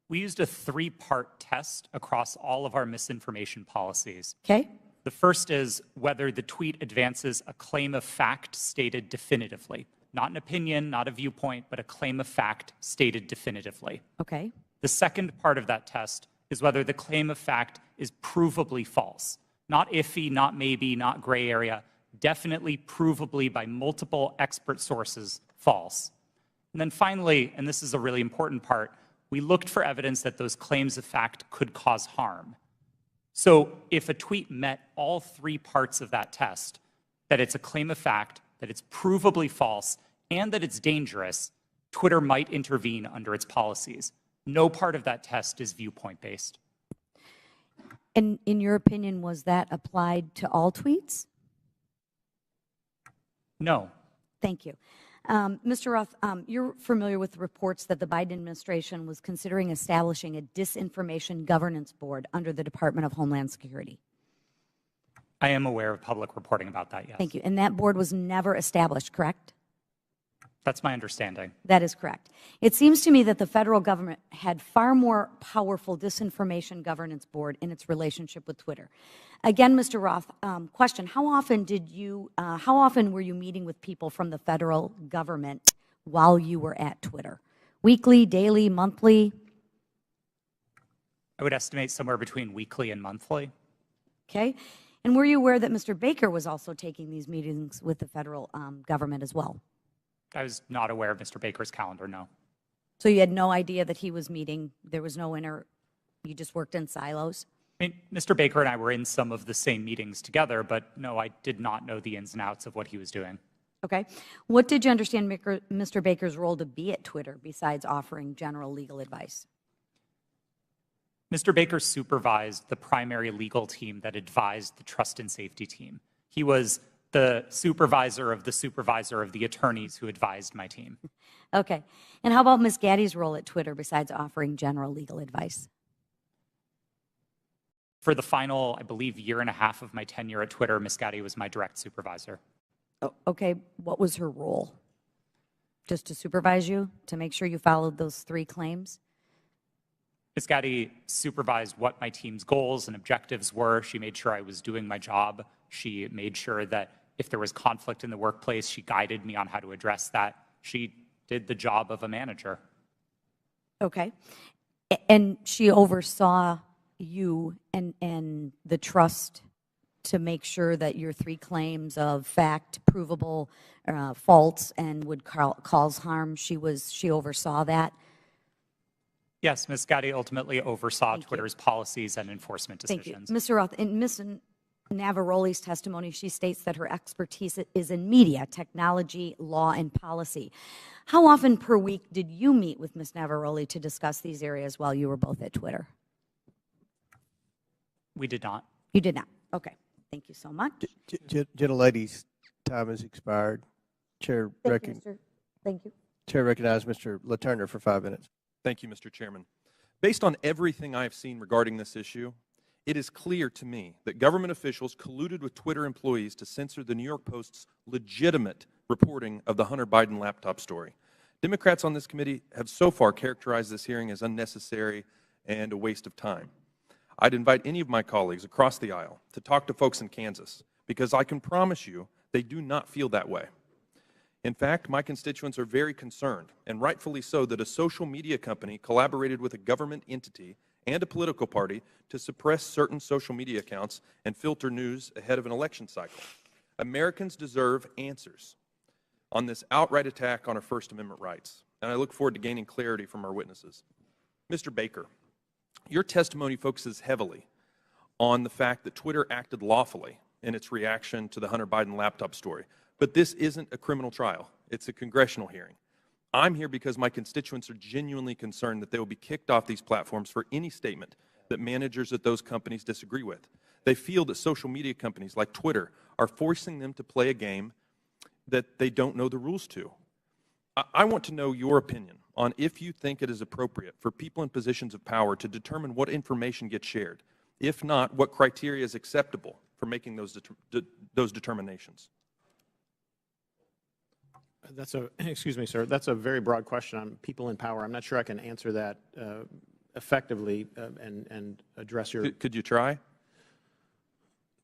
We used a three-part test across all of our misinformation policies. Okay. The first is whether the tweet advances a claim of fact stated definitively. Not an opinion, not a viewpoint, but a claim of fact stated definitively. Okay. The second part of that test is whether the claim of fact is provably false. Not iffy, not maybe, not gray area, definitely provably by multiple expert sources false. And then finally, and this is a really important part, we looked for evidence that those claims of fact could cause harm. So if a tweet met all three parts of that test, that it's a claim of fact, that it's provably false, and that it's dangerous, Twitter might intervene under its policies. No part of that test is viewpoint-based. And in your opinion, was that applied to all tweets? No. Thank you. Mr. Roth, you're familiar with the reports that the Biden administration was considering establishing a disinformation governance board under the Department of Homeland Security. I am aware of public reporting about that, yes. Thank you. And that board was never established, correct? That's my understanding. That is correct. It seems to me that the federal government had far more powerful disinformation governance board in its relationship with Twitter. Again, Mr. Roth, question, how often were you meeting with people from the federal government while you were at Twitter? Weekly, daily, monthly? I would estimate somewhere between weekly and monthly. Okay. And were you aware that Mr. Baker was also taking these meetings with the federal government as well? I was not aware of Mr. Baker's calendar, no. So you had no idea that he was meeting, there was no you just worked in silos? I mean, Mr. Baker and I were in some of the same meetings together, but no, I did not know the ins and outs of what he was doing. Okay. What did you understand Mr. Baker's role to be at Twitter besides offering general legal advice? Mr. Baker supervised the primary legal team that advised the trust and safety team. He was the supervisor of the attorneys who advised my team. Okay. And how about Ms. Gaddy's role at Twitter besides offering general legal advice? For the final, I believe, year and a half of my tenure at Twitter, Ms. Gaddy was my direct supervisor. Oh, okay. What was her role? Just to supervise you, to make sure you followed those three claims? Ms. Gaddy supervised what my team's goals and objectives were. She made sure I was doing my job. She made sure that if there was conflict in the workplace, she guided me on how to address that. She did the job of a manager. Okay. And she oversaw you and the trust to make sure that your three claims of fact, provable, false, and would cause harm, she oversaw that? Yes, Ms. Gaddy ultimately oversaw Twitter's policies and enforcement decisions. Thank you. Mr. Roth, in Ms. Navaroli's testimony, she states that her expertise is in media, technology, law, and policy. How often per week did you meet with Ms. Navaroli to discuss these areas while you were both at Twitter? We did not. You did not. Okay. Thank you so much. Gentlelady's time has expired. Chair Thank you. Chair recognizes Mr. LaTurner for 5 minutes. Thank you, Mr. Chairman. Based on everything I have seen regarding this issue, it is clear to me that government officials colluded with Twitter employees to censor the New York Post's legitimate reporting of the Hunter Biden laptop story. Democrats on this committee have so far characterized this hearing as unnecessary and a waste of time. I'd invite any of my colleagues across the aisle to talk to folks in Kansas, because I can promise you they do not feel that way. In fact, my constituents are very concerned, and rightfully so, that a social media company collaborated with a government entity and a political party to suppress certain social media accounts and filter news ahead of an election cycle. Americans deserve answers on this outright attack on our First Amendment rights, and I look forward to gaining clarity from our witnesses. Mr. Baker, your testimony focuses heavily on the fact that Twitter acted lawfully in its reaction to the Hunter Biden laptop story. But this isn't a criminal trial. It's a congressional hearing. I'm here because my constituents are genuinely concerned that they will be kicked off these platforms for any statement that managers at those companies disagree with. They feel that social media companies like Twitter are forcing them to play a game that they don't know the rules to. I want to know your opinion on if you think it is appropriate for people in positions of power to determine what information gets shared. If not, what criteria is acceptable for making those determinations? Excuse me, sir. That's a very broad question on people in power. I'm not sure I can answer that effectively and address your. Could you try?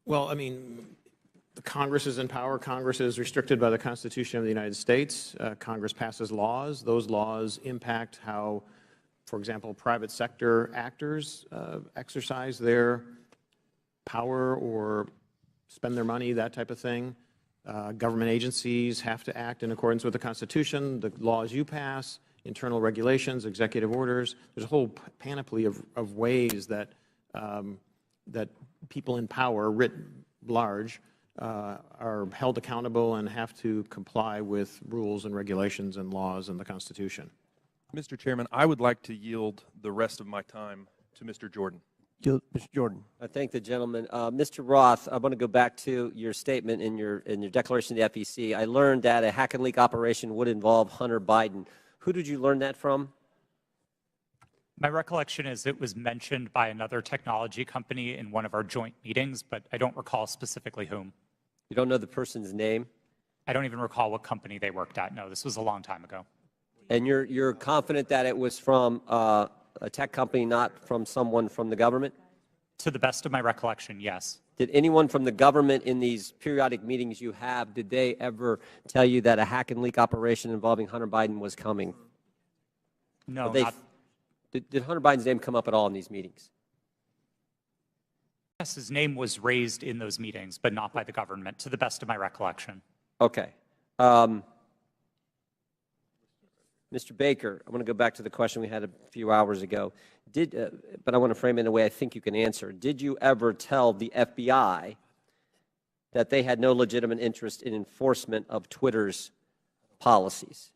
Well, I mean, the Congress is in power. Congress is restricted by the Constitution of the United States. Congress passes laws. Those laws impact how, for example, private sector actors exercise their power or spend their money, that type of thing. Government agencies have to act in accordance with the Constitution, the laws you pass, internal regulations, executive orders. There's a whole panoply of ways that that people in power, writ large, are held accountable and have to comply with rules and regulations and laws and the Constitution. Mr. Chairman, I would like to yield the rest of my time to Mr. Jordan. Mr. Jordan. I thank the gentleman. Mr. Roth, I want to go back to your statement in your declaration to the FEC. I learned that a hack and leak operation would involve Hunter Biden. Who did you learn that from? My recollection is it was mentioned by another technology company in one of our joint meetings, but I don't recall specifically whom. You don't know the person's name? I don't even recall what company they worked at. No, this was a long time ago. And you're confident that it was from a tech company, not from someone from the government? To the best of my recollection, yes. Did anyone from the government in these periodic meetings you have, did they ever tell you that a hack and leak operation involving Hunter Biden was coming? No, Did Hunter Biden's name come up at all in these meetings? Yes, his name was raised in those meetings, but not by the government, to the best of my recollection. Okay. Mr. Baker, I want to go back to the question we had a few hours ago. But I want to frame it in a way I think you can answer. Did you ever tell the FBI that they had no legitimate interest in enforcement of Twitter's policies?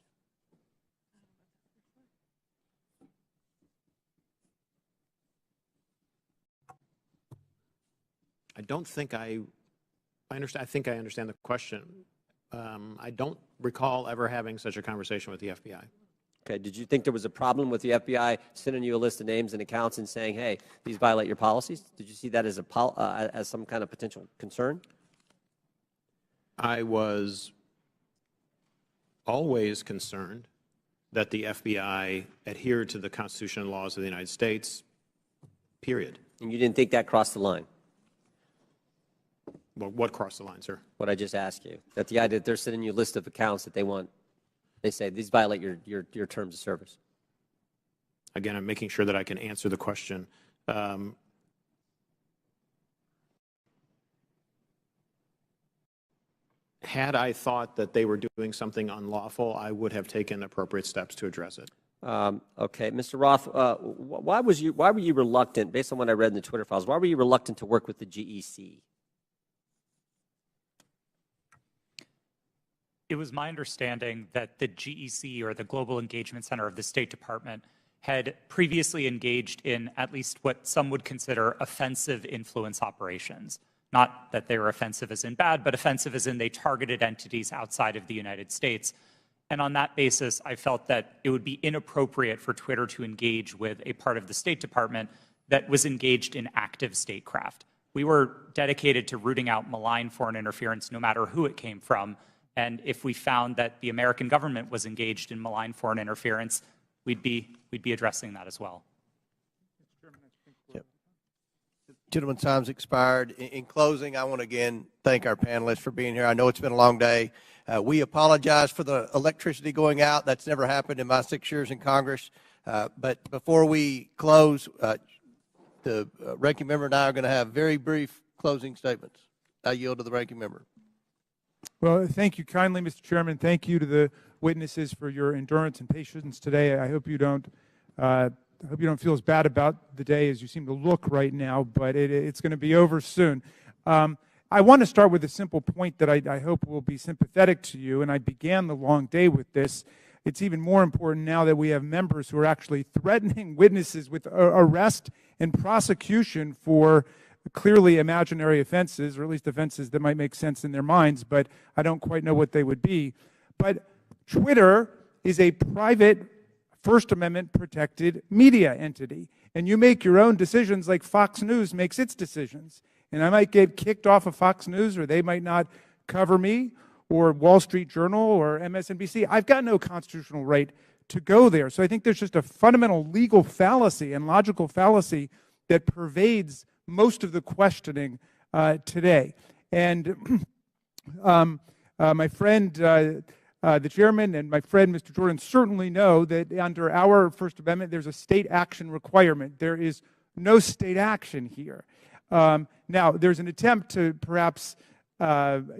I don't think I understand. I think I understand the question. I don't recall ever having such a conversation with the FBI. Okay. Did you think there was a problem with the FBI sending you a list of names and accounts and saying, hey, these violate your policies? Did you see that as as some kind of potential concern? I was always concerned that the FBI adhered to the Constitution and laws of the United States, period. And you didn't think that crossed the line? Well, what crossed the line, sir? What I just asked you. That the idea that they're sending you a list of accounts that they say these violate your terms of service. Again, I'm making sure that I can answer the question. Had I thought that they were doing something unlawful, I would have taken appropriate steps to address it. Okay, Mr. Roth, why were you reluctant, based on what I read in the Twitter files, why were you reluctant to work with the GEC? It was my understanding that the GEC, or the Global Engagement Center of the State Department, had previously engaged in at least what some would consider offensive influence operations. Not that they were offensive as in bad, but offensive as in they targeted entities outside of the United States. And on that basis, I felt that it would be inappropriate for Twitter to engage with a part of the State Department that was engaged in active statecraft. We were dedicated to rooting out malign foreign interference, no matter who it came from. And if we found that the American government was engaged in malign foreign interference, we'd be addressing that as well. Yep. Gentlemen's time's expired. In closing, I want to again thank our panelists for being here. I know it's been a long day. We apologize for the electricity going out. That's never happened in my 6 years in Congress. But before we close, the ranking member and I are going to have very brief closing statements. I yield to the ranking member. Well, thank you kindly, Mr. Chairman. Thank you to the witnesses for your endurance and patience today. I hope you don't feel as bad about the day as you seem to look right now, but it's going to be over soon. I want to start with a simple point that I hope will be sympathetic to you, and I began the long day with this. It's even more important now that we have members who are actually threatening witnesses with arrest and prosecution for clearly imaginary offenses, or at least offenses that might make sense in their minds, but I don't quite know what they would be. But Twitter is a private First Amendment protected media entity, and you make your own decisions like Fox News makes its decisions. And I might get kicked off of Fox News, or they might not cover me, or Wall Street Journal, or MSNBC. I've got no constitutional right to go there. So I think there's just a fundamental legal fallacy and logical fallacy that pervades most of the questioning today. And my friend, the chairman, and my friend, Mr. Jordan, certainly know that under our First Amendment, there's a state action requirement. There is no state action here. Now, there's an attempt to perhaps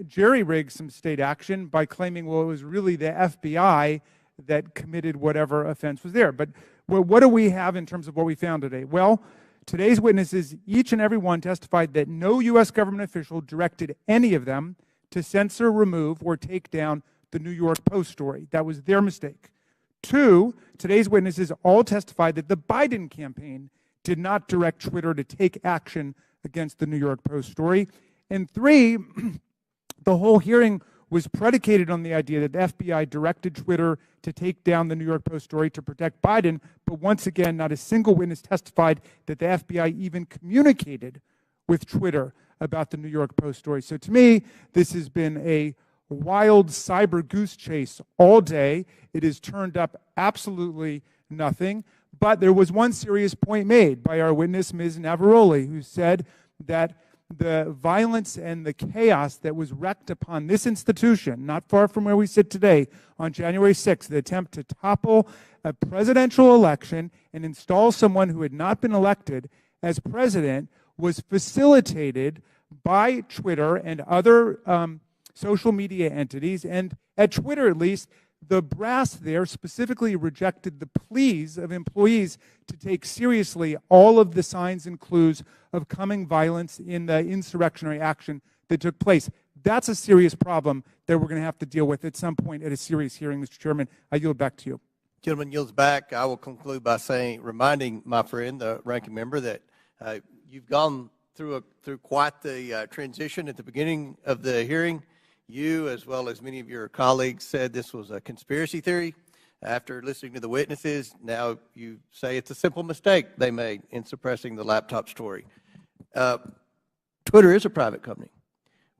jerry-rig some state action by claiming, well, it was really the FBI that committed whatever offense was there. But what do we have in terms of what we found today? Well, Today's witnesses, each and every one, testified that no U.S. government official directed any of them to censor, remove, or take down the New York Post story. That was their mistake. 2, today's witnesses all testified that the Biden campaign did not direct Twitter to take action against the New York Post story. And 3, the whole hearing was predicated on the idea that the FBI directed Twitter to take down the New York Post story to protect Biden, but once again, not a single witness testified that the FBI even communicated with Twitter about the New York Post story. So to me, this has been a wild cyber goose chase all day. It has turned up absolutely nothing, but there was one serious point made by our witness, Ms. Navaroli, who said that the violence and the chaos that was wreaked upon this institution, not far from where we sit today, on January 6th, the attempt to topple a presidential election and install someone who had not been elected as president, was facilitated by Twitter and other social media entities. And at Twitter, at least, the brass there specifically rejected the pleas of employees to take seriously all of the signs and clues of coming violence in the insurrectionary action that took place. That's a serious problem that we're going to have to deal with at some point at a serious hearing, Mr. Chairman. I yield back to you. Gentleman yields back. I will conclude by reminding my friend, the ranking member, that you've gone through quite the transition at the beginning of the hearing. You, as well as many of your colleagues, said this was a conspiracy theory. After listening to the witnesses, now you say it's a simple mistake they made in suppressing the laptop story. Twitter is a private company,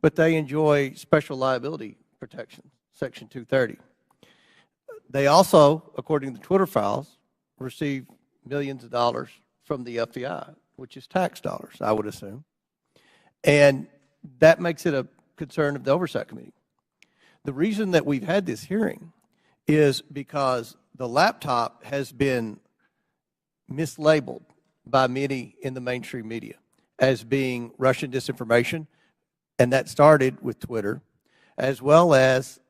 but they enjoy special liability protection, Section 230. They also, according to the Twitter files, receive millions of dollars from the FBI, which is tax dollars, I would assume. And that makes it a concern of the Oversight Committee. The reason that we've had this hearing is because the laptop has been mislabeled by many in the mainstream media as being Russian disinformation, and that started with Twitter, as well as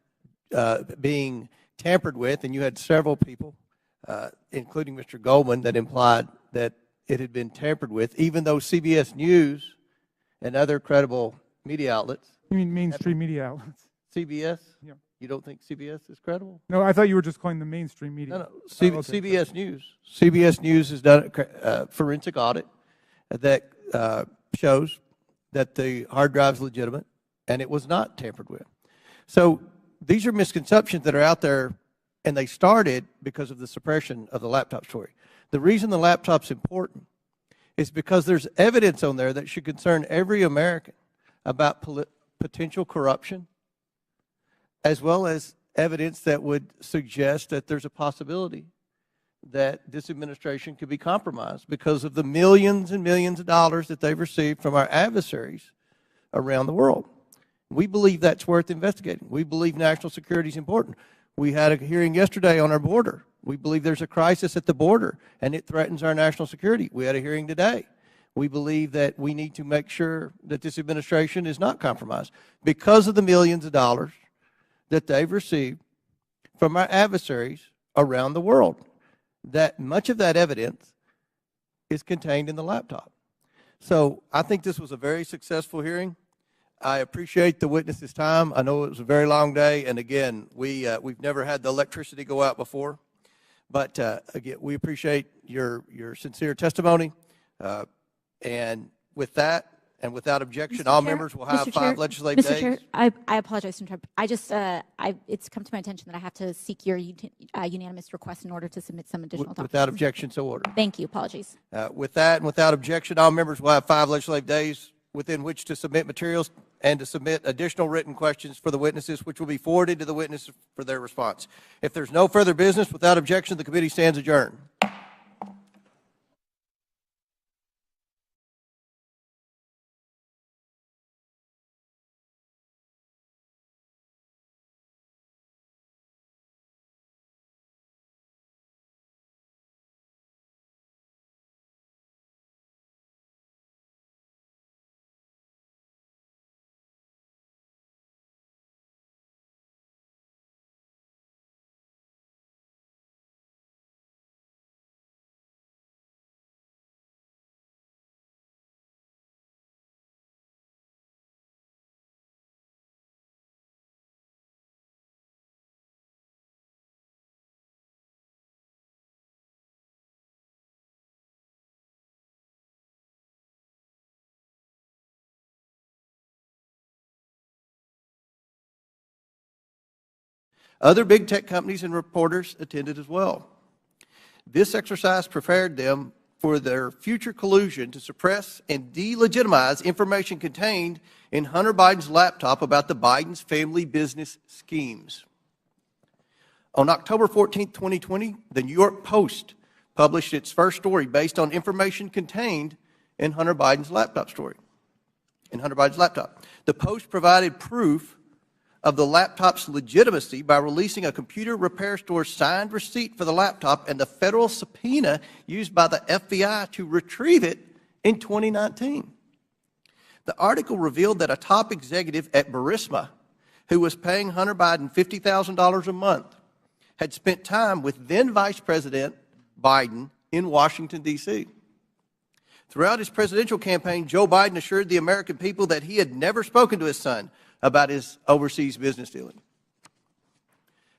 being tampered with, and you had several people, including Mr. Goldman, that implied that it had been tampered with, even though CBS News and other credible media outlets. You mean mainstream media outlets? CBS? Yeah. You don't think CBS is credible? No, I thought you were just calling them mainstream media. No. Okay. CBS News. CBS News has done a forensic audit that shows that the hard drive is legitimate and it was not tampered with. So these are misconceptions that are out there, and they started because of the suppression of the laptop story. The reason the laptop's important is because there's evidence on there that should concern every American about potential corruption, as well as evidence that would suggest that there's a possibility that this administration could be compromised because of the millions and millions of dollars that they've received from our adversaries around the world. We believe that's worth investigating. We believe national security is important. We had a hearing yesterday on our border. We believe there's a crisis at the border, and it threatens our national security. We had a hearing today. We believe that we need to make sure that this administration is not compromised because of the millions of dollars that they've received from our adversaries around the world. That much of that evidence is contained in the laptop. So I think this was a very successful hearing. I appreciate the witnesses' time. I know it was a very long day, and again, we've never had the electricity go out before. But again, we appreciate your sincere testimony. And with that, and without objection, all members will have 5 legislative days. Mr. Chair, I apologize to interrupt. It's come to my attention that I have to seek your unanimous request in order to submit some additional documents. Without objection, so ordered. Thank you. Apologies. With that and without objection, all members will have 5 legislative days within which to submit materials and to submit additional written questions for the witnesses, which will be forwarded to the witnesses for their response. If there's no further business, without objection, the committee stands adjourned. Other big tech companies and reporters attended as well. This exercise prepared them for their future collusion to suppress and delegitimize information contained in Hunter Biden's laptop about the Biden's family business schemes. On October 14, 2020, the New York Post published its first story based on information contained in Hunter Biden's laptop story. The Post provided proof of the laptop's legitimacy by releasing a computer repair store's signed receipt for the laptop and the federal subpoena used by the FBI to retrieve it in 2019. The article revealed that a top executive at Burisma, who was paying Hunter Biden $50,000 a month, had spent time with then Vice President Biden in Washington, D.C. Throughout his presidential campaign, Joe Biden assured the American people that he had never spoken to his son about his overseas business dealing.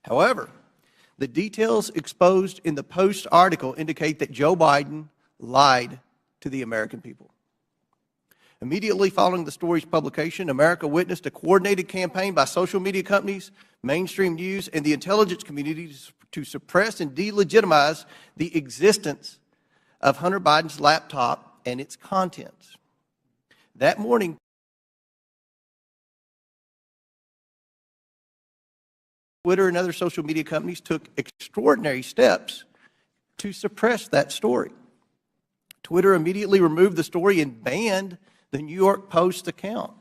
However, the details exposed in the Post article indicate that Joe Biden lied to the American people. Immediately following the story's publication, America witnessed a coordinated campaign by social media companies, mainstream news, and the intelligence community to suppress and delegitimize the existence of Hunter Biden's laptop and its contents. That morning, Twitter and other social media companies took extraordinary steps to suppress that story. Twitter immediately removed the story and banned the New York Post account.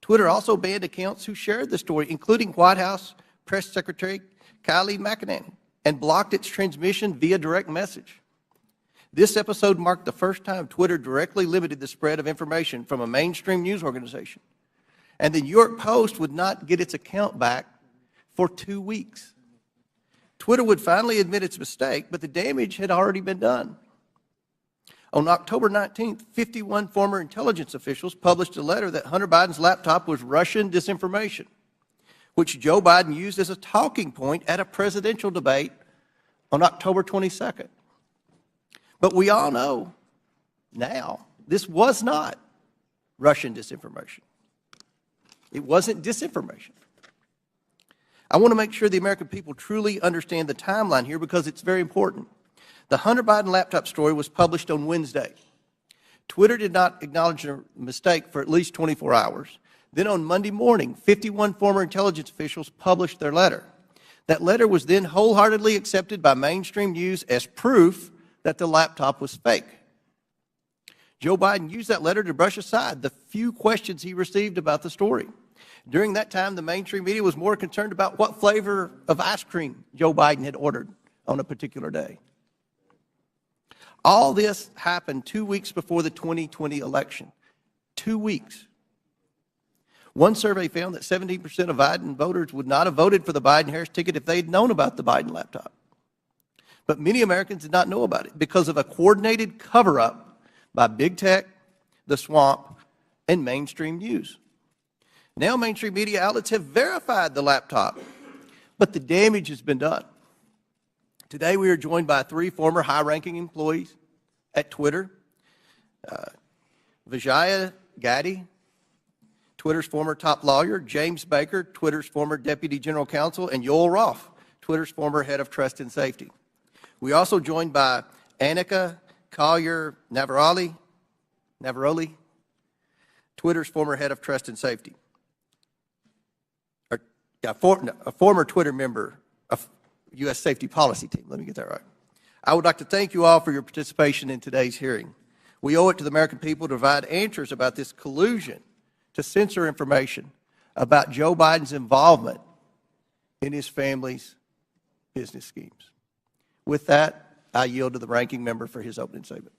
Twitter also banned accounts who shared the story, including White House Press Secretary Kayleigh McEnany, and blocked its transmission via direct message. This episode marked the first time Twitter directly limited the spread of information from a mainstream news organization. And the New York Post would not get its account back for 2 weeks. Twitter would finally admit its mistake, but the damage had already been done. On October 19th, 51 former intelligence officials published a letter that Hunter Biden's laptop was Russian disinformation, which Joe Biden used as a talking point at a presidential debate on October 22nd. But we all know now this was not Russian disinformation. It wasn't disinformation. I want to make sure the American people truly understand the timeline here because it's very important. The Hunter Biden laptop story was published on Wednesday. Twitter did not acknowledge a mistake for at least 24 hours. Then on Monday morning, 51 former intelligence officials published their letter. That letter was then wholeheartedly accepted by mainstream news as proof that the laptop was fake. Joe Biden used that letter to brush aside the few questions he received about the story. During that time, the mainstream media was more concerned about what flavor of ice cream Joe Biden had ordered on a particular day. All this happened 2 weeks before the 2020 election. 2 weeks. One survey found that 17% of Biden voters would not have voted for the Biden-Harris ticket if they had known about the Biden laptop. But many Americans did not know about it because of a coordinated cover-up by big tech, the swamp, and mainstream news. Now mainstream media outlets have verified the laptop, but the damage has been done. Today we are joined by 3 former high-ranking employees at Twitter. Vijaya Gadde, Twitter's former top lawyer, James Baker, Twitter's former deputy general counsel, and Yoel Roth, Twitter's former head of trust and safety. We are also joined by Annika Collier-Navaroli, Twitter's former head of trust and safety. A former Twitter member of U.S. safety policy team. Let me get that right. I would like to thank you all for your participation in today's hearing. We owe it to the American people to provide answers about this collusion to censor information about Joe Biden's involvement in his family's business schemes. With that, I yield to the ranking member for his opening statement.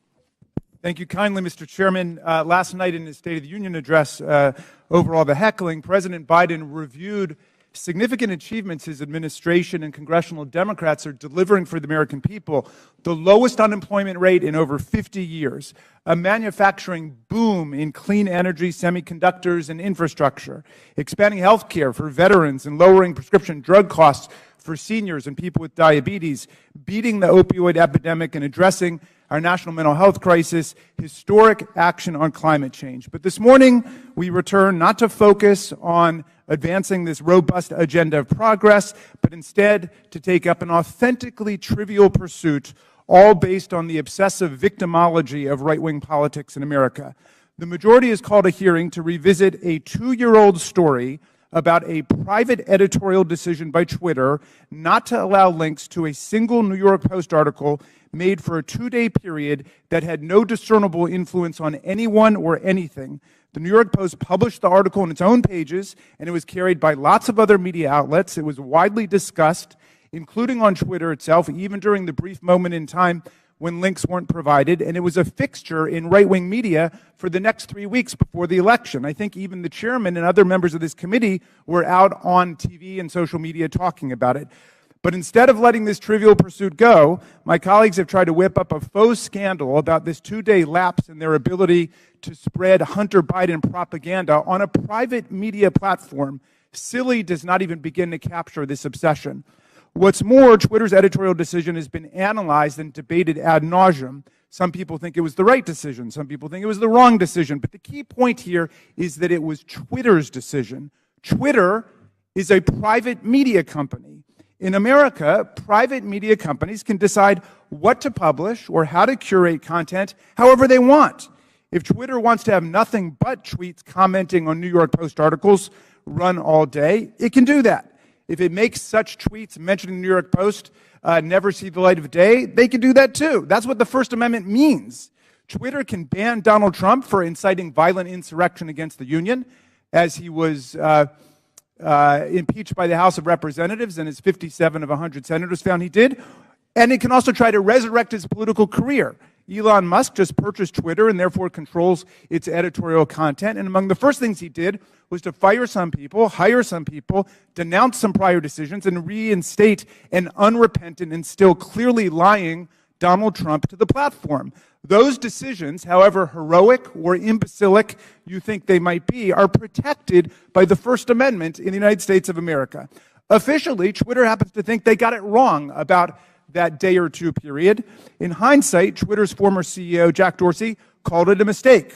Thank you kindly, Mr. Chairman. Last night in his State of the Union address, over all the heckling, President Biden reviewed significant achievements his administration and congressional Democrats are delivering for the American people. The lowest unemployment rate in over 50 years, a manufacturing boom in clean energy, semiconductors, and infrastructure, expanding health care for veterans and lowering prescription drug costs for seniors and people with diabetes, beating the opioid epidemic and addressing our national mental health crisis, historic action on climate change. But this morning, we return not to focus on advancing this robust agenda of progress, but instead to take up an authentically trivial pursuit, all based on the obsessive victimology of right-wing politics in America. The majority has called a hearing to revisit a 2-year-old story about a private editorial decision by Twitter not to allow links to a single New York Post article made for a 2-day period that had no discernible influence on anyone or anything. The New York Post published the article on its own pages, and it was carried by lots of other media outlets. It was widely discussed, including on Twitter itself, even during the brief moment in time when links weren't provided, and it was a fixture in right-wing media for the next 3 weeks before the election. I think even the chairman and other members of this committee were out on TV and social media talking about it. But instead of letting this trivial pursuit go, my colleagues have tried to whip up a faux scandal about this 2-day lapse in their ability to spread Hunter Biden propaganda on a private media platform. Silly does not even begin to capture this obsession. What's more, Twitter's editorial decision has been analyzed and debated ad nauseum. Some people think it was the right decision. Some people think it was the wrong decision. But the key point here is that it was Twitter's decision. Twitter is a private media company. In America, private media companies can decide what to publish or how to curate content however they want. If Twitter wants to have nothing but tweets commenting on New York Post articles run all day, it can do that. If it makes such tweets mentioning the New York Post never see the light of day, they can do that too. That's what the First Amendment means. Twitter can ban Donald Trump for inciting violent insurrection against the Union, as he was impeached by the House of Representatives, and as 57 of 100 senators found he did. And it can also try to resurrect his political career. Elon Musk just purchased Twitter and therefore controls its editorial content. And among the first things he did was to fire some people, hire some people, denounce some prior decisions, and reinstate an unrepentant and still clearly lying Donald Trump to the platform. Those decisions, however heroic or imbecilic you think they might be, are protected by the First Amendment in the United States of America. Officially, Twitter happens to think they got it wrong about that day or two period. In hindsight, Twitter's former CEO, Jack Dorsey, called it a mistake.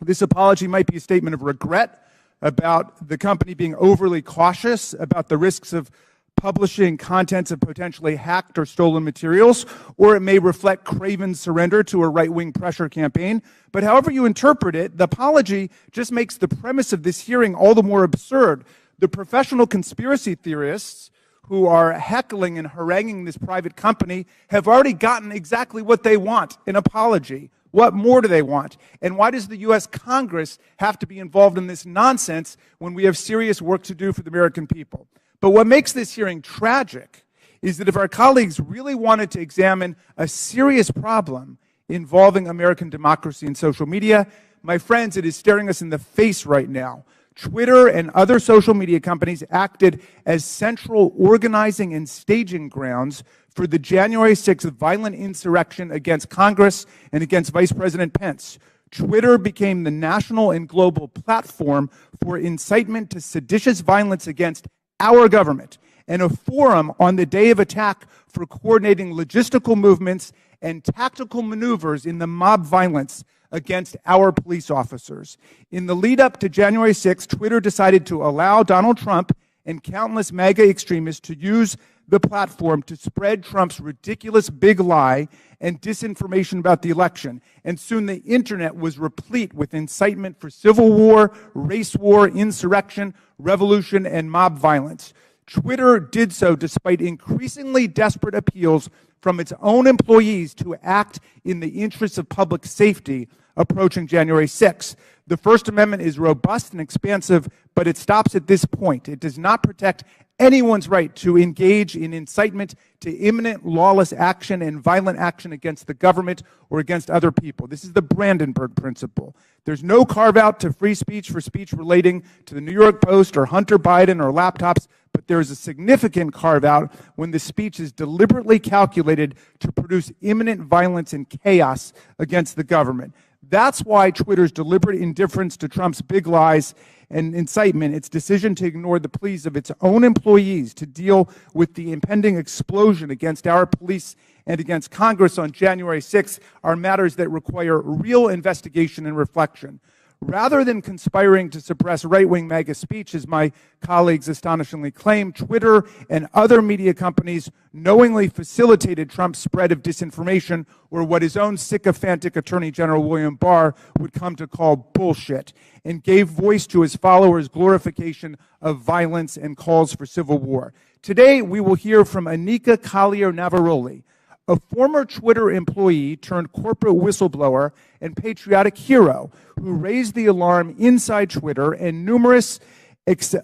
This apology might be a statement of regret about the company being overly cautious about the risks of publishing contents of potentially hacked or stolen materials, or it may reflect craven surrender to a right-wing pressure campaign. But however you interpret it, the apology just makes the premise of this hearing all the more absurd. The professional conspiracy theorists who are heckling and haranguing this private company have already gotten exactly what they want, an apology. What more do they want? And why does the U.S. Congress have to be involved in this nonsense when we have serious work to do for the American people? But what makes this hearing tragic is that if our colleagues really wanted to examine a serious problem involving American democracy and social media, my friends, it is staring us in the face right now. Twitter and other social media companies acted as central organizing and staging grounds for the January 6th violent insurrection against Congress and against Vice President Pence. Twitter became the national and global platform for incitement to seditious violence against our government and a forum on the day of attack for coordinating logistical movements and tactical maneuvers in the mob violence against our police officers. In the lead up to January 6th, Twitter decided to allow Donald Trump and countless MAGA extremists to use the platform to spread Trump's ridiculous big lie and disinformation about the election. And soon the internet was replete with incitement for civil war, race war, insurrection, revolution, and mob violence. Twitter did so despite increasingly desperate appeals from its own employees to act in the interests of public safety approaching January 6th. The First Amendment is robust and expansive, but it stops at this point. It does not protect anyone's right to engage in incitement to imminent lawless action and violent action against the government or against other people. This is the Brandenburg Principle. There's no carve-out to free speech for speech relating to the New York Post or Hunter Biden or laptops, but there is a significant carve-out when the speech is deliberately calculated to produce imminent violence and chaos against the government. That's why Twitter's deliberate indifference to Trump's big lies and incitement, its decision to ignore the pleas of its own employees to deal with the impending explosion against our police and against Congress on January 6th are matters that require real investigation and reflection. Rather than conspiring to suppress right-wing MAGA speech, as my colleagues astonishingly claim, Twitter and other media companies knowingly facilitated Trump's spread of disinformation, or what his own sycophantic Attorney General William Barr would come to call bullshit, and gave voice to his followers' glorification of violence and calls for civil war. Today, we will hear from Anika Collier-Navaroli, a former Twitter employee turned corporate whistleblower and patriotic hero who raised the alarm inside Twitter and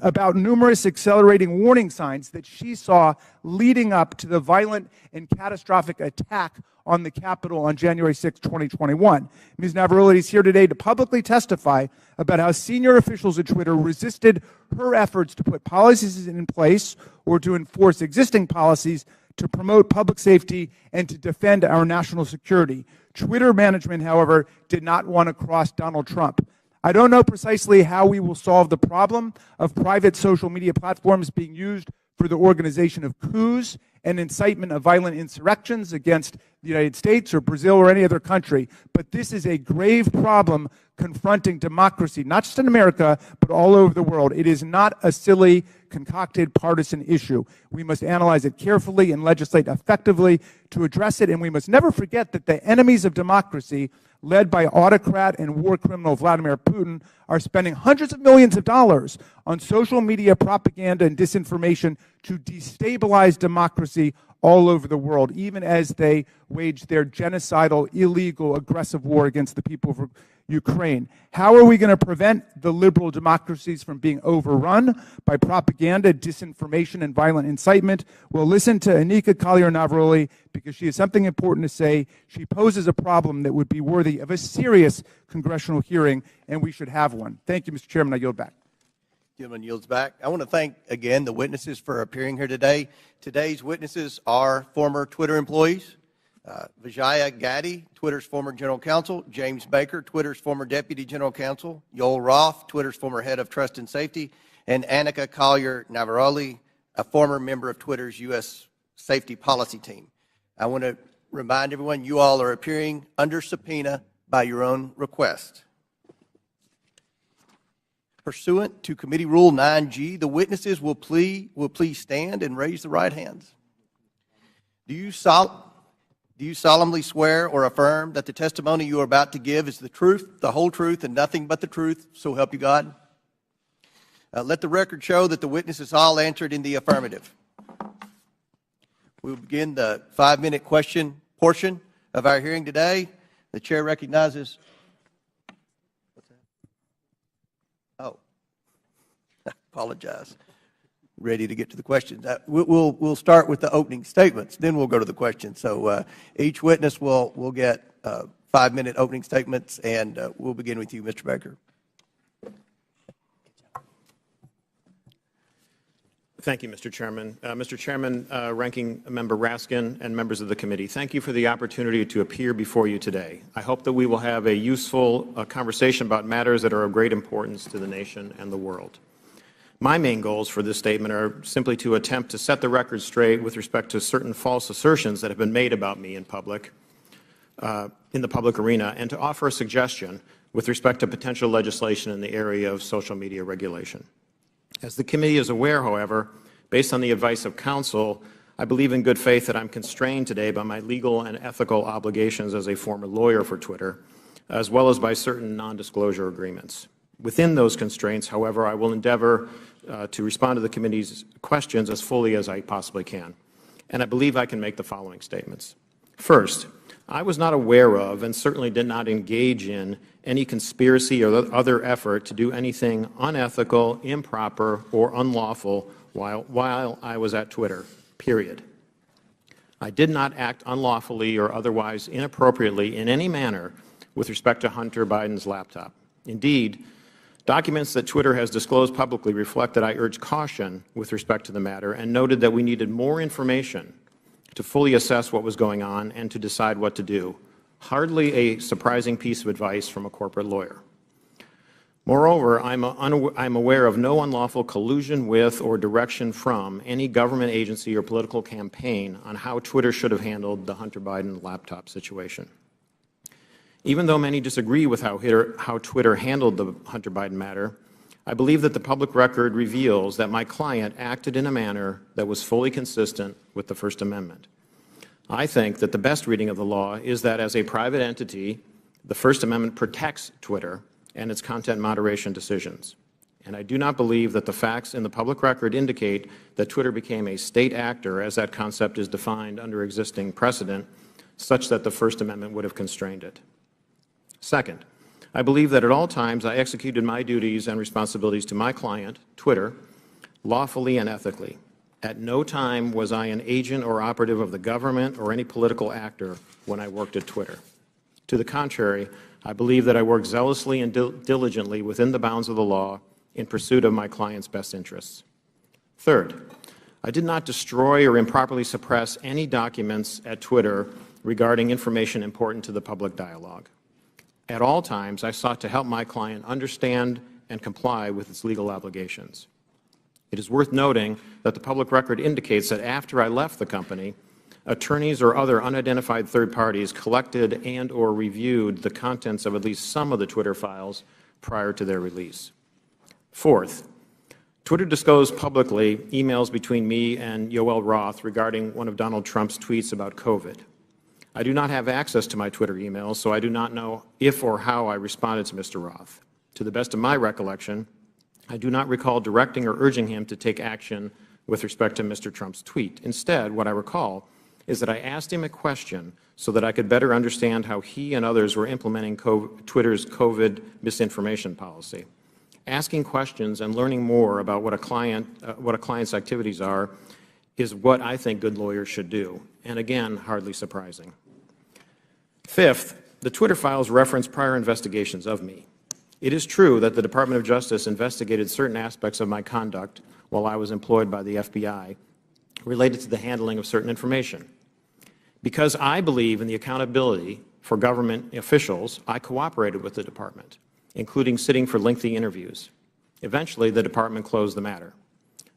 about numerous accelerating warning signs that she saw leading up to the violent and catastrophic attack on the Capitol on January 6, 2021. Ms. Navaroli is here today to publicly testify about how senior officials at Twitter resisted her efforts to put policies in place or to enforce existing policies to promote public safety and to defend our national security. Twitter management, however, did not want to cross Donald Trump. I don't know precisely how we will solve the problem of private social media platforms being used for the organization of coups and incitement of violent insurrections against the United States or Brazil or any other country. But this is a grave problem confronting democracy, not just in America, but all over the world. It is not a silly, concocted partisan issue. We must analyze it carefully and legislate effectively to address it, and we must never forget that the enemies of democracy, led by autocrat and war criminal Vladimir Putin, are spending hundreds of millions of dollars on social media propaganda and disinformation to destabilize democracy all over the world, even as they wage their genocidal, illegal, aggressive war against the people of Ukraine. How are we going to prevent the liberal democracies from being overrun by propaganda, disinformation, and violent incitement? Well, listen to Anika Collier-Navaroli because she has something important to say. She poses a problem that would be worthy of a serious congressional hearing, and we should have one. Thank you, Mr. Chairman. I yield back. Gentleman yields back. I want to thank again the witnesses for appearing here today. Today's witnesses are former Twitter employees. Vijaya Gaddy, Twitter's former general counsel; James Baker, Twitter's former deputy general counsel; Yoel Roth, Twitter's former head of trust and safety; and Anika Collier-Navaroli, a former member of Twitter's U.S. safety policy team. I want to remind everyone you all are appearing under subpoena by your own request. Pursuant to Committee Rule 9G, the witnesses will please stand and raise the right hands. Do you solemnly swear or affirm that the testimony you are about to give is the truth, the whole truth, and nothing but the truth, so help you God? Let the record show that the witnesses all answered in the affirmative. We will begin the 5-minute question portion of our hearing today. The chair recognizes. Oh, I apologize. Ready to get to the questions. We'll start with the opening statements, then we'll go to the questions. So each witness will get 5-minute opening statements, and we'll begin with you, Mr. Baker. Thank you, Mr. Chairman. Mr. Chairman, Ranking Member Raskin, and members of the committee, thank you for the opportunity to appear before you today. I hope that we will have a useful conversation about matters that are of great importance to the nation and the world. My main goals for this statement are simply to attempt to set the record straight with respect to certain false assertions that have been made about me in the public arena, and to offer a suggestion with respect to potential legislation in the area of social media regulation. As the committee is aware, however, based on the advice of counsel, I believe in good faith that I'm constrained today by my legal and ethical obligations as a former lawyer for Twitter, as well as by certain non-disclosure agreements. Within those constraints, however, I will endeavor to respond to the committee's questions as fully as I possibly can. And I believe I can make the following statements. First, I was not aware of and certainly did not engage in any conspiracy or other effort to do anything unethical, improper, or unlawful while I was at Twitter, period. I did not act unlawfully or otherwise inappropriately in any manner with respect to Hunter Biden's laptop. Indeed, documents that Twitter has disclosed publicly reflect that I urged caution with respect to the matter and noted that we needed more information to fully assess what was going on and to decide what to do. Hardly a surprising piece of advice from a corporate lawyer. Moreover, I'm aware of no unlawful collusion with or direction from any government agency or political campaign on how Twitter should have handled the Hunter Biden laptop situation. Even though many disagree with how Twitter handled the Hunter Biden matter, I believe that the public record reveals that my client acted in a manner that was fully consistent with the First Amendment. I think that the best reading of the law is that as a private entity, the First Amendment protects Twitter and its content moderation decisions. And I do not believe that the facts in the public record indicate that Twitter became a state actor, as that concept is defined under existing precedent, such that the First Amendment would have constrained it. Second, I believe that at all times I executed my duties and responsibilities to my client, Twitter, lawfully and ethically. At no time was I an agent or operative of the government or any political actor when I worked at Twitter. To the contrary, I believe that I worked zealously and diligently within the bounds of the law in pursuit of my client's best interests. Third, I did not destroy or improperly suppress any documents at Twitter regarding information important to the public dialogue. At all times, I sought to help my client understand and comply with its legal obligations. It is worth noting that the public record indicates that after I left the company, attorneys or other unidentified third parties collected and or reviewed the contents of at least some of the Twitter files prior to their release. Fourth, Twitter disclosed publicly emails between me and Yoel Roth regarding one of Donald Trump's tweets about COVID. I do not have access to my Twitter emails, so I do not know if or how I responded to Mr. Roth. To the best of my recollection, I do not recall directing or urging him to take action with respect to Mr. Trump's tweet. Instead, what I recall is that I asked him a question so that I could better understand how he and others were implementing Twitter's COVID misinformation policy. Asking questions and learning more about what a client's activities are is what I think good lawyers should do, and again, hardly surprising. Fifth, the Twitter files reference prior investigations of me. It is true that the Department of Justice investigated certain aspects of my conduct while I was employed by the FBI related to the handling of certain information. Because I believe in the accountability for government officials, I cooperated with the department, including sitting for lengthy interviews. Eventually, the department closed the matter.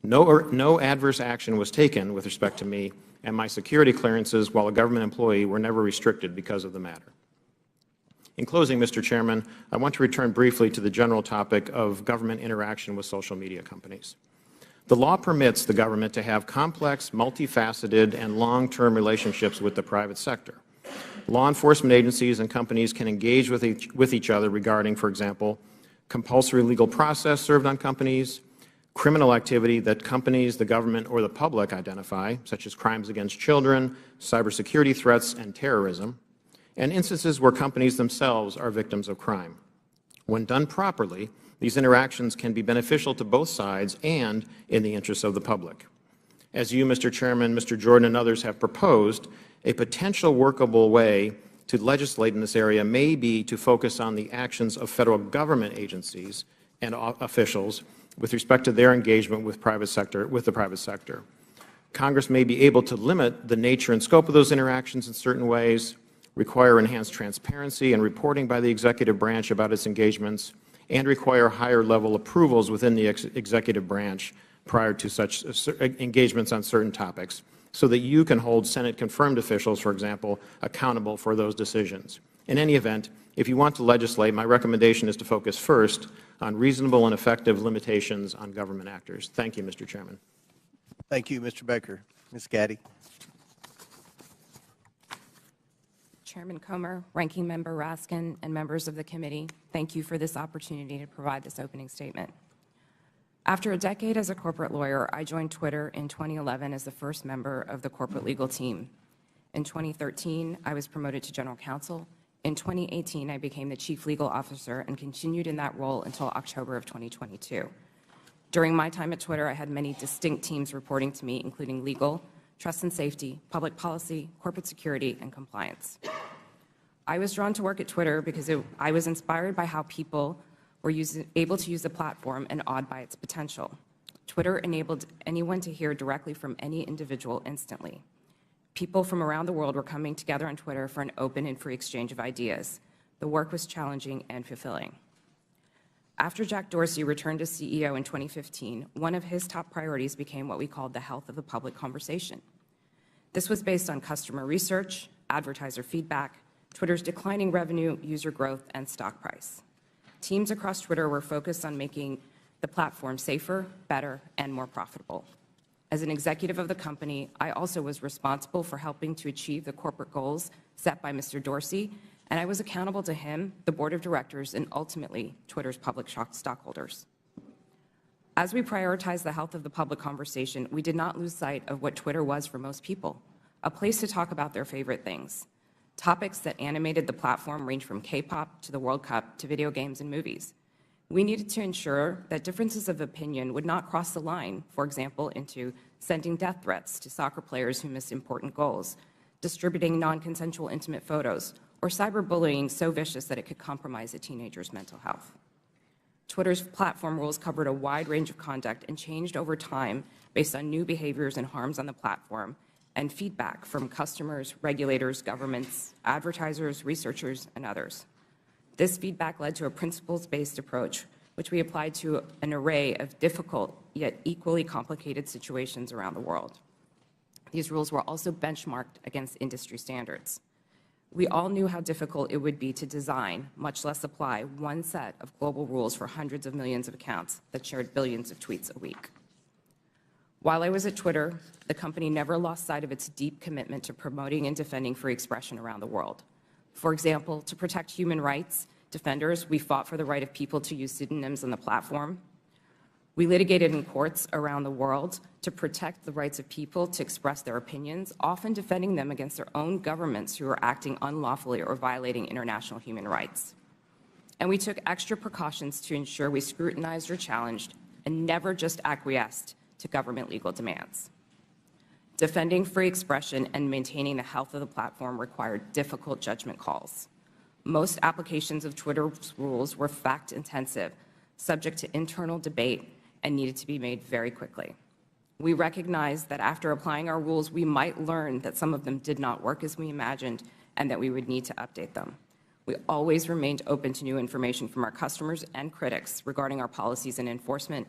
No adverse action was taken with respect to me, and my security clearances while a government employee were never restricted because of the matter. In closing, Mr. Chairman, I want to return briefly to the general topic of government interaction with social media companies. The law permits the government to have complex, multifaceted, and long-term relationships with the private sector. Law enforcement agencies and companies can engage with each other regarding, for example, compulsory legal process served on companies, criminal activity that companies, the government, or the public identify, such as crimes against children, cybersecurity threats, and terrorism, and instances where companies themselves are victims of crime. When done properly, these interactions can be beneficial to both sides and in the interests of the public. As you, Mr. Chairman, Mr. Jordan, and others have proposed, a potential workable way to legislate in this area may be to focus on the actions of federal government agencies and officials with respect to their engagement with the private sector. Congress may be able to limit the nature and scope of those interactions in certain ways, require enhanced transparency and reporting by the executive branch about its engagements, and require higher-level approvals within the executive branch prior to such engagements on certain topics, so that you can hold Senate-confirmed officials, for example, accountable for those decisions. In any event, if you want to legislate, my recommendation is to focus first on reasonable and effective limitations on government actors. Thank you, Mr. Chairman. Thank you, Mr. Baker. Ms. Gaddy. Chairman Comer, Ranking Member Raskin, and members of the committee, thank you for this opportunity to provide this opening statement. After a decade as a corporate lawyer, I joined Twitter in 2011 as the first member of the corporate legal team. In 2013, I was promoted to general counsel. In 2018, I became the chief legal officer and continued in that role until October of 2022. During my time at Twitter, I had many distinct teams reporting to me, including legal, trust and safety, public policy, corporate security, and compliance. I was drawn to work at Twitter because I was inspired by how people were able to use the platform and awed by its potential. Twitter enabled anyone to hear directly from any individual instantly. People from around the world were coming together on Twitter for an open and free exchange of ideas. The work was challenging and fulfilling. After Jack Dorsey returned as CEO in 2015, one of his top priorities became what we called the health of the public conversation. This was based on customer research, advertiser feedback, Twitter's declining revenue, user growth, and stock price. Teams across Twitter were focused on making the platform safer, better, and more profitable. As an executive of the company, I also was responsible for helping to achieve the corporate goals set by Mr. Dorsey, and I was accountable to him, the board of directors, and ultimately Twitter's public stockholders. As we prioritized the health of the public conversation, we did not lose sight of what Twitter was for most people, a place to talk about their favorite things. Topics that animated the platform range from K-pop to the World Cup to video games and movies. We needed to ensure that differences of opinion would not cross the line, for example, into sending death threats to soccer players who missed important goals, distributing non-consensual intimate photos, or cyberbullying so vicious that it could compromise a teenager's mental health. Twitter's platform rules covered a wide range of conduct and changed over time based on new behaviors and harms on the platform and feedback from customers, regulators, governments, advertisers, researchers, and others. This feedback led to a principles-based approach, which we applied to an array of difficult yet equally complicated situations around the world. These rules were also benchmarked against industry standards. We all knew how difficult it would be to design, much less apply, one set of global rules for hundreds of millions of accounts that shared billions of tweets a week. While I was at Twitter, the company never lost sight of its deep commitment to promoting and defending free expression around the world. For example, to protect human rights defenders, we fought for the right of people to use pseudonyms on the platform. We litigated in courts around the world to protect the rights of people to express their opinions, often defending them against their own governments who are acting unlawfully or violating international human rights. And we took extra precautions to ensure we scrutinized or challenged and never just acquiesced to government legal demands. Defending free expression and maintaining the health of the platform required difficult judgment calls. Most applications of Twitter's rules were fact-intensive, subject to internal debate, and needed to be made very quickly. We recognized that after applying our rules, we might learn that some of them did not work as we imagined and that we would need to update them. We always remained open to new information from our customers and critics regarding our policies and enforcement.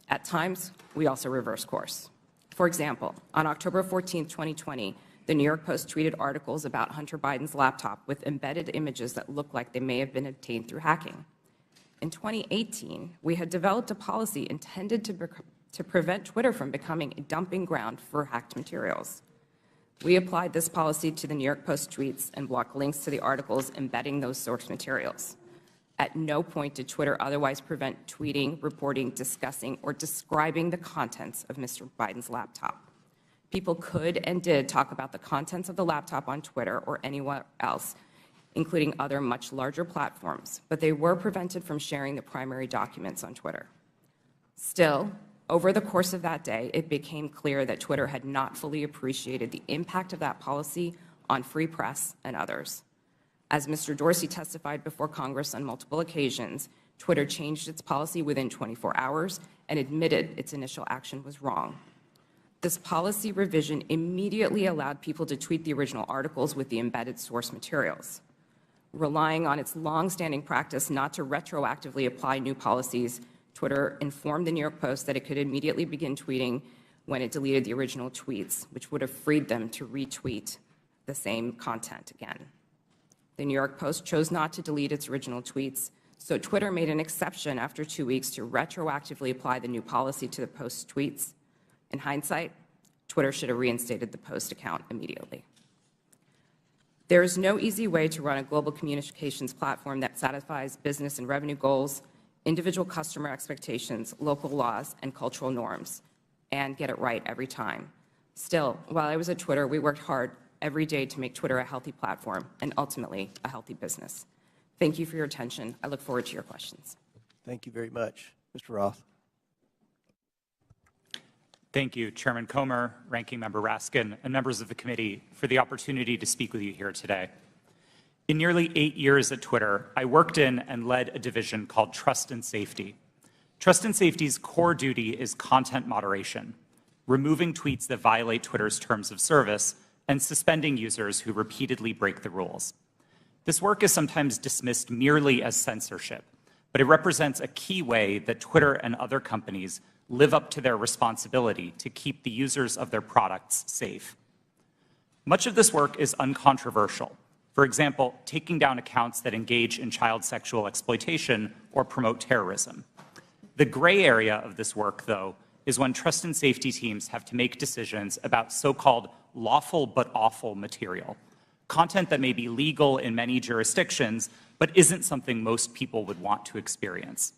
At times, we also reversed course. For example, on October 14, 2020, the New York Post tweeted articles about Hunter Biden's laptop with embedded images that looked like they may have been obtained through hacking. In 2018, we had developed a policy intended to prevent Twitter from becoming a dumping ground for hacked materials. We applied this policy to the New York Post tweets and blocked links to the articles embedding those source materials. At no point did Twitter otherwise prevent tweeting, reporting, discussing, or describing the contents of Mr. Biden's laptop. People could and did talk about the contents of the laptop on Twitter or anywhere else, including other much larger platforms, but they were prevented from sharing the primary documents on Twitter. Still, over the course of that day, it became clear that Twitter had not fully appreciated the impact of that policy on free press and others. As Mr. Dorsey testified before Congress on multiple occasions, Twitter changed its policy within 24 hours and admitted its initial action was wrong. This policy revision immediately allowed people to tweet the original articles with the embedded source materials. Relying on its long-standing practice not to retroactively apply new policies, Twitter informed the New York Post that it could immediately begin tweeting when it deleted the original tweets, which would have freed them to retweet the same content again. The New York Post chose not to delete its original tweets, so Twitter made an exception after 2 weeks to retroactively apply the new policy to the Post's tweets. In hindsight, Twitter should have reinstated the Post account immediately. There is no easy way to run a global communications platform that satisfies business and revenue goals, individual customer expectations, local laws, and cultural norms, and get it right every time. Still, while I was at Twitter, we worked hard every day to make Twitter a healthy platform and ultimately a healthy business. Thank you for your attention. I look forward to your questions. Thank you very much. Mr. Roth. Thank you, Chairman Comer, Ranking Member Raskin, and members of the committee for the opportunity to speak with you here today. In nearly 8 years at Twitter, I worked in and led a division called Trust and Safety. Trust and Safety's core duty is content moderation, removing tweets that violate Twitter's terms of service and suspending users who repeatedly break the rules. This work is sometimes dismissed merely as censorship, but it represents a key way that Twitter and other companies live up to their responsibility to keep the users of their products safe. Much of this work is uncontroversial. For example, taking down accounts that engage in child sexual exploitation or promote terrorism. The gray area of this work, though, is when trust and safety teams have to make decisions about so-called lawful but awful material, content that may be legal in many jurisdictions, but isn't something most people would want to experience.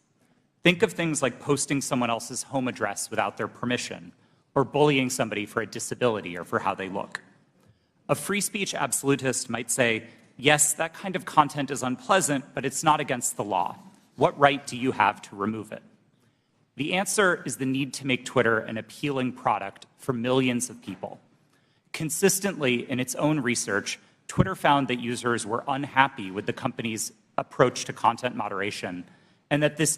Think of things like posting someone else's home address without their permission, or bullying somebody for a disability or for how they look. A free speech absolutist might say, yes, that kind of content is unpleasant, but it's not against the law. What right do you have to remove it? The answer is the need to make Twitter an appealing product for millions of people. Consistently, in its own research, Twitter found that users were unhappy with the company's approach to content moderation, and that this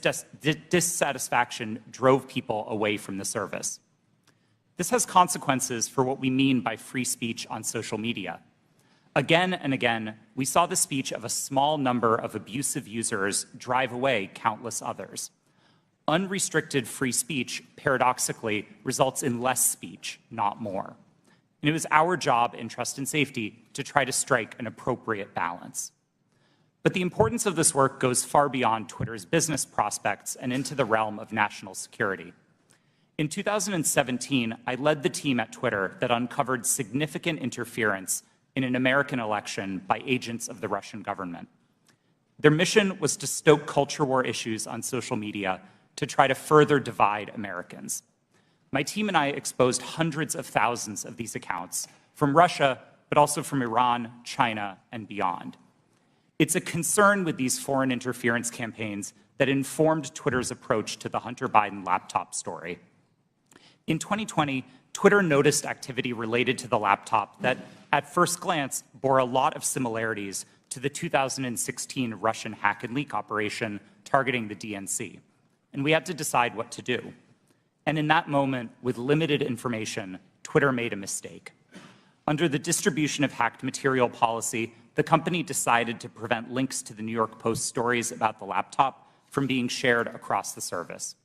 dissatisfaction drove people away from the service. This has consequences for what we mean by free speech on social media. Again and again, we saw the speech of a small number of abusive users drive away countless others. Unrestricted free speech, paradoxically, results in less speech, not more. And it was our job in trust and safety to try to strike an appropriate balance. But the importance of this work goes far beyond Twitter's business prospects and into the realm of national security. In 2017, I led the team at Twitter that uncovered significant interference in an American election by agents of the Russian government. Their mission was to stoke culture war issues on social media to try to further divide Americans. My team and I exposed hundreds of thousands of these accounts from Russia, but also from Iran, China, and beyond. It's a concern with these foreign interference campaigns that informed Twitter's approach to the Hunter Biden laptop story. In 2020, Twitter noticed activity related to the laptop that, at first glance, bore a lot of similarities to the 2016 Russian hack and leak operation targeting the DNC. And we had to decide what to do. And in that moment, with limited information, Twitter made a mistake. Under the distribution of hacked material policy, the company decided to prevent links to the New York Post stories about the laptop from being shared across the service.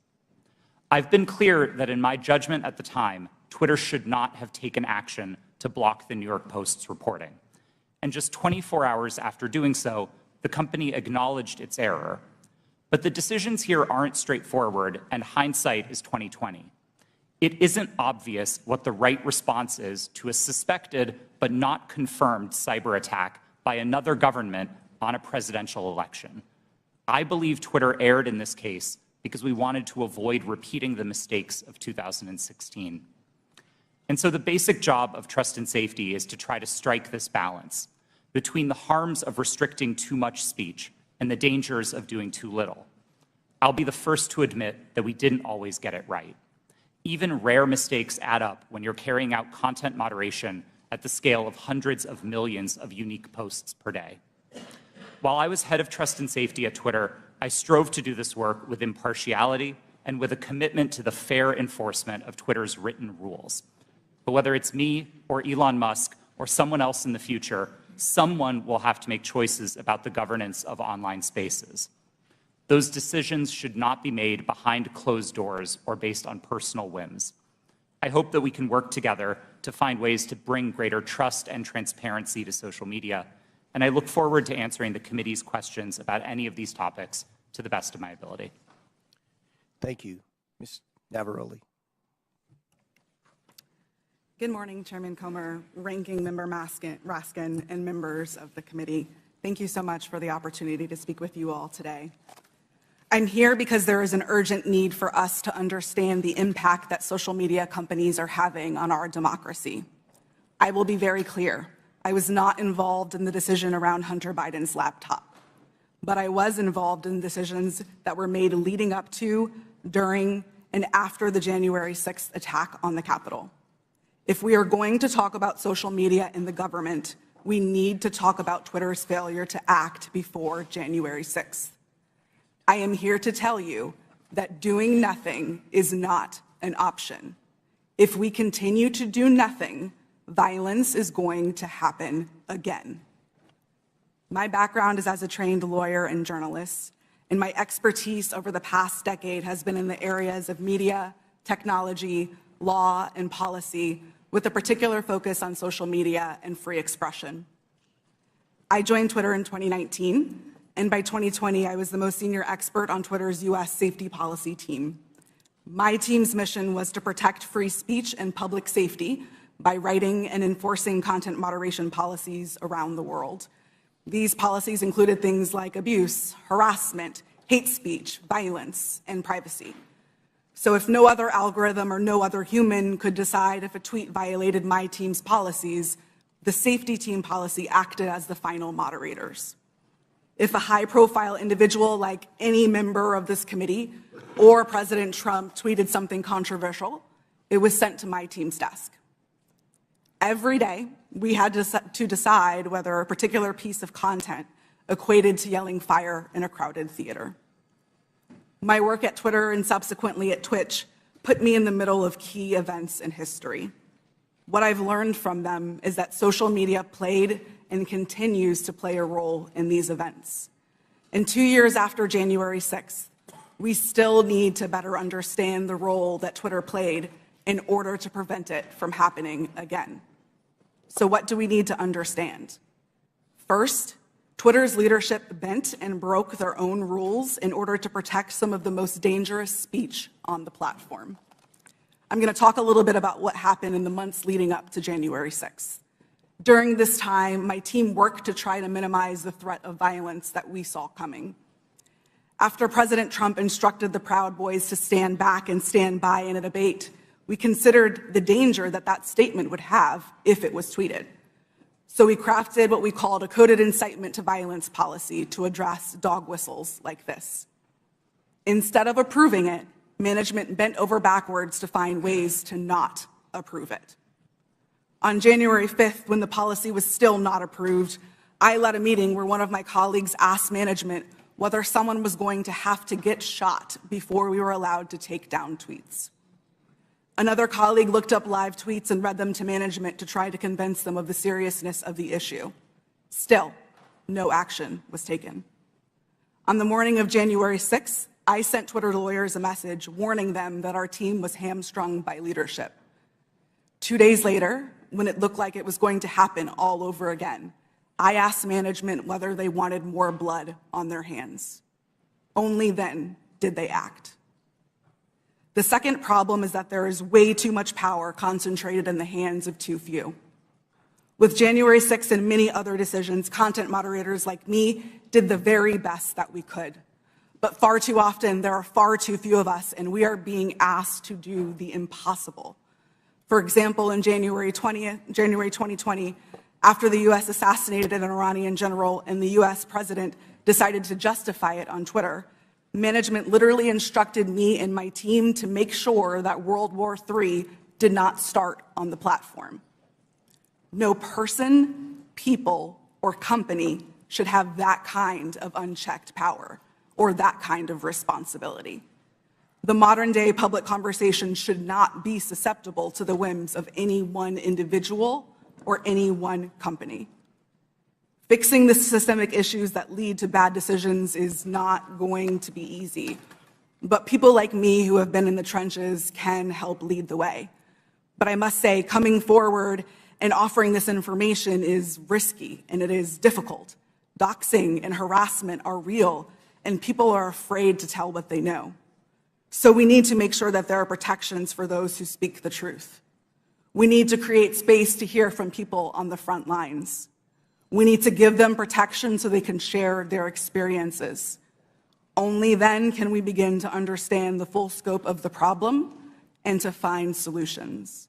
I've been clear that in my judgment at the time, Twitter should not have taken action to block the New York Post's reporting. And just 24 hours after doing so, the company acknowledged its error. But the decisions here aren't straightforward, and hindsight is 2020. It isn't obvious what the right response is to a suspected but not confirmed cyber attack by another government on a presidential election. I believe Twitter erred in this case because we wanted to avoid repeating the mistakes of 2016. And so the basic job of trust and safety is to try to strike this balance between the harms of restricting too much speech and the dangers of doing too little. I'll be the first to admit that we didn't always get it right. Even rare mistakes add up when you're carrying out content moderation at the scale of hundreds of millions of unique posts per day. While I was head of trust and safety at Twitter, I strove to do this work with impartiality and with a commitment to the fair enforcement of Twitter's written rules. But whether it's me or Elon Musk or someone else in the future, someone will have to make choices about the governance of online spaces. Those decisions should not be made behind closed doors or based on personal whims. I hope that we can work together to find ways to bring greater trust and transparency to social media, and I look forward to answering the committee's questions about any of these topics to the best of my ability. Thank you. Ms. Navaroli. Good morning, Chairman Comer, Ranking Member Raskin, and members of the committee. Thank you so much for the opportunity to speak with you all today. I'm here because there is an urgent need for us to understand the impact that social media companies are having on our democracy. I will be very clear. I was not involved in the decision around Hunter Biden's laptop, but I was involved in decisions that were made leading up to, during, and after the January 6th attack on the Capitol. If we are going to talk about social media in the government, we need to talk about Twitter's failure to act before January 6th. I am here to tell you that doing nothing is not an option. If we continue to do nothing, violence is going to happen again. My background is as a trained lawyer and journalist, and my expertise over the past decade has been in the areas of media, technology, law, and policy, with a particular focus on social media and free expression. I joined Twitter in 2019, and by 2020, I was the most senior expert on Twitter's US safety policy team. My team's mission was to protect free speech and public safety by writing and enforcing content moderation policies around the world. These policies included things like abuse, harassment, hate speech, violence, and privacy. So if no other algorithm or no other human could decide if a tweet violated my team's policies, the safety team policy acted as the final moderators. If a high-profile individual like any member of this committee or President Trump tweeted something controversial, it was sent to my team's desk. Every day, we had to decide whether a particular piece of content equated to yelling fire in a crowded theater. My work at Twitter and subsequently at Twitch put me in the middle of key events in history. What I've learned from them is that social media played and continues to play a role in these events. And 2 years after January 6th, we still need to better understand the role that Twitter played in order to prevent it from happening again. So what do we need to understand? First, Twitter's leadership bent and broke their own rules in order to protect some of the most dangerous speech on the platform. I'm going to talk a little bit about what happened in the months leading up to January 6th. During this time, my team worked to try to minimize the threat of violence that we saw coming. After President Trump instructed the Proud Boys to stand back and stand by in a debate, we considered the danger that that statement would have if it was tweeted. So we crafted what we called a coded incitement to violence policy to address dog whistles like this. Instead of approving it, management bent over backwards to find ways to not approve it. On January 5th, when the policy was still not approved, I led a meeting where one of my colleagues asked management whether someone was going to have to get shot before we were allowed to take down tweets. Another colleague looked up live tweets and read them to management to try to convince them of the seriousness of the issue. Still, no action was taken. On the morning of January 6th, I sent Twitter lawyers a message warning them that our team was hamstrung by leadership. 2 days later, when it looked like it was going to happen all over again, I asked management whether they wanted more blood on their hands. Only then did they act. The second problem is that there is way too much power concentrated in the hands of too few. With January 6th and many other decisions, content moderators like me did the very best that we could. But far too often, there are far too few of us, and we are being asked to do the impossible. For example, in January 2020, after the U.S. assassinated an Iranian general and the U.S. president decided to justify it on Twitter, management literally instructed me and my team to make sure that World War III did not start on the platform. No person, people, or company should have that kind of unchecked power or that kind of responsibility. The modern-day public conversation should not be susceptible to the whims of any one individual or any one company. Fixing the systemic issues that lead to bad decisions is not going to be easy, but people like me who have been in the trenches can help lead the way. But I must say, coming forward and offering this information is risky and it is difficult. Doxing and harassment are real, and people are afraid to tell what they know. So we need to make sure that there are protections for those who speak the truth. We need to create space to hear from people on the front lines. We need to give them protection so they can share their experiences. Only then can we begin to understand the full scope of the problem and to find solutions.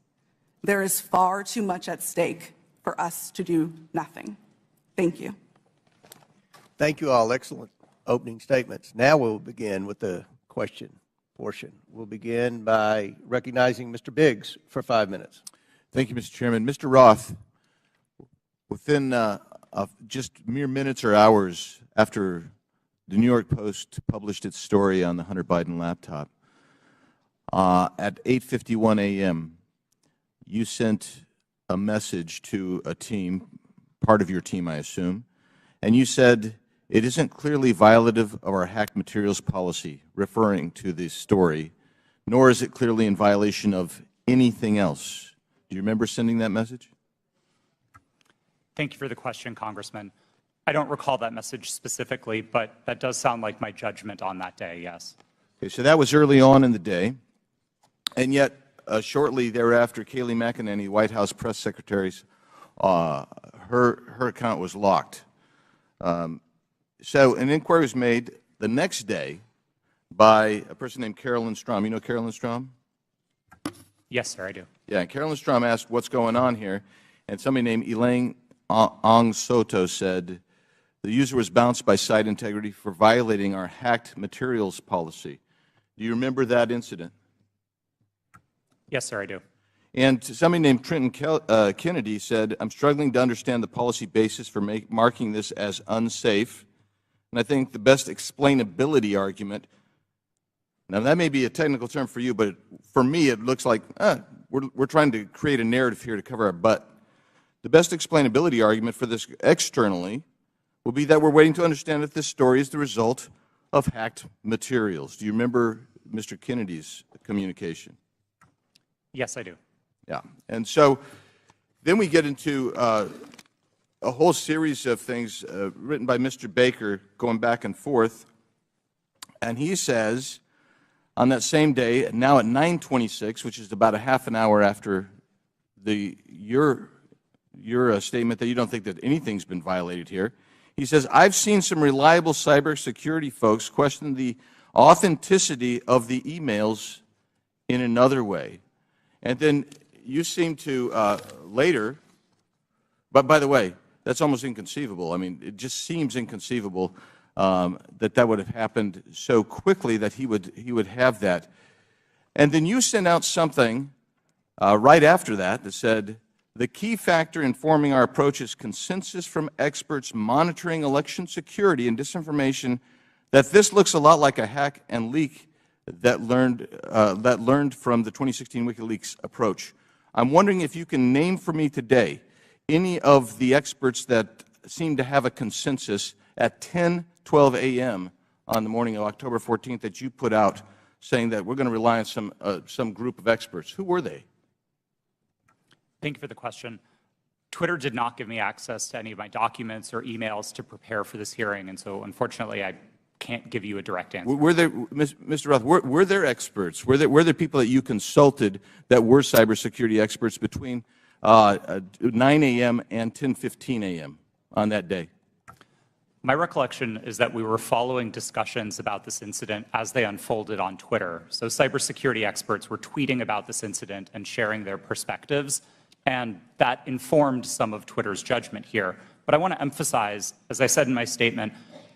There is far too much at stake for us to do nothing. Thank you. Thank you all. Excellent opening statements. Now we'll begin with the question portion. We'll begin by recognizing Mr. Biggs for 5 minutes. Thank you, Mr. Chairman. Mr. Roth, within just mere minutes or hours after the New York Post published its story on the Hunter Biden laptop, at 8:51 a.m., you sent a message to a team, part of your team, I assume, and you said, "It isn't clearly violative of our hacked materials policy," referring to the story, "nor is it clearly in violation of anything else." Do you remember sending that message? Thank you for the question, Congressman. I don't recall that message specifically, but that does sound like my judgment on that day, yes. Okay, so that was early on in the day, and yet shortly thereafter, Kayleigh McEnany, White House press secretary's, her account was locked. So an inquiry was made the next day by a person named Carolyn Strom. You know Carolyn Strom? Yes, sir, I do. Yeah, and Carolyn Strom asked what's going on here, and somebody named Elaine Ong Soto said the user was bounced by site integrity for violating our hacked materials policy. Do you remember that incident? Yes, sir, I do. And somebody named Trenton Kennedy said, I'm struggling to understand the policy basis for marking this as unsafe. And I think the best explainability argument, now that may be a technical term for you, but for me it looks like we're trying to create a narrative here to cover our butt. The best explainability argument for this externally will be that we're waiting to understand if this story is the result of hacked materials. Do you remember Mr. Kennedy's communication? Yes, I do. Yeah. And so then we get into a whole series of things written by Mr. Baker going back and forth. And he says on that same day, now at 9:26, which is about a half an hour after your statement that you don't think that anything's been violated here, he says, I've seen some reliable cybersecurity folks question the authenticity of the emails in another way. And then you seem to later, but by the way, that's almost inconceivable. I mean, it just seems inconceivable that would have happened so quickly that he would have that. And then you sent out something right after that said, the key factor informing our approach is consensus from experts monitoring election security and disinformation that this looks a lot like a hack and leak that learned from the 2016 WikiLeaks approach. I'm wondering if you can name for me today any of the experts that seem to have a consensus at 10:12 a.m. on the morning of October 14th that you put out saying that we're going to rely on some group of experts. Who were they? Thank you for the question. Twitter did not give me access to any of my documents or emails to prepare for this hearing, and so unfortunately I can't give you a direct answer. Were there, Mr. Roth, were there experts? Were there people that you consulted that were cybersecurity experts between 9 a.m. and 10:15 a.m. on that day? My recollection is that we were following discussions about this incident as they unfolded on Twitter. So cybersecurity experts were tweeting about this incident and sharing their perspectives, and that informed some of Twitter's judgment here. But I want to emphasize, as I said in my statement,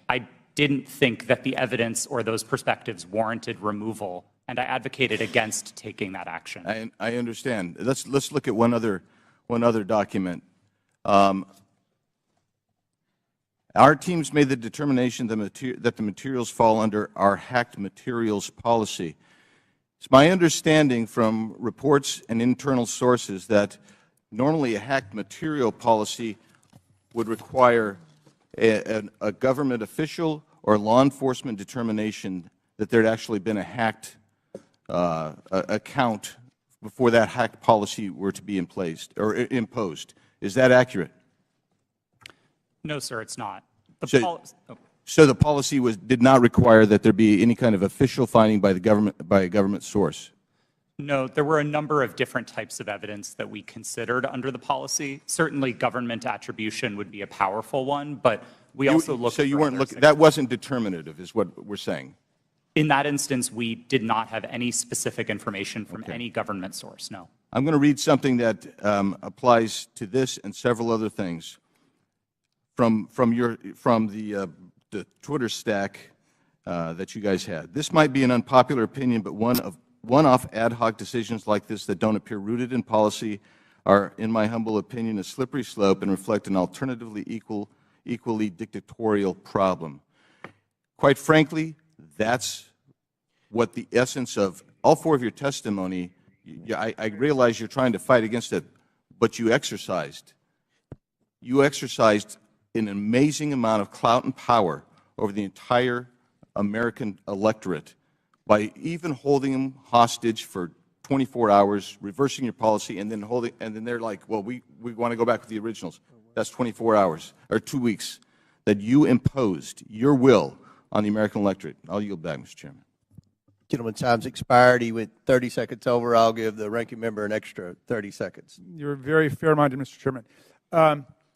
I didn't think that the evidence or those perspectives warranted removal, and I advocated against taking that action. I understand. Let's look at one other document. Our teams made the determination that the materials fall under our hacked materials policy. It's my understanding from reports and internal sources that normally a hacked material policy would require a government official or law enforcement determination that there had actually been a hacked account before that hacked policy were to be imposed. Is that accurate? No, sir, it's not. So the policy did not require that there be any kind of official finding by a government source? No, there were a number of different types of evidence that we considered under the policy. Certainly government attribution would be a powerful one, but we also looked. So you weren't looking, that wasn't determinative is what we're saying? In that instance, we did not have any specific information from any government source, no. I'm going to read something that applies to this and several other things from the Twitter stack that you guys had. This might be an unpopular opinion, but one-off ad hoc decisions like this that don't appear rooted in policy are, in my humble opinion, a slippery slope and reflect an alternatively equally dictatorial problem. Quite frankly, that's what the essence of all four of your testimony, I realize you're trying to fight against it, but you exercised an amazing amount of clout and power over the entire American electorate by even holding them hostage for 24 hours, reversing your policy, and then they're like, well, we want to go back with the originals. That's 24 hours, or 2 weeks. that you imposed your will on the American electorate? I'll yield back, Mr. Chairman. Gentleman's time's expired. He went 30 seconds over. I'll give the ranking member an extra 30 seconds. You're very fair-minded, Mr. Chairman.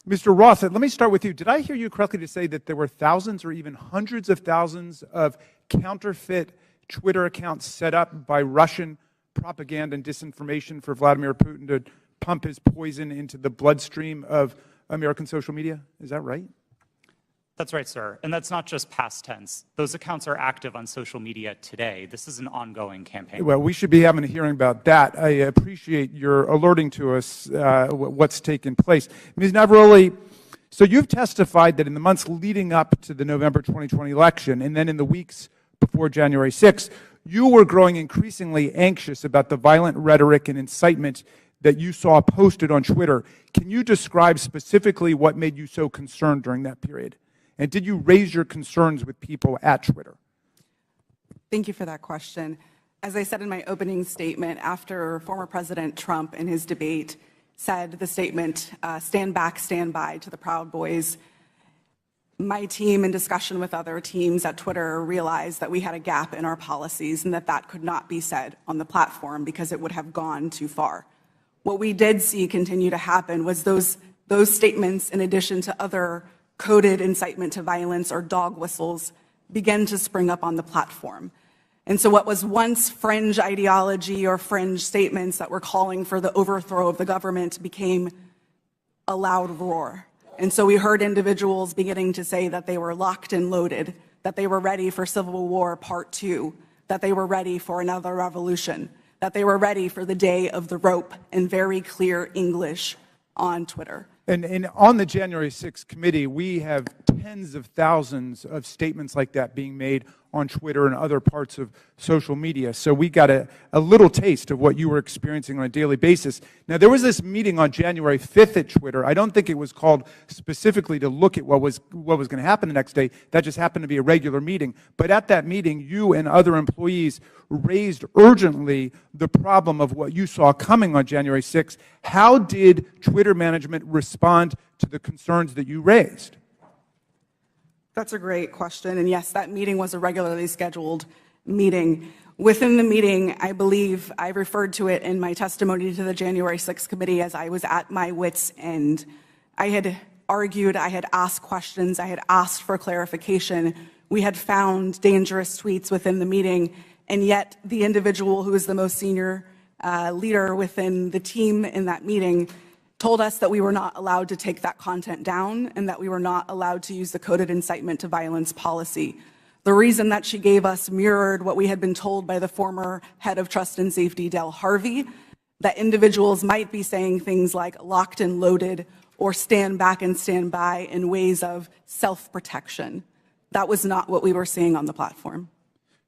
Mr. Roth, let me start with you. Did I hear you correctly to say that there were thousands or even hundreds of thousands of counterfeit Twitter accounts set up by Russian propaganda and disinformation for Vladimir Putin to pump his poison into the bloodstream of American social media? Is that right? That's right, sir. And that's not just past tense. Those accounts are active on social media today. This is an ongoing campaign. Well, we should be having a hearing about that. I appreciate your alerting to us what's taken place. Ms. Navaroli, so you've testified that in the months leading up to the November 2020 election, and then in the weeks before January 6th, you were growing increasingly anxious about the violent rhetoric and incitement that you saw posted on Twitter. Can you describe specifically what made you so concerned during that period? And did you raise your concerns with people at Twitter? Thank you for that question. As I said in my opening statement, after former President Trump in his debate said the statement, stand back, stand by to the Proud Boys, my team, in discussion with other teams at Twitter, realized that we had a gap in our policies and that that could not be said on the platform because it would have gone too far. What we did see continue to happen was those statements, in addition to other coded incitement to violence or dog whistles, began to spring up on the platform. And so what was once fringe ideology or fringe statements that were calling for the overthrow of the government became a loud roar. And so we heard individuals beginning to say that they were locked and loaded, that they were ready for Civil War Part 2, that they were ready for another revolution, that they were ready for the day of the rope, in very clear English on Twitter. And on the January 6th committee, we have tens of thousands of statements like that being made on Twitter and other parts of social media. So we got a little taste of what you were experiencing on a daily basis. Now, there was this meeting on January 5th at Twitter. I don't think it was called specifically to look at what was going to happen the next day. That just happened to be a regular meeting. But at that meeting, you and other employees raised urgently the problem of what you saw coming on January 6th. How did Twitter management respond to the concerns that you raised? That's a great question. And yes, that meeting was a regularly scheduled meeting. Within the meeting, I believe I referred to it in my testimony to the January 6th committee as I was at my wit's end. I had argued, I had asked questions, I had asked for clarification. We had found dangerous tweets within the meeting, and yet the individual who is the most senior leader within the team in that meeting told us that we were not allowed to take that content down and that we were not allowed to use the coded incitement to violence policy. The reason that she gave us mirrored what we had been told by the former head of Trust and Safety, Del Harvey, that individuals might be saying things like locked and loaded or stand back and stand by in ways of self-protection. That was not what we were seeing on the platform.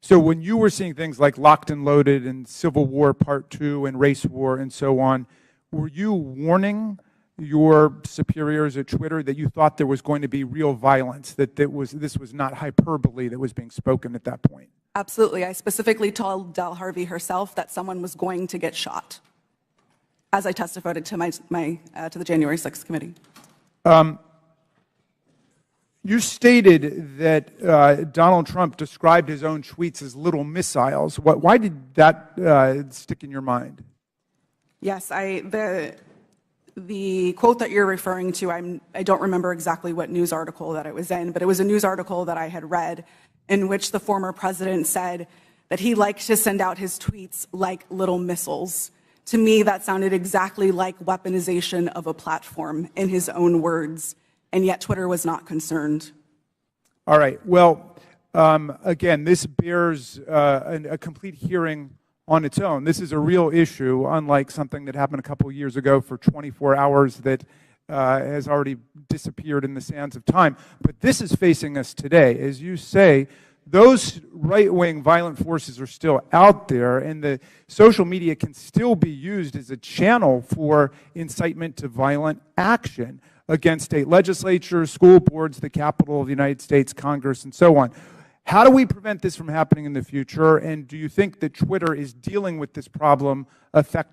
So when you were seeing things like locked and loaded and Civil War Part 2 and race war and so on, were you warning your superiors at Twitter that you thought there was going to be real violence, that this was not hyperbole that was being spoken at that point? Absolutely. I specifically told Del Harvey herself that someone was going to get shot, as I testified to to the January 6th committee. You stated that Donald Trump described his own tweets as little missiles. Why did that stick in your mind? Yes, the quote that you're referring to, I don't remember exactly what news article that it was in, but it was a news article that I had read in which the former president said that he liked to send out his tweets like little missiles. To me, that sounded exactly like weaponization of a platform, in his own words, and yet Twitter was not concerned. All right. Well, again, this bears a complete hearing on its own. This is a real issue, unlike something that happened a couple of years ago for 24 hours that has already disappeared in the sands of time. But this is facing us today. As you say, those right-wing violent forces are still out there, and the social media can still be used as a channel for incitement to violent action against state legislatures, school boards, the Capitol of the United States, Congress, and so on. How do we prevent this from happening in the future, and do you think that Twitter is dealing with this problem effectively?